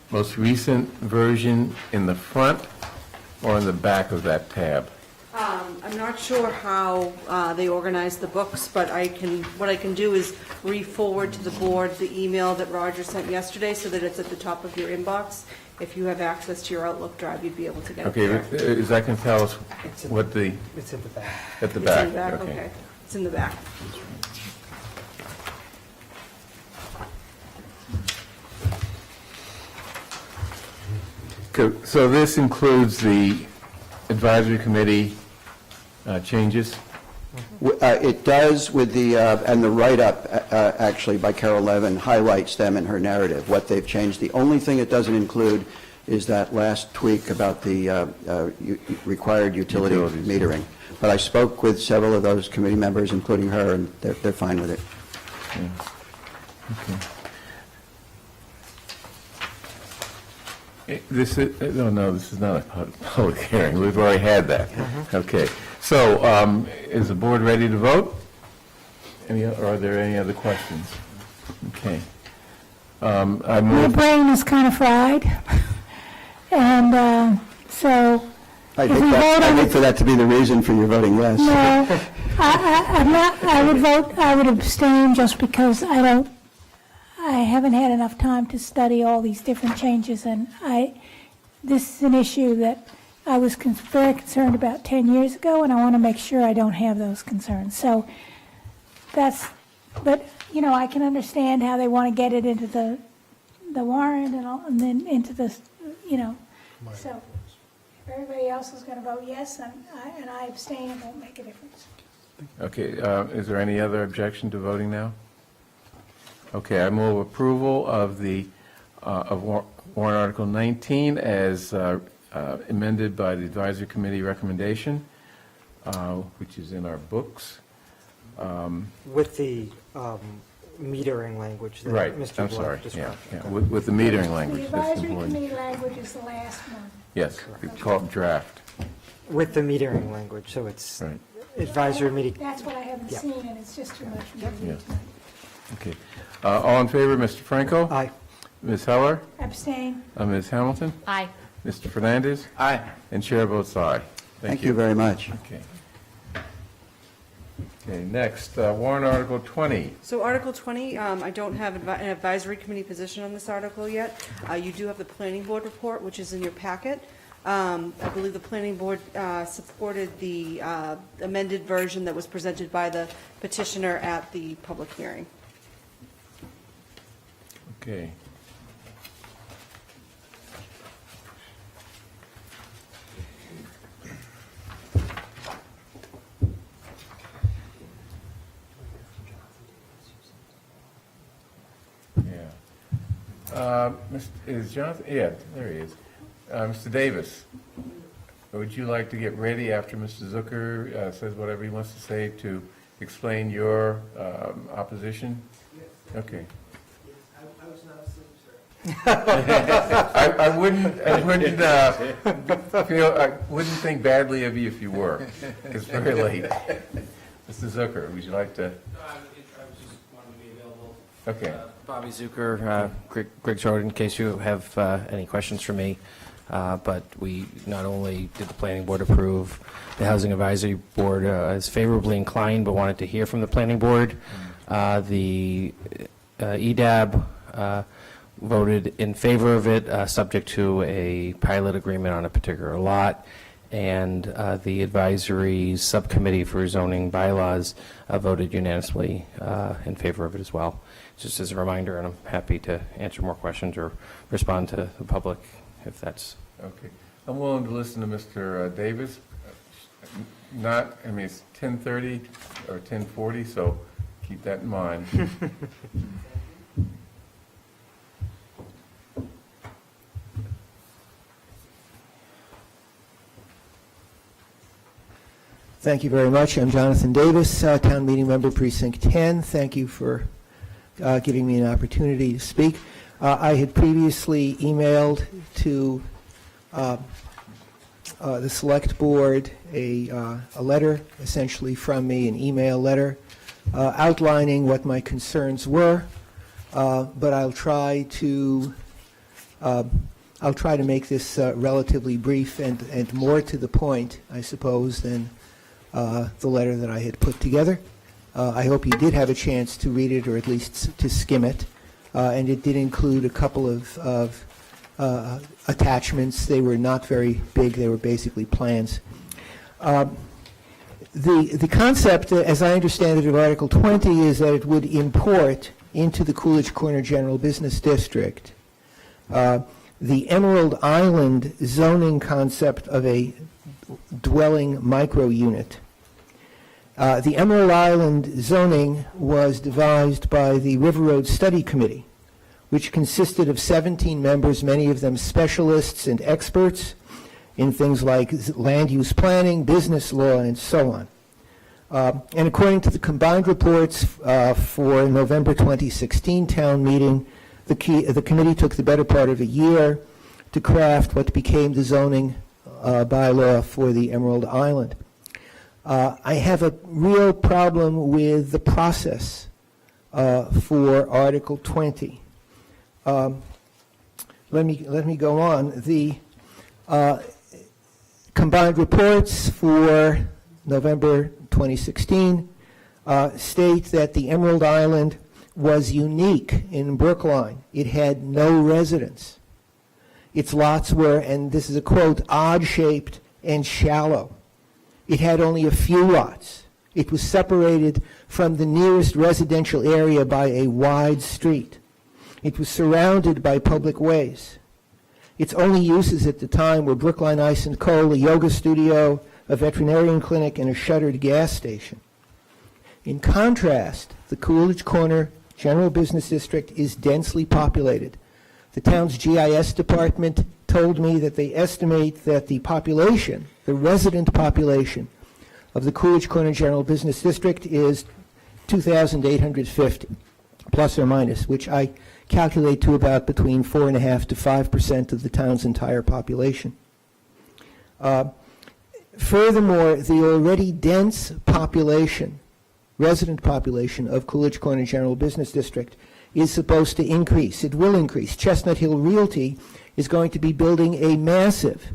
most recent version in the front or in the back of that tab? I'm not sure how they organize the books, but what I can do is re-forward to the board the email that Roger sent yesterday so that it's at the top of your inbox. If you have access to your Outlook drive, you'd be able to get it there. Okay, is that going to tell us what the... It's in the back. At the It's back? in the back, okay. It's in the back. So this includes the advisory committee changes? It does with the, and the write-up, actually, by Carol Levin highlights them in her narrative, what they've changed. The only thing it doesn't include is that last tweak about the required utility metering. But I spoke with several of those committee members, including her, and they're fine with it. Yeah. Okay. This is not a public hearing. We've already had that. Okay. So, is the board ready to vote? Are there any other questions? Okay. I My move, brain is kind of fried, and so I if we vote on hate it, for that to be the reason for your voting yes. no, I'm not, I would abstain just because I haven't had enough time to study all these different changes, and this is an issue that I was very concerned about 10 years ago, and I want to make sure I don't have those concerns. So but, I can understand how they want to get it into the warrant and then into the, so if everybody else is going to vote yes, and I abstain, it won't make a difference. okay, is there any other objection to voting now? Okay, I move approval of the, of warrant Article 19 as amended by the advisory committee recommendation, which is in our books. With the metering language that Right, Mr. I'm Black sorry, described. yeah, with the metering language. The that's advisory important. committee language is the last one. Yes, we call it draft. With the metering language, so it's Right. advisory meeting. That's what I haven't Yeah. seen, and it's just too much for me to read Yes. tonight. Okay. All in favor, Mr. Franco? Aye. Ms. Heller? Abstain. Ms. Hamilton? Aye. Mr. Fernandez? Aye. And chair votes aye. Thank you very much. Okay. Okay, next, warrant Article 20. So Article 20, I don't have an advisory committee position on this article yet. You do have the planning board report, which is in your packet. I believe the planning board supported the amended version that was presented by the petitioner at the public hearing. Okay. Yeah. Is Jonathan, yeah, there he is. Mr. Davis, would you like to get ready after Mr. Zucker says whatever he wants to say to explain your opposition? Okay. I wouldn't think badly of you if you were. It's very late. Mr. Zucker, would you like to? I just wanted to be available. Okay. Bobby Zucker, Greg Jordan, in case you have any questions for me. But we not only did the planning board approve, the housing advisory board is favorably inclined, but wanted to hear from the planning board. The EDAB voted in favor of it, subject to a pilot agreement on a particular lot. And the advisory subcommittee for zoning bylaws voted unanimously in favor of it as well. Just as a reminder, and I'm happy to answer more questions or respond to the public if that's... Okay. I'm willing to listen to Mr. Davis. It's 10:30 or 10:40, so keep that in mind. Thank you very much. I'm Jonathan Davis, Town Meeting Member, Precinct 10. Thank you for giving me an opportunity to speak. I had previously emailed to the Select Board a letter, essentially from me, an email letter, outlining what my concerns were, but I'll try to make this relatively brief and more to the point, I suppose, than the letter that I had put together. I hope you did have a chance to read it, or at least to skim it, and it did include a couple of attachments. They were not very big. They were basically plans. The concept, as I understand it, of Article 20 is that it would import into the Coolidge Corner General Business District the Emerald Island zoning concept of a dwelling micro-unit. The Emerald Island zoning was devised by the River Road Study Committee, which consisted of 17 members, many of them specialists and experts in things like land use planning, business law, and so on. And according to the combined reports for November 2016 town meeting, the committee took the better part of a year to craft what became the zoning bylaw for the Emerald Island. I have a real problem with the process for Article 20. Let me go on. The combined reports for November 2016 state that the Emerald Island was unique in Brookline. It had no residents. Its lots were, and this is a quote, odd-shaped and shallow. It had only a few lots. It was separated from the nearest residential area by a wide street. It was surrounded by public ways. Its only uses at the time were Brookline Ice and Coal, a yoga studio, a veterinarian clinic, and a shuttered gas station. In contrast, the Coolidge Corner General Business District is densely populated. The town's GIS department told me that they estimate that the population, the resident population of the Coolidge Corner General Business District is 2,850, plus or minus, which I calculate to about between 4.5% to 5% of the town's entire population. Furthermore, the already dense population, resident population of Coolidge Corner General Business District is supposed to increase. It will increase. Chestnut Hill Realty is going to be building a massive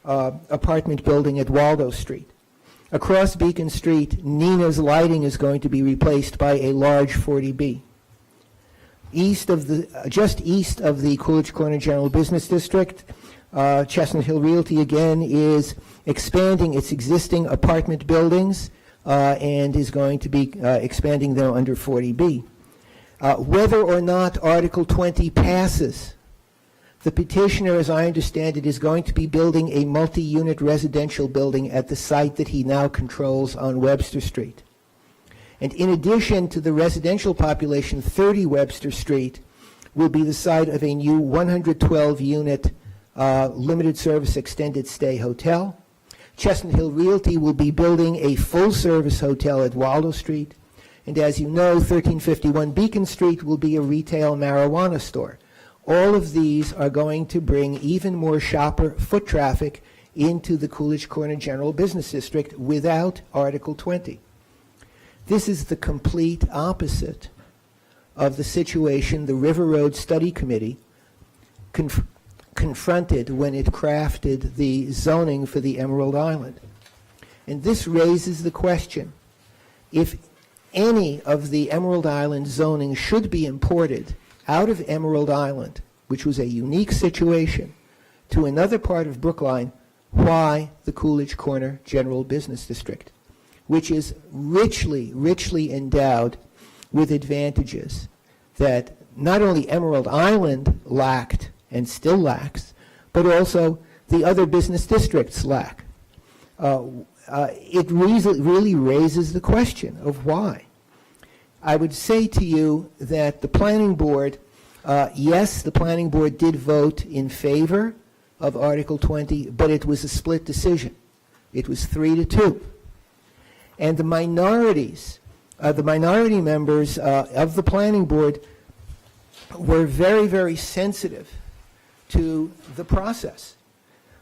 apartment building at Waldo Street. Across Beacon Street, Nina's Lighting is going to be replaced by a large 40B. Just east of the Coolidge Corner General Business District, Chestnut Hill Realty again is expanding its existing apartment buildings and is going to be expanding them under 40B. Whether or not Article 20 passes, the petitioner, as I understand it, is going to be building a multi-unit residential building at the site that he now controls on Webster Street. And in addition to the residential population, 30 Webster Street will be the site of a new 112-unit limited service extended stay hotel. Chestnut Hill Realty will be building a full-service hotel at Waldo Street. And as you know, 1351 Beacon Street will be a retail marijuana store. All of these are going to bring even more shopper foot traffic into the Coolidge Corner General Business District without Article 20. This is the complete opposite of the situation the River Road Study Committee confronted when it crafted the zoning for the Emerald Island. And this raises the question, if any of the Emerald Island zoning should be imported out of Emerald Island, which was a unique situation, to another part of Brookline, why the Coolidge Corner General Business District, which is richly endowed with advantages that not only Emerald Island lacked and still lacks, but also the other business districts lack. It really raises the question of why. I would say to you that the planning board, yes, the planning board did vote in favor of Article 20, but it was a split decision. It was 3-2. And the minorities, the minority members of the planning board were very sensitive to the process.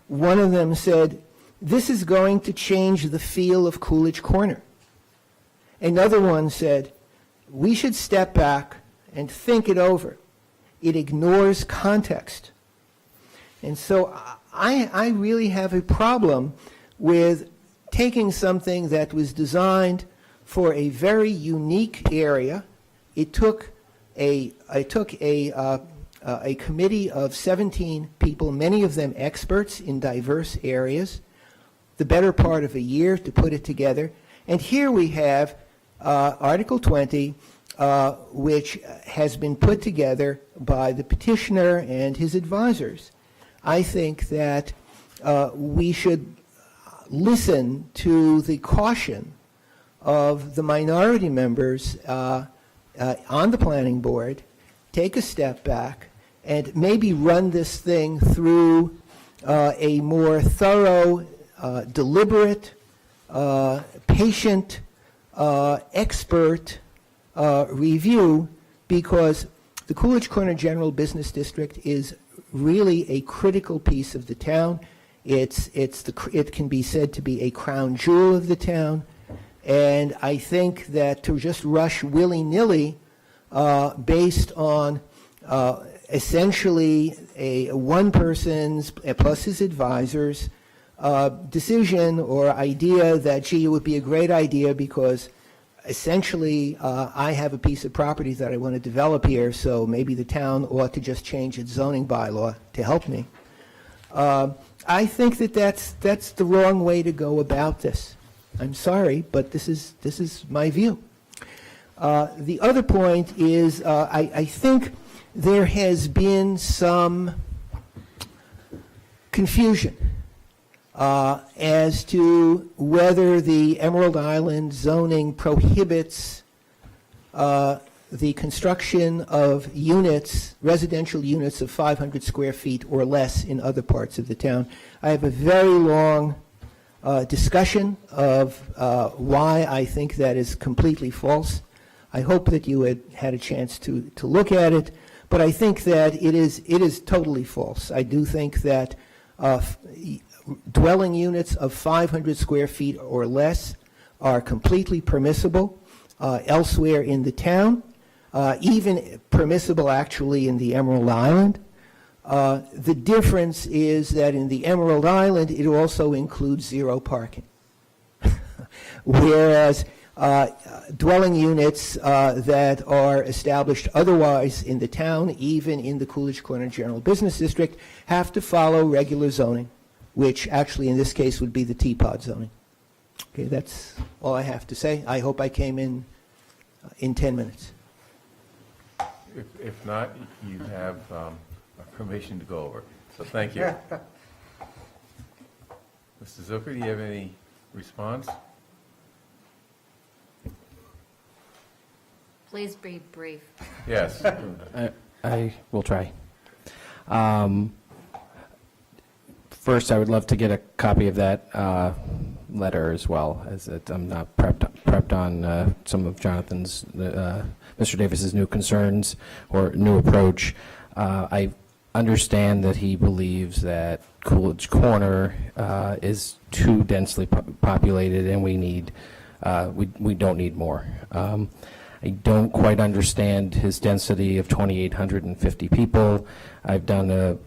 One of them said, this is going to change the feel of Coolidge Corner. Another one said, we should step back and think it over. It ignores context. And so I really have a problem with taking something that was designed for a very unique area. It took a committee of 17 people, many of them experts in diverse areas, the better part of a year to put it together. And here we have Article 20, which has been put together by the petitioner and his advisors. I think that we should listen to the caution of the minority members on the planning board, take a step back, and maybe run this thing through a more thorough, deliberate, patient, expert review, because the Coolidge Corner General Business District is really a critical piece of the town. It can be said to be a crown jewel of the town, and I think that to just rush willy-nilly based on essentially a one person's plus his advisors decision or idea that, gee, it would be a great idea because essentially I have a piece of property that I want to develop here, so maybe the town ought to just change its zoning bylaw to help me. I think that that's the wrong way to go about this. I'm sorry, but this is my view. The other point is I think there has been some confusion as to whether the Emerald Island zoning prohibits the construction of units, residential units of 500 square feet or less in other parts of the town. I have a very long discussion of why I think that is completely false. I hope that you had a chance to look at it, but I think that it is totally false. I do think that dwelling units of 500 square feet or less are completely permissible elsewhere in the town, even permissible actually in the Emerald Island. The difference is that in the Emerald Island, it also includes zero parking. Whereas dwelling units that are established otherwise in the town, even in the Coolidge Corner General Business District, have to follow regular zoning, which actually in this case would be the T-pod zoning. Okay, that's all I have to say. I hope I came in 10 minutes. If not, you have permission to go over. So thank you. Mr. Zucker, do you have any response? Please be brief. Yes. I will try. First, I would love to get a copy of that letter as well, as I'm not prepped on some of Jonathan's, Mr. Davis's new concerns or new approach. I understand that he believes that Coolidge Corner is too densely populated, and we don't need more. I don't quite understand his density of 2,850 people. I've done a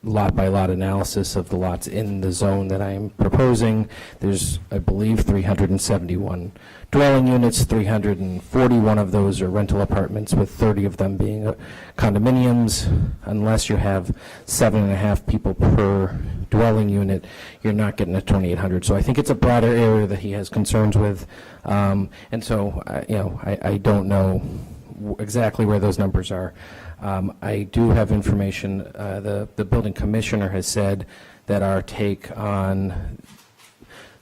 lot-by-lot analysis of the lots in the zone that I'm proposing. There's, I believe, 371 dwelling units. 341 of those are rental apartments, with 30 of them being condominiums. Unless you have 7.5 people per dwelling unit, you're not getting a 2,800. So I think it's a broader area that he has concerns with. And so, I don't know exactly where those numbers are. I do have information. The building commissioner has said that our take on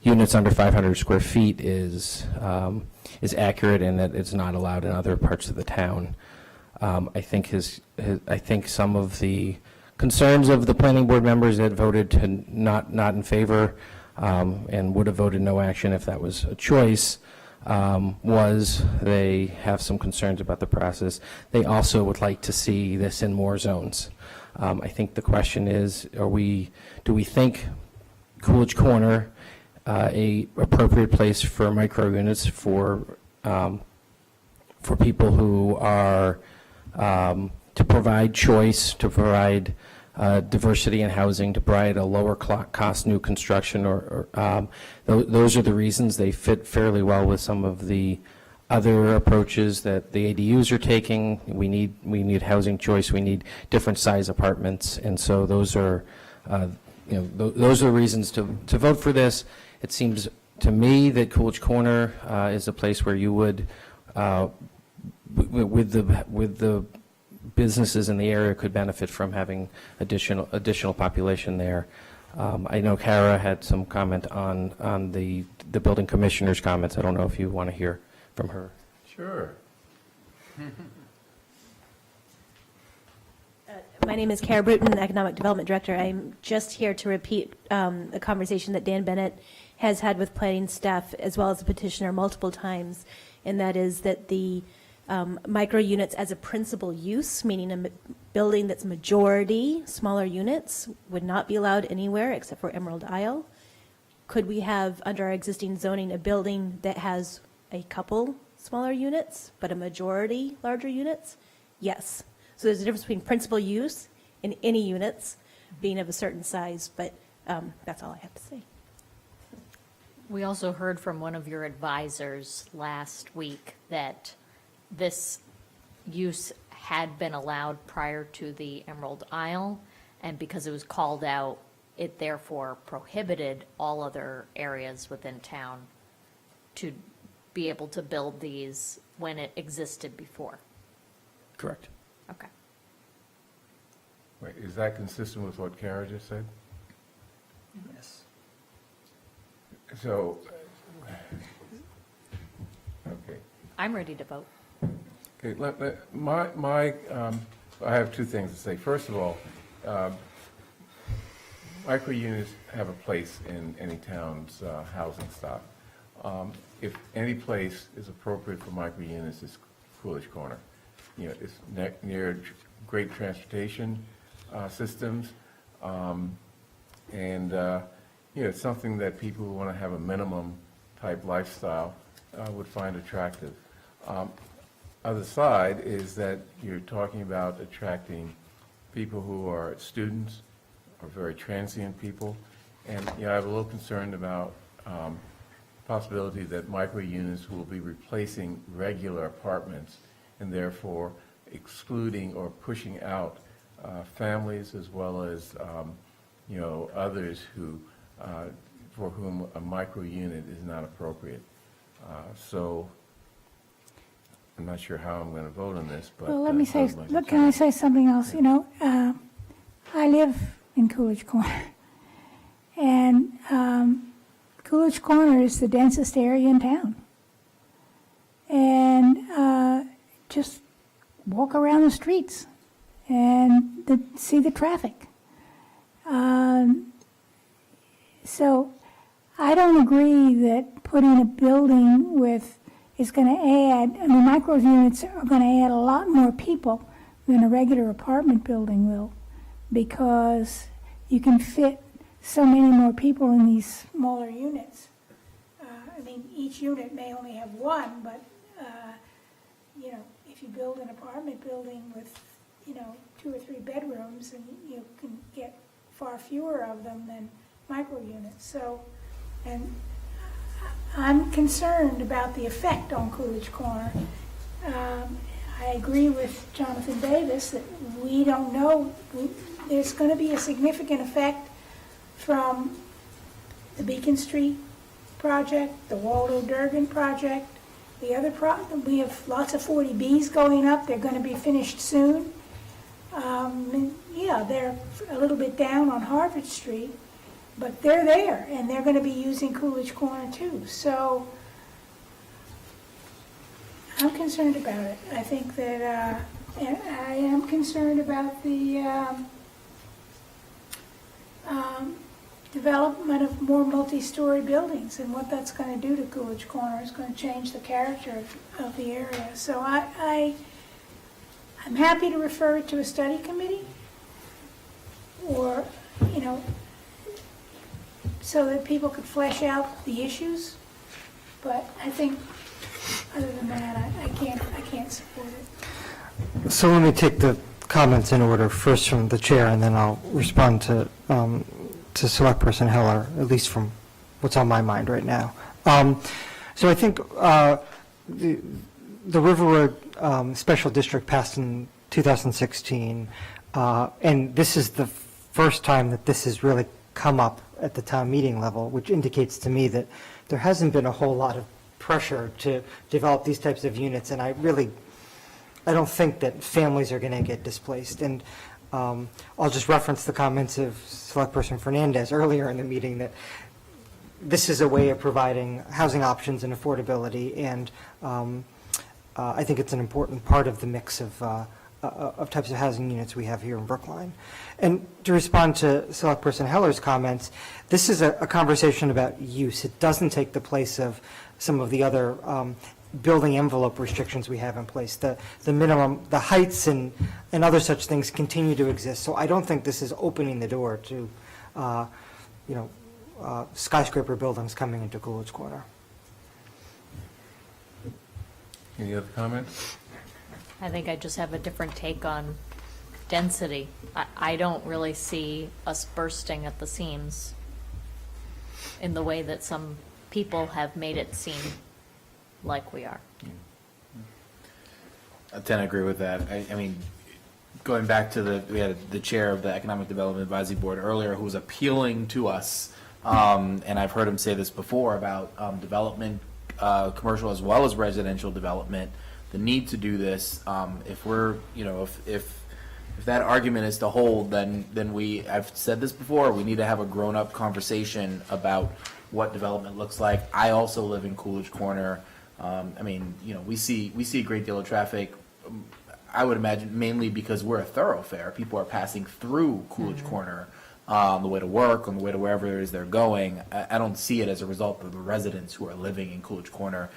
units under 500 square feet is accurate, and that it's not allowed in other parts of the town. I think some of the concerns of the planning board members that voted to not in favor and would have voted no action if that was a choice was they have some concerns about the process. They also would like to see this in more zones. I think the question is, do we think Coolidge Corner a appropriate place for micro units for people who are to provide choice, to provide diversity in housing, to provide a lower cost new construction, or those are the reasons they fit fairly well with some of the other approaches that the ADUs are taking. We need housing choice. We need different size apartments, and so those are those are the reasons to vote for this. It seems to me that Coolidge Corner is a place where you would, with the businesses in the area, could benefit from having additional population there. I know Kara had some comment on the building commissioner's comments. I don't know if you want to hear from her. Sure. My name is Kara Bruton, Economic Development Director. I'm just here to repeat a conversation that Dan Bennett has had with planning staff as well as the petitioner multiple times, and that is that the micro units as a principal use, meaning a building that's majority smaller units would not be allowed anywhere except for Emerald Isle. Could we have, under our existing zoning, a building that has a couple smaller units, but a majority larger units? Yes. So there's a difference between principal use and any units being of a certain size, but that's all I have to say. We also heard from one of your advisors last week that this use had been allowed prior to the Emerald Isle, and because it was called out, it therefore prohibited all other areas within town to be able to build these when it existed before. Correct. Okay. Wait, is that consistent with what Kara just said? Yes. So, okay. I'm ready to vote. Okay, I have two things to say. First of all, micro-units have a place in any town's housing stock. If any place is appropriate for micro-units, it's Coolidge Corner. You know, it's near great transportation systems, and you know, it's something that people who want to have a minimum type lifestyle would find attractive. Other side is that you're talking about attracting people who are students or very transient people, and you know, I have a little concerned about possibility that micro units will be replacing regular apartments and therefore excluding or pushing out families as well as you know, others who for whom a micro unit is not appropriate. So I'm not sure how I'm going to vote on this, but. Well, let me say, those are my look, can I concerns. say something else? You know, I live in Coolidge Corner, and Coolidge Corner is the densest area in town. And just walk around the streets and see the traffic. So I don't agree that putting a building with is going to add, I mean, micro units are going to add a lot more people than a regular apartment building will, because you can fit so many more people in these smaller units. I mean, each unit may only have one, but, you know, if you build an apartment building with, you know, 2 or 3 bedrooms, and you can get far fewer of them than micro units. So, and I'm concerned about the effect on Coolidge Corner. I agree with Jonathan Davis that we don't know. There's going to be a significant effect from the Beacon Street project, the Waldo Durgan project, the other we have lots of 40Bs going up. They're going to be finished soon. And yeah, they're a little bit down on Harvard Street, but they're there, and they're going to be using Coolidge Corner too. So I'm concerned about it. I think that and I am concerned about the development of more multi-story buildings, and what that's going to do to Coolidge Corner is going to change the character of the area. So I'm happy to refer it to a study committee, or, you know, so that people could flesh out the issues. But I think, other than that, I can't support it. So let me take the comments in order, first from the chair, and then I'll respond to Select Person Heller, at least from what's on my mind right now. So I think the River Road Special District passed in 2016, and this is the first time that this has really come up at the town meeting level, which indicates to me that there hasn't been a whole lot of pressure to develop these types of units, and I don't think that families are going to get displaced. And I'll just reference the comments of Select Person Fernandez earlier in the meeting that this is a way of providing housing options and affordability, and I think it's an important part of the mix of types of housing units we have here in Brookline. And to respond to Select Person Heller's comments, this is a conversation about use. It doesn't take the place of some of the other building envelope restrictions we have in place. The minimum, the heights and other such things continue to exist. So I don't think this is opening the door to, skyscraper buildings coming into Coolidge Corner. Any other comments? I think I just have a different take on density. I don't really see us bursting at the seams in the way that some people have made it seem like we are. I tend to agree with that. I mean, going back to we had the chair of the Economic Development Advisory Board earlier who was appealing to us, and I've heard him say this before about development, commercial as well as residential development, the need to do this. If we're, if that argument is to hold, then I've said this before, we need to have a grown-up conversation about what development looks like. I also live in Coolidge Corner. We see a great deal of traffic. I would imagine mainly because we're a thoroughfare. People are passing through Coolidge Corner on the way to work, on the way to wherever it is they're going. I don't see it as a result of the residents who are living in Coolidge Corner.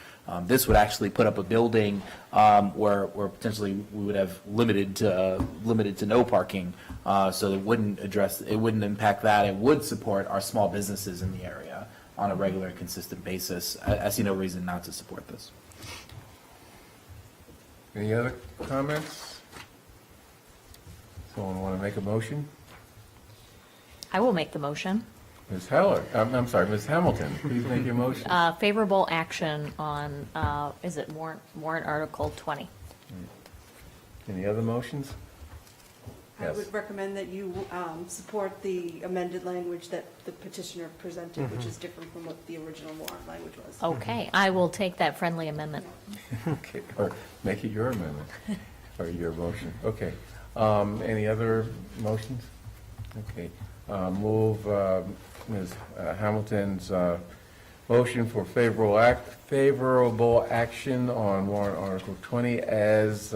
This would actually put up a building where potentially we would have limited to no parking, so it wouldn't impact that. It would support our small businesses in the area on a regular, consistent basis. I see no reason not to support this. Any other comments? Someone want to make a motion? I will make the motion. Ms. Heller, I'm sorry, Ms. Hamilton, please make your motion. Favorable action on, is it warrant Article 20? Any other motions? I Yes. would recommend that you support the amended language that the petitioner presented, which is different from what the original warrant language was. Okay, I will take that friendly amendment. Okay, or make it your amendment, or your motion. Okay. Any other motions? Okay. Move Ms. Hamilton's motion for favorable action on warrant Article 20 as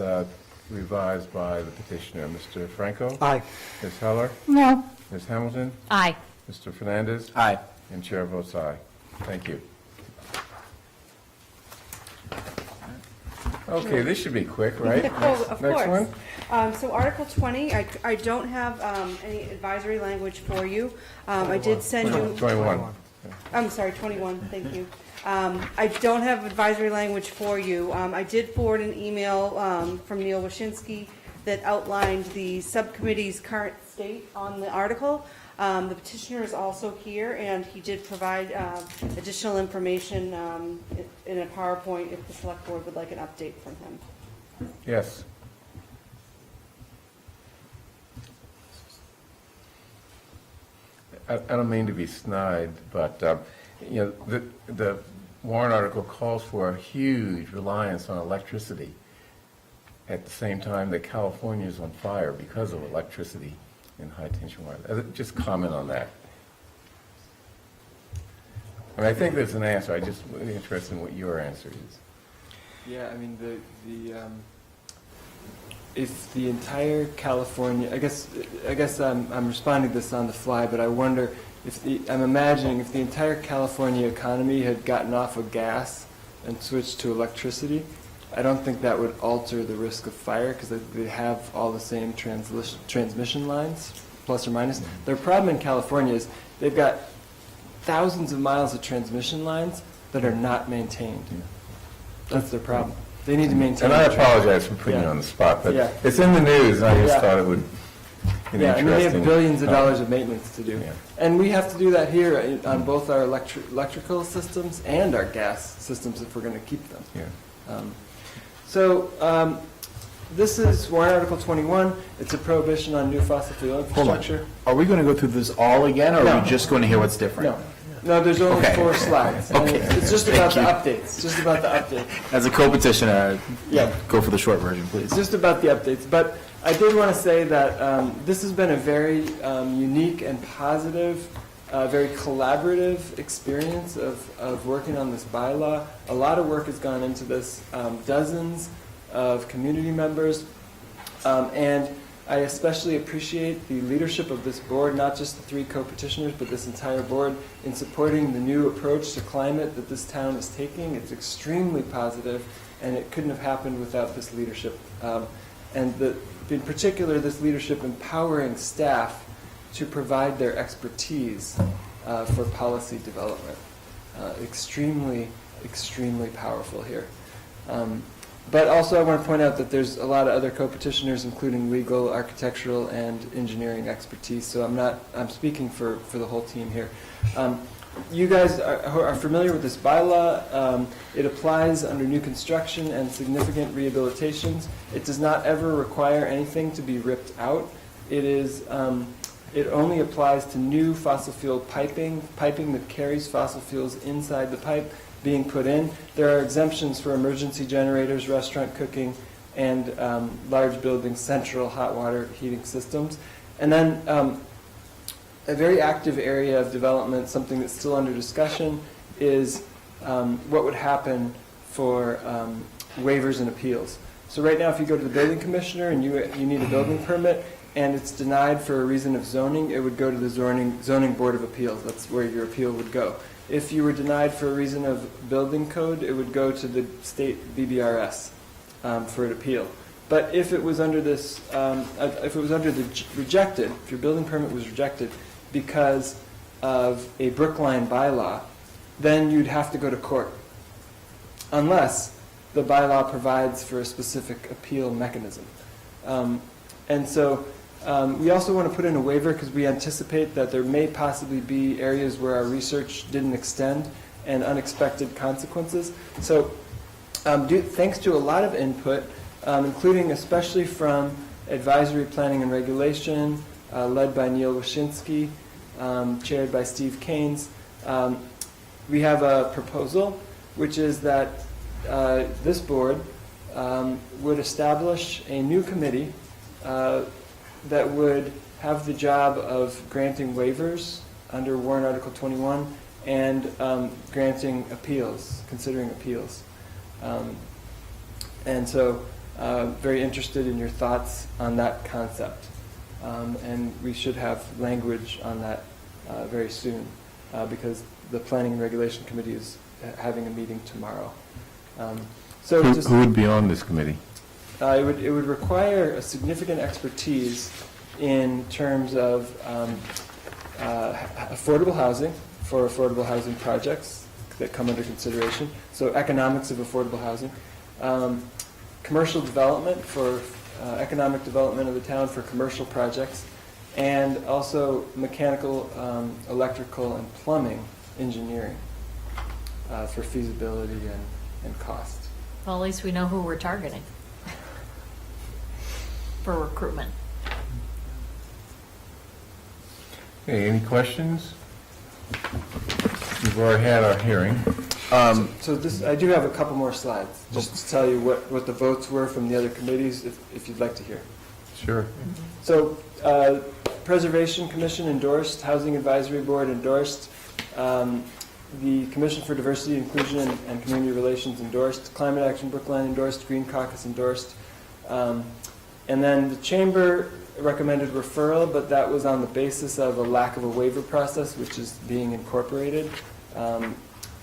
revised by the petitioner. Mr. Franco? Aye. Ms. Heller? No. Ms. Hamilton? Aye. Mr. Fernandez? Aye. And chair votes aye. Thank you. Okay, this should be quick, right? Oh, of Next course. one? So Article 20, I don't have any advisory language for you. I did send you. 21. I'm sorry, 21, thank you. I don't have advisory language for you. I did forward an email from Neil Washinsky that outlined the subcommittee's current state on the article. The petitioner is also here, and he did provide additional information in a PowerPoint if the select board would like an update from him. Yes. I don't mean to be snide, but, the warrant article calls for a huge reliance on electricity at the same time that California is on fire because of electricity and high-tension wire. Just comment on that. I think there's an answer. I'm just really interested in what your answer is. Yeah, I mean, if the entire California, I guess I'm responding to this on the fly, but I wonder I'm imagining if the entire California economy had gotten off of gas and switched to electricity, I don't think that would alter the risk of fire because they have all the same transmission lines, plus or minus. Their problem in California is they've got thousands of miles of transmission lines that are not maintained. That's their problem. They need to maintain. And I apologize for putting you on the spot, but it's in the news, and I just thought it would be I mean, they have billions of dollars of maintenance to do. Yeah. And we have to do that here on both our electrical systems and our gas systems if we're going to keep them. Yeah. This is warrant Article 21. It's a prohibition on new fossil fuel infrastructure. Are we going to go through this all again, or are we just going to hear what's different? No, there's only 4 slides. Okay. It's just about the updates. Just about the updates. As a co-petitioner, go for the short version, please. It's just about the updates. But I did want to say that this has been a very unique and positive, very collaborative experience of working on this bylaw. A lot of work has gone into this, dozens of community members, and I especially appreciate the leadership of this board, not just the 3 co-petitioners, but this entire board, in supporting the new approach to climate that this town is taking. It's extremely positive, and it couldn't have happened without this leadership. In particular, this leadership empowering staff to provide their expertise for policy development. Extremely, extremely powerful here. But also I want to point out that there's a lot of other co-petitioners, including legal, architectural, and engineering expertise, so I'm speaking for the whole team here. You guys are familiar with this bylaw. It applies under new construction and significant rehabilitations. It does not ever require anything to be ripped out. It only applies to new fossil fuel piping that carries fossil fuels inside the pipe being put in. There are exemptions for emergency generators, restaurant cooking, and large building central hot water heating systems. And then a very active area of development, something that's still under discussion, is what would happen for waivers and appeals. So right now, if you go to the building commissioner and you need a building permit, and it's denied for a reason of zoning, it would go to the zoning board of appeals. That's where your appeal would go. If you were denied for a reason of building code, it would go to the state BBRS for an appeal. But if it was under this, if it was under the rejected, if your building permit was rejected because of a Brookline bylaw, then you'd have to go to court, unless the bylaw provides for a specific appeal mechanism. And so we also want to put in a waiver because we anticipate that there may possibly be areas where our research didn't extend and unexpected consequences. So thanks to a lot of input, including especially from Advisory Planning and Regulation, led by Neil Wyszynski, chaired by Steve Keynes, we have a proposal, which is that this board would establish a new committee that would have the job of granting waivers under Warrant Article 21 and granting appeals, considering appeals. And so very interested in your thoughts on that concept. And we should have language on that very soon because the Planning and Regulation Committee is having a meeting tomorrow. Who would be on this committee? It would require a significant expertise in terms of affordable housing for affordable housing projects that come under consideration. So economics of affordable housing, commercial development for economic development of the town for commercial projects, and also mechanical, electrical, and plumbing engineering for feasibility and cost. Well, at least we know who we're targeting for recruitment. Okay, any questions? We've already had our hearing. So this, I do have a couple more slides, just to tell you what the votes were from the other committees, if you'd like to hear. Sure. So Preservation Commission endorsed, Housing Advisory Board endorsed, the Commission for Diversity, Inclusion, and Community Relations endorsed, Climate Action Brookline endorsed, Green Caucus endorsed, and then the Chamber recommended referral, but that was on the basis of a lack of a waiver process, which is being incorporated.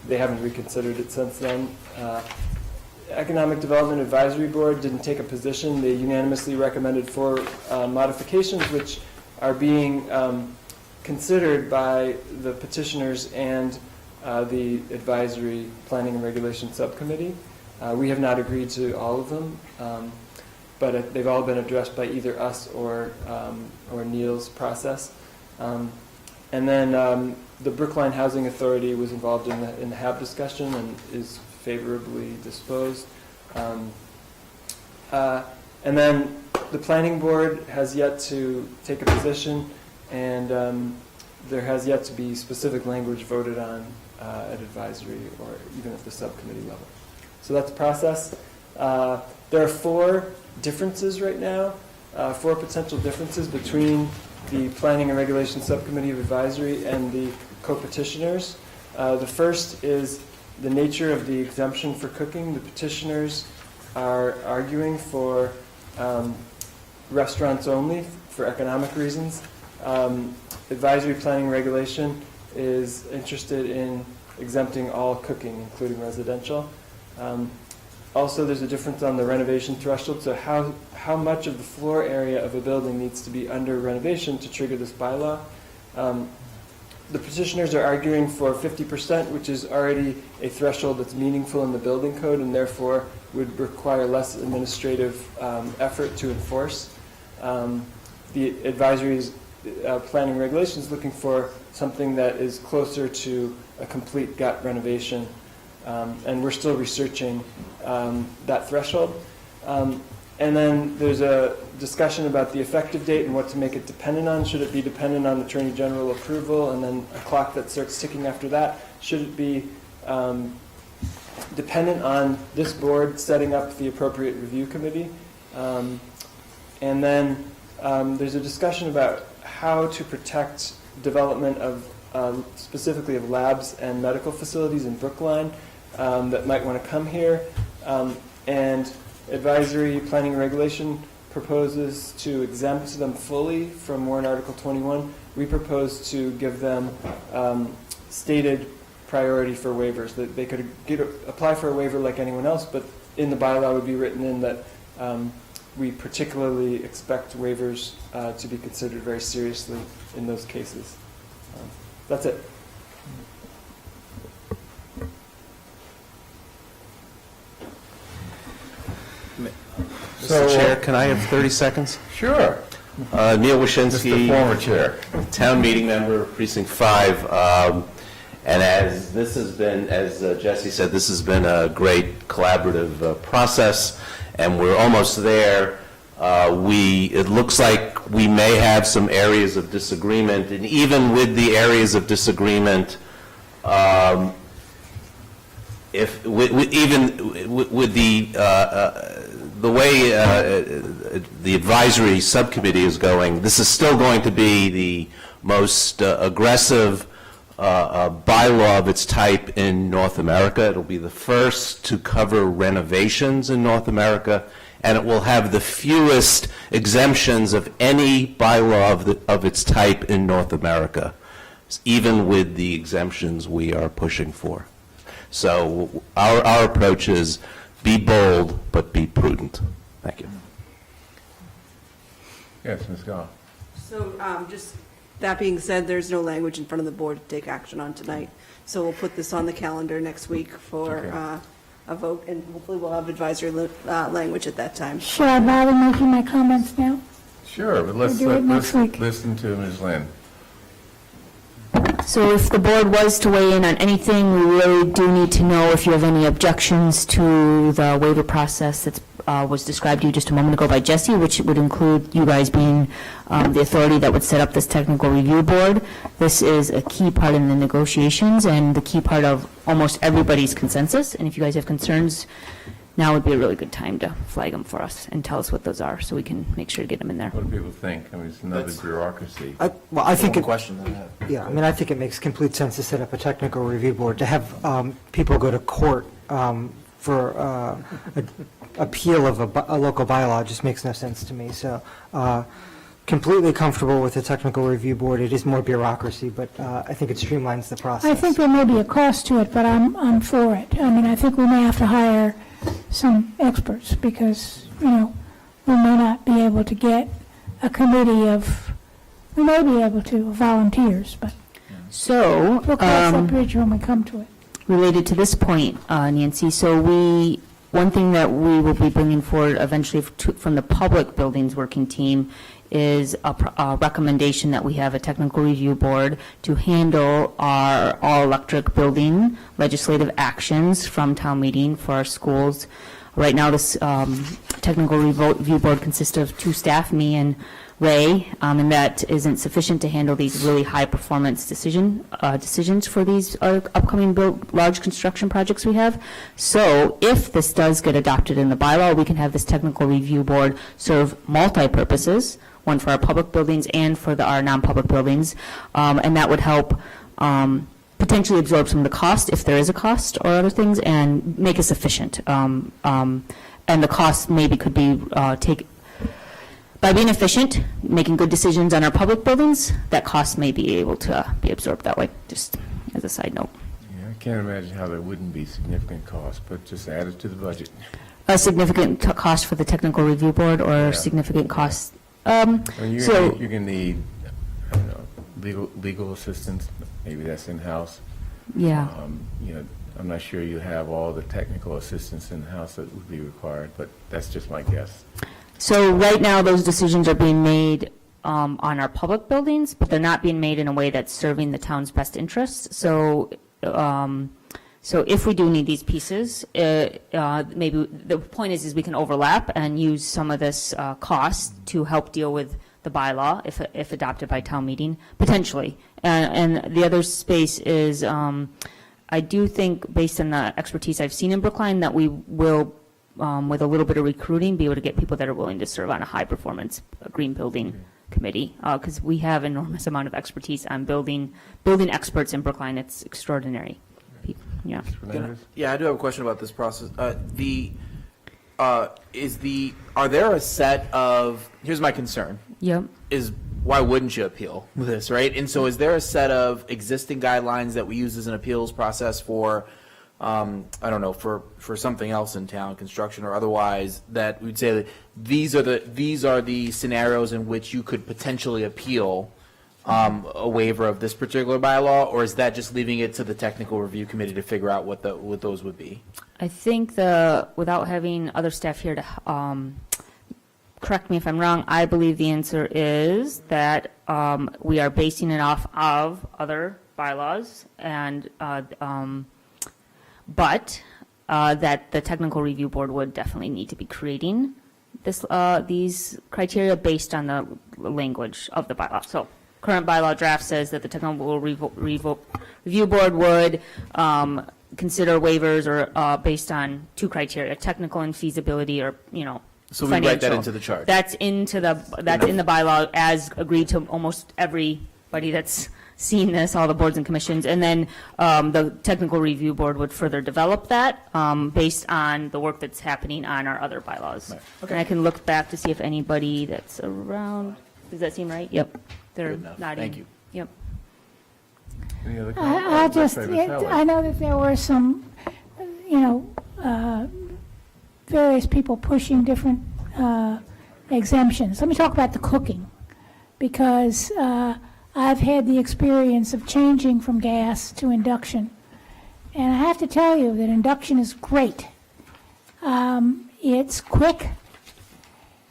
They haven't reconsidered it since then. Economic Development Advisory Board didn't take a position. They unanimously recommended 4 modifications, which are being considered by the petitioners and the Advisory Planning and Regulation Subcommittee. We have not agreed to all of them, but they've all been addressed by either us or Neil's process. And then the Brookline Housing Authority was involved in the HAB discussion and is favorably disposed. And then the Planning Board has yet to take a position, and there has yet to be specific language voted on at advisory or even at the subcommittee level. So that's the process. There are 4 differences right now, 4 potential differences between the Planning and Regulation Subcommittee of Advisory and the co-petitioners. The first is the nature of the exemption for cooking. The petitioners are arguing for restaurants only for economic reasons. Advisory planning regulation is interested in exempting all cooking, including residential. Also, there's a difference on the renovation threshold, so how much of the floor area of a building needs to be under renovation to trigger this bylaw. The petitioners are arguing for 50%, which is already a threshold that's meaningful in the building code and therefore would require less administrative effort to enforce. The advisory's planning regulation is looking for something that is closer to a complete gut renovation, and we're still researching that threshold. And then there's a discussion about the effective date and what to make it dependent on. Should it be dependent on Attorney General approval and then a clock that starts ticking after that? Should it be dependent on this board setting up the appropriate review committee? And then there's a discussion about how to protect development of specifically of labs and medical facilities in Brookline that might want to come here. And advisory planning regulation proposes to exempt them fully from warrant Article 21. We propose to give them stated priority for waivers, that they could apply for a waiver like anyone else, but in the bylaw would be written in that we particularly expect waivers to be considered very seriously in those cases. That's it. Mr. Chair, can I have 30 seconds? Sure. Neil Wyszynski. Mr. Former Chair. Town meeting member, Precinct 5. And as this has been, as Jesse said, this has been a great collaborative process, and we're almost there. It looks like we may have some areas of disagreement, and even with the areas of disagreement, with the way the advisory subcommittee is going, this is still going to be the most aggressive bylaw of its type in North America. It'll be the first to cover renovations in North America, and it will have the fewest exemptions of any bylaw of its type in North America, even with the exemptions we are pushing for. So our approach is be bold, but be prudent. Thank you. Yes, Ms. Goff. So just that being said, there's no language in front of the board to take action on tonight. So we'll put this on the calendar next week for a vote, and hopefully we'll have advisory language at that time. Should I bother making my comments now? Sure, but let's We'll do it next week. listen to Ms. Lynn. So if the board was to weigh in on anything, we really do need to know if you have any objections to the waiver process that was described to you just a moment ago by Jesse, which would include you guys being the authority that would set up this technical review board. This is a key part in the negotiations and the key part of almost everybody's consensus. And if you guys have concerns, now would be a really good time to flag them for us and tell us what those are so we can make sure to get them in there. What do people think? I mean, it's another bureaucracy. Well, I think Question on that. Yeah, I mean, I think it makes complete sense to set up a technical review board. To have people go to court for appeal of a local bylaw just makes no sense to me. So completely comfortable with the technical review board. It is more bureaucracy, but I think it streamlines the process. I think there may be a cost to it, but I'm for it. I mean, I think we may have to hire some experts because, we may not be able to get a committee of, we may be able to, volunteers, but So, we'll cross that bridge when we come to it. related to this point, Nancy, so one thing that we will be bringing forward eventually from the public buildings working team is a recommendation that we have a technical review board to handle our all-electric building legislative actions from town meeting for our schools. Right now, this technical review board consists of 2 staff, me and Ray, and that isn't sufficient to handle these really high-performance decisions for these upcoming large construction projects we have. So if this does get adopted in the bylaw, we can have this technical review board serve multi-purposes, one for our public buildings and for our non-public buildings, and that would help potentially absorb some of the cost, if there is a cost or other things, and make us efficient. And the cost maybe could be by being efficient, making good decisions on our public buildings, that cost may be able to be absorbed that way, just as a side note. Yeah, I can't imagine how there wouldn't be significant costs, but just add it to the budget. A significant cost for the technical review board or Yeah. significant cost? I mean, So, you're going to need, I don't know, legal assistance, maybe that's in-house. yeah. You know, I'm not sure you have all the technical assistance in-house that would be required, but that's just my guess. So right now, those decisions are being made on our public buildings, but they're not being made in a way that's serving the town's best interests. So, so if we do need these pieces, maybe the point is we can overlap and use some of this cost to help deal with the bylaw if adopted by town meeting, potentially. And the other space is, I do think, based on the expertise I've seen in Brookline, that we will, with a little bit of recruiting, be able to get people that are willing to serve on a high-performance green building committee, because we have enormous amount of expertise on building experts in Brookline. It's extraordinary. Yeah. Yeah, I do have a question about this process. Are there a set of, here's my concern. Yep. Is why wouldn't you appeal with this, right? And so is there a set of existing guidelines that we use as an appeals process for, I don't know, for something else in town, construction or otherwise, that we'd say that these are the scenarios in which you could potentially appeal a waiver of this particular bylaw, or is that just leaving it to the technical review committee to figure out what those would be? I think without having other staff here to correct me if I'm wrong, I believe the answer is that we are basing it off of other bylaws, and but that the technical review board would definitely need to be creating these criteria based on the language of the bylaw. So current bylaw draft says that the technical review board would consider waivers or based on two criteria, technical and feasibility, or, So we write that financial. into the chart. That's in the bylaw as agreed to almost everybody that's seen this, all the boards and commissions. And then the technical review board would further develop that based on the work that's happening on our other bylaws. Right. And I can look back to see if anybody that's around, does that seem right? Yep. They're Good enough. nodding. Thank you. Yep. Any other I comments? just, Ms. Howard? I know that there were some, various people pushing different exemptions. Let me talk about the cooking, because I've had the experience of changing from gas to induction. And I have to tell you that induction is great. It's quick.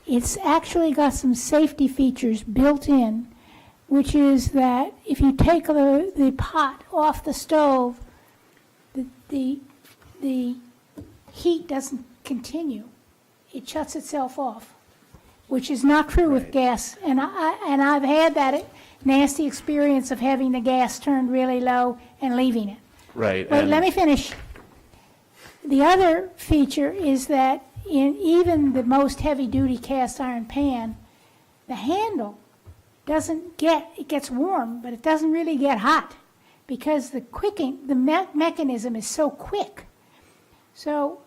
It's actually got some safety features built in, which is that if you take the pot off the stove, the heat doesn't continue. It shuts itself off, which is not true with gas. And I've had that nasty experience of having the gas turned really low and leaving it. Right. Wait, and- let me finish. The other feature is that in even the most heavy-duty cast iron pan, the handle it gets warm, but it doesn't really get hot, because the mechanism is so quick. So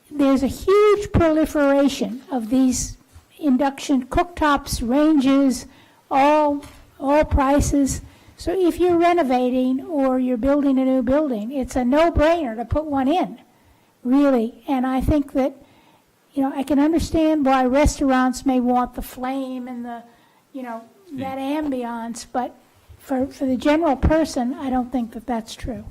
there's a huge proliferation of these induction cooktops, ranges, all prices. So if you're renovating or you're building a new building, it's a no-brainer to put one in, really. And I think that, I can understand why restaurants may want the flame and that ambiance, but for the general person, I don't think that that's true.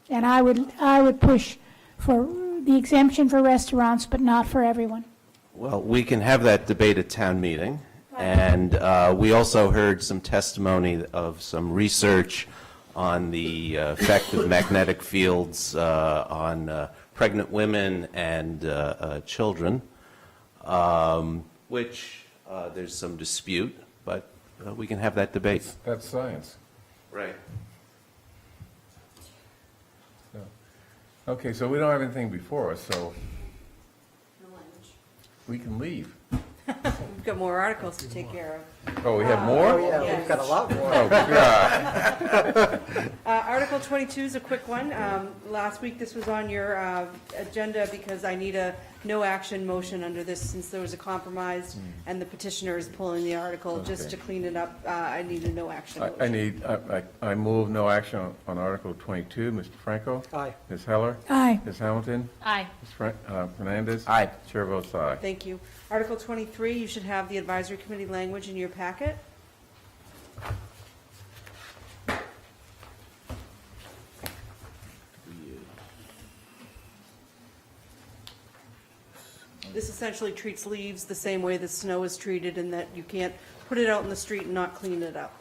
And I would push for the exemption for restaurants, but not for everyone. Well, we can have that debate at town meeting. And we also heard some testimony of some research on the effect of magnetic fields on pregnant women and children, which there's some dispute, but we can have that debate. That's science. Right. Okay, so we don't have anything before us, so we can leave. We've got more articles to take care of. Oh, we have more? Oh, yeah, we've got a lot more. Oh, God. Article 22 is a quick one. Last week, this was on your agenda because I need a no action motion under this since there was a compromise and the petitioner is pulling the article. Just to clean it up, I need a no action motion. I move no action on Article 22. Mr. Franco? Aye. Ms. Heller? Aye. Ms. Hamilton? Aye. Ms. Fernandez? Aye. Chair votes aye. Thank you. Article 23, you should have the advisory committee language in your packet. This essentially treats leaves the same way that snow is treated, in that you can't put it out in the street and not clean it up.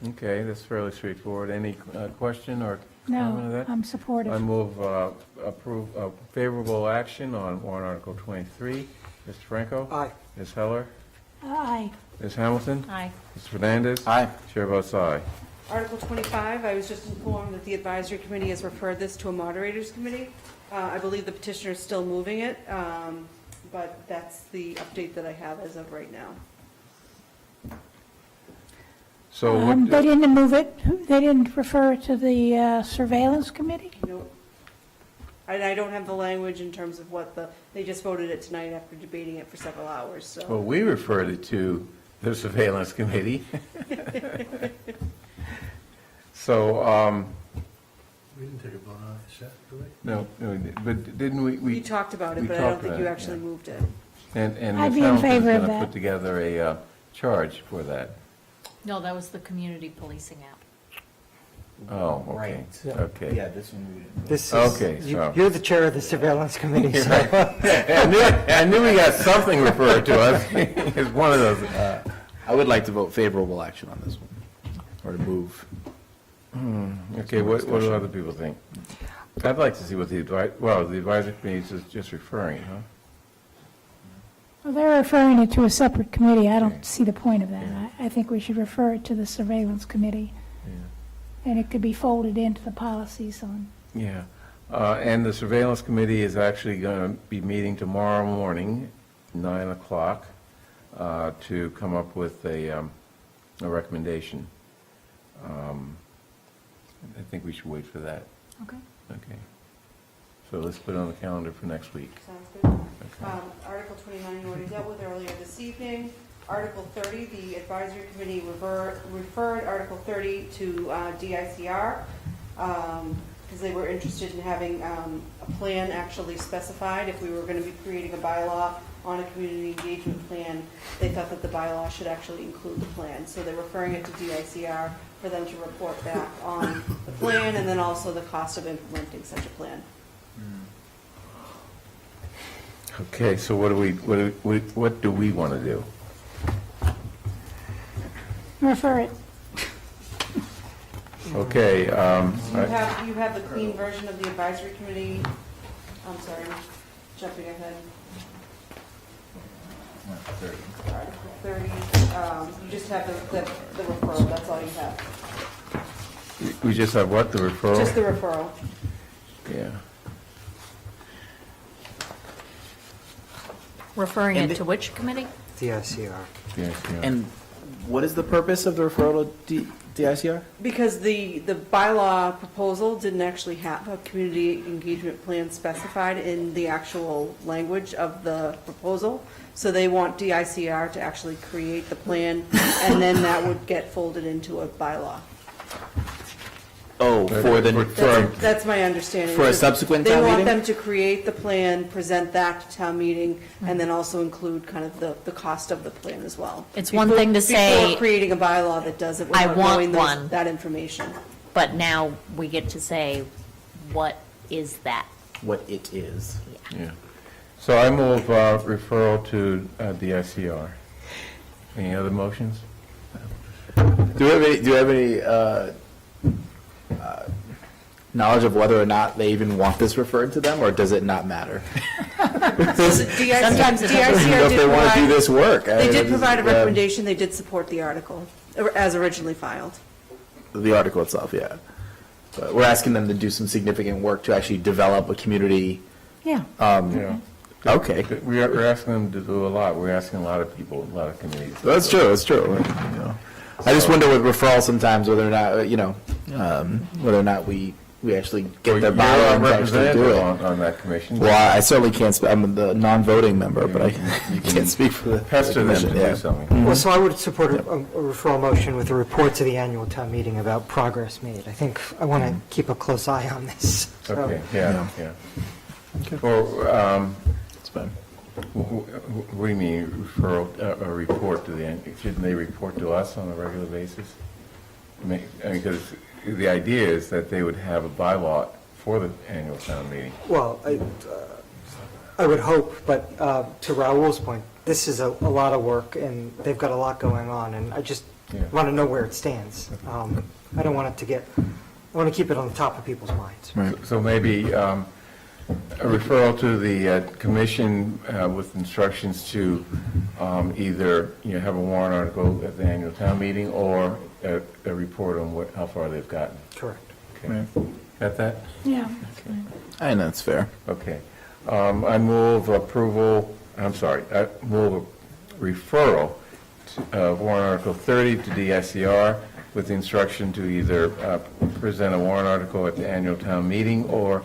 Okay, that's fairly straightforward. Any question or comment on No, that? I'm supportive. I move approve favorable action on warrant Article 23. Mr. Franco? Aye. Ms. Heller? Aye. Ms. Hamilton? Aye. Ms. Fernandez? Aye. Chair votes aye. Article 25, I was just informed that the advisory committee has referred this to a moderators committee. I believe the petitioner is still moving it, but that's the update that I have as of right now. So They didn't move it, they didn't refer it to the surveillance committee? Nope. And I don't have the language in terms of what they just voted it tonight after debating it for several hours, so. Well, we referred it to the surveillance committee. So, We didn't take a vote on it, is that correct? no, but didn't we? We talked about it, we but I don't talked think about you it, actually yeah. moved it. And I'd Ms. be in favor Hamilton's of going to that. put together a charge for that. No, that was the community policing app. Oh, okay. Right. Okay. Yeah, this one we didn't. This is, Okay, so- you're the chair of the surveillance committee, so. I knew we got something referred to us. It's one of those. I would like to vote favorable action on this one, or to move. Okay, what do other people think? I'd like to see what the advisory committee is just referring, huh? Well, they're referring it to a separate committee. I don't see the point of that. I think we should refer it to the surveillance committee. And it could be folded into the policies on. Yeah, and the surveillance committee is actually going to be meeting tomorrow morning, 9 o'clock, to come up with a recommendation. I think we should wait for that. Okay. Okay. So let's put it on the calendar for next week. Sounds good. Okay. Article 29, you already dealt with earlier this evening. Article 30, the advisory committee referred Article 30 to DICR because they were interested in having a plan actually specified. If we were going to be creating a bylaw on a community engagement plan, they thought that the bylaw should actually include the plan. So they're referring it to DICR for them to report back on the plan and then also the cost of implementing such a plan. Okay, so what do we want to do? Refer it. Okay. You have the clean version of the advisory committee. I'm sorry, jumping ahead. Article 30, you just have the referral, that's all you have. We just have what, the referral? Just the referral. Yeah. Referring And it to which committee? DICR. Yeah. And what is the purpose of the referral to DICR? Because the bylaw proposal didn't actually have a community engagement plan specified in the actual language of the proposal. So they want DICR to actually create the plan, and then that would get folded into a bylaw. Oh, for the, That's my understanding. for a subsequent town They want meeting? them to create the plan, present that to town meeting, and then also include kind of the cost of the plan as well. It's one thing to say, Before creating a bylaw that does it I without want knowing one. that information. but now we get to say, what is that? What it is. Yeah. So I move referral to DICR. Any other motions? Do you have any knowledge of whether or not they even want this referred to them, or does it not matter? Sometimes it doesn't. DICR If they want to do this work. They did provide a recommendation, they did support the article, as originally filed. The article itself, yeah. But we're asking them to do some significant work to actually develop a community Yeah. Yeah. Okay. We're asking them to do a lot. We're asking a lot of people, a lot of committees. That's true, that's true. You know. I just wonder with referrals sometimes whether or not, whether or not we actually get their buy-in to actually do it. On that commission. Well, I certainly can't, I'm the non-voting member, but I can't speak for the Pester them to commission, yeah. do something. Well, so I would support a referral motion with a report to the annual town meeting about progress made. I think I want to keep a close eye on this. So- Okay, yeah. Or, It's fine. what do you mean, referral, a report to the, shouldn't they report to us on a regular basis? I mean, because the idea is that they would have a bylaw for the annual town meeting. Well, I would hope, but to Raul's point, this is a lot of work, and they've got a lot going on, and I just want to know where it stands. I don't want it to get, I want to keep it on the top of people's minds. Right. So maybe a referral to the commission with instructions to either, have a warrant article at the annual town meeting or a report on how far they've gotten. Correct. Okay. Got that? Yeah. I know, that's fair. Okay. I move approval, I move a referral to warrant article 30 to DSCR with the instruction to either present a warrant article at the annual town meeting or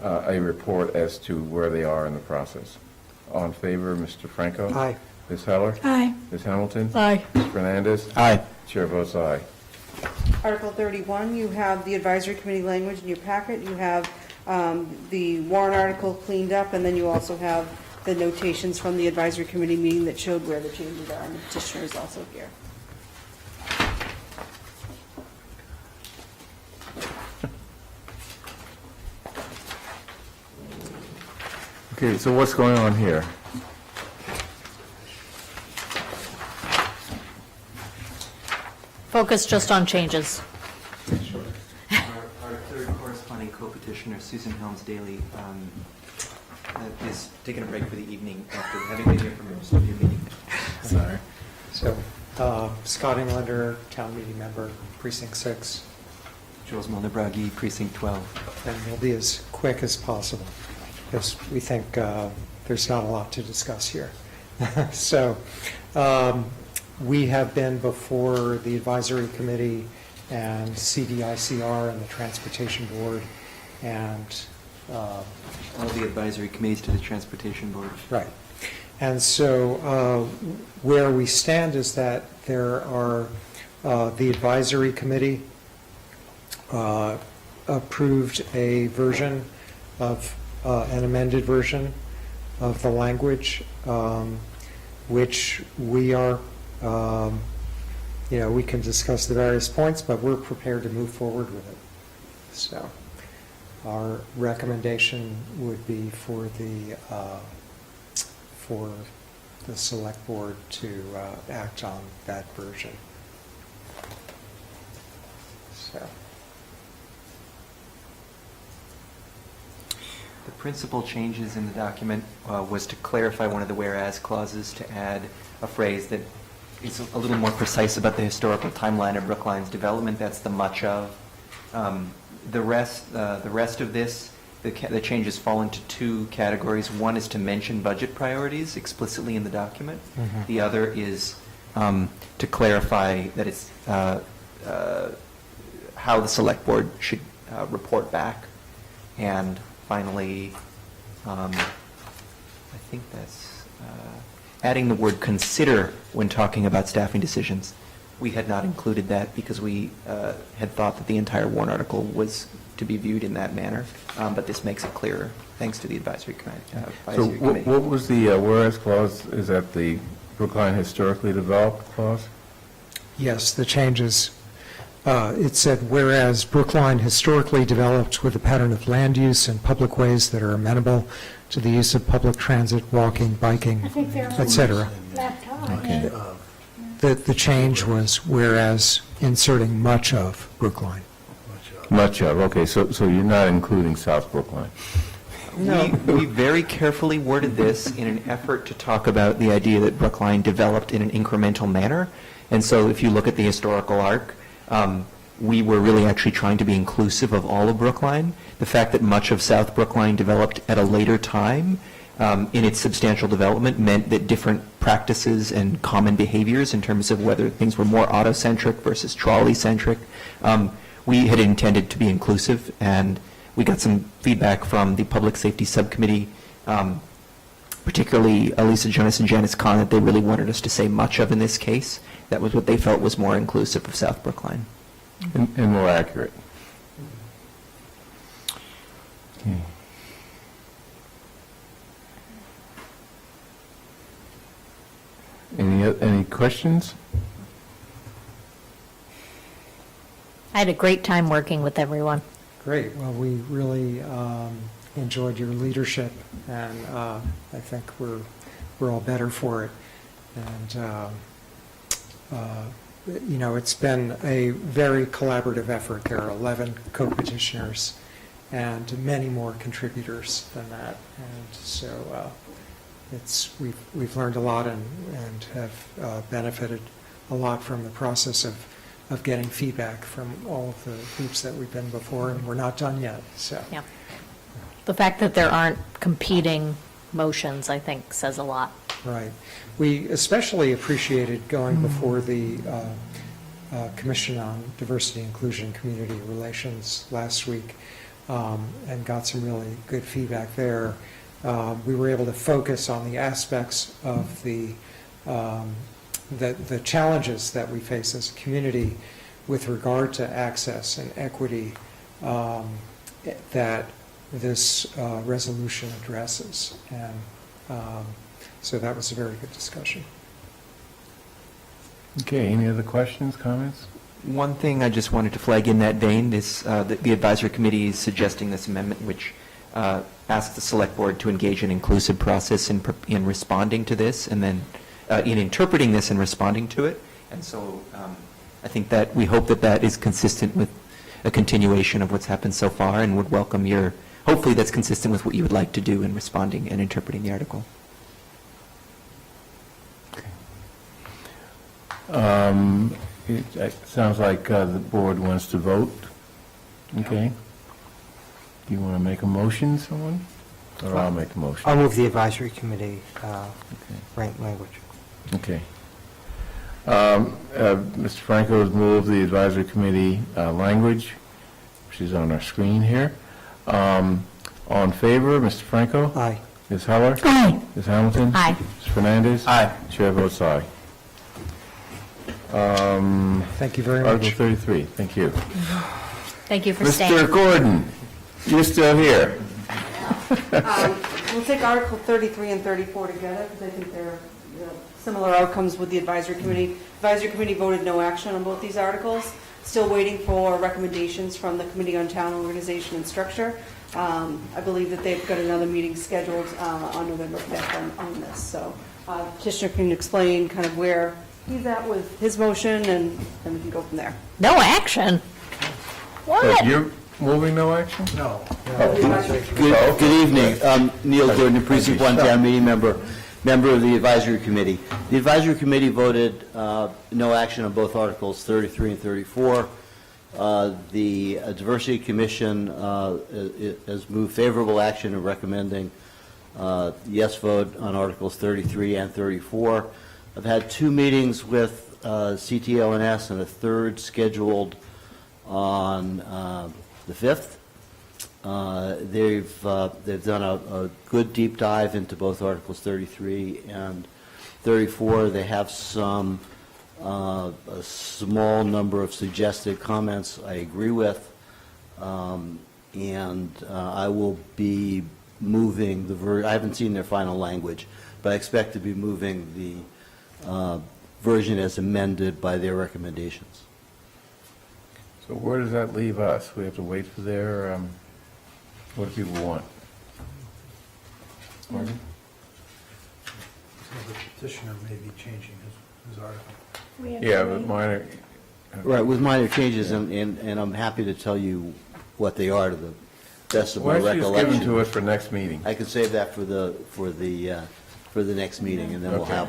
a report as to where they are in the process. All in favor, Mr. Franco? Aye. Ms. Heller? Aye. Ms. Hamilton? Aye. Ms. Fernandez? Aye. Chair votes aye. Article 31, you have the advisory committee language in your packet. You have the warrant article cleaned up, and then you also have the notations from the advisory committee meeting that showed where the changes are, and the petitioner is also here. Okay, so what's going on here? Focus just on changes. Our third corresponding co-petitioner, Susan Helms Daly, is taking a break for the evening after having been here for most of your meeting. Sorry. So, Scott Englander, town meeting member, precinct 6, Jules Milner-Bragi, precinct 12. and we'll be as quick as possible, because we think there's not a lot to discuss here. So, we have been before the advisory committee and CDICR and the transportation board, and All the advisory committees to the transportation board. right. And so where we stand is that there are, the advisory committee approved a version of, an amended version of the language, which we are, we can discuss the various points, but we're prepared to move forward with it. So our recommendation would be for the select board to act on that version. So. The principal changes in the document was to clarify one of the whereas clauses to add a phrase that is a little more precise about the historical timeline of Brookline's development. That's the much of. The rest of this, the changes fall into two categories. One is to mention budget priorities explicitly in the document. Mhm. The other is to clarify that it's how the select board should report back. And finally, I think that's adding the word consider when talking about staffing decisions. We had not included that because we had thought that the entire warrant article was to be viewed in that manner, but this makes it clearer, thanks to the advisory committee. So what was the whereas clause? Is that the Brookline historically developed clause? Yes, the changes. It said, whereas Brookline historically developed with a pattern of land use and public ways that are amenable to the use of public transit, walking, biking, et cetera. Okay. The change was whereas inserting much of Brookline. Much of, okay, so you're not including South Brookline? We very carefully worded this in an effort to talk about the idea that Brookline developed in an incremental manner. And so if you look at the historical arc, we were really actually trying to be inclusive of all of Brookline. The fact that much of South Brookline developed at a later time in its substantial development meant that different practices and common behaviors in terms of whether things were more auto-centric versus trolley-centric, we had intended to be inclusive, and we got some feedback from the Public Safety Subcommittee, particularly Elisa Jonas and Janice Kahn, that they really wanted us to say much of in this case. That was what they felt was more inclusive of South Brookline. And more accurate. Okay. Any questions? I had a great time working with everyone. Great. Well, we really enjoyed your leadership, and I think we're all better for it. And you know, it's been a very collaborative effort. There are 11 co-petitioners and many more contributors than that, and so we've learned a lot and have benefited a lot from the process of getting feedback from all of the groups that we've been before, and we're not done yet. So Yeah. The fact that there aren't competing motions, I think, says a lot. right, we especially appreciated going before the Commission on Diversity, Inclusion, and Community Relations last week, and got some really good feedback there. We were able to focus on the aspects of the challenges that we face as a community with regard to access and equity that this resolution addresses. And so that was a very good discussion. Okay, any other questions, comments? One thing I just wanted to flag in that vein is that the advisory committee is suggesting this amendment, which asks the select board to engage in inclusive process in responding to this, and then in interpreting this and responding to it. And so I think that we hope that that is consistent with a continuation of what's happened so far, and would welcome hopefully that's consistent with what you would like to do in responding and interpreting the article. It sounds like the board wants to vote. Okay. Do you want to make a motion, someone? Or I'll make the motion? I'll move the advisory committee right language. Okay. Mr. Franco has moved the advisory committee language, which is on our screen here. All in favor, Mr. Franco? Aye. Ms. Heller? Aye. Ms. Hamilton? Aye. Mr. Fernandez? Aye. Chair votes aye. Thank you very much. Article 33, thank you. Thank you for Mr. staying. Gordon, you're still here. We'll take Article 33 and 34 together, because I think they're similar outcomes with the advisory committee. Advisory committee voted no action on both these articles. Still waiting for recommendations from the Committee on Town Organization and Structure. I believe that they've got another meeting scheduled on November 5th on this. So petitioner can explain kind of where he's at with his motion, and then we can go from there. No action? What? You're moving no action? No. Good evening. Neil Gordon, Precinct 1 Town Meeting member of the Advisory Committee. The Advisory Committee voted no action on both Articles 33 and 34. The Diversity Commission has moved favorable action in recommending yes vote on Articles 33 and 34. I've had 2 meetings with CTLNS and a third scheduled on the 5th. They've done a good deep dive into both Articles 33 and 34. They have a small number of suggested comments I agree with, and I will be moving I haven't seen their final language, but I expect to be moving the version as amended by their recommendations. So where does that leave us? We have to wait for their, what do people want? Martin? The petitioner may be changing his article. Yeah, but minor. Right, with minor changes, and I'm happy to tell you what they are to the best of my Why don't you just recollection. give them to us for next meeting? I can save that for the next meeting, and then we'll Okay. have,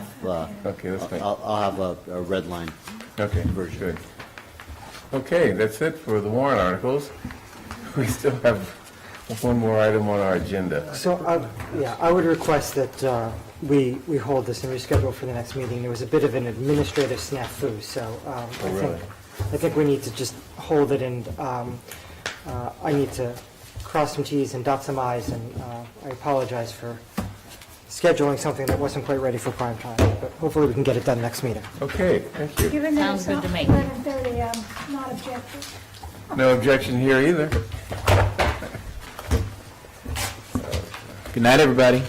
Okay, that's fine. I'll have a red line. Okay, version. good. Okay, that's it for the warrant articles. We still have one more item on our agenda. So, yeah, I would request that we hold this and reschedule for the next meeting. There was a bit of an administrative snafu, so I think we need to just hold it, and I need to cross some Ts and dot some Is, and I apologize for scheduling something that wasn't quite ready for prime time, but hopefully we can get it done next meeting. Okay, thank you. Given that Sounds it's good to me. 11:30, I'm not objecting. No objection here either. Good night, everybody.